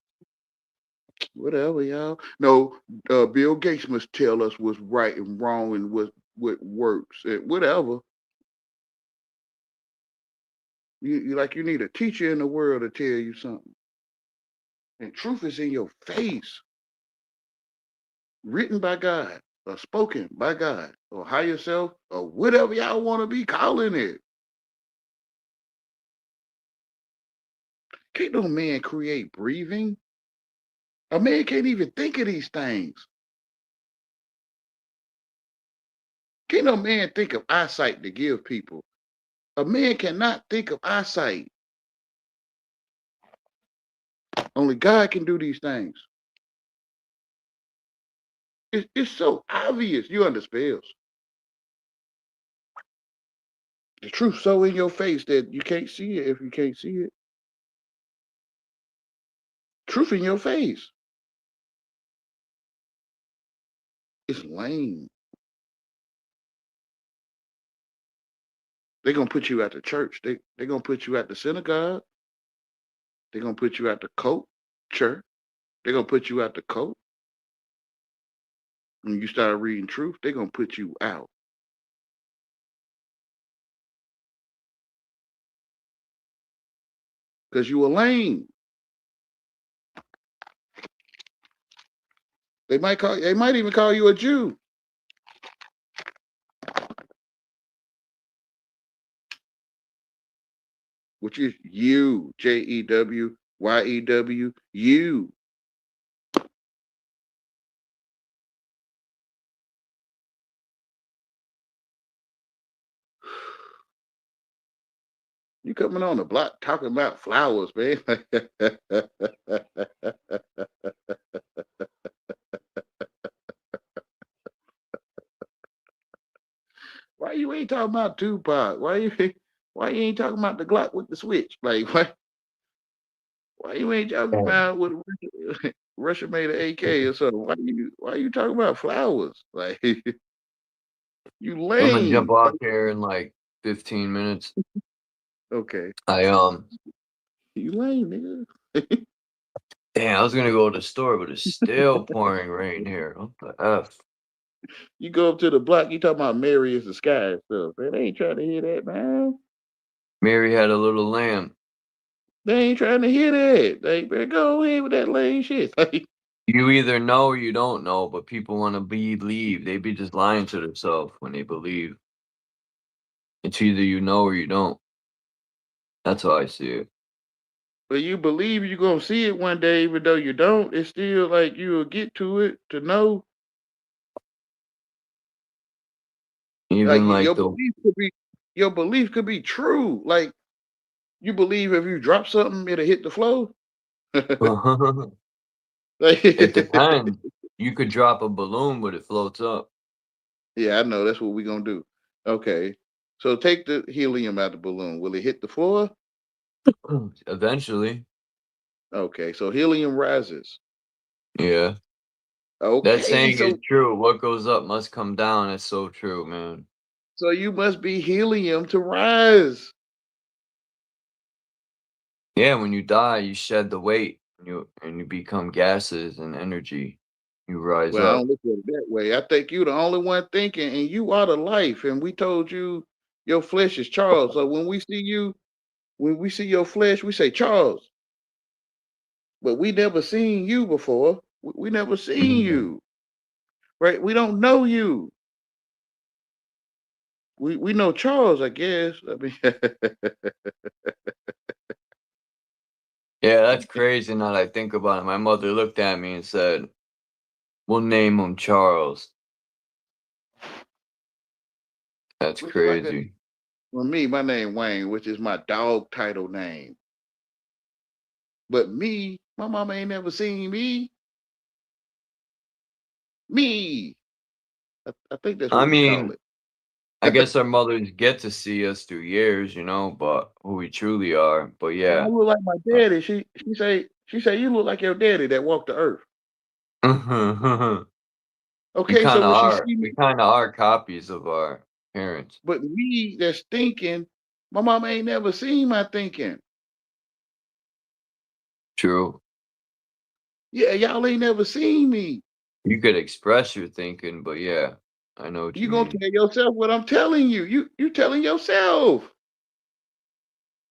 Whatever, y'all. No, Bill Gates must tell us what's right and wrong and what works. And whatever. You need a teacher in the world to tell you something. And truth is in your face. Written by God, or spoken by God, or higher self, or whatever y'all want to be calling it. Can't no man create breathing. A man can't even think of these things. Can't no man think of eyesight to give people. A man cannot think of eyesight. Only God can do these things. It's so obvious. You under spells. The truth so in your face that you can't see it if you can't see it. Truth in your face. It's lame. They're gonna put you at the church. They're gonna put you at the synagogue. They're gonna put you at the culture. They're gonna put you at the coat. When you start reading truth, they're gonna put you out. Because you a lame. They might even call you a Jew. Which is you, Jewyew, you. You coming on the block talking about flowers, man. Why you you ain't talking about Tupac? Why you ain't talking about the Glock with the switch? Like why you ain't talking about what Russia made an AK or something? Why you talking about flowers? Like you I'm gonna jump lame. off here in like 15 minutes. Okay. You lame, nigga. Damn, I was gonna go to the store, but it's still pouring rain here. What the F? You go up to the block, you talking about Mary is the sky and stuff. Man, they ain't trying to hear that, man. Mary had a little lamb. They ain't trying to hear that. They better go ahead with that lame shit. You either know or you don't know, but people want to believe. They be just lying to themselves when they believe. It's either you know or you don't. That's how I see it. But you believe you're gonna see it one day, even though you don't. It's still like you'll get to it to know. Even Like like your the belief could be true. Like you believe if you drop something, it'll hit the floor. it depends. You could drop a balloon, but it floats up. Yeah, I know. That's what we're gonna do. Okay. So take the helium out of the balloon. Will it hit the floor? Eventually. Okay, so helium rises. Yeah. Okay, That saying so is true. What goes up must come down. It's so true, man. so you must be helium to rise. Yeah, when you die, you shed the weight and you become gases and energy. You rise Well, I up. don't look at it that way. I think you the only one thinking, and you are the life. And we told you your flesh is Charles. So when we see you, when we see your flesh, we say Charles. But we never seen you before. We never seen you. Right? We don't know you. We know Charles, I guess. I mean Yeah, that's crazy now that I think about it. My mother looked at me and said, "We'll name him Charles." That's which is like that. crazy. For me, my name Wayne, which is my dog title name. But me, my mama ain't never seen me. Me. I think that's I what we call mean, it. I guess our mothers get to see us through years, but who we truly are. But I yeah. look like my daddy. She say you look like your daddy that walked the earth. We Okay, kind so of when she are. see me, We kind of are copies of our parents. but me that's thinking, my mama ain't never seen my thinking. True. Yeah, y'all ain't never seen me. You could express your thinking, but yeah, I know what You you gonna mean. tell yourself what I'm telling you. You telling yourself.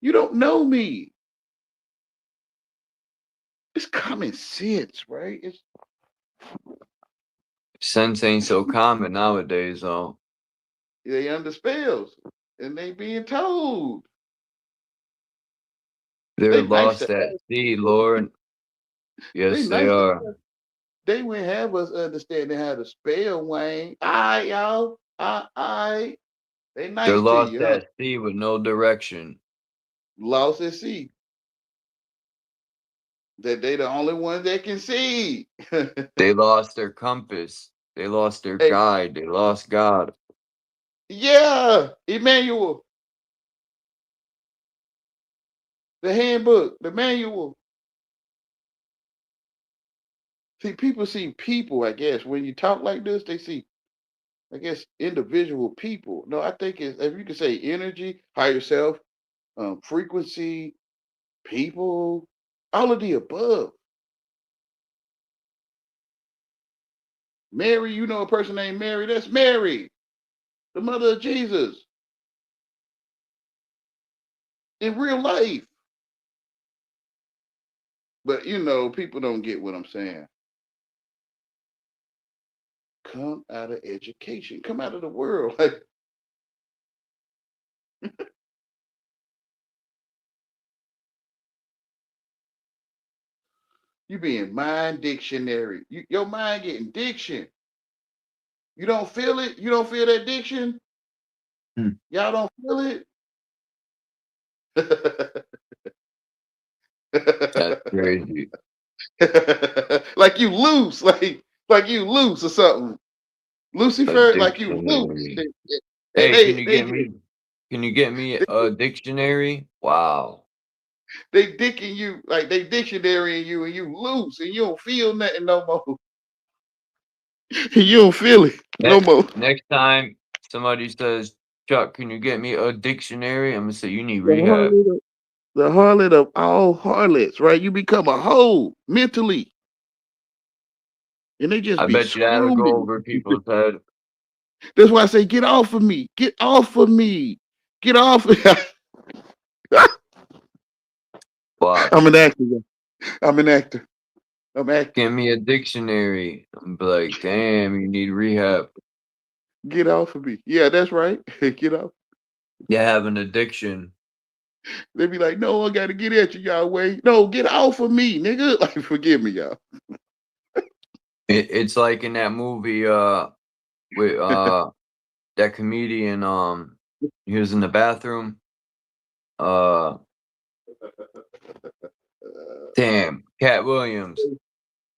You don't know me. It's common sense, right? It's Sense ain't so common nowadays, though. they under spells and they being told. They're They nice to lost at us. sea, Lord. They Yes, they nice to are. us. They wouldn't have us understanding how to spell Wayne. All right, y'all. All right. They They're nice to lost you, huh? at sea with no direction. Lost at sea. That they the only ones that can see. They lost their compass. They lost their Hey, guide. They lost God. yeah, Emmanuel. The handbook, the manual. See, people see people, I guess. When you talk like this, they see, I guess, individual people. No, I think it's, if you could say energy, higher self, frequency, people, all of the above. Mary, you know a person named Mary, that's Mary, the mother of Jesus. In real life. But people don't get what I'm saying. Come out of education. Come out of the world. Like you being mind dictionary. Your mind getting diction. You don't feel it? You don't feel that diction? Y'all don't feel it? That's crazy. Like you loose, like you loose or something. Lucifer, like you loose. Dictionary. Hey, can you get me a dictionary? Wow. They dicking you like they dictionarying you, and you loose, and you don't feel nothing no more. You don't feel it no more. Next time somebody says, Chuck, can you get me a dictionary? I'm gonna say you need The rehab. harlot of all harlots, right? You become a hoe mentally, and they just I be bet you that'll go screwing. over people's head. That's why I say, get off of me, get off of me, get off. Fuck. I'm an actor. I'm an actor. I'm acting. Get me a dictionary. I'm be like, damn, you need rehab. Get off of me. Yeah, that's right. Get off. You have an addiction. They be like, no, I gotta get at you, y'all. Way. No, get off of me, nigga. Like, forgive me, y'all. It's like in that movie, with that comedian, he was in the bathroom. Damn, Cat Williams.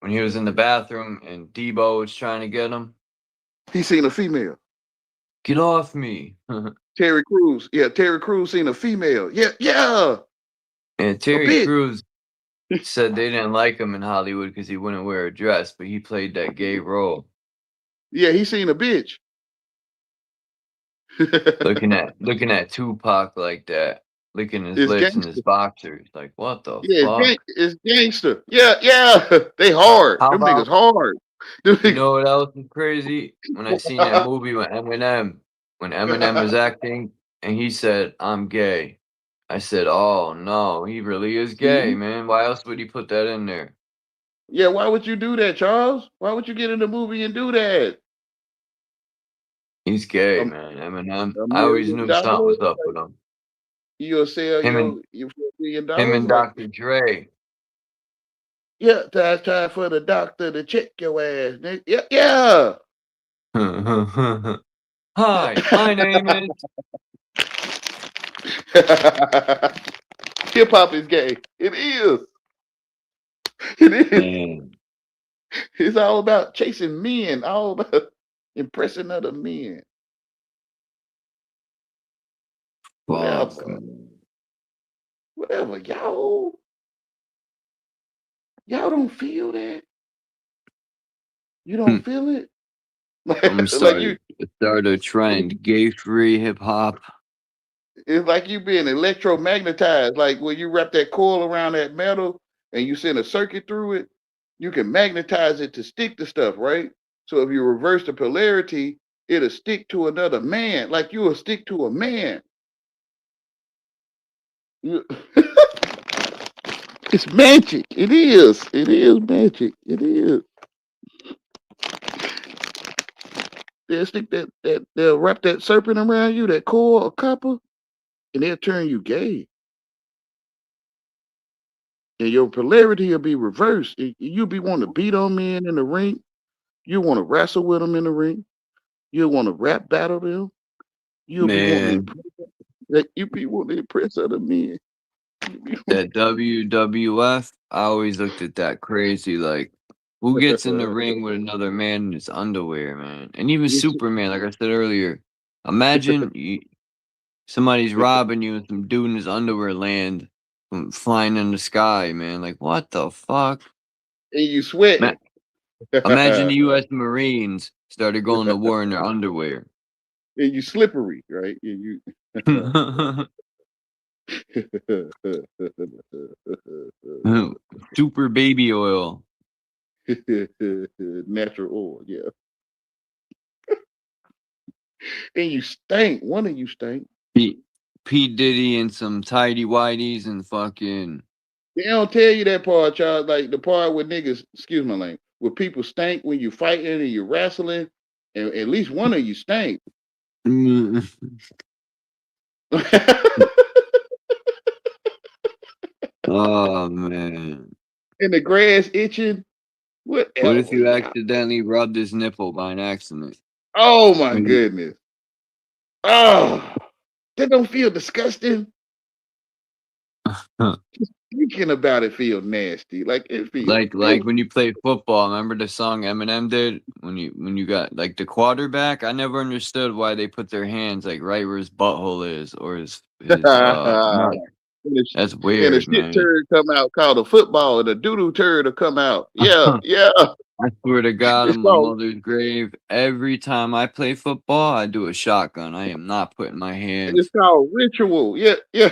When he was in the bathroom and Debo was trying to get him. He seen a female. Get off me. Terry Crews. Yeah, Terry Crews seen a female. Yeah. And Terry Crews said they didn't like him in Hollywood because he wouldn't wear a dress, but he played that gay role. Yeah, he seen a bitch. looking at Tupac like that, licking his lips and his boxers. Like, what the fuck? It's gangster. Yeah. They hard. Them niggas hard. You know what else is crazy? When I seen that movie with Eminem, when Eminem was acting and he said, I'm gay. I said, oh no, he really is gay, man. Why else would he put that in there? Yeah, why would you do that, Charles? Why would you get in the movie and do that? He's gay, man. Eminem. I always knew something was up with him. You'll sell him your $1 million. Him and Dr. Dre. Yeah, it's time for the doctor to check your ass, nigga. Yeah. Hi, my name is. Hip hop is gay. It is. It is. Man. It's all about chasing men, all about impressing other men. Whatever, y'all don't feel that. You don't feel it. I'm sorry. Start a trend, gay-free hip hop. It's like you being electromagnetized. Like when you wrap that coil around that metal and you send a circuit through it, you can magnetize it to stick to stuff, right? So if you reverse the polarity, it'll stick to another man, like you will stick to a man. It's magic. It is. It is magic. It is. They'll stick they'll wrap that serpent around you, that coil of copper, and they'll turn you gay. And your polarity will be reversed. You'll be wanting to beat on men in the ring. You want to wrestle with them in the ring. You'll want to rap battle them. You'll be wanting to impress other men. That WWF, I always looked at that crazy. Like, who gets in the ring with another man in his underwear, man? And even Superman, like I said earlier. Imagine somebody's robbing you and some dude in his underwear land flying in the sky, man. Like, what the fuck? And you sweat. Imagine the U.S. Marines started going to war in their underwear. And you slippery, right? And you super baby oil. Natural oil, yeah. And you stink. One of you stink. P. Diddy and some tidy whities and fucking. They don't tell you that part, child. Like the part with niggas, excuse my language, where people stink when you're fighting and you're wrestling, and at least one of you stink. Oh man. And the grass itching. What if you accidentally rubbed his nipple by an accident? Oh my goodness. Oh, that don't feel disgusting. thinking about it feel nasty. Like it feels Like when you play football, remember the song Eminem did when you got like the quarterback? I never understood why they put their hands like right where his butthole is or his nut. That's and a weird, shit man. turd come out called a football, and a doo-doo turd will come out. Yeah, yeah. I swear to God, It's on my called mother's grave, every time I play football, I do a shotgun. I am not putting my hands. ritual. Yeah, yeah.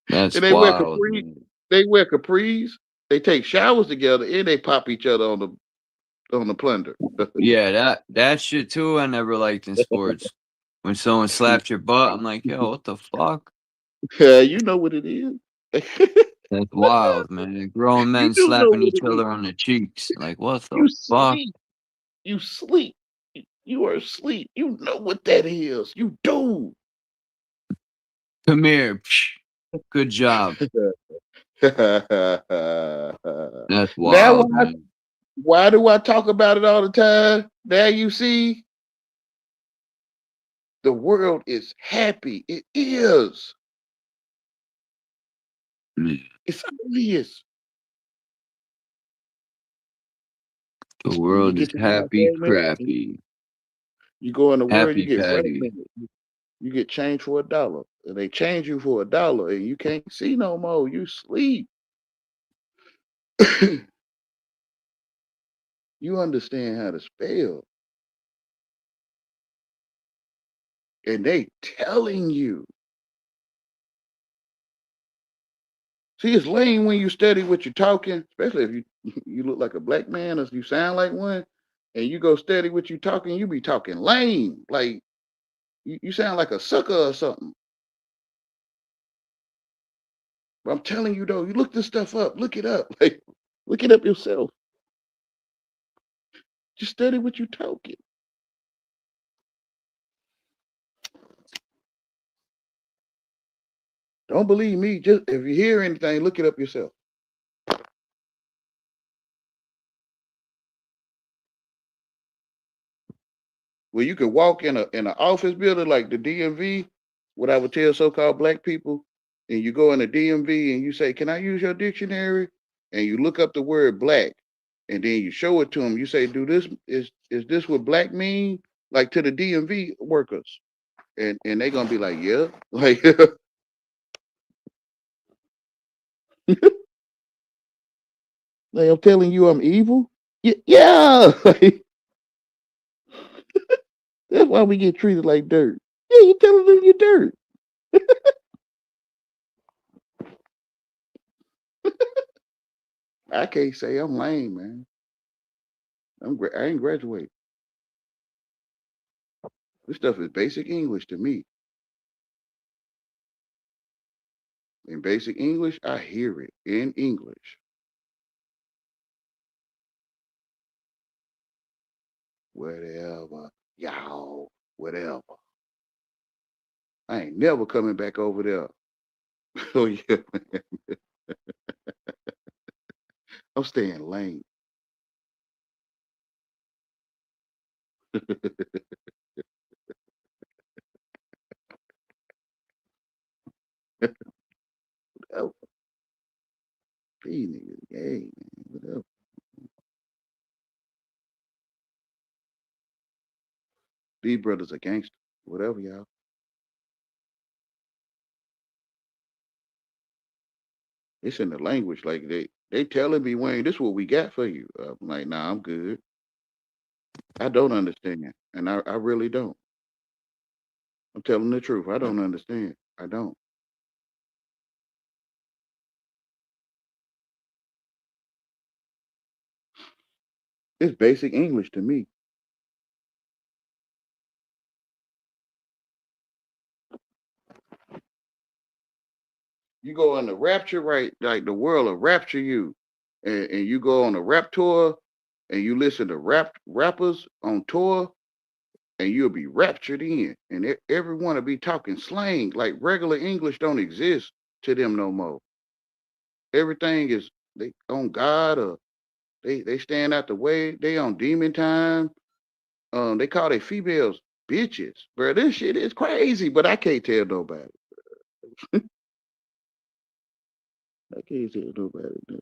That's And they wear wild, capris. man. They wear capris. They take showers together, and they pop each other on the plunder. Yeah, that shit too. I never liked in sports. When someone slapped your butt, I'm like, yo, what the fuck? Yeah, you know what it is. That's wild, man. Grown You men do know slapping what each it is. other on the cheeks. Like, what the You fuck? sleep. You sleep. You are asleep. You know what that is. You do. Come here. Psh. Good job. That's Now, wild, man. why do I talk about it all the time? Now you see, the world is happy. It is. It's obvious. The When you world is get to be happy, fragmented, crappy. you go in the world, you Happy get patty. fragmented. You get changed for $1. And they change you for $1 and you can't see no more. You sleep. You understand how to spell. And they telling you. See, it's lame when you study what you're talking, especially if you look like a black man or you sound like one, and you go study what you talking, you be talking lame. Like you sound like a sucker or something. But I'm telling you though, you look this stuff up, look it up. Like look it up yourself. Just study what you're talking. Don't believe me. Just if you hear anything, look it up yourself. Well, you can walk in an office building like the DMV, what I would tell so-called black people, and you go in the DMV and you say, "Can I use your dictionary?" And you look up the word black, and then you show it to them. You say, "Do this is this what black mean?" Like to the DMV workers, and they're gonna be like, "Yeah," like like I'm telling you, I'm evil. Yeah. That's why we get treated like dirt. Yeah, you telling them you're dirt. I can't say I'm lame, man. I ain't graduate. This stuff is basic English to me. In basic English, I hear it in English. Whatever, y'all, whatever. I ain't never coming back over there. Oh yeah, I'm staying lame. Whatever. These niggas gay, man. Whatever. These brothers are gangsters. Whatever, y'all. It's in the language. Like they telling me, Wayne, this is what we got for you. I'm like, nah, I'm good. I don't understand. And I really don't. I'm telling the truth. I don't understand. I don't. It's basic English to me. You go on the rapture, right? Like the world will rapture you. And you go on a rap tour and you listen to rappers on tour and you'll be raptured in. And everyone will be talking slang. Like regular English don't exist to them no more. Everything is they on God or they stand out the way. They on demon time. They call their females bitches. Bro, this shit is crazy, but I can't tell nobody. I can't tell nobody nothing.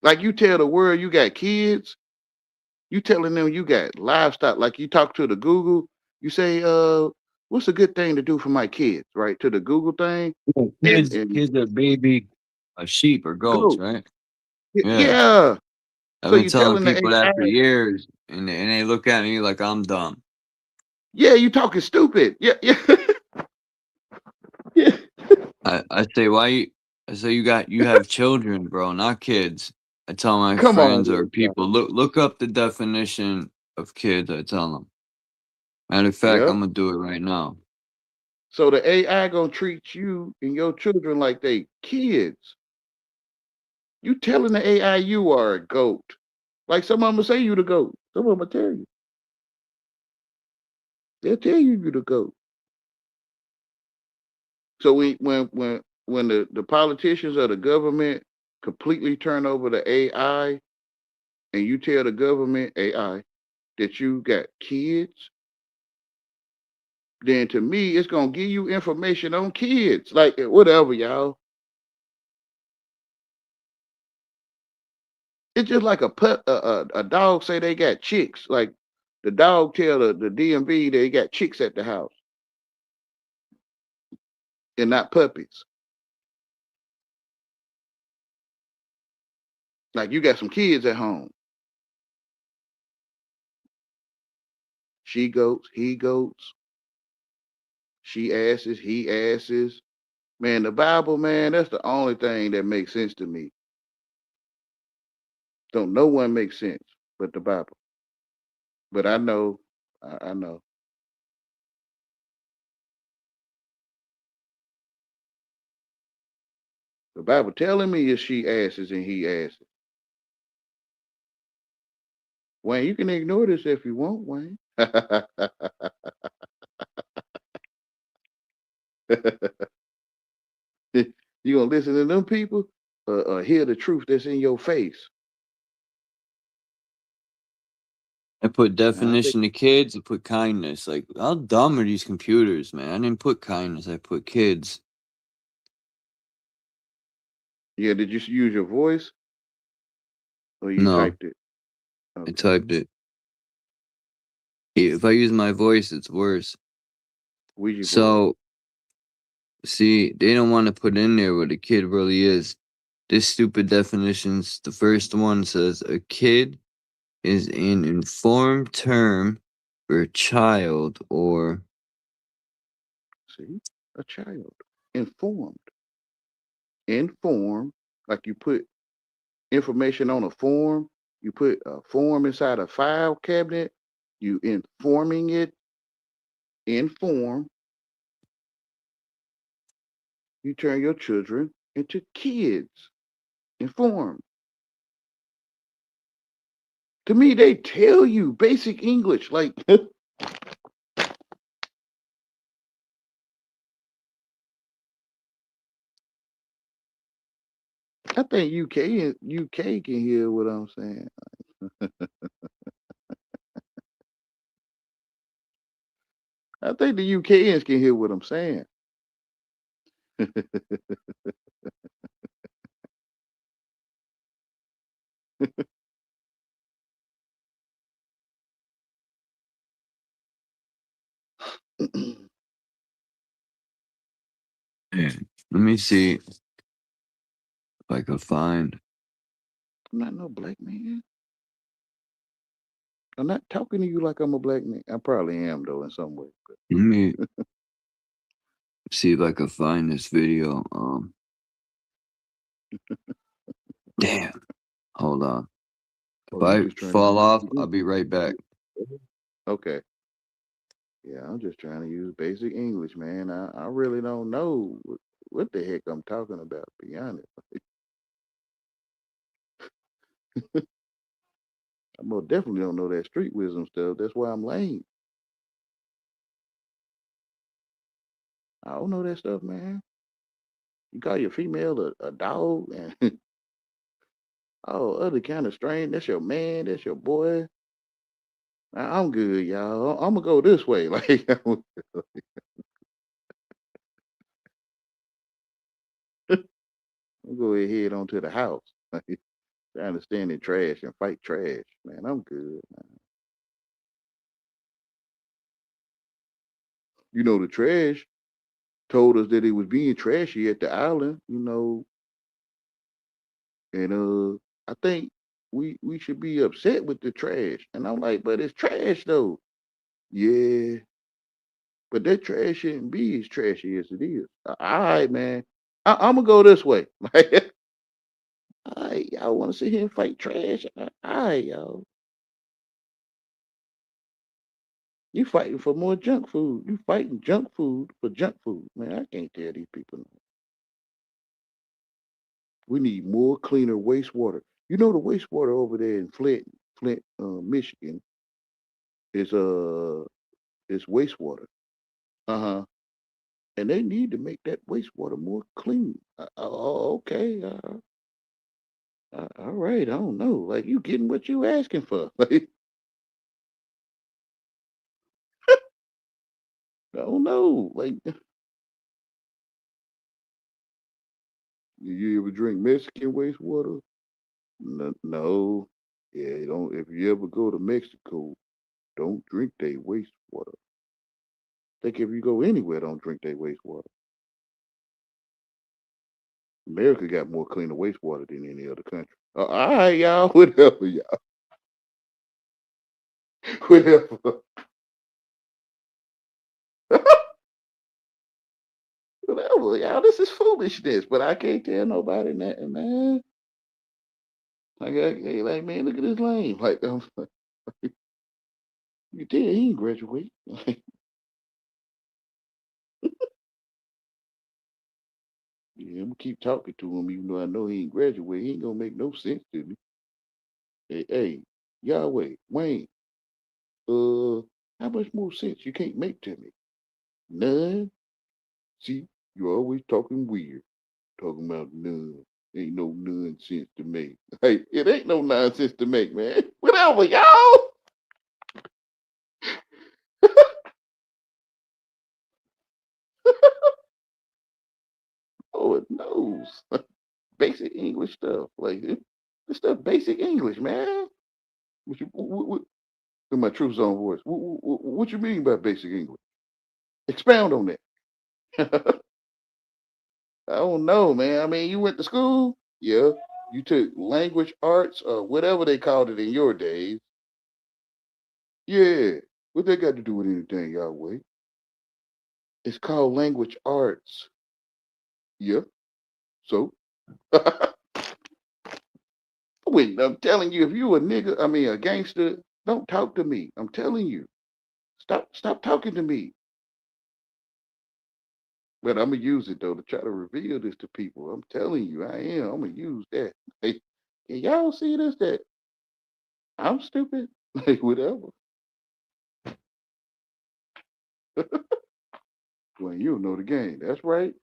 Like you tell the world you got kids, you telling them you got livestock. Like you talk to the Google, you say, what's a good thing to do for my kids, right? To the Google thing. And Kids are baby sheep or goats, go. right? Yeah. Yeah. I've So been you telling telling the people that AI, for years, and they look at me like I'm dumb. yeah, you talking stupid. Yeah, yeah. Yeah. I say, why you? I say you have children, bro, not kids. I tell my Come on, friends or man. people, look up the definition of kids. I tell them. Matter of fact, Yep. I'm gonna do it right now. So the AI gonna treat you and your children like they kids. You telling the AI you are a goat. Like some of them say you the goat. Some of them will tell you. They'll tell you the goat. So when the politicians or the government completely turn over the AI and you tell the government AI that you got kids, then to me it's gonna give you information on kids. Like whatever, y'all. It's just like a dog say they got chicks. Like the dog tell the DMV they got chicks at the house and not puppies. Like you got some kids at home. She goats, he goats, she asses, he asses. Man, the Bible, man, that's the only thing that makes sense to me. Don't no one make sense but the Bible. But I know, I know. The Bible telling me is she asses and he asses. Wayne, you can ignore this if you want, Wayne. You gonna listen to them people or hear the truth that's in your face? I put And I think, definition to kids. I put kindness. Like, how dumb are these computers, man? I didn't put kindness. I put kids. yeah, did you use your voice or you No, typed it? I Okay. typed it. If I use my voice, it's worse. Ouija board. So, see, they don't want to put in there what a kid really is. This stupid definitions, the first one says a kid is an informed term for a child or See, a child informed, informed. Like you put information on a form. You put a form inside a file cabinet. You informing it. Inform. You turn your children into kids. Informed. To me, they tell you basic English. Like I think UK can hear what I'm saying. I think the UKans can hear what I'm saying. let me see if I can find. I'm not no black man. I'm not talking to you like I'm a black man. I probably am though in some way. Let me see if I can find this video. Damn. Hold on. If Oh, you I just trying to fall use off, I'll English. be right back. Okay. Yeah, I'm just trying to use basic English, man. I really don't know what the heck I'm talking about, to be honest. I most definitely don't know that street wisdom stuff. That's why I'm lame. I don't know that stuff, man. You call your female a dog and all other kind of strange. That's your man. That's your boy. I'm good, y'all. I'm gonna go this way. Like, I'm gonna go ahead onto the house. Like, trying to stand in trash and fight trash. Man, I'm good. You know, the trash told us that it was being trashy at the island, and I think we should be upset with the trash. And I'm like, but it's trash though. Yeah, but that trash shouldn't be as trashy as it is. All right, man. I'm gonna go this way. Like, all right, y'all want to sit here and fight trash? All right, y'all. You fighting for more junk food. You fighting junk food for junk food. Man, I can't tell these people no. We need more cleaner wastewater. You know the wastewater over there in Flint, Michigan is wastewater. Uh-huh. And they need to make that wastewater more clean. Okay. All right. I don't know. Like, you getting what you asking for. Like, I don't know. Like, you ever drink Mexican wastewater? No. Yeah, don't. If you ever go to Mexico, don't drink their wastewater. Think if you go anywhere, don't drink their wastewater. America got more cleaner wastewater than any other country. All right, y'all. Whatever, y'all. Whatever. Whatever, y'all. This is foolishness, but I can't tell nobody nothing, man. Like, man, look at this lame. Like, you tell he ain't graduate. Yeah, I'm gonna keep talking to him, even though I know he ain't graduate. He ain't gonna make no sense to me. Hey, Yahweh, Wayne, how much more sense you can't make to me? None. See, you're always talking weird. Talking about none. Ain't no nonsense to make. Hey, it ain't no nonsense to make, man. Whatever, y'all. Oh, it knows. Basic English stuff. Like, this stuff basic English, man. In my true zone voice. What you mean by basic English? Expound on that. I don't know, man. I mean, you went to school? Yeah. You took language arts or whatever they called it in your days. Yeah. What they got to do with anything, Yahweh? It's called language arts. Yeah. So? Wait, I'm telling you, if you a nigga, I mean a gangster, don't talk to me. I'm telling you. Stop talking to me. But I'm gonna use it though to try to reveal this to people. I'm telling you, I am. I'm gonna use that. Hey, can y'all see this? That I'm stupid. Like, whatever. Well, you don't know the game. That's right.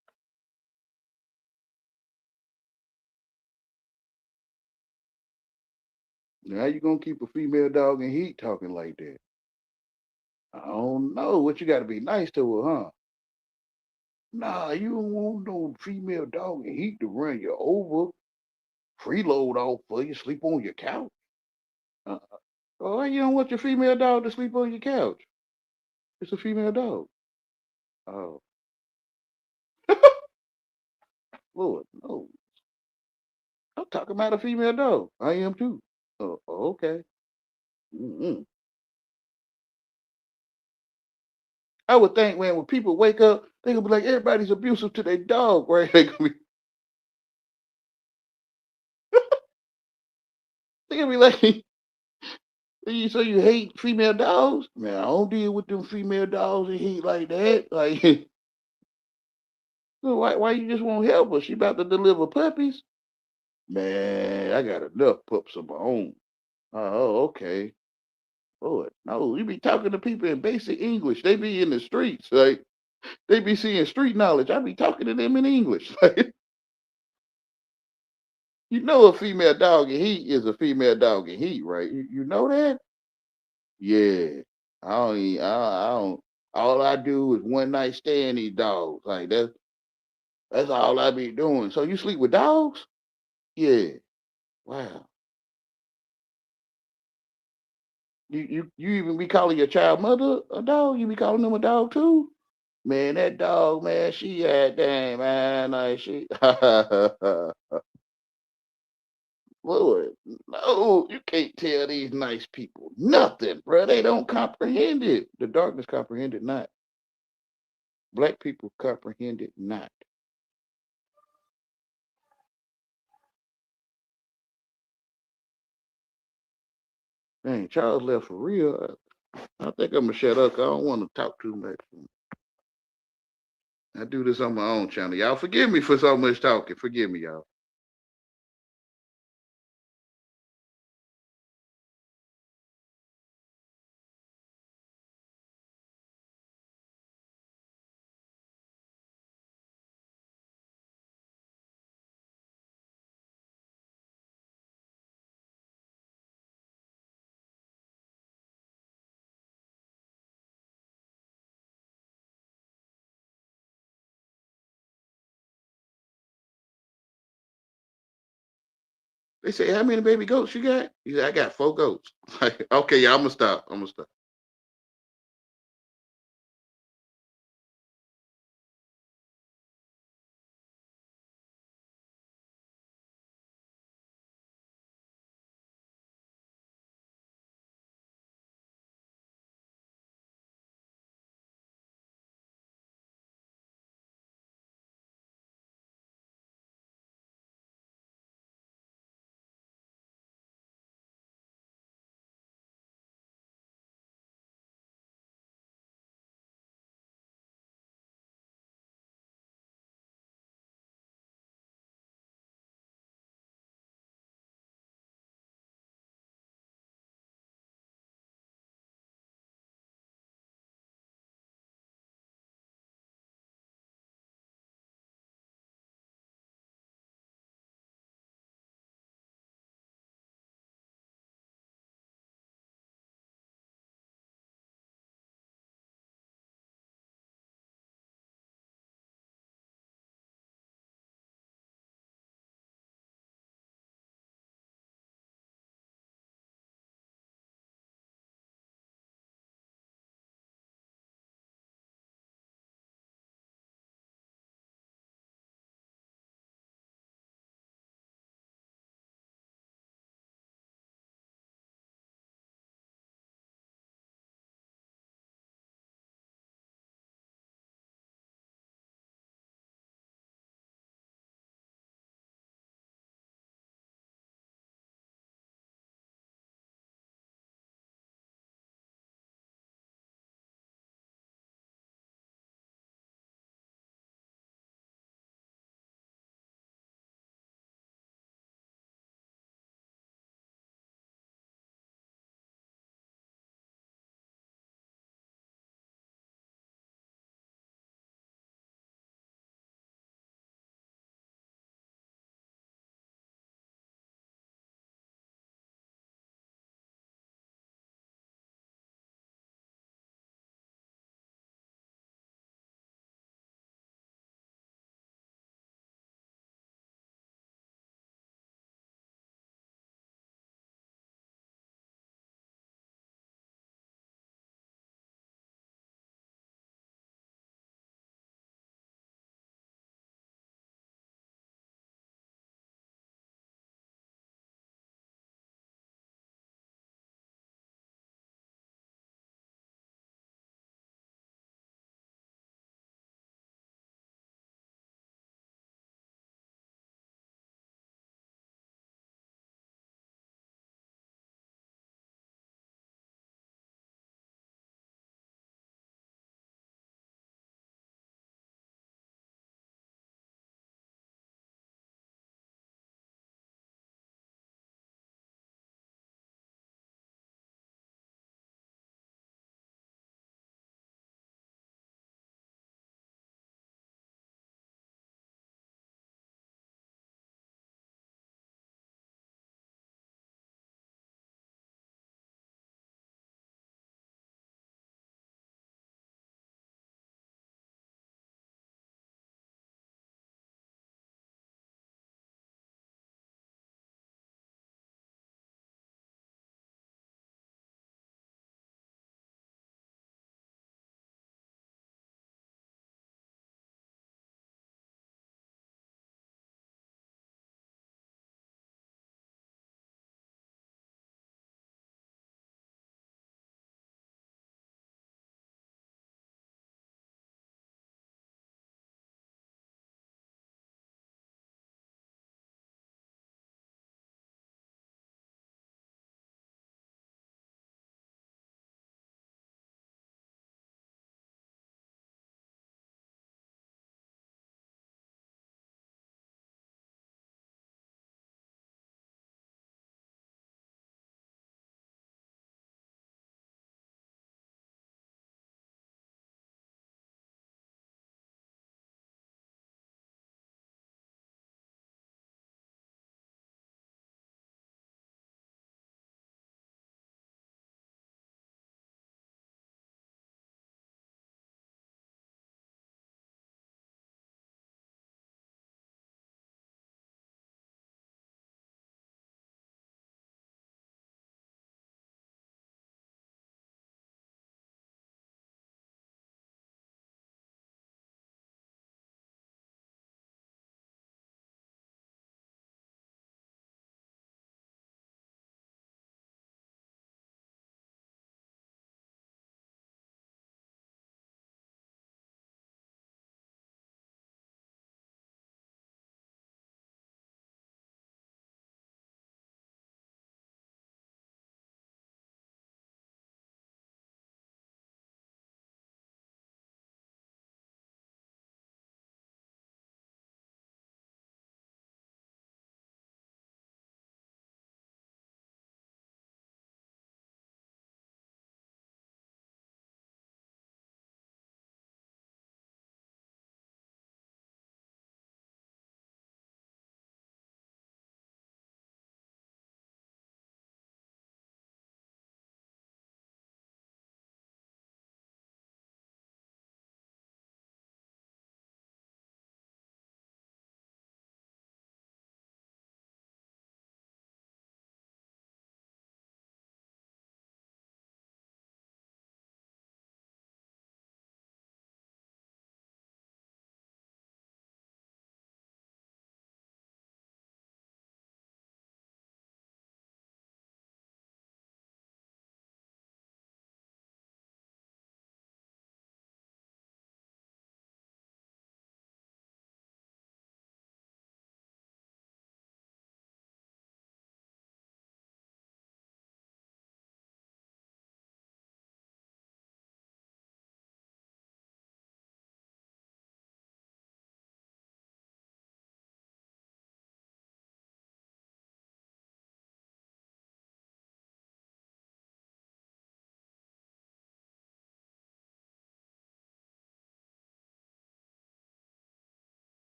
Now you gonna keep a female dog in heat talking like that? I don't know. What you got to be nice to her, huh? Nah, you don't want no female dog in heat to run you over, freeload off for you, sleep on your couch. Uh, oh, you don't want your female dog to sleep on your couch. It's a female dog. Oh, Lord, no. I'm talking about a female dog. I am too. Oh, okay. Mm-mm. I would think, man, when people wake up, they gonna be like, everybody's abusive to their dog, right? They gonna be like, so you hate female dogs? Man, I don't deal with them female dogs in heat like that. Like, so why you just won't help her? She about to deliver puppies? Man, I got enough pups of my own. Oh, okay. Lord, no, you be talking to people in basic English. They be in the streets, like they be seeing street knowledge. I be talking to them in English. You know, a female dog in heat is a female dog in heat, right? You know that? Yeah. I don't all I do is one night stand these dogs. Like that's all I be doing. So you sleep with dogs? Yeah. Wow. You even be calling your child mother a dog? You be calling them a dog too? Man, that dog, man, she had dang man, like she Lord, no, you can't tell these nice people nothing, bro. They don't comprehend it. The darkness comprehended not. Black people comprehend it not. Dang, Charles left for real. I think I'm gonna shut up. 'Cause I don't want to talk too much. I do this on my own channel. Y'all forgive me for so much talking. Forgive me, y'all. They say, how many baby goats you got? He said, I got 4 goats. Okay, yeah, I'm gonna stop. I'm gonna stop.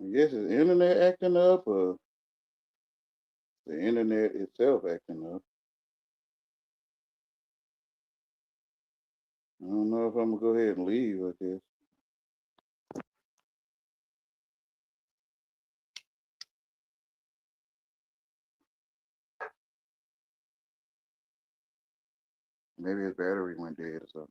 I guess is the internet acting up or the internet itself acting up. I don't know if I'm gonna go ahead and leave, I guess. Maybe his battery went dead or something.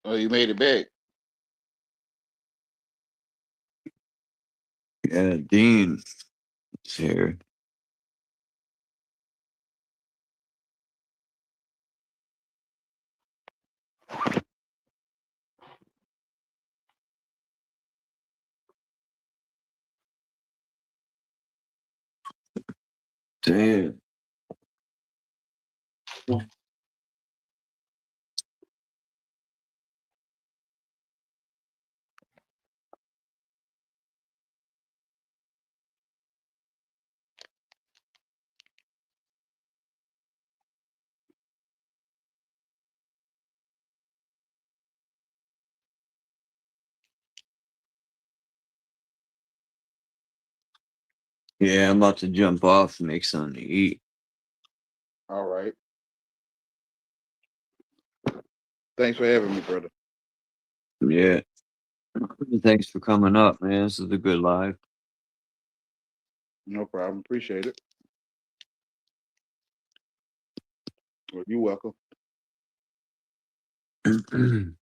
Oh, you made it back. Yeah, Dean is here. Damn. Yeah, I'm about to jump off and make something to eat. All right. Thanks for having me, brother. Yeah. Thanks for coming up, man. This is a good live. No problem. Appreciate it. Well, you're welcome. I'm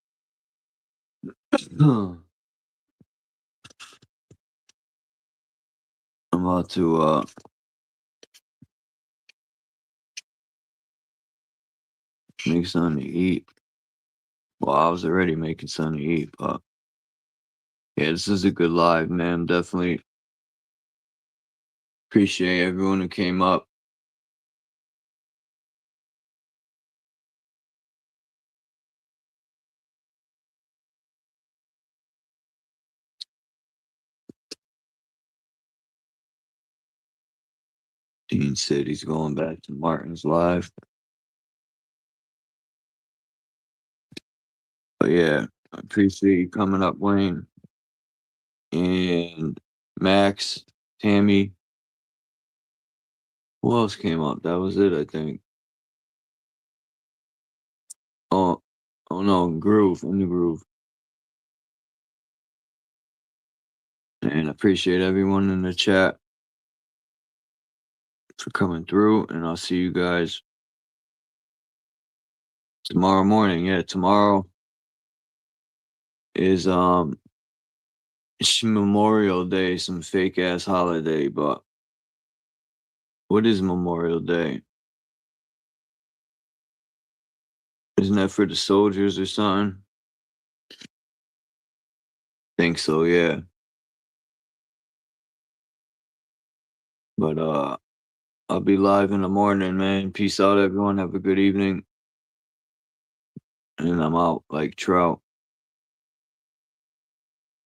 about to make something to eat. Well, I was already making something to eat, but yeah, this is a good live, man. Definitely appreciate everyone who came up. Dean said he's going back to Martin's live. But yeah, I appreciate you coming up, Wayne. And Max, Tammy. Who else came up? That was it, I think. Oh no, Groove, in the Groove. And I appreciate everyone in the chat for coming through. And I'll see you guys tomorrow morning. Yeah, tomorrow is it's Memorial Day, some fake ass holiday, but what is Memorial Day? Isn't that for the soldiers or something? Think so, yeah. But I'll be live in the morning, man. Peace out, everyone. Have a good evening. And I'm out like trout.